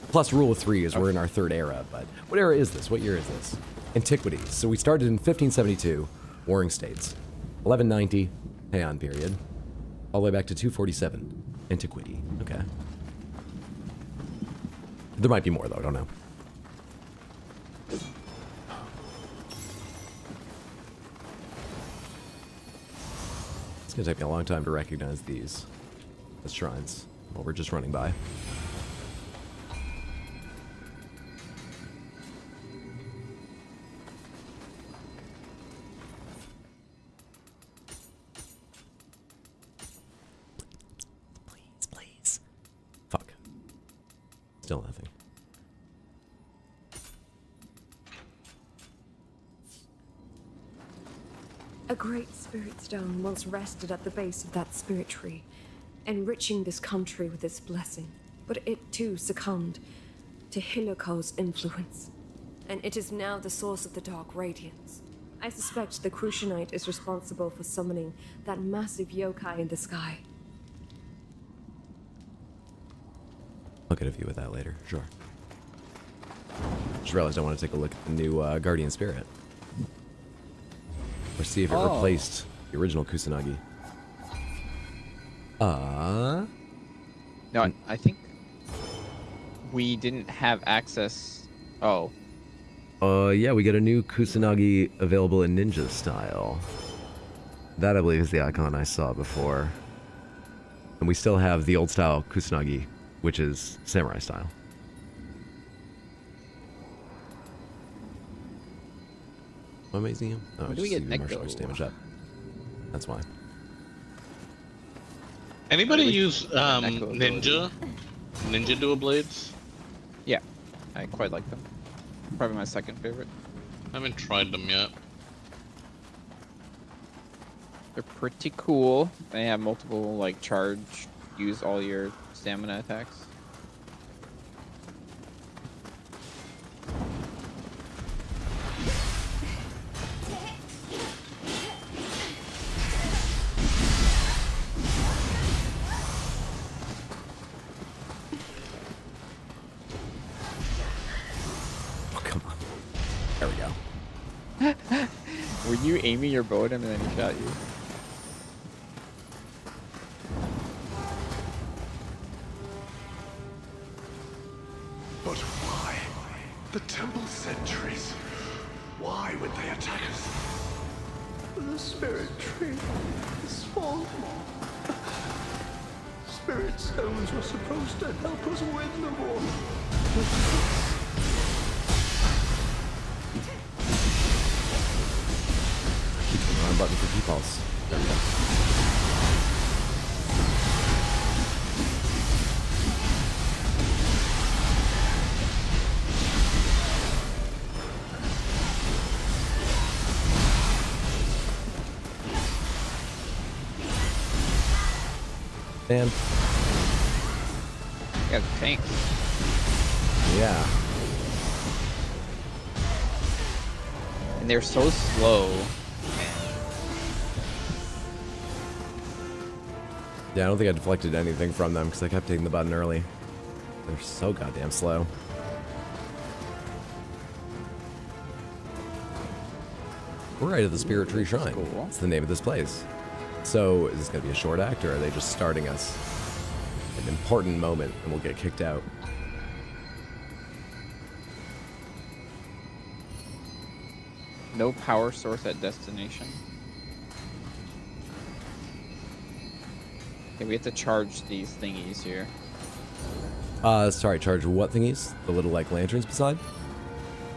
Plus rule of 3 is we're in our 3rd era, but what era is this? What year is this? Antiquities. So we started in 1572, Warring States. 1190, Heian period. All the way back to 247, Antiquity. Okay. There might be more, though. I don't know. It's going to take me a long time to recognize these as shrines while we're just running by. Please. Fuck. Still nothing. A great spirit stone once rested at the base of that spirit tree, enriching this country with its blessing. But it too succumbed to Himiko's influence, and it is now the source of the dark radiance. I suspect the Crucianite is responsible for summoning that massive yokai in the sky. I'll get a view of that later, sure. Just realized I want to take a look at the new Guardian Spirit. Or see if it replaced the original Kusanagi. No, I think we didn't have access. Oh. Yeah, we got a new Kusanagi available in ninja style. That, I believe, is the icon I saw before. And we still have the old style Kusanagi, which is samurai style. Am I amazing him? Oh, When do we get martial arts damage up. That's why. Anybody use ninja dual blades? Yeah, I quite like them. Probably my second favorite. I haven't tried them yet. They're pretty cool. They have multiple like charge, use all your stamina attacks. Were you aiming your bow at him and then he shot you? But why? The temple sentries. Why would they attack us? The spirit tree is fallen. Spirit stones were supposed to help us win the war. Arm button for P-Pulse. There we go. Yeah, Got tanks. Yeah. And they're so slow. Yeah, I don't think I deflected anything from them because I kept hitting the button early. They're so goddamn slow. We're right at the Spirit Tree Shrine. Cool. That's the name of this place. So, is this going to be a short act, or are they just starting us? An important moment, and we'll get kicked out. No power source at destination. Okay, we have to charge these thingies here. Sorry, charge what thingies? The little, like, lanterns beside?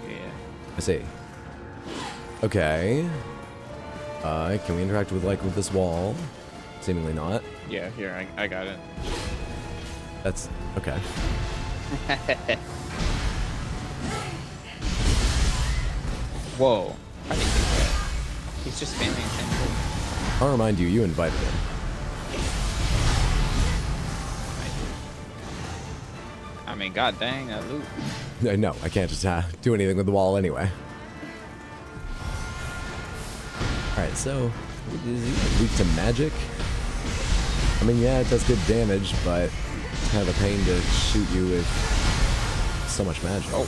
Yeah. I see. Okay. Can we interact with, like, with this wall? Seemingly not. Yeah, here, I got it. That's... okay. Whoa. How did he do that? He's just spamming attention. I'll remind you, you invited him. I mean, god dang, that loot. No, I can't just do anything with the wall anyway. Alright, so... is he weak to magic? I mean, yeah, it does good damage, but it's kind of a pain to shoot you with so much magic. Oh,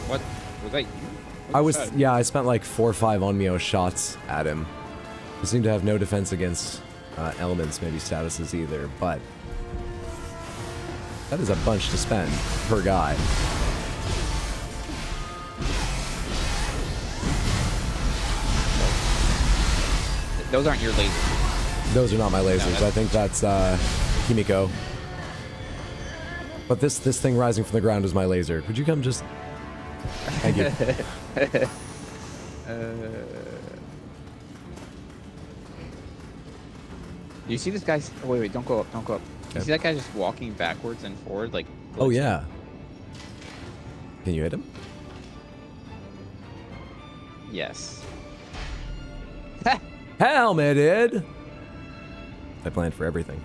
what? Was that you? Yeah, I spent like 4 or 5 Nioh shots at him. He seemed to have no defense against elements, maybe statuses either, but that is a bunch to spend per guy. Those aren't your lasers. Those are not my lasers. No, I think that's Kimiko. But this thing rising from the ground is my laser. Could you come just... Thank you. Do you see this guy? Oh, wait, don't go up, don't go up. Okay. You see that guy just walking backwards and forward, like... Oh, yeah. Can you hit him? Yes. Helmeted! I planned for everything.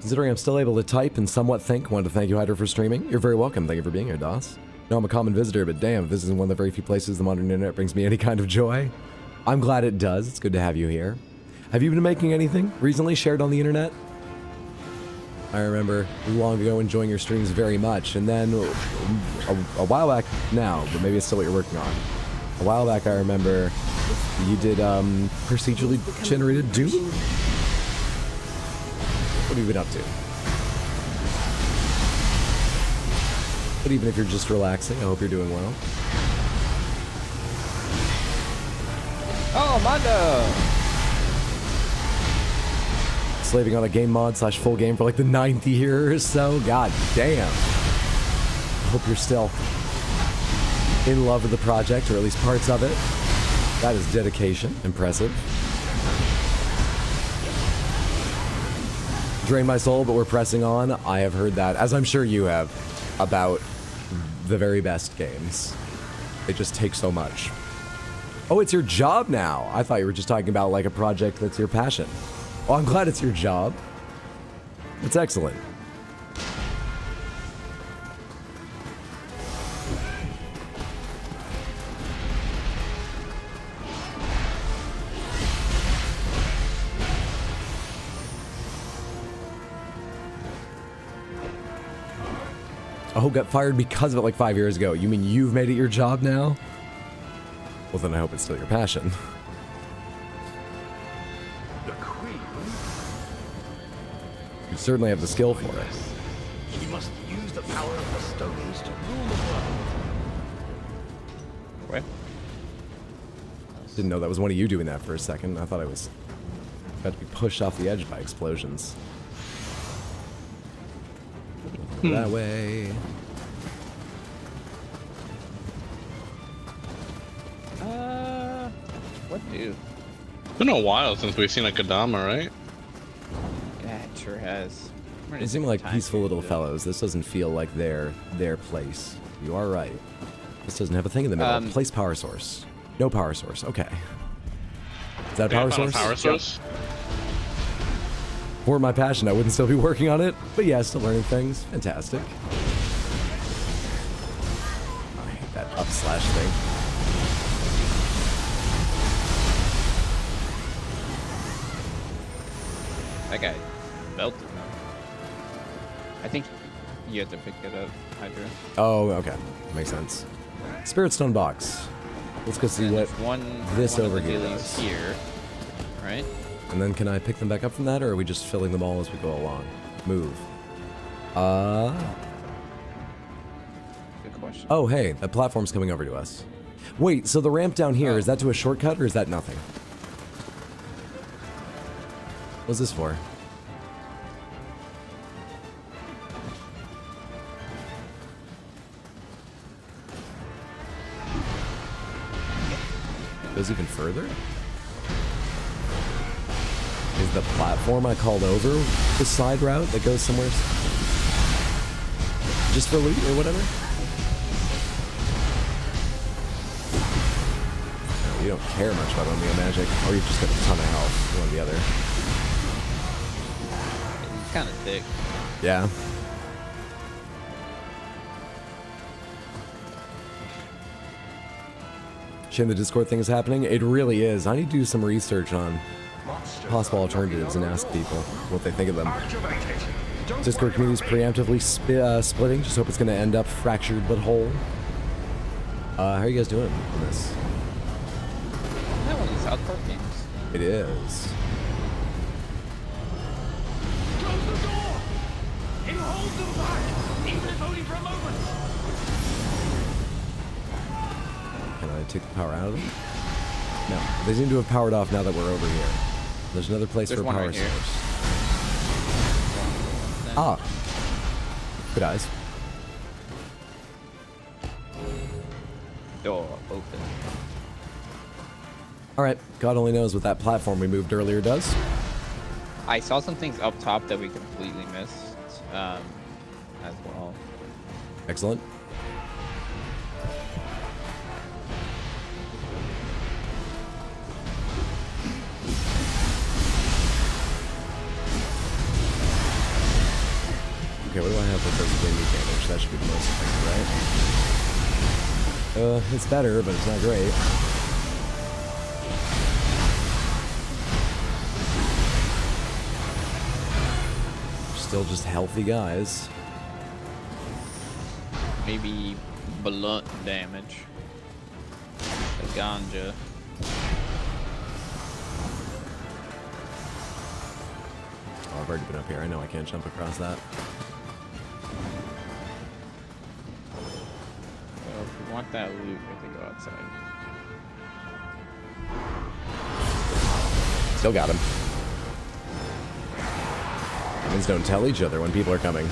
Considering I'm still able to type and somewhat think, wanted to thank you, Hydra, for streaming. You're very welcome. Thank you for being here, DOS. No, I'm a common visitor, but damn, this is one of the very few places the modern internet brings me any kind of joy. I'm glad it does. It's good to have you here. Have you been making anything recently shared on the internet? I remember long ago enjoying your streams very much, and then a while back now, but maybe it's still what you're working on. A while back, I remember you did procedurally generated Doom? What have you been up to? But even if you're just relaxing, I hope you're doing well. Oh, Mando! Slaving on a game mod / full game for like the 9th year or so. God damn. I hope you're still in love with the project, or at least parts of it. That is dedication. Impressive. Drain my soul, but we're pressing on. I have heard that, as I'm sure you have, about the very best games. They just take so much. Oh, it's your job now. I thought you were just talking about like a project that's your passion. Well, I'm glad it's your job. It's excellent. Oh, got fired because of it like 5 years ago. You mean you've made it your job now? Well, then I hope it's still your passion. The Queen? You certainly have the skill for it. He must use the power of the stones to rule the world. What? Didn't know that was one of you doing that for a second. I thought I was about to be pushed off the edge by explosions. That way. What do? It's been a while since we've seen a Kadama, right? Yeah, it sure has. They seem like peaceful little fellows. This doesn't feel like their place. You are right. This doesn't have a thing in the middle. Place power source. No power source. Okay. Is that a power source? Power source? weren't my passion, I wouldn't still be working on it. But yeah, still learning things. Fantastic. I hate that up slash thing. That guy belted him. I think you have to pick it up, Hydra. Oh, okay. Makes sense. Spirit Stone box. Let's go see what this over here does. Here, right? And then can I pick them back up from that, or are we just filling them all as we go along? Move. Good question. Oh, hey, that platform's coming over to us. Wait, so the ramp down here, is that to a shortcut, or is that nothing? What's this for? Goes even further? Is the platform I called over the side route that goes somewhere just for loot or whatever? No, you don't care much about Omega Magic, or you've just got a ton of health, one or the other. It's kind of thick. Yeah. Shame the Discord thing is happening. It really is. I need to do some research on possible alternatives and ask people what they think of them. Discord community's preemptively splitting. Just hope it's going to end up fractured but whole. How are you guys doing on this? Isn't that one of the South Park games? It is. Close the door! It holds them back, even if only for a moment. Can I take the power out of them? No. They seem to have powered off now that we're over here. There's another place for a power source. Ah. Good eyes. Door open. Alright, God only knows what that platform we moved earlier does. I saw some things up top that we completely missed as well. Excellent. Okay, what do I have that does wind damage? That should be the most effective, right? It's better, but it's not great. Still just healthy guys. Maybe blunt damage. The ganja. Oh, I've already been up here. I know I can't jump across that. Well, if we want that loot, we have to go outside. Still got him. Humans don't tell each other when people are coming.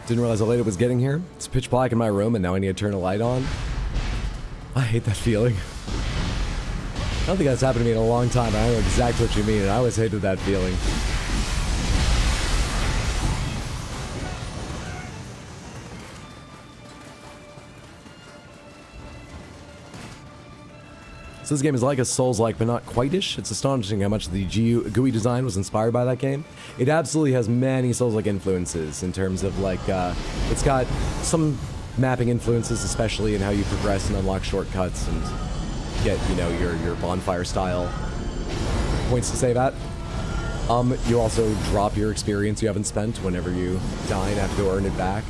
Didn't realize how late it was getting here. It's pitch black in my room and now I need to turn a light on. I hate that feeling. I don't think that's happened to me in a long time, but I know exactly what you mean, and I always hated that feeling. So this game is like a Souls-like, but not quite-ish. It's astonishing how much the GUI design was inspired by that game. It absolutely has many Souls-like influences in terms of, like, it's got some mapping influences, especially in how you progress and unlock shortcuts and get, you know, your bonfire-style points to save at. You also drop your experience you haven't spent whenever you die and have to go earn it back.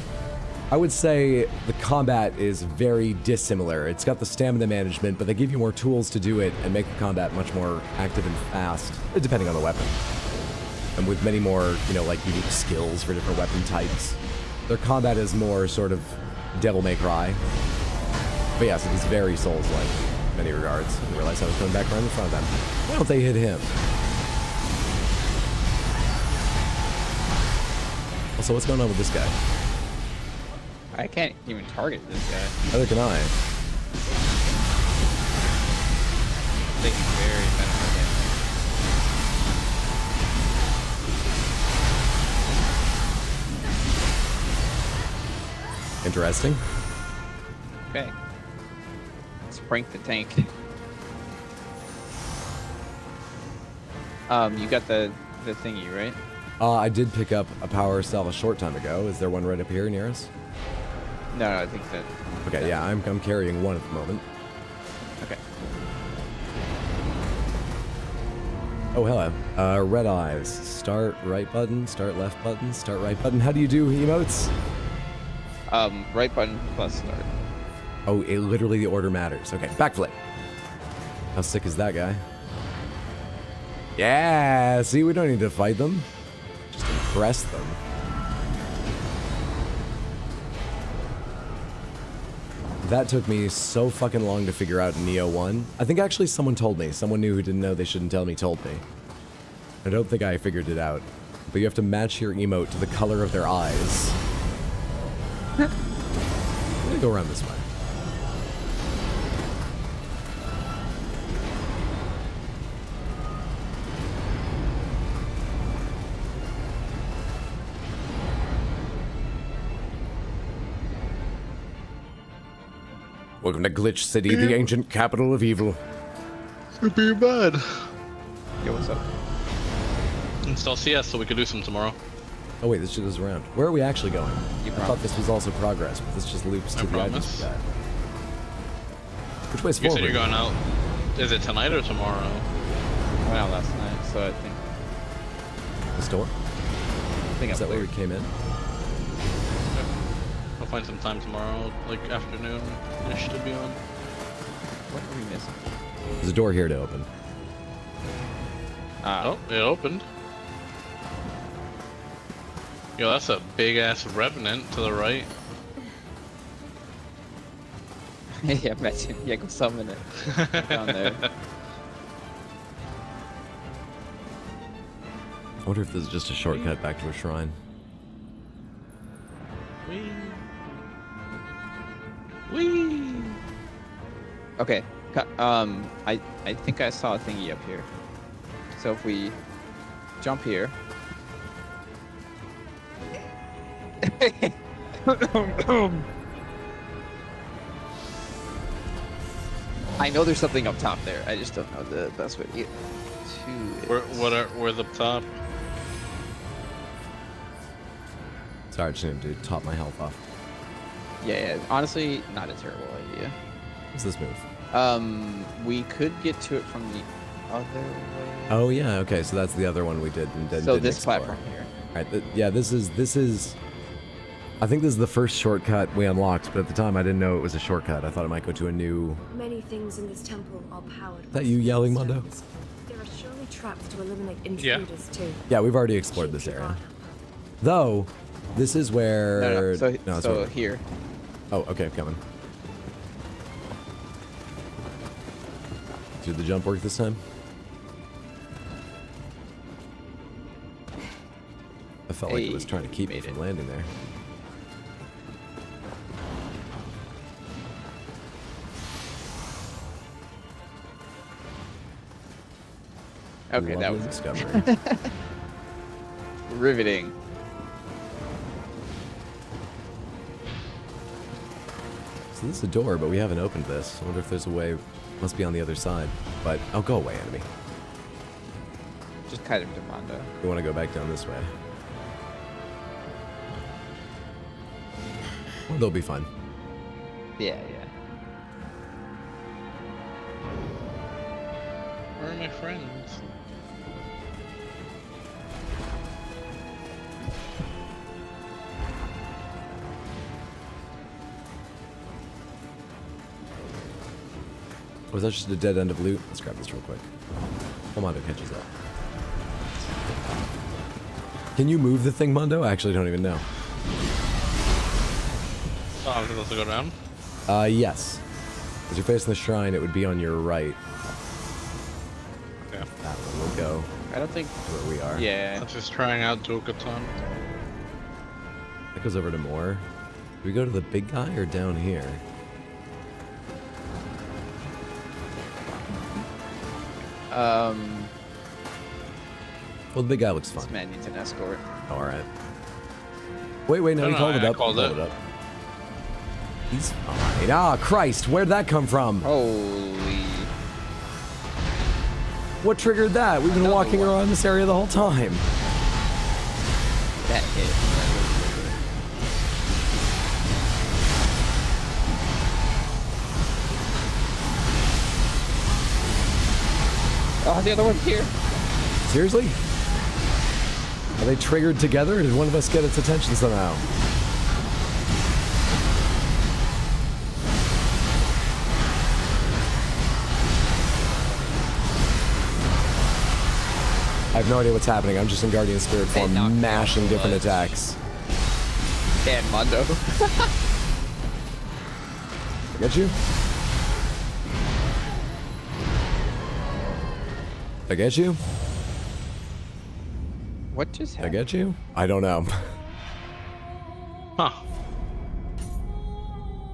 I would say the combat is very dissimilar. It's got the stamina management, but they give you more tools to do it and make the combat much more active and fast, depending on the weapon. And with many more, you know, like unique skills for different weapon types. Their combat is more sort of Devil May Cry. But yes, it is very Souls-like. many regards. I didn't realize I was coming back around in front of them. Why don't they hit him? Also, what's going on with this guy? I can't even target this guy. Neither can I. Taking very minimal damage. Interesting. Okay. Let's prank the tank. You got the thingy, right? I did pick up a power cell a short time ago. Is there one right up here near us? No, I think that. Okay, yeah, I'm carrying one at the moment. Okay. Oh, hello. Red eyes. Start right button, start left button, start right button. How do you do emotes? Right button plus start. Oh, literally the order matters. Okay, backflip. How sick is that guy? Yeah, see, we don't need to fight them. Just impress them. That took me so fucking long to figure out in Nioh 1. I think actually someone told me. Someone new who didn't know they shouldn't tell me told me. I don't think I figured it out. But you have to match your emote to the color of their eyes. I'm gonna go around this way. Welcome to Glitch City, the ancient capital of evil. It'd be bad. Yo, what's up? Install CS so we could do some tomorrow. Oh wait, this shit is around. Where are we actually going? I thought this was also progress, but this just loops to the items we got. Which way's You forward? said you're going out. Is it tonight or tomorrow? I went out last night, so I think. The store? I think is that where we came in? I'll find some time tomorrow, like afternoon-ish to be on. What are we missing? There's a door here to open. Oh, it opened. Yo, that's a big-ass revenant to the right. Yeah, imagine. Yeah, go summon it. Down there. I wonder if this is just a shortcut back to a shrine. Whee! Whee! Okay. I think I saw a thingy up here. So if we jump here. I know there's something up top there. I just don't know the best way to get to it. Where's up top? Sorry, I just needed to top my health off. Yeah, honestly, not a terrible idea. What's this move? We could get to it from the other way. Oh yeah, okay, so that's the other one we did and So didn't this explore. platform here. Right, yeah, this is. I think this is the first shortcut we unlocked, but at the time I didn't know it was a shortcut. I thought it might go to a new. Many things in this temple are powered. Is that you yelling, Mando? There are surely traps to eliminate intruders too. Yeah, we've already explored this area. Though, this is where. No, so here. Oh, okay, coming. Did the jump work this time? I felt like it was trying to keep me from landing there. Okay, that Lovely was discovery. riveting. So this is a door, but we haven't opened this. I wonder if there's a way. Must be on the other side. But oh, go away, enemy. Just kind of Mando. We want to go back down this way. Well, they'll be fine. Yeah. Where are my friends? Was that just a dead end of loot? Let's grab this real quick. Mondo catches up. Can you move the thing, Mondo? I actually don't even know. Oh, I'm supposed to go down? Yes. As you're facing the shrine, it would be on your right. Okay. That one will go. I don't think where we are. Yeah. I'm just trying out Dokuton. That goes over to more. Do we go to the big guy or down here? Well, the big guy looks fun. This man needs an escort. Oh, all right. Wait, no, he called it up. Called it up. He's fine. Ah, Christ, where'd that come from? Holy. What triggered that? We've been walking around this area the whole time. That hit. Oh, the other one's here. Seriously? Are they triggered together, or did one of us get its attention somehow? I have no idea what's happening. I'm just in Guardian Spirit form, mashing different attacks. And Mando. I get you? I get you? What just happened? I get you? I don't know. Huh.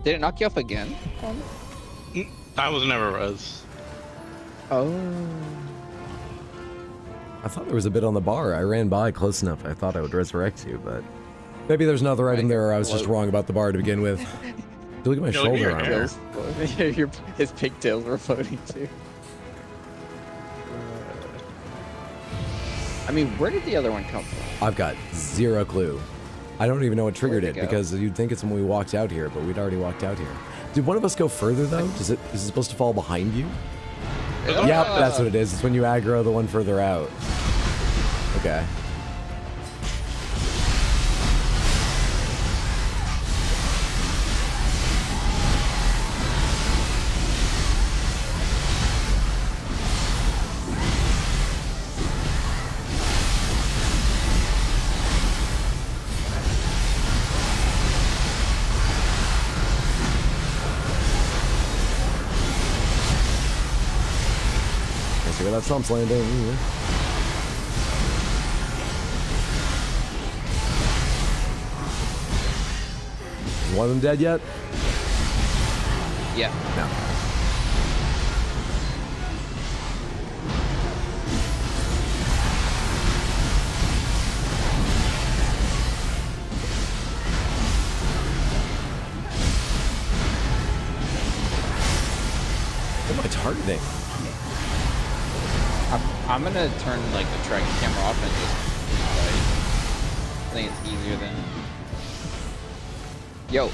Did it knock you off again? I was never res. Oh. I thought there was a bit on the bar. I ran by close enough. I thought I would resurrect you, but maybe there's another item there, or I was just wrong about the bar to begin with. Look at my shoulder armor. His pigtails were floating too. I mean, where did the other one come from? I've got zero clue. I don't even know what triggered it, go? because you'd think it's when we walked out here, but we'd already walked out here. Did one of us go further, though? Is it supposed to fall behind you? Yep, that's what it is. It's when you aggro the one further out. Okay. See where that stump's landing. Is one of them dead yet? Yeah. No. What am I targeting? I'm gonna turn like the tracking camera off and just fight. I think it's easier than. Yo.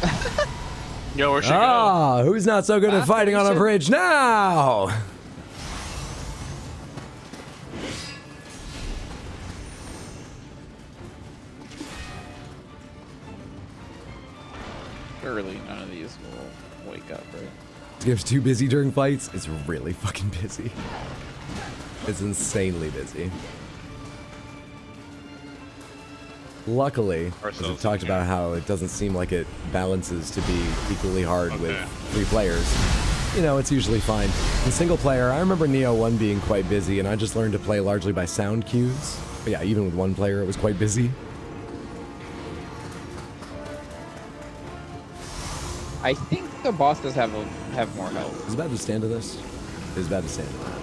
Yo, where'd she go? Ah, who's not so good at fighting on a bridge now? Surely none of these will wake up, right? This game's too busy during fights. It's really fucking busy. It's insanely busy. Luckily, as we've talked about how it doesn't seem like it balances to be equally hard with 3 players. You know, it's usually fine. In single player, I remember Nioh 1 being quite busy, and I just learned to play largely by sound cues. But yeah, even with 1 player, it was quite busy. I think the bosses have more health. Is it bad to stand to this? It is bad to stand to that.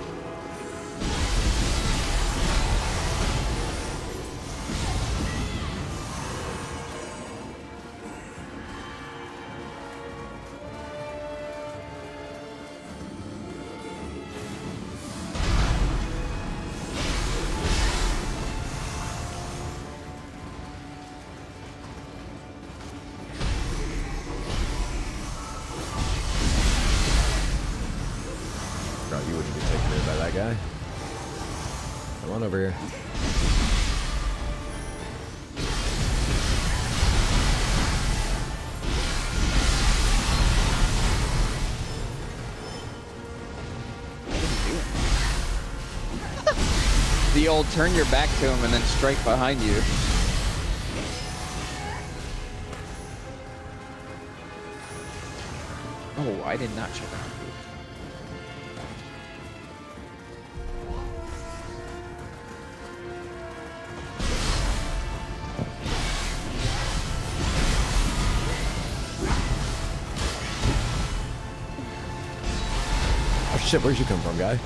You wouldn't be taken in by that guy. Come on over here. The old turn your back to him and then strike behind you. Oh, I did not check out. Oh shit, where'd you come from, guy?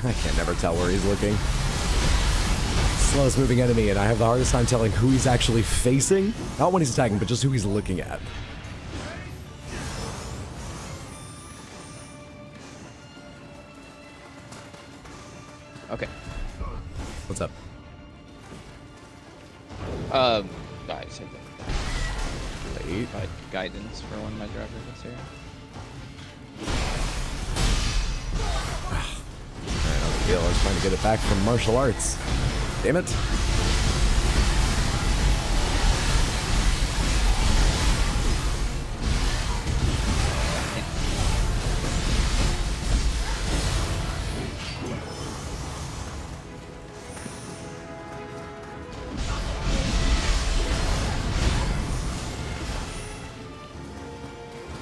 I can't never tell where he's looking. Slowest moving enemy, and I have the hardest time telling who he's actually facing. Not when he's attacking, but just who he's looking at. Okay. What's up? I just had to Late. guidance for one of my drivers this area. Alright, no big deal. I was trying to get it back from martial arts. Damn it.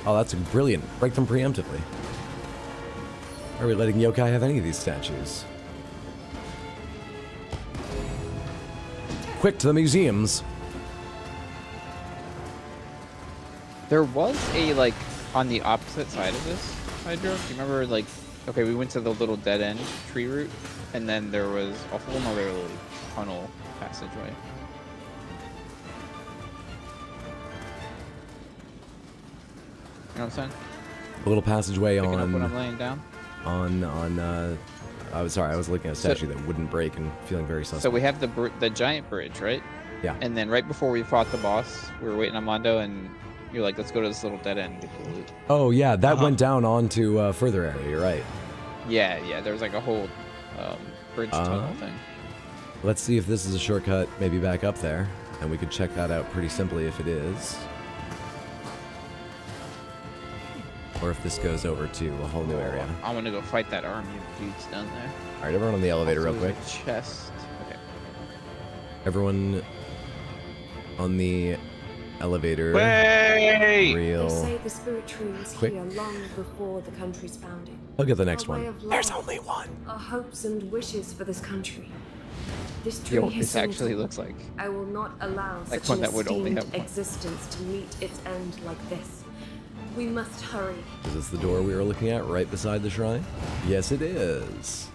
Oh, that's brilliant. Break them preemptively. Are we letting yokai have any of these statues? Quick to the museums. There was a, like, on the opposite side of this I drove. Do you remember, like, okay, we went to the little dead end tree route, and then there was a whole nother like, tunnel passageway. You know what I'm saying? A little passageway Picking up on. when I'm laying down. I was sorry. I was looking at a statue that wouldn't break and feeling very suspect. So we have the giant bridge, right? Yeah. And then right before we fought the boss, we were waiting on Mando, and you're like, "Let's go to this little dead end and get the loot." Oh yeah, that went down onto a further area. You're right. Yeah, yeah. There was like a whole bridge tunnel thing. Let's see if this is a shortcut, maybe back up there, and we could check that out pretty simply if it is. Or if this goes over to a whole new area. I want to go fight that army of dudes down there. All right, everyone on the elevator real Also, quick. there's a chest. Okay. Everyone on the elevator. Way! Real. They say the spirit tree was Quick. here long before the country's founding. Look at the next Our way one. of There's life, only one. Our hopes and wishes for this country. This tree Yo, has this seen actually it all. looks like I will not allow like such one an that would only esteemed have one. existence to meet its end like this. We must hurry. Is this the door we were looking at right beside the shrine? Yes, it is.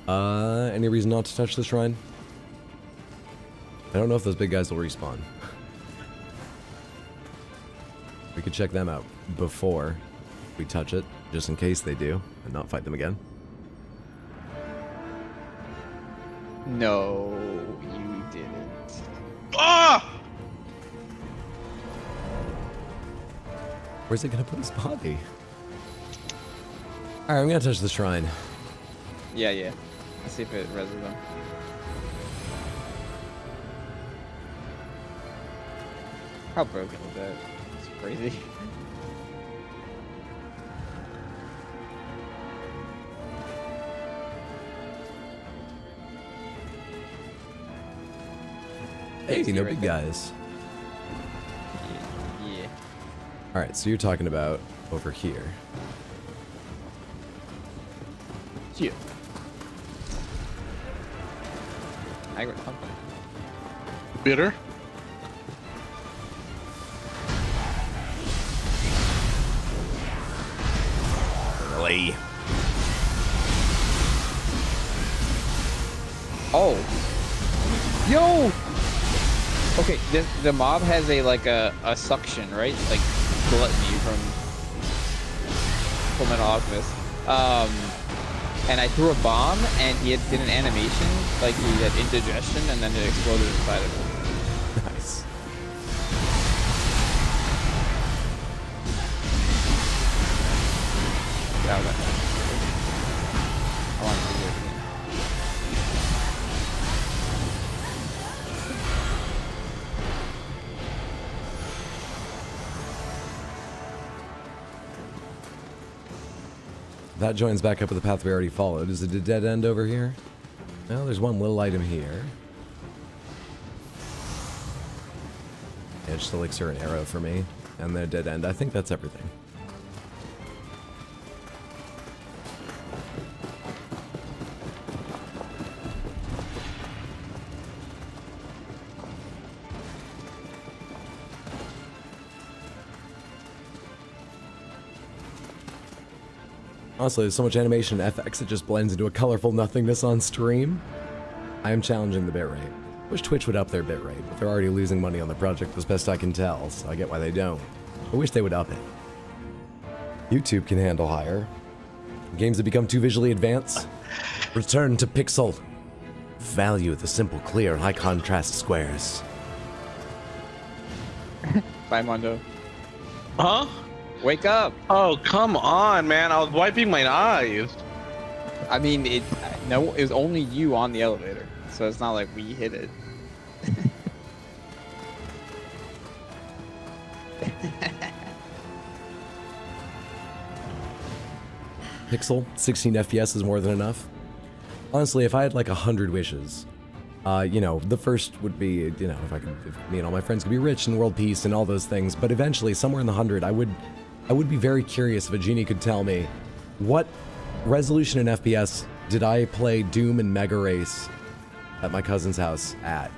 Any reason not to touch the shrine? I don't know if those big guys will respawn. We could check them out before we touch it, just in case they do, and not fight them again. No, you didn't. Ah! Where's it gonna put his body? Alright, I'm gonna touch the shrine. Yeah, yeah. Let's see if it reses them. How broken is that? It's crazy. Hey, see no right big there. guys. Yeah. Alright, so you're talking about over here. Yeah. I got something. Bitter? Really? Oh. Yo! Okay, the mob has a suction, right? Like gluttony from Fullmetal Alchemist. And I threw a bomb and he did an animation, like he had indigestion, and then it exploded inside of him. Nice. Get out of that. I want to do it again. that joins back up with the path we already followed. Is it a dead end over here? No, there's one little item here. Yeah, just elixir and arrow for me. And then a dead end. I think that's everything. Honestly, there's so much animation in FX, it just blends into a colorful nothingness on stream. I am challenging the bitrate. Wish Twitch would up their bitrate, but they're already losing money on the project as best I can tell, so I get why they don't. I wish they would up it. YouTube can handle higher. Games that become too visually advanced, return to pixel. Value the simple, clear, high contrast squares. Bye, Mando. Huh? Wake up! Oh, come on, man. I was wiping my eyes. I mean, it was only you on the elevator, so it's not like we hit it. Pixel, 16 FPS is more than enough. Honestly, if I had like 100 wishes, you know, the first would be, you know, if me and all my friends could be rich and world peace and all those things, but eventually, somewhere in the 100, I would be very curious if a genie could tell me what resolution in FPS did I play Doom and Mega Race at my cousin's house at?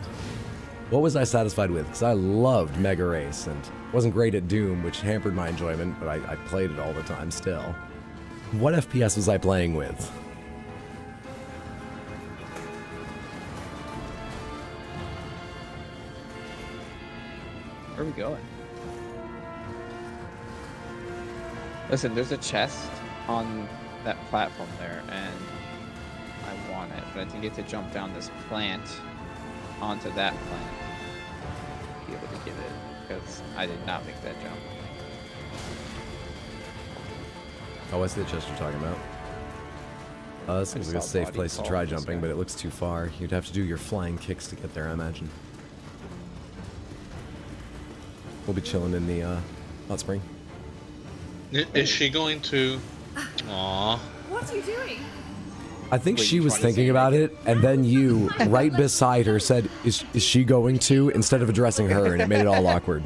What was I satisfied with? Because I loved Mega Race and wasn't great at Doom, which hampered my enjoyment, but I played it all the time still. What FPS was I playing with? Where are we going? Listen, there's a chest on that platform there, and I want it, but I think you have to jump down this plant onto that plant to be able to get it, because I did not make that jump. Oh, I see the chest you're talking about. This seems like a safe place to try jumping, but it looks too far. You'd have to do your flying kicks to get there, I imagine. We'll be chilling in the hot spring. Is she going to? Aww. What are you doing? I think she was thinking about it, and then you, right beside her, said, is she going to, instead of addressing her, and it made it all awkward.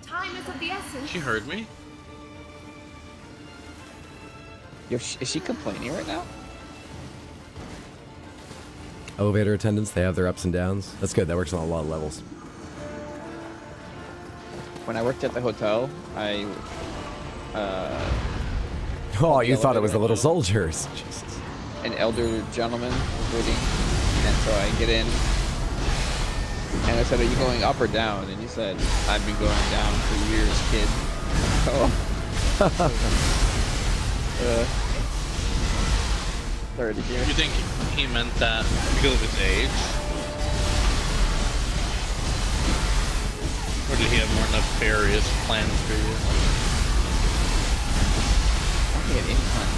Time is of the essence. She heard me. Yo, is she complaining right now? Elevator attendants, they have their ups and downs. That's good, that works on a lot of levels. When I worked at the hotel, I oh, you thought it was the little soldiers. Jesus. An elder gentleman was waiting, and so I get in, and I said, "Are you going up or down?" And he said, "I've been going down for years, kid." Sorry to hear. You think he meant that because of his age? Or did he have more nefarious plans for you? He had any plan.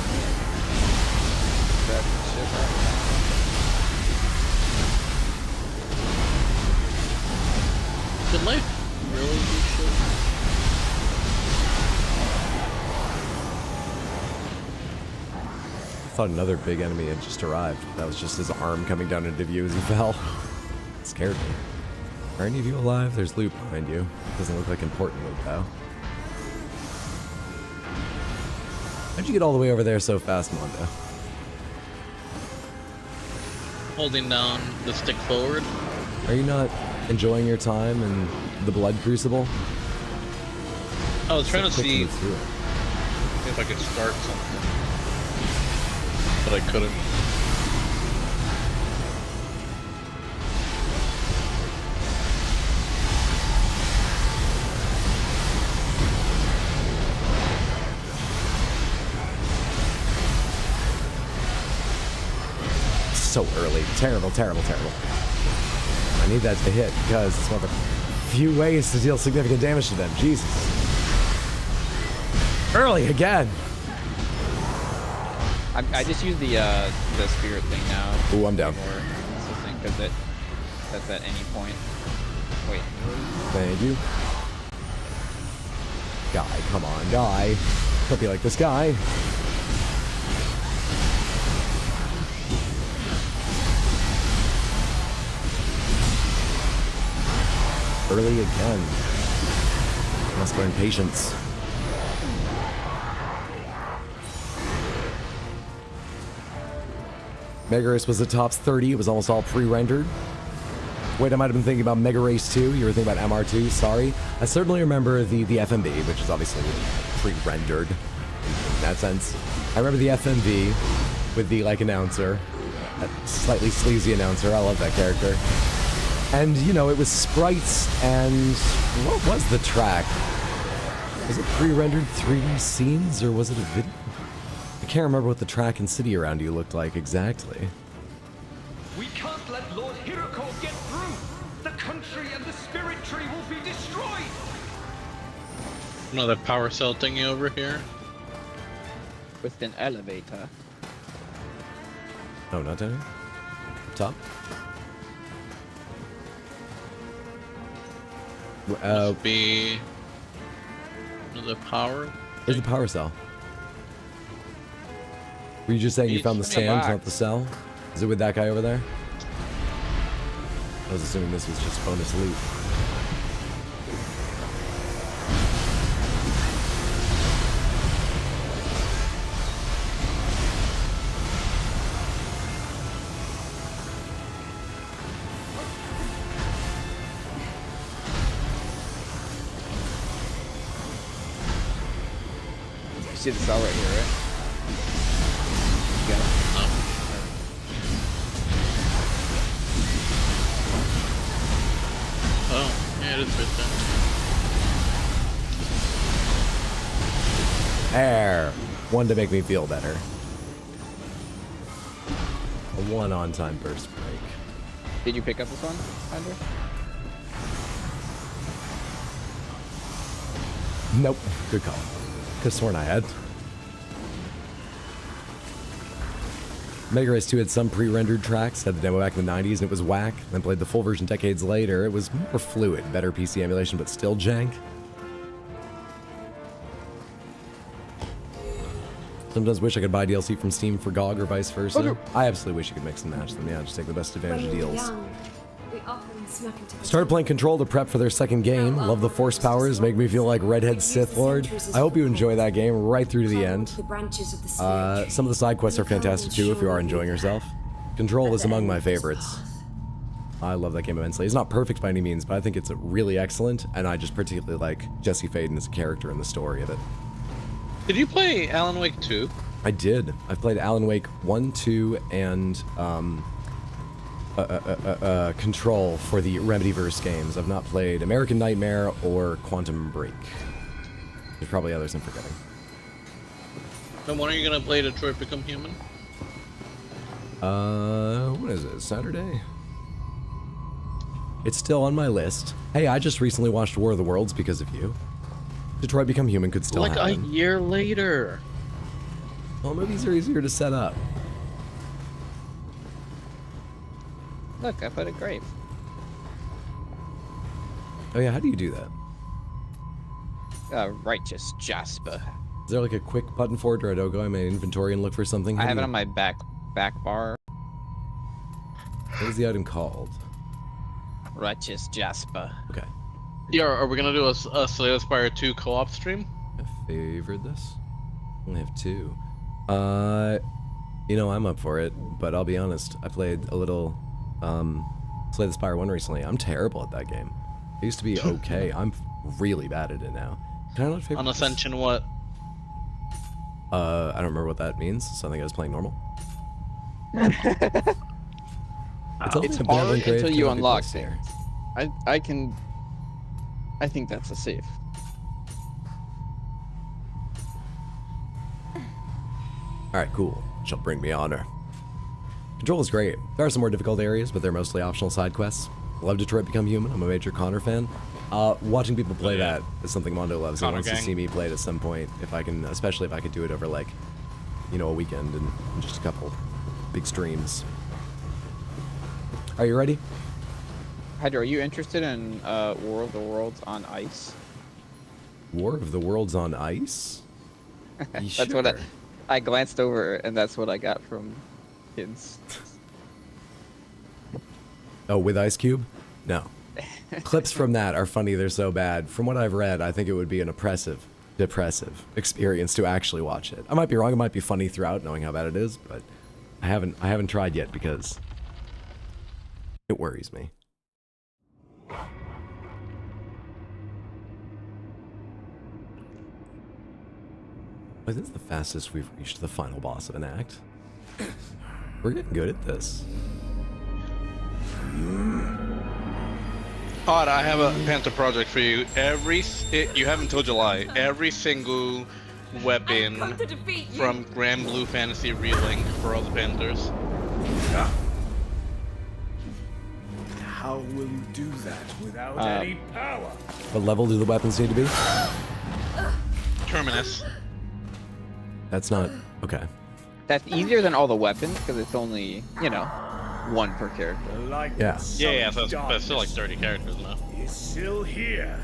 Did life really do shit? I thought another big enemy had just arrived. That was just his arm coming down into view as he fell. It scared me. Are any of you alive? There's loot behind you. Doesn't look like important loot, though. How'd you get all the way over there so fast, Mando? Holding down the stick forward. Are you not enjoying your time in the Blood Crucible? I was trying to see through it. if I could start something, but I couldn't. So early. Terrible, terrible, terrible. I need that to hit because it's one of the few ways to deal significant damage to them. Jesus. Early again. I just use the spirit thing now. Ooh, I'm down. More consistent because that's at any point. Wait. Thank you. Guy, come on, guy. Don't be like this guy. early again. Must learn patience. Mega Race was the tops 30. It was almost all pre-rendered. Wait, I might have been thinking about Mega Race 2. You were thinking about MR2. Sorry. I certainly remember the FMV, which is obviously pre-rendered in that sense. I remember the FMV with the, like, announcer. That slightly sleazy announcer. I love that character. And, you know, it was sprites and... What was the track? Was it pre-rendered 3D scenes, or was it a video? I can't remember what the track and city around you looked like exactly. We can't let Lord Hiroko get through! The country and the spirit tree will be destroyed! Another power cell thingy over here. With an elevator. Oh, not down here? Top? Must be another power. Where's the power cell? Were you just saying you found the sand, not the cell? Is it with that guy over there? I was assuming this was just bonus loot. You see the cell right here, right? You got it? Oh, yeah, it is right There! One to make me feel better. A one on-time burst break. Did you pick up this one, Andrew? Nope. Good call. Could've sworn I had. Mega Race 2 had some pre-rendered tracks, had the demo back in the 90s, and it was whack. Then played the full version decades later. It was more fluid, better PC emulation, but still jank. Sometimes wish I could buy DLC from Steam for GOG or vice versa. Oh, no. I absolutely wish you could mix and match them. Yeah, just take the best advantage of When we were deals. young, we often snuck into the Started playing Control to prep for their second game. Love the force powers, make me feel like Redhead Sith Lord. I hope you enjoy that game right through to the end. the branches of the spirit. Some of the side quests are fantastic too if you are enjoying yourself. Control is among my favorites. I love that game immensely. It's not perfect by any means, but I think it's really excellent, and I just particularly like Jesse Faden as a character in the story of it. Did you play Alan Wake 2? I did. I've played Alan Wake 1, 2, and Control for the Remedyverse games. I've not played American Nightmare or Quantum Break. There's probably others I'm forgetting. Then when are you gonna play Detroit Become Human? What is it? Saturday? It's still on my list. Hey, I just recently watched War of the Worlds because of you. Detroit Become Human could still like happen. a year later. Well, movies are easier to set up. Look, I put a grave. Oh yeah, how do you do that? Righteous Jasper. Is there like a quick button for it, or I don't go in my inventory and look for something? I How have do it you- on my back bar. What is the item called? Righteous Jasper. Okay. Yeah, are we gonna do a Slay the Spire 2 co-op stream? I favored this. I only have two. You know, I'm up for it, but I'll be honest. I played a little Slay the Spire 1 recently. I'm terrible at that game. I used to be okay. I'm really bad at it now. Can I not favorite On this? Ascension, what? I don't remember what that means, so I think I was playing normal. It's hard until you unlock things. I think that's a safe. Alright, cool. Shall bring me honor. Control is great. There are some more difficult areas, but they're mostly optional side quests. Love Detroit Become Human. I'm a major Connor fan. Watching people play that is something Mando loves. He Connor wants to gang. see me play it at some point, if I can, especially if I could do it over, like, you know, a weekend and just a couple big streams. Are you ready? Hydra, are you interested in War of the Worlds on ice? War of the Worlds on ice? That's what I glanced over, and that's what I got from kids. Oh, with Ice Cube? No. Clips from that are funny. They're so bad. From what I've read, I think it would be an depressive experience to actually watch it. I might be wrong. It might be funny throughout, knowing how bad it is, but I haven't tried yet because it worries me. This is the fastest we've reached the final boss of an act. We're getting good at this. Odd, I have a Panther project for you. You have until July. Every single weapon from Grand Blue Fantasy Relink for all the Panthers. How will you do that without any power? What level do the weapons need to be? Terminus. That's not... okay. That's easier than all the weapons, because it's only, you know, one per character. Yeah. Yeah, so it's still like 30 characters now. Is still here.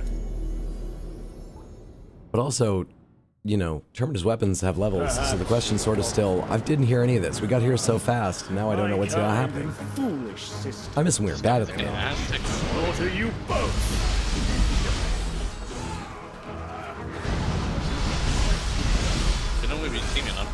But also, you know, Terminus weapons have levels, so the question sort of still... I didn't hear any of this. We got here so fast, and now I don't know what's gonna happen. Foolish sister. I miss when we were bad at the game. Slaughter you both. Didn't we be teaming up?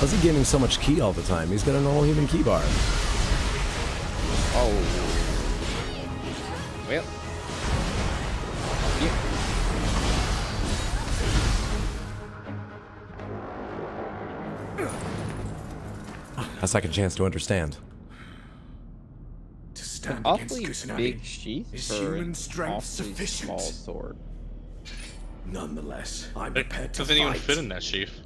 How's he gaining so much ki all the time? He's got a normal human ki bar. Oh. Well. A second chance to understand. To stand Awfully against this big enemy, sheath is for human an strength awfully sufficient? small sword. Nonetheless, I'm It prepared to doesn't even fight. fit in that sheath.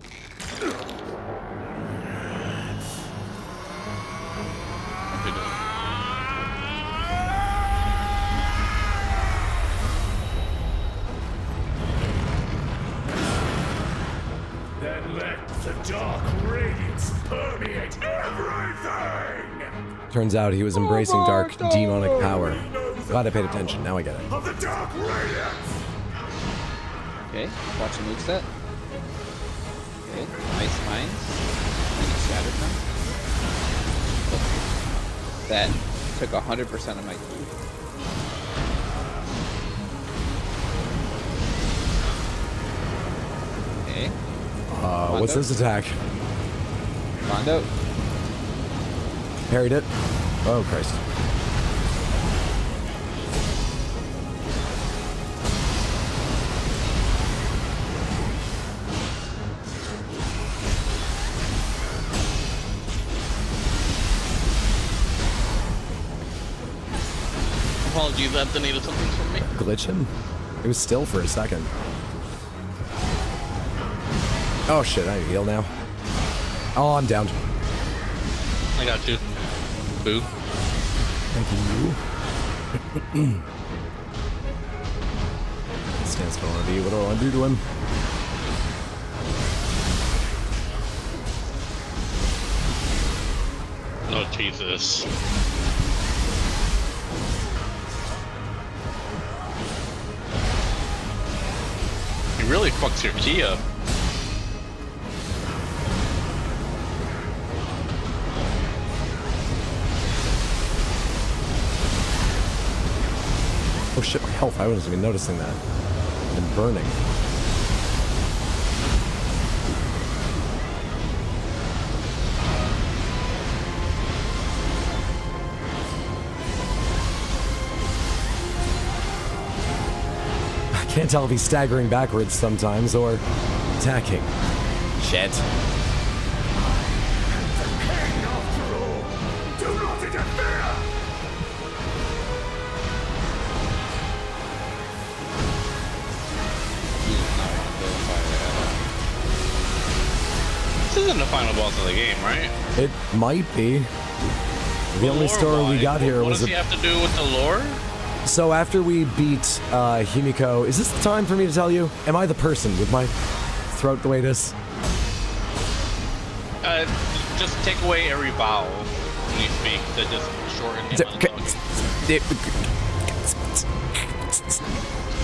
Then let the dark radiance permeate everything! Turns out he was embracing dark, demonic power. Glad I paid attention. Now I get it. Of the dark radiance! Okay, watch the moveset. Okay, nice mines. And he shattered them. That took 100% of my ki. Okay. What's this attack? Mando. Parried it. Oh, Christ. Apologies, that needed something from me. Glitch him? It was still for a second. Oh shit, I heal now. Oh, I'm down. I got you. Boo. Thank you. Stands for R&D. What do I want to do to him? Oh, Jesus. He really fucks your ki up. Oh shit, my health. I wasn't even noticing that. I've been burning. I can't tell if he's staggering backwards sometimes or attacking. Shit. Do not interfere! This isn't the final boss of the game, right? It might be. The only story we got here what was. What does he have to do with the lore? So after we beat Himiko, is this the time for me to tell you? Am I the person with my throat the way it is? Just take away every vowel when you speak to just shorten the amount of talking.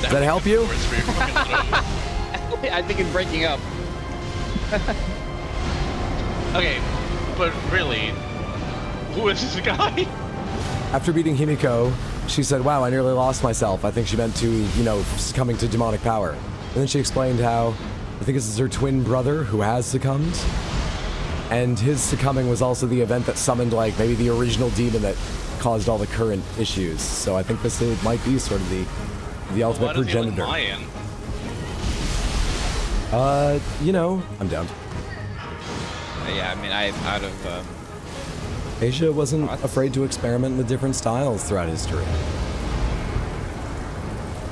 Does that help you? I think it's breaking up. Okay, but really, who is this guy? After beating Himiko, she said, wow, I nearly lost myself. I think she meant to, succumbing to demonic power. And then she explained how, I think this is her twin brother who has succumbed. And his succumbing was also the event that summoned, maybe the original demon that caused all the current issues. So I think this might be sort of the ultimate progenitor. Mayan? I'm down. Yeah, I mean, I'm out of... Asia wasn't afraid to experiment with different styles throughout history.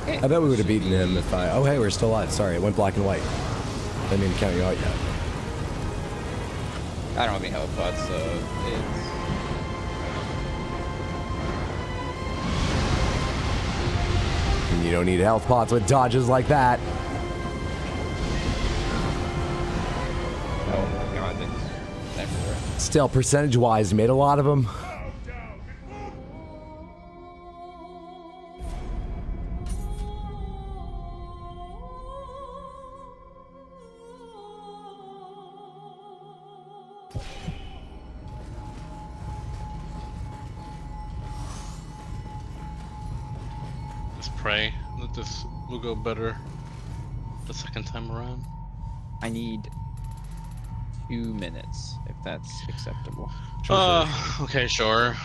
I bet we would have beaten him if I... Oh, hey, we're still alive. Sorry, it went black and white. I didn't mean to count you out yet. I don't have any health pots, so it's... You don't need health pots with dodges like that. Oh my god, that's everywhere. Still, percentage-wise, you made a lot of them. Pray that this will go better the second time around. I need 2 minutes, if that's acceptable. Okay, sure.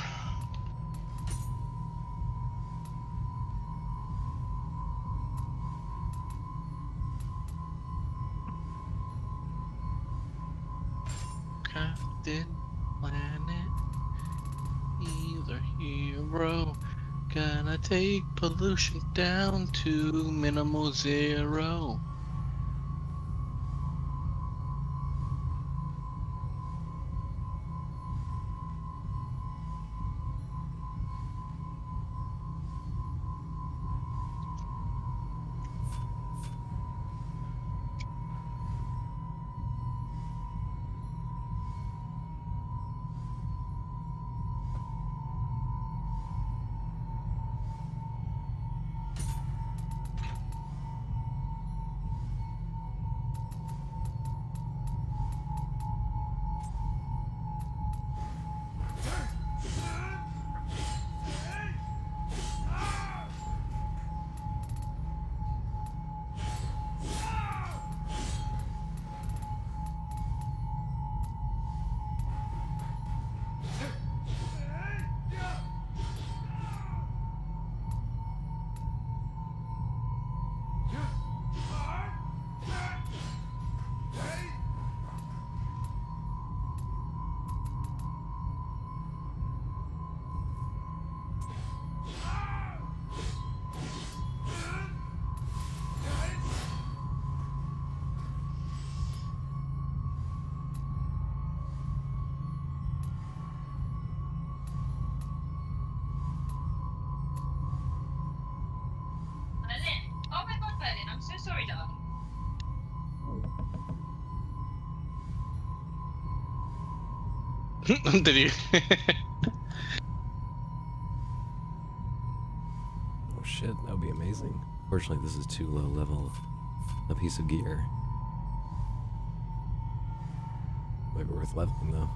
Captain Planet, he's a hero. Gonna take pollution down to minimal 0. Oh my god, Berlin, I'm so sorry, darling. Did you? Oh shit, that would be amazing. Fortunately, this is too low level a piece of gear. Might be worth leveling though.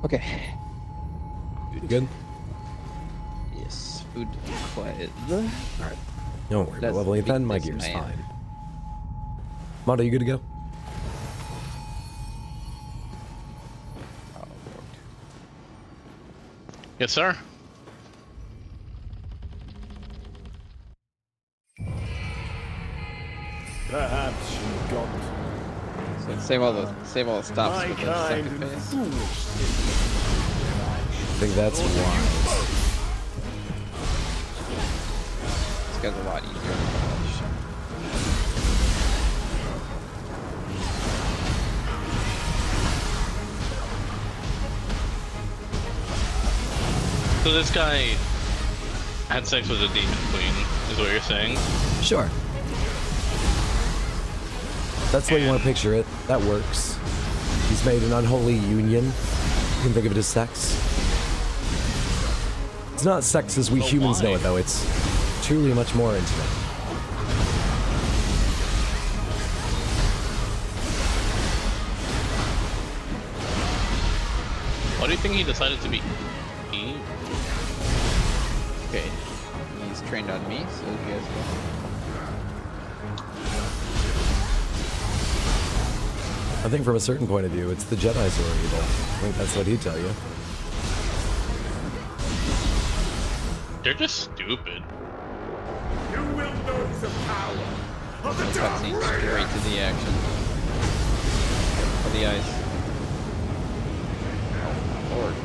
Okay. You good? Yes, food quiet. Alright. Don't worry about leveling then, my gear's fine. Mando, you good to go? Yes, sir. Perhaps you got So save all the stops with the second phase. I think that's wise. This guy's a lot easier than So this guy had sex with a demon queen, is what you're saying? Sure. That's the way you want to picture it. That works. He's made an unholy union. You can think of it as sex. It's not sex as we humans know it, though. It's truly much more intimate. Why do you think he decided to be Eve? Okay. He's trained on me, so you guys go. I think from a certain point of view, it's the Jedi's who are evil. I think that's what he'd tell you. They're just stupid. You will know the power of the dark Cutscene Raider. straight to the action. For the eyes. Oh, Lord.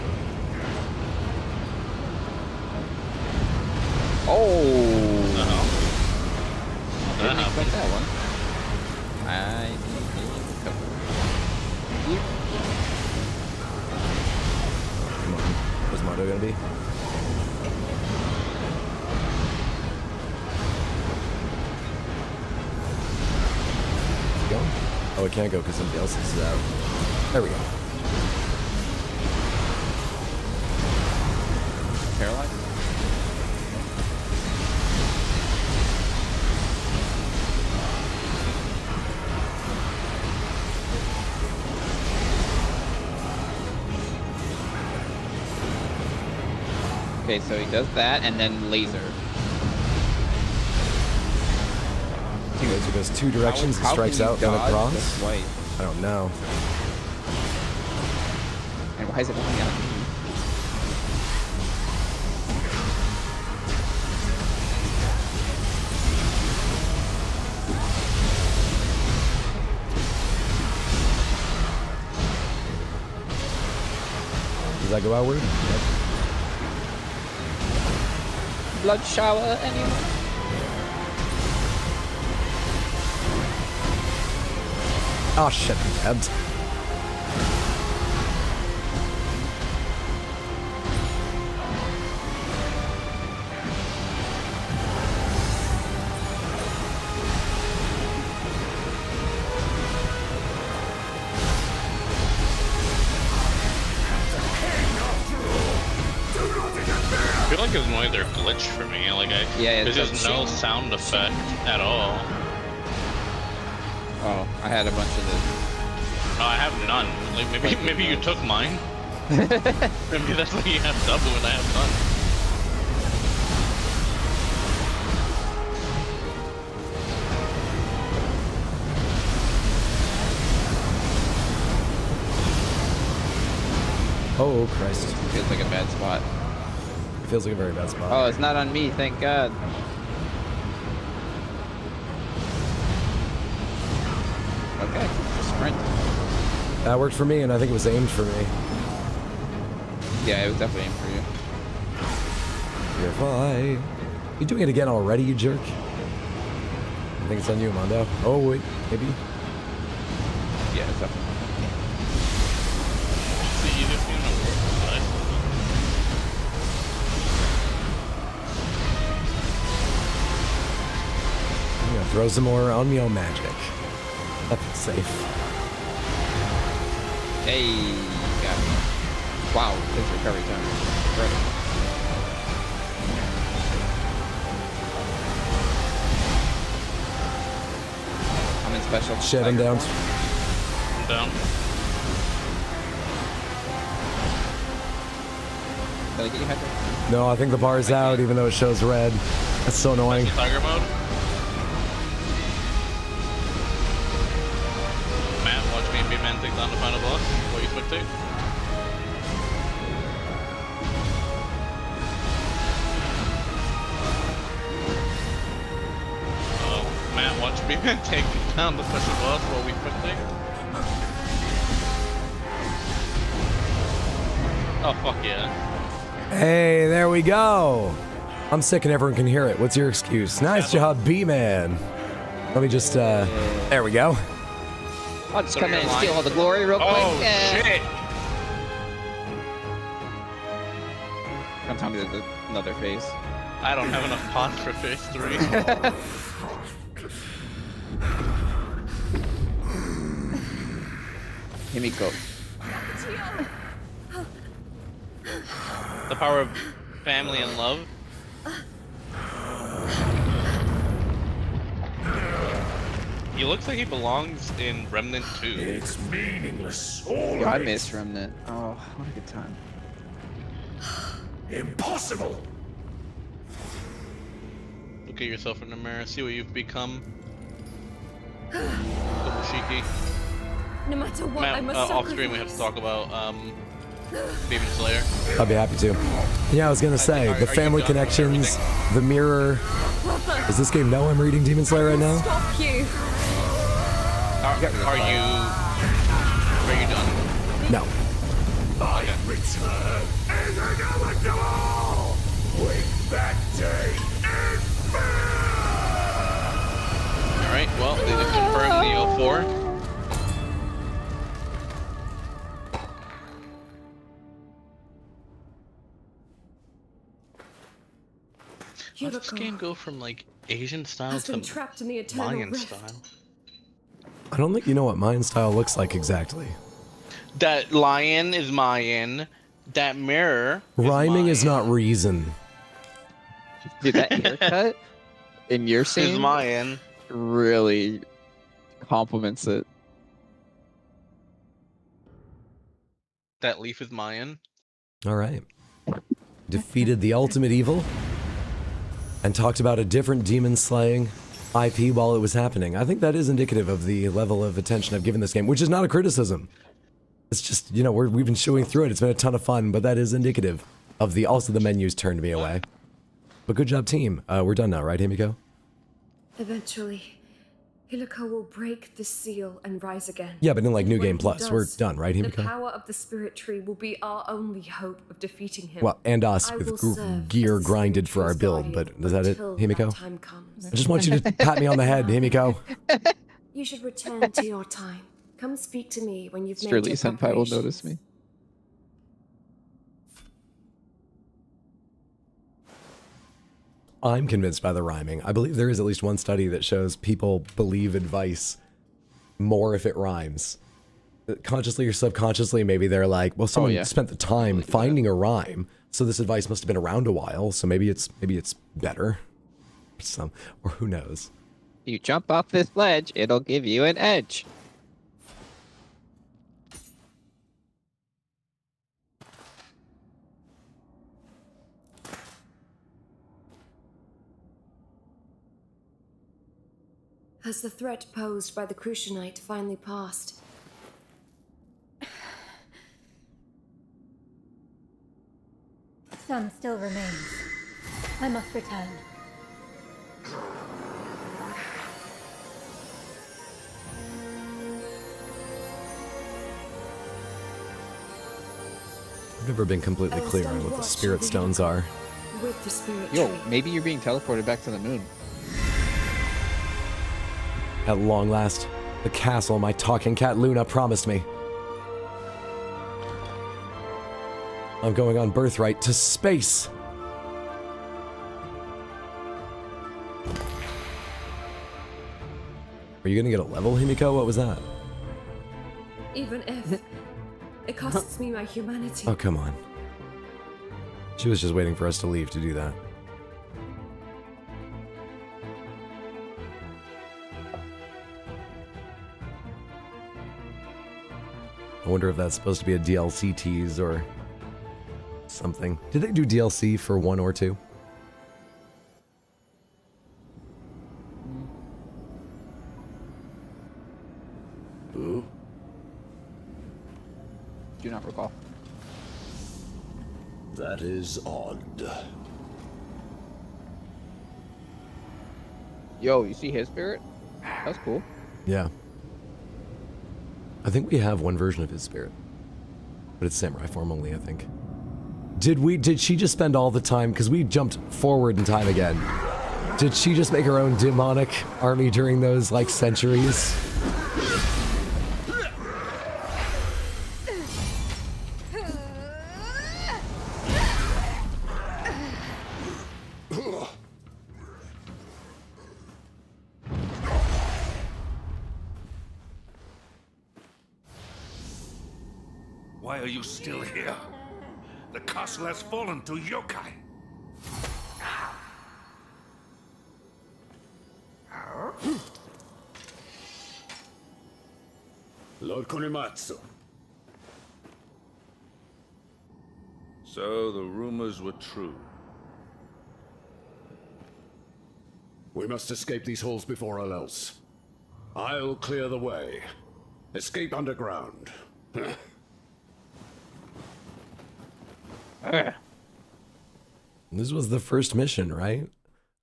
Oh! Didn't expect that one. I need cover. Come on. Where's Mando gonna be? Go? Oh, it can't go because somebody else is out. There we go. Paralyzed? Okay, so he does that and then laser. Laser goes two directions and strikes out and across. White? I don't know. And why is it only on me? Does that go outward? Yep. Blood shower, anyone? Oh shit, I'm tabbed. I feel like his noise are glitched for me. Like there's just no sound effect at all. Oh, I had a bunch of this. Oh, I have none. Like maybe you took mine. Maybe that's why you have double and I have none. Oh Christ. Feels like a bad spot. It feels like a very bad spot. Oh, it's not on me, thank God. Okay, sprint. That worked for me, and I think it was aimed for me. Yeah, it was definitely aimed for you. You're fine. You doing it again already, you jerk? I think it's on you, Mando. Oh wait, maybe. Yeah, it's definitely. I'm gonna throw some more Nioh magic. That feels safe. Hey, got me. Wow, his recovery time. Incredible. I'm in special. Shit, I'm down. I'm down. Did I get you, Hector? No, I think the bar's out, even though it shows red. That's so annoying. Tiger mode. Matt, watch me and B-Man take down the final boss. What you spectate? Matt, watch B-Man take down the special boss while we spectate. Oh fuck yeah. Hey, there we go. I'm sick and everyone can hear it. What's your excuse? Nice job, B-Man. Let me just, there we go. I'll just come in and steal all the glory real quick. Oh shit! Don't tell me there's another phase. I don't have enough pots for phase 3. Himiko. The power of family and love. He looks like he belongs in Remnant 2. It's meaningless. Yo, I miss Remnant. Oh, what a good time. Impossible. Look at yourself in the mirror. See what you've become. Kobushiki. No matter what, I must off screen we have to talk about Demon Slayer. I'll be happy to. Yeah, I was gonna say the family connections, the mirror. Does this game know I'm reading Demon Slayer right now? Stop you. Are you done? No. I return as inevitable. With that day and All right. Well, they just confirmed Nioh 4. How did this game go from like Asian style to trapped in the eternal Mayan rift. style? I don't think you know what Mayan style looks like exactly. That lion is Mayan. That mirror. Rhyming is not reason. Dude, that haircut in your scene Is Mayan. really compliments it. That leaf is Mayan. All right. Defeated the ultimate evil and talked about a different demon slaying IP while it was happening. I think that is indicative of the level of attention I've given this game, which is not a criticism. It's just, you know, we've been chewing through it. It's been a ton of fun, but that is indicative of the, also the menus turned me away. But good job, team. We're done now, right, Himiko? Eventually, Himiko will break the seal and rise again. Yeah, but in like New When Game he Plus, does, we're done, right, The Himiko? power of the spirit tree will be our only hope of defeating him. Well, and us I with will serve gear as the grinded for our Spirit build, Tree's but is that it, guardian until Himiko? that time comes. I just want you to pat me on the head, Himiko. You should return to your time. Come speak to me when you've Surely made your Senpai will preparations. notice me. I'm convinced by the rhyming. I believe there is at least one study that shows people believe advice more if it rhymes. Consciously or subconsciously, maybe they're like, well, someone spent the time finding a rhyme, so this advice must have been around a while, so maybe it's better. Or who knows. You jump off this ledge, it'll give you an edge. Has the threat posed by the Crucianite finally passed? Some still remains. I must return. I've never been completely clear on what the spirit stones are. With the spirit Yo, tree. maybe you're being teleported back to the moon. At long last, the castle my talking cat Luna promised me. I'm going on birthright to space. Are you gonna get a level, Himiko? What was that? Even if it costs me my humanity. Oh, come on. She was just waiting for us to leave to do that. I wonder if that's supposed to be a DLC tease or something. Did they do DLC for 1 or 2? Ooh. Do not recall. That is odd. Yo, you see his spirit? That's cool. Yeah. I think we have one version of his spirit. But it's samurai form only, I think. Did she just spend all the time, because we jumped forward in time again. Did she just make her own demonic army during those, like, centuries? Why are you still here? The castle has fallen to yokai. Lord Kunimatsu. So the rumors were true. We must escape these halls before all else. I'll clear the way. Escape underground. This was the first mission, right?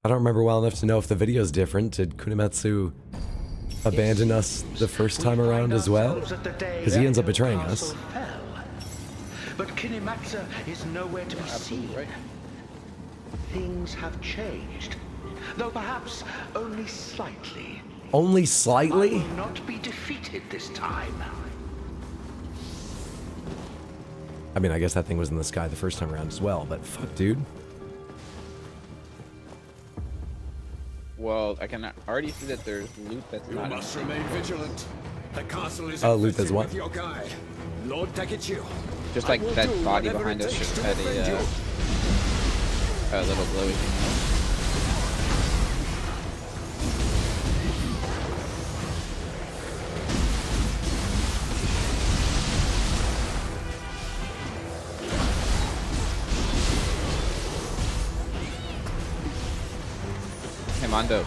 I don't remember well enough to know if the video's different. Did Kunimatsu abandon us the first time around as well? Because he ends up betraying us. But Kunimatsu is nowhere to be seen. Right. Things have changed, though perhaps only slightly. Only slightly? I will not be defeated this time. I mean, I guess that thing was in the sky the first time around as well, but fuck, dude. Well, I can already see that there's loot that's You not. must remain vigilant. The castle is loot as infested what? with yokai. Lord Takechiyo. Just like I will that do body whatever behind it us takes just to had defend you. a little glowy thing. Hey, Mando.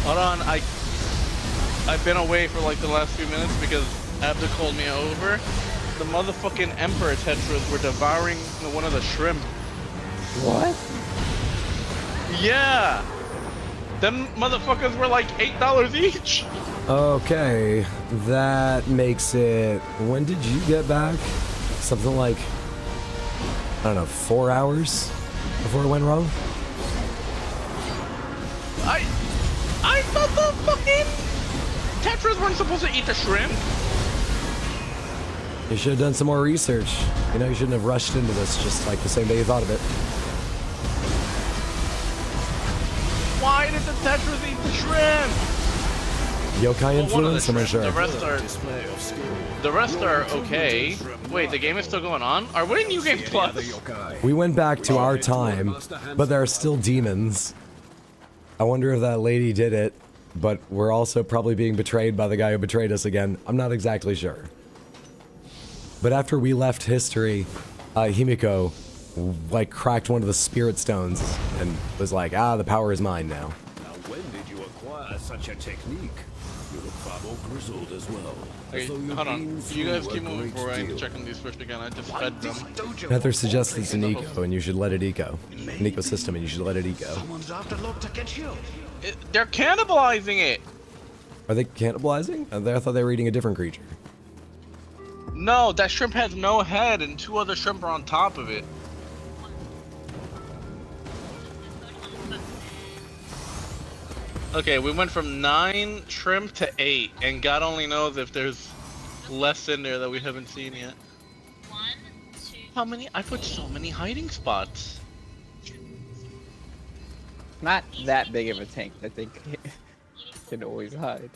Hold on, I've been away for like the last few minutes because Abda called me over. The motherfucking Emperor Tetras were devouring one of the shrimp. What? Yeah! Them motherfuckers were like $8 each! Okay, that makes it... When did you get back? Something like, I don't know, 4 hours before it went wrong? I thought the fucking Tetras weren't supposed to eat the shrimp. You should have done some more research. You know, you shouldn't have rushed into this just like the same day you thought of it. Why did the Tetras eat the shrimp? Yokai influence, I'm not sure. The rest are okay. Wait, the game is still going on? Are we in New Game Plus? We went back to our time, but there are still demons. I wonder if that lady did it, but we're also probably being betrayed by the guy who betrayed us again. I'm not exactly sure. But after we left history, Himiko, like, cracked one of the spirit stones and was like, ah, the power is mine now. Now, when did you acquire such a technique? You look far more grizzled as well. Okay, As though you've hold on. been You guys through keep a moving great before I deal. check on these fish again. I just fed them. Heather suggests it's an eco, and you should let it eco. An ecosystem, and you should let it eco. Someone's after Lord Takechiyo. They're cannibalizing it! Are they cannibalizing? I thought they were eating a different creature. No, that shrimp has no head and 2 other shrimp are on top of it. Okay, we went from 9 shrimp to 8, and God only knows if there's less in there that we haven't seen yet. How many? I put so many hiding spots. Not that big of a tank that they can always hide.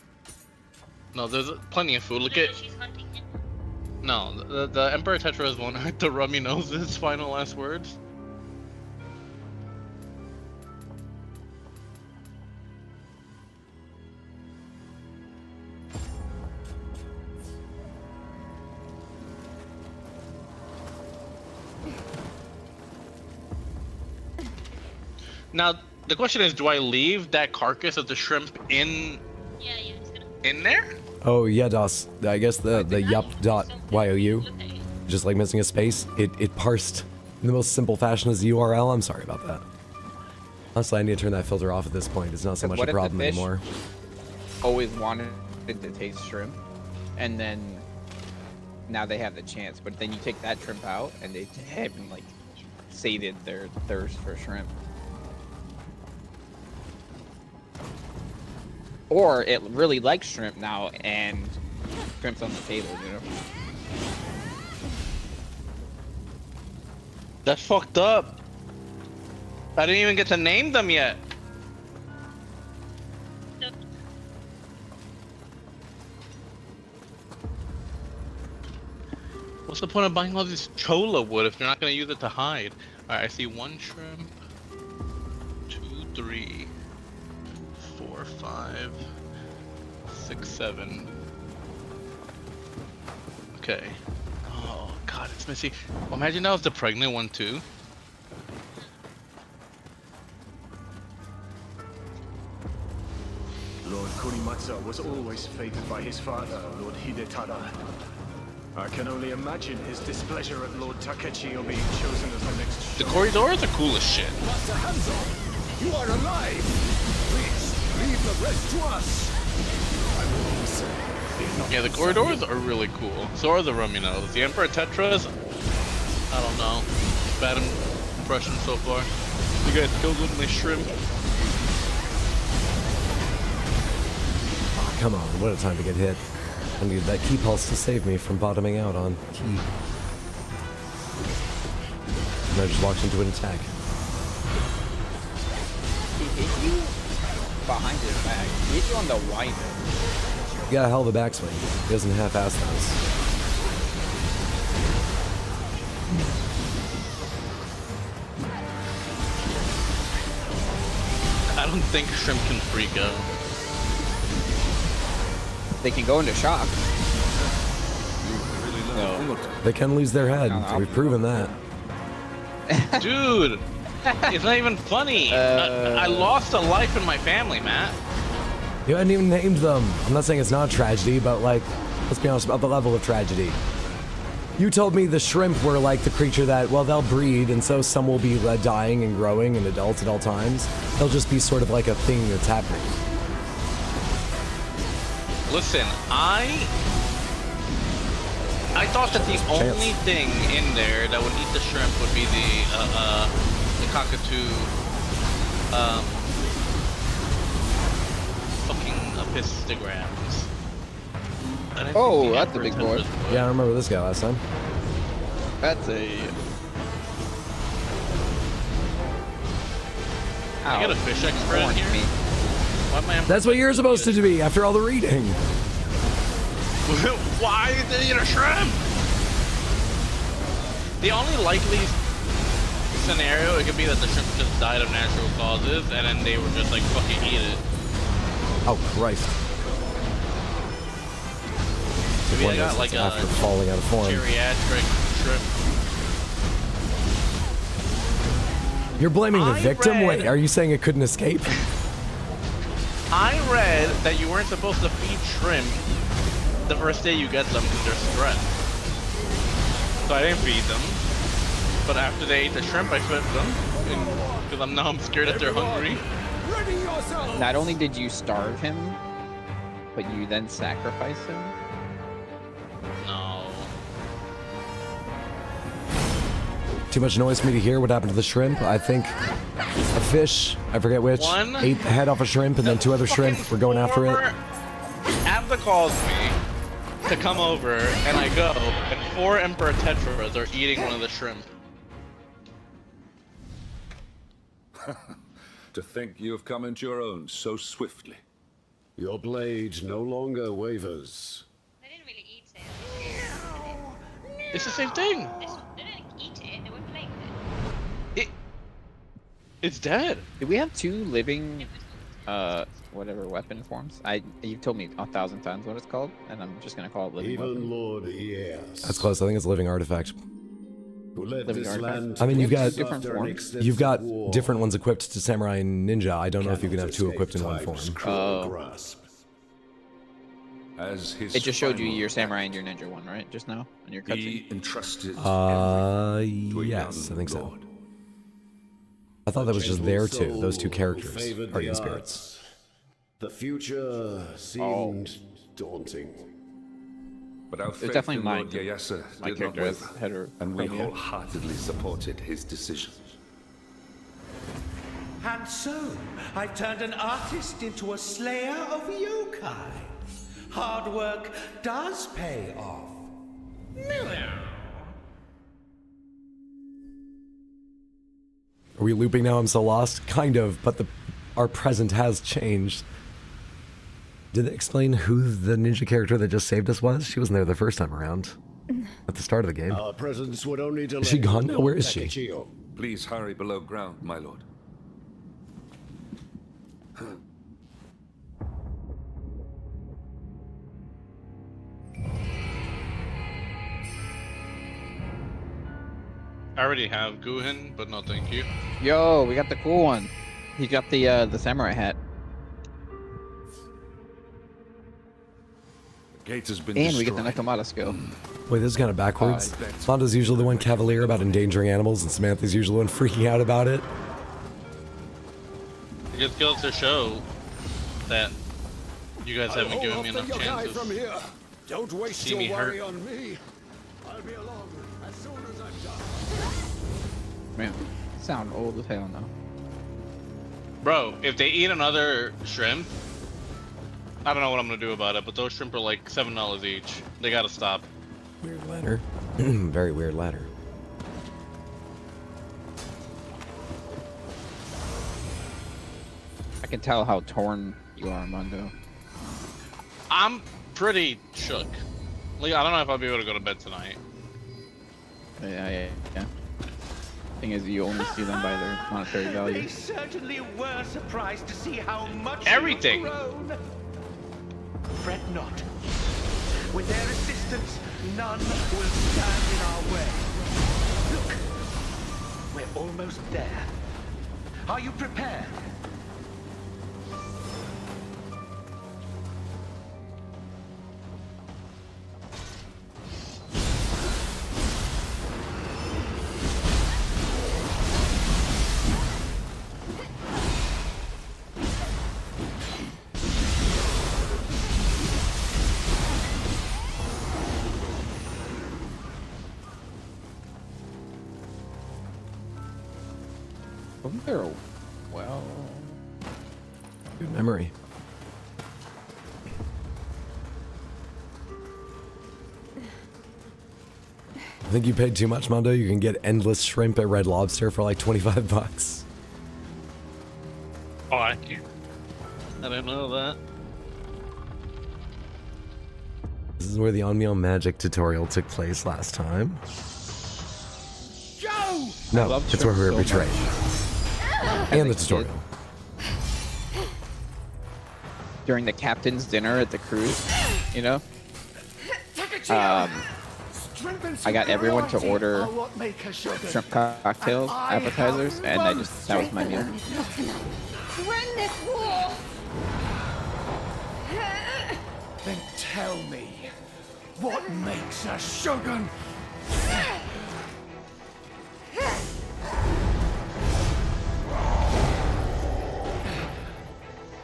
No, there's plenty of food. Look at. No, the Emperor Tetras won't hurt the rummy noses. Final last words. Now, the question is, do I leave that carcass of the shrimp in there? Oh, yeah, DOS. I guess the yup.you, just like missing a space, it parsed in the most simple fashion as the URL. I'm sorry about that. Honestly, I need to turn that filter off at this point. It's not so much a problem anymore. Always wanted to taste shrimp, and then now they have the chance. But then you take that shrimp out, and they haven't like sated their thirst for shrimp. Or it really likes shrimp now, and shrimp's on the table, you know? That's fucked up. I didn't even get to name them yet. What's the point of buying all this chola wood if you're not gonna use it to hide? Alright, I see 1 shrimp, 2, 3, 4, 5, 6, 7. Okay. Oh god, it's messy. Well, imagine that was the pregnant one too. Lord Kurimatsu was always favored by his father, Lord Hidetada. I can only imagine his displeasure at Lord Takechi being chosen as the next. The corridors are cool as shit. Master Hanzo, you are alive! Please, leave the rest to us! I will say. Yeah, the corridors are really cool. So are the Romunos. The Emperor Tetras, I don't know. Bad impression so far. You guys killed with my shrimp. Oh, come on, what a time to get hit. I needed that key pulse to save me from bottoming out on key. And I just walked into an attack. He hit you behind his back. He hit you on the right. You got a hell of a backswing. He doesn't half-ass those. I don't think shrimp can freak out. They can go into shock. No. They can lose their head. We've proven that. Dude, it's not even funny. I lost a life in my family, Matt. You hadn't even named them. I'm not saying it's not a tragedy, but like, let's be honest about the level of tragedy. You told me the shrimp were like the creature that, well, they'll breed, and so some will be dying and growing and adults at all times. They'll just be sort of like a thing that's happening. Listen, I thought that the only thing in there that would eat the shrimp would be the cockatoo, fucking epistograms. Oh, that's a big boy. Yeah, I remember this guy last time. That's a. I got a fish expert in here. Why am I? That's what you're supposed to be after all the reading. Why did they eat a shrimp? The only likely scenario, it could be that the shrimp just died of natural causes, and then they were just like, fucking eat it. Oh, Christ. Maybe I got like a after falling out of form. geriatric shrimp. You're blaming the victim? Wait, are you saying it couldn't escape? I read that you weren't supposed to feed shrimp the first day you get them because they're stressed. So I didn't feed them. But after they ate the shrimp, I fed them. Because I'm scared that they're hungry. Not only did you starve him, but you then sacrificed him? No. Too much noise for me to hear. What happened to the shrimp? I think a fish, I forget which, ate the head off a shrimp, and then 2 other shrimp were going after it. Abda calls me to come over, and I go, and 4 Emperor Tetras are eating one of the shrimp. To think you have come into your own so swiftly. Your blade no longer wavers. They didn't really eat it. It's the same thing. They didn't eat it, they were playing with it. It's dead. Did we have 2 living, whatever weapon forms? You've told me 1,000 times what it's called, and I'm just gonna call it living weapon. Even Lord Yes. That's close. I think it's a living artifact. Who led this land I mean, you've got different forms. You've got different ones equipped to samurai and ninja. I don't know if you can have 2 equipped in one form. Oh. As his It just showed you your samurai and your ninja one, right? Just now? And your cutscene? He entrusted yes, I think so. I thought that was just there too. Those 2 characters, Guardian Spirits. The future seemed daunting. But our It's faith definitely in mine. Lord Yayasa My did not character has waver, header and we from here. wholeheartedly supported his decision. And so, I've turned an artist into a slayer of yokai. Hard work does pay off. Are we looping now? I'm so lost. Kind of, but our present has changed. Did they explain who the ninja character that just saved us was? She wasn't there the first time around. at the start of the game. Our presence would only delay. Is she gone now? Where is she? Takechio. Please hurry below ground, my lord. I already have Guhin, but no thank you. Yo, we got the cool one. He got the samurai hat. The gate has been And destroyed. we get the Nakamata skill. Wait, this is kind of backwards. Mando's usually the one cavalier about endangering animals, and Samantha's usually the one freaking out about it. It just goes to show that you guys haven't given me enough chances. From here. Don't waste See your me worry hurt. on me. I'll be along as soon as I'm done. Man, sound old as hell now. Bro, if they eat another shrimp, I don't know what I'm gonna do about it, but those shrimp are like $7 each. They gotta stop. Weird ladder. Very weird ladder. I can tell how torn you are, Mando. I'm pretty shook. Like, I don't know if I'll be able to go to bed tonight. Yeah. Thing is, you only see them by their monetary value. They certainly were surprised to see how much Everything. you've grown. Fret not. With their assistance, none will stand in our way. Look, we're almost there. Are you prepared? Wasn't there a well? Good memory. I think you paid too much, Mando. You can get endless shrimp at Red Lobster for like 25 bucks. Oh, I didn't know that. This is where the Onmyo magic tutorial took place last time. Joe! No, it's where we were betrayed. And the tutorial. During the captain's dinner at the cruise, you know? I got everyone to order shrimp cocktails, appetizers, and that was my meal. Rend this wall! Then tell me, what makes a shogun?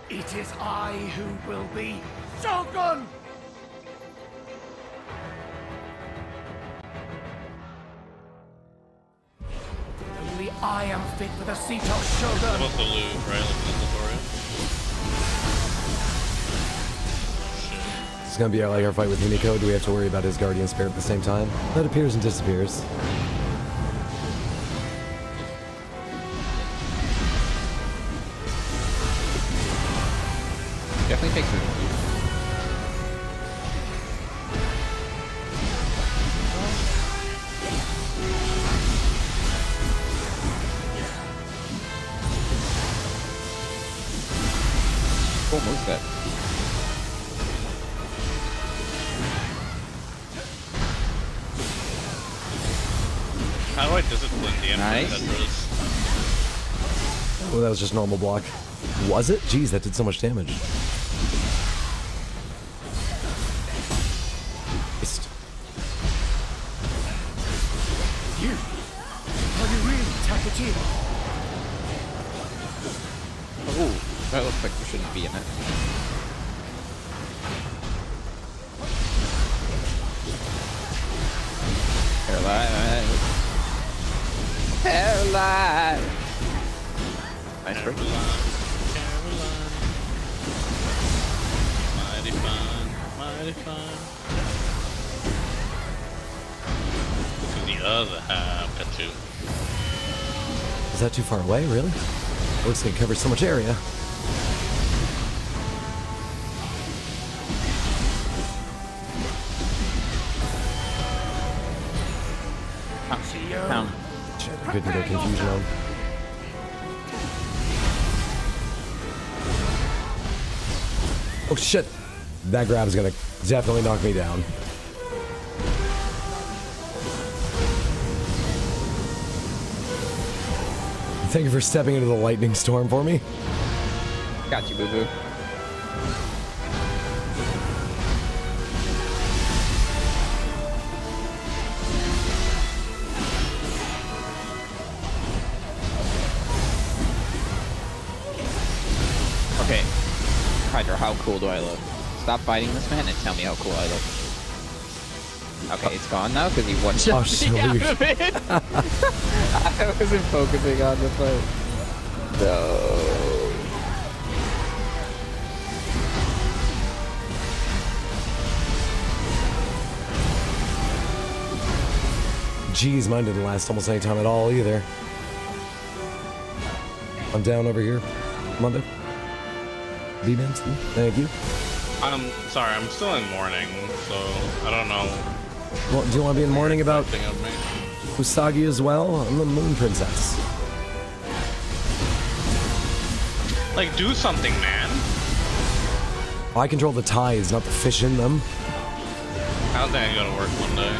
It is I who will be shogun! Only I am fit for the seat of shogun! Supposed to lose, right? Like in the tutorial. It's gonna be like our fight with Himiko. Do we have to worry about his guardian spirit at the same time? That appears and disappears. Definitely takes it. Almost that. How do I discipline the Nice. Empress? Oh, that was just normal block. Was it? Jeez, that did so much damage. You? Are you really Takechio? Oh, that looks like we shouldn't be in it. Caroline. Nice break. Mighty fun, mighty fun. Look at the other half, got two. Is that too far away, really? Looks like it covers so much area. Shit, I couldn't get confusion on. Oh shit! That grab is gonna definitely knock me down. Thank you for stepping into the lightning storm for me. Got you, boo-boo. Okay. Hydra, how cool do I look? Stop fighting this man and tell me how cool I look. Okay, it's gone now because he one-shot me out of it. I wasn't focusing on the fight. No. Jeez, mine didn't last almost any time at all either. I'm down over here. Mando. B-Man, thank you. I'm sorry, I'm still in mourning, so I don't know. Well, do you want to be in mourning about Usagi as well? I'm the Moon Princess. Like, do something, man. I control the ties, not the fish in them. I don't think I go to work one day.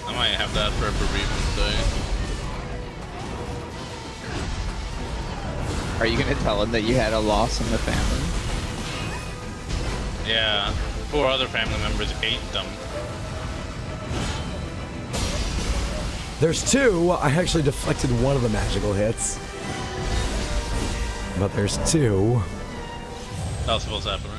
I might have that for a bereavement day. Are you gonna tell him that you had a loss in the family? Yeah, 4 other family members ate them. There's 2. I actually deflected one of the magical hits. But there's 2. That was supposed to happen, right?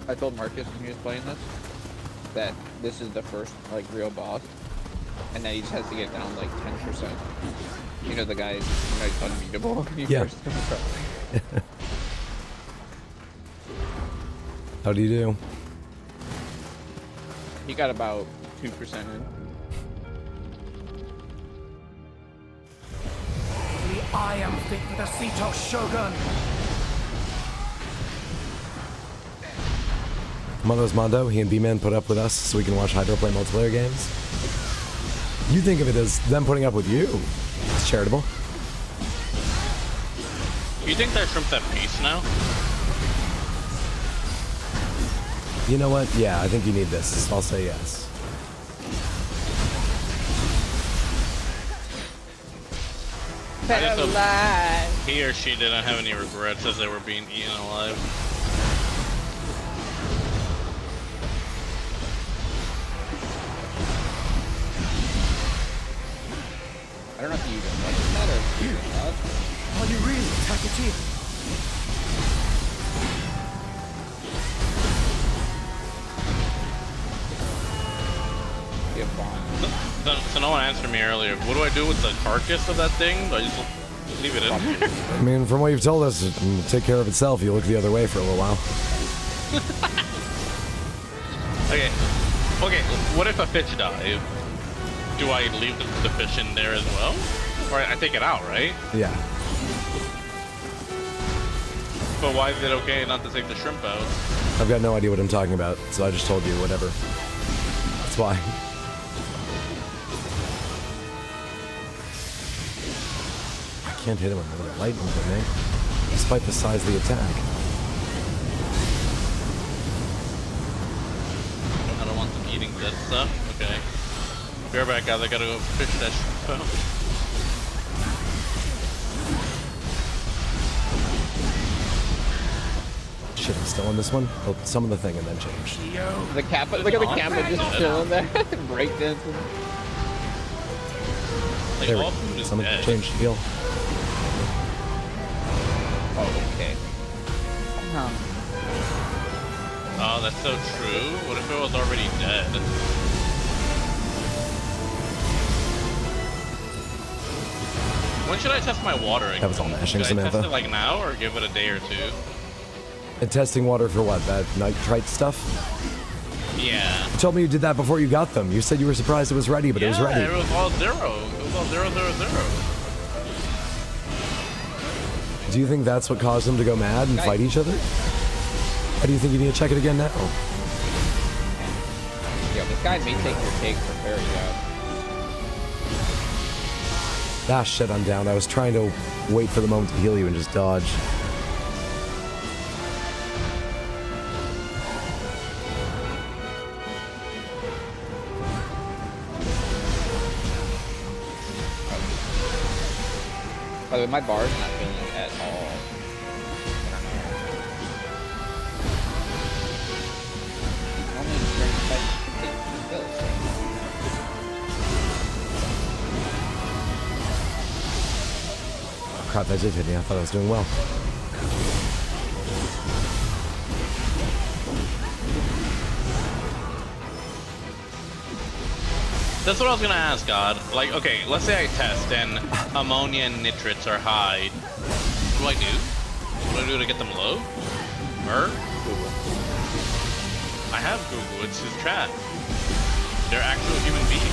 I told Marcus when he was playing this that this is the first like real boss, and that he just has to get down like 10%. You know the guy, he's unbeatable when he Yeah. first comes out. How do you do? He got about 2% in. I am fit for the seat of Shogun. Mando's Mando. He and B-Man put up with us so we can watch Hydro play multiplayer games. You think of it as them putting up with you. It's charitable. You think that shrimp's at peace now? You know what? Yeah, I think you need this. I'll say yes. I just hope he or she didn't have any regrets as they were being eaten alive. I don't know if you even noticed that or you. Are you really Takachi? So no one answered me earlier. What do I do with the carcass of that thing? Do I just leave it in there? I mean, from what you've told us, it will take care of itself. You look the other way for a little while. Okay. What if a fish dies? Do I leave the fish in there as well? Or I take it out, right? Yeah. But why is it okay not to take the shrimp out? I've got no idea what I'm talking about, so I just told you whatever. That's why. I can't hit him with a lightning grenade, despite the size of the attack. I don't want them eating that stuff. Okay. Be right back, guys. I gotta go fish that shrimp out. Shit, I'm still on this one? Oh, some of the thing and then change. The Kappa, look at the Kappa just chilling there, breakdancing. There we go. Someone change heal. Oh, okay. Oh, that's so true. What if it was already dead? When should I test my water again? That was all mashing, Should I Samantha. test it like now or give it a day or two? And testing water for what? That nitrite stuff? Yeah. You told me you did that before you got them. You said you were surprised it was ready, but it was ready. It was all 0. It was all 0, 0, 0. Do you think that's what caused them to go mad and fight each other? How do you think you need to check it again now? Yo, this guy may take your cake for very good. Ah, shit, I'm down. I was trying to wait for the moment to heal you and just dodge. By the way, my bar's not feeling it at all. Oh, crap, that did hit me. I thought I was doing well. That's what I was gonna ask, God. Like, okay, let's say I test and ammonia and nitrates are high. What do I do? What do I do to get them low? Or Google. I have Google. It's his chat. They're actual human beings.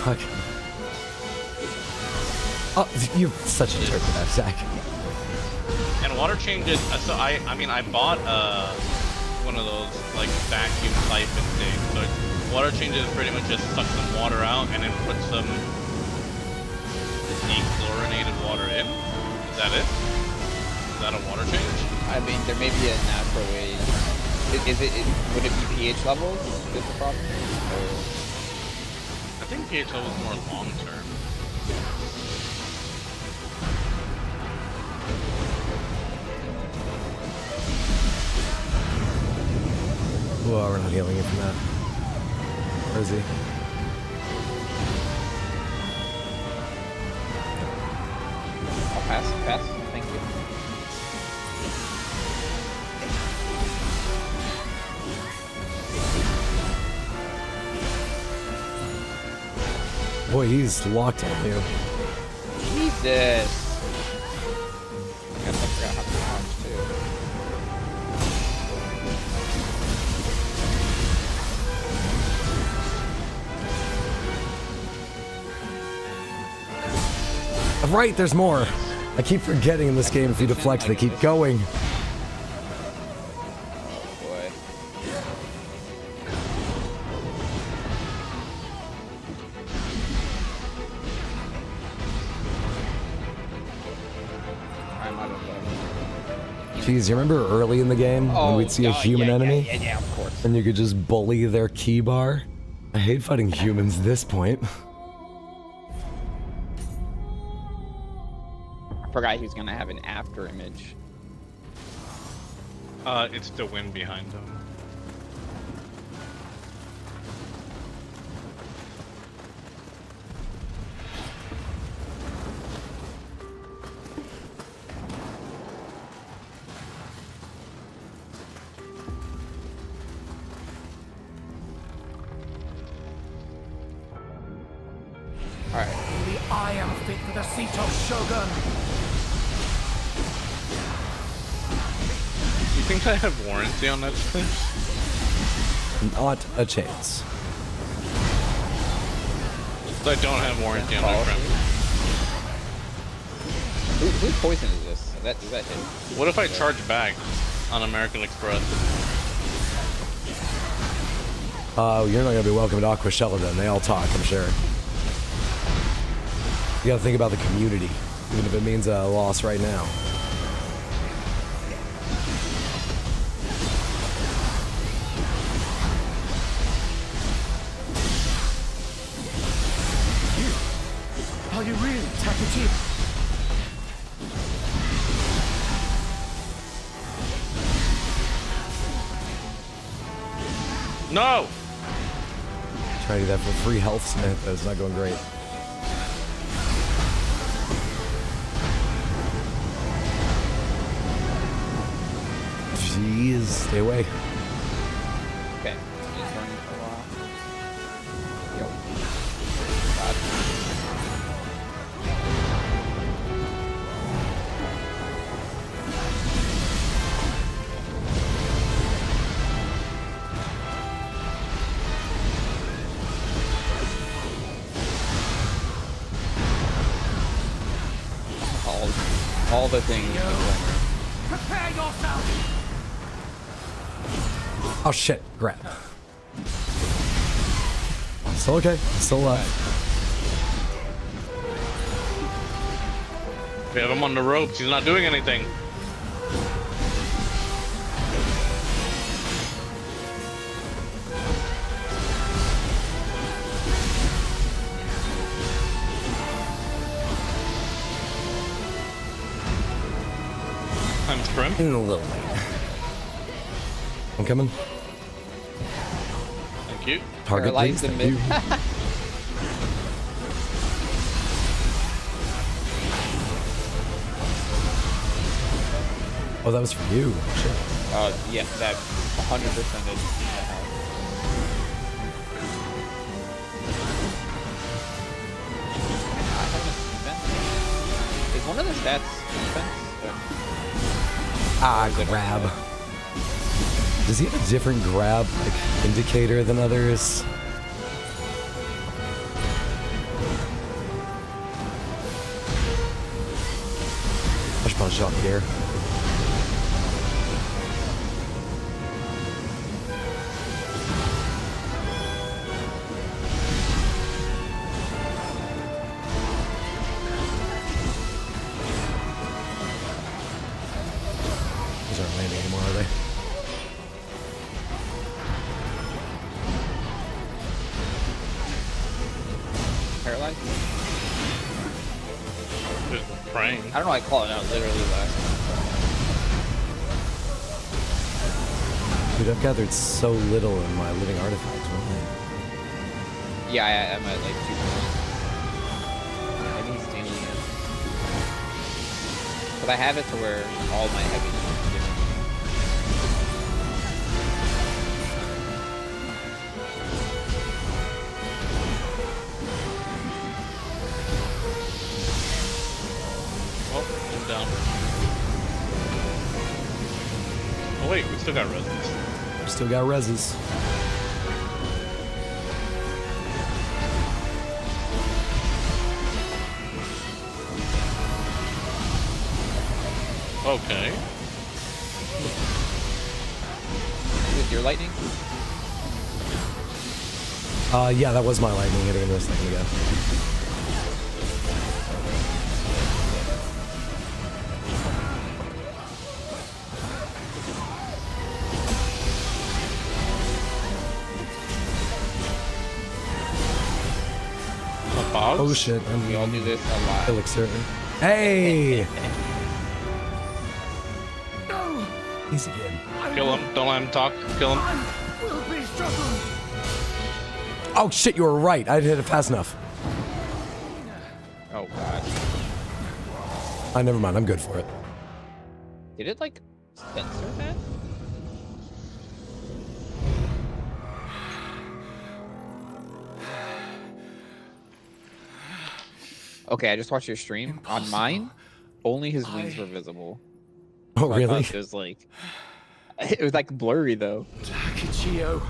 Fuck. Oh, you're such a jerk with that, Zach. And water changes. So I mean, I bought one of those like vacuum siphon things. So water changes pretty much just suck some water out and then put some dechlorinated water in. Is that it? Is that a water change? I mean, there may be a natural way. Would it be pH levels? Is the problem? Or... I think pH level is more long term. Whoa, we're not healing him from that. Where is he? I'll pass, thank you. Boy, he's locked on you. Jesus! I guess I forgot how to launch too. Right, there's more. I keep forgetting in this game if you deflect, they keep going. Jeez, you remember early in the game when we'd see a human enemy? Yeah, of course. And you could just bully their key bar? I hate fighting humans at this point. I forgot he was gonna have an after image. It's the wind behind him. Alright. Only I am fit for the seat of Shogun. You think I have warranty on that thing? Not a chance. I don't have warranty on that friend. Whose poison is this? Is that him? What if I charge back on American Express? You're not gonna be welcome to Aquashella then. They all talk, I'm sure. You gotta think about the community, even if it means a loss right now. Are you really Takachi? No! Try to do that for free health, Smith. That's not going great. Jeez, stay away. Okay. He's running for a while. Yo. all the things. Prepare yourself! Oh shit, grab. Still okay, still alive. We have him on the ropes, he's not doing anything. I'm Shrimp. A little late. I'm coming. Thank you. Target, please. Thank you. Oh, that was for you. Shit. Yeah, that 100% is. Is one of the stats defense? Grab. Does he have a different grab like indicator than others? Push punch shot here. These aren't landing anymore, are they? Paralyzed? Just praying. I don't know, I call it out literally last time. Dude, I've gathered so little in my living artifacts. Yeah, I'm at like 2 points. I think he's stealing it. But I have it to where all my heavy is different. Oh, I'm down. Oh wait, we still got reses. We still got reses. Okay. With your lightning? Yeah, that was my lightning hitting him a second ago. Oh shit, We all do this a lot. Elixir. Hey! Easy again. Kill him, don't let him talk, kill him. Will be struggled. Oh shit, you were right. I didn't hit it fast enough. Oh god. Never mind, I'm good for it. Did it like censor that? Okay, I just watched your stream. On mine, only his wings were visible. Oh, So really? It was like, it was like blurry though. Takechio.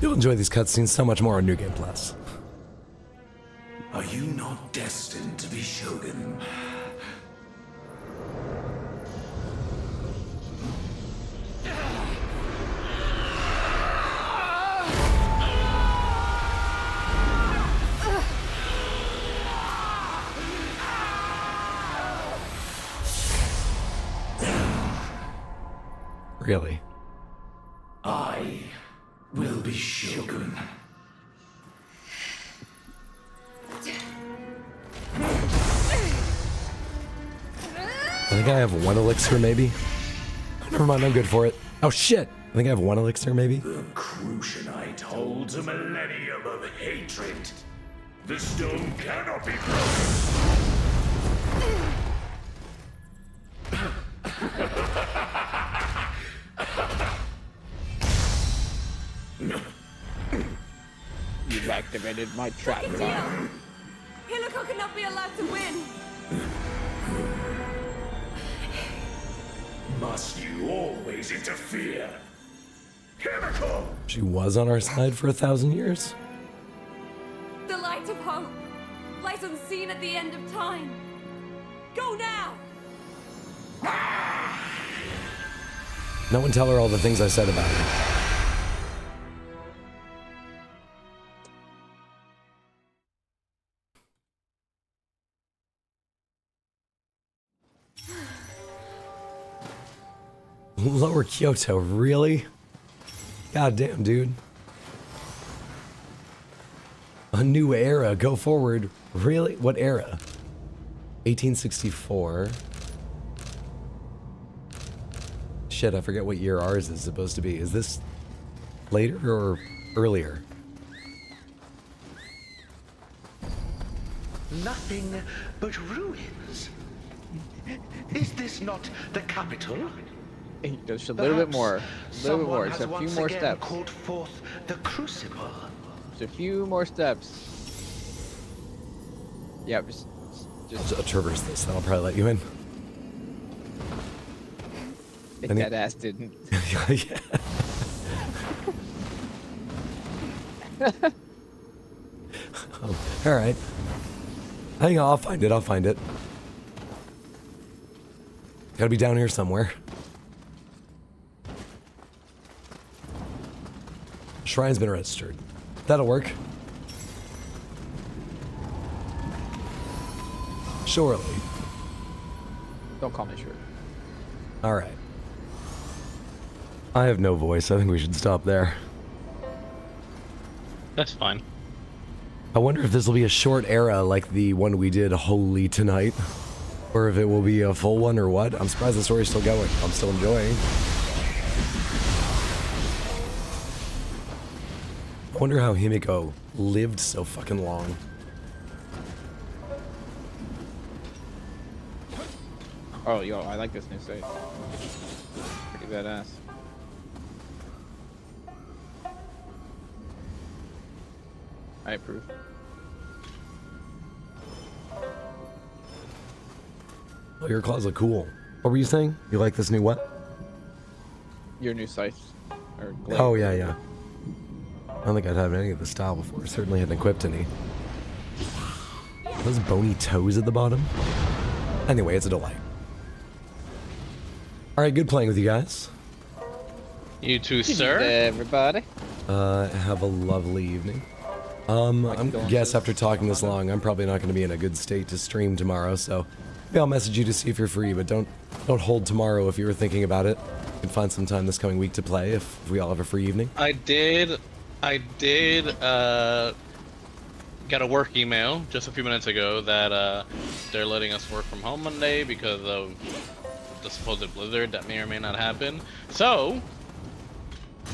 You'll enjoy these cutscenes so much more on New Game Plus. Are you not destined to be Shogun? Really? I will be Shogun. I think I have one elixir, maybe. Never mind, I'm good for it. Oh shit! I think I have one elixir, maybe. The Crucianite holds a millennium of hatred. The stone cannot be You've activated my trap line. Himiko cannot be allowed to win. Must you always interfere? Himiko! She was on our side for 1,000 years. The light of hope lies unseen at the end of time. Go now! No one tell her all the things I said about her. Lower Kyoto, really? Goddamn, dude. A new era, go forward. Really? What era? 1864. Shit, I forget what year ours is supposed to be. Is this later or earlier? Nothing but ruins. Is this not the capital? Just a little bit more. A little bit more. Just a few more steps. Called forth the crucible. Just a few more steps. Yeah, just I'll traverse this, then I'll probably let you in. If that ass didn't. Yeah. Oh, all right. Hang on, I'll find it. I'll find it. Gotta be down here somewhere. Shrine's been registered. That'll work. Surely. Don't call me sure. All right. I have no voice. I think we should stop there. That's fine. I wonder if this will be a short era like the one we did Holy tonight, or if it will be a full one or what. I'm surprised the story's still going. I'm still enjoying. I wonder how Himiko lived so fucking long. Oh, yo, I like this new site. Pretty badass. I approve. Oh, your claws look cool. What were you saying? You like this new what? Your new scythe. Or glaive. Oh, yeah, yeah. I don't think I'd have any of this style before. Certainly hadn't equipped any. Those bony toes at the bottom? Anyway, it's a delight. Alright, good playing with you guys. You too, sir. Everybody. Have a lovely evening. I guess after talking this long, I'm probably not going to be in a good state to stream tomorrow, so maybe I'll message you to see if you're free, but don't hold tomorrow if you were thinking about it. You can find some time this coming week to play if we all have a free evening. I did get a work email just a few minutes ago that they're letting us work from home Monday because of the supposed blizzard that may or may not happen. So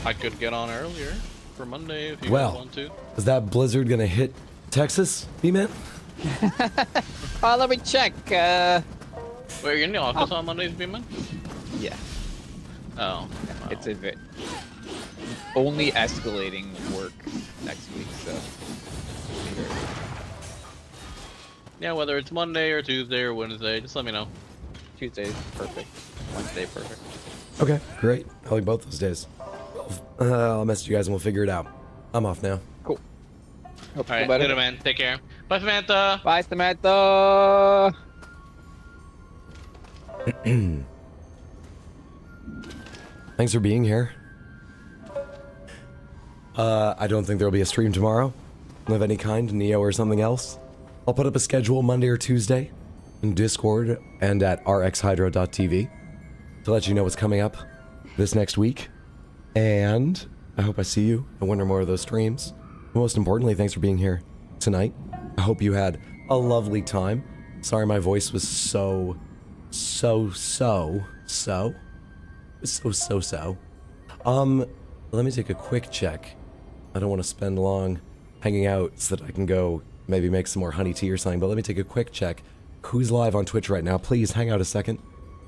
I could get on earlier for Monday if you guys want to. Is that blizzard gonna hit Texas, B-Man? Oh, let me check. Wait, you're in the office on Mondays, B-Man? Yeah. Oh. It's a bit only escalating work next week, so. Yeah, whether it's Monday or Tuesday or Wednesday, just let me know. Tuesday's perfect. Wednesday perfect. Okay, great. I like both those days. I'll message you guys and we'll figure it out. I'm off now. Cool. Alright, later, man. Take care. Bye, Samantha. Bye, Samantha. Thanks for being here. I don't think there'll be a stream tomorrow of any kind, Nioh or something else. I'll put up a schedule Monday or Tuesday in Discord and at rxhydro.tv to let you know what's coming up this next week. And I hope I see you at one or more of those streams. Most importantly, thanks for being here tonight. I hope you had a lovely time. Sorry my voice was so. Let me take a quick check. I don't want to spend long hanging out so that I can go maybe make some more honey tea or something, but let me take a quick check. Who's live on Twitch right now? Please hang out a second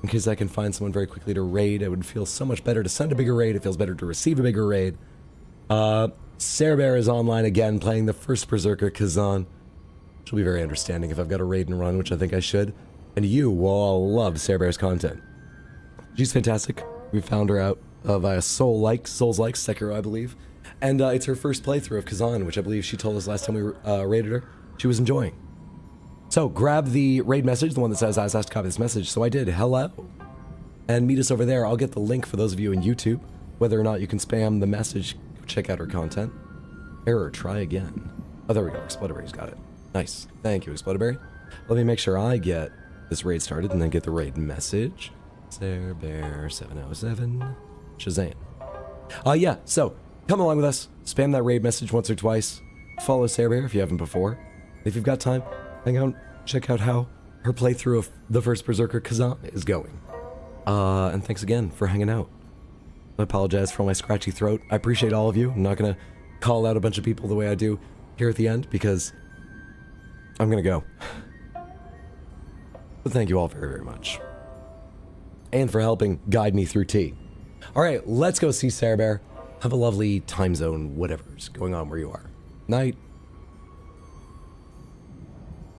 in case I can find someone very quickly to raid. It would feel so much better to send a bigger raid. It feels better to receive a bigger raid. Sarah Bear is online again playing the first Berserker, Kazan. She'll be very understanding if I've got a raid and run, which I think I should. And you will all love Sarah Bear's content. She's fantastic. We found her out via Souls Like Sekiro, I believe. And it's her first playthrough of Kazan, which I believe she told us last time we raided her she was enjoying. So grab the raid message, the one that says I was asked to copy this message, so I did. Hello. and meet us over there. I'll get the link for those of you in YouTube. Whether or not you can spam the message, check out her content. Error, try again. Oh, there we go. Explodberry's got it. Nice. Thank you, Explodberry. Let me make sure I get this raid started and then get the raid message. Bear707. Shazam. Yeah, so come along with us. Spam that raid message once or twice. Follow Sarah Bear if you haven't before. If you've got time, hang out, check out how her playthrough of the first Berserker Kazan is going. And thanks again for hanging out. I apologize for my scratchy throat. I appreciate all of you. I'm not gonna call out a bunch of people the way I do here at the end because I'm gonna go. But thank you all very, very much. And for helping guide me through tea. Alright, let's go see Sarah Bear. Have a lovely time zone, whatever's going on where you are. Night.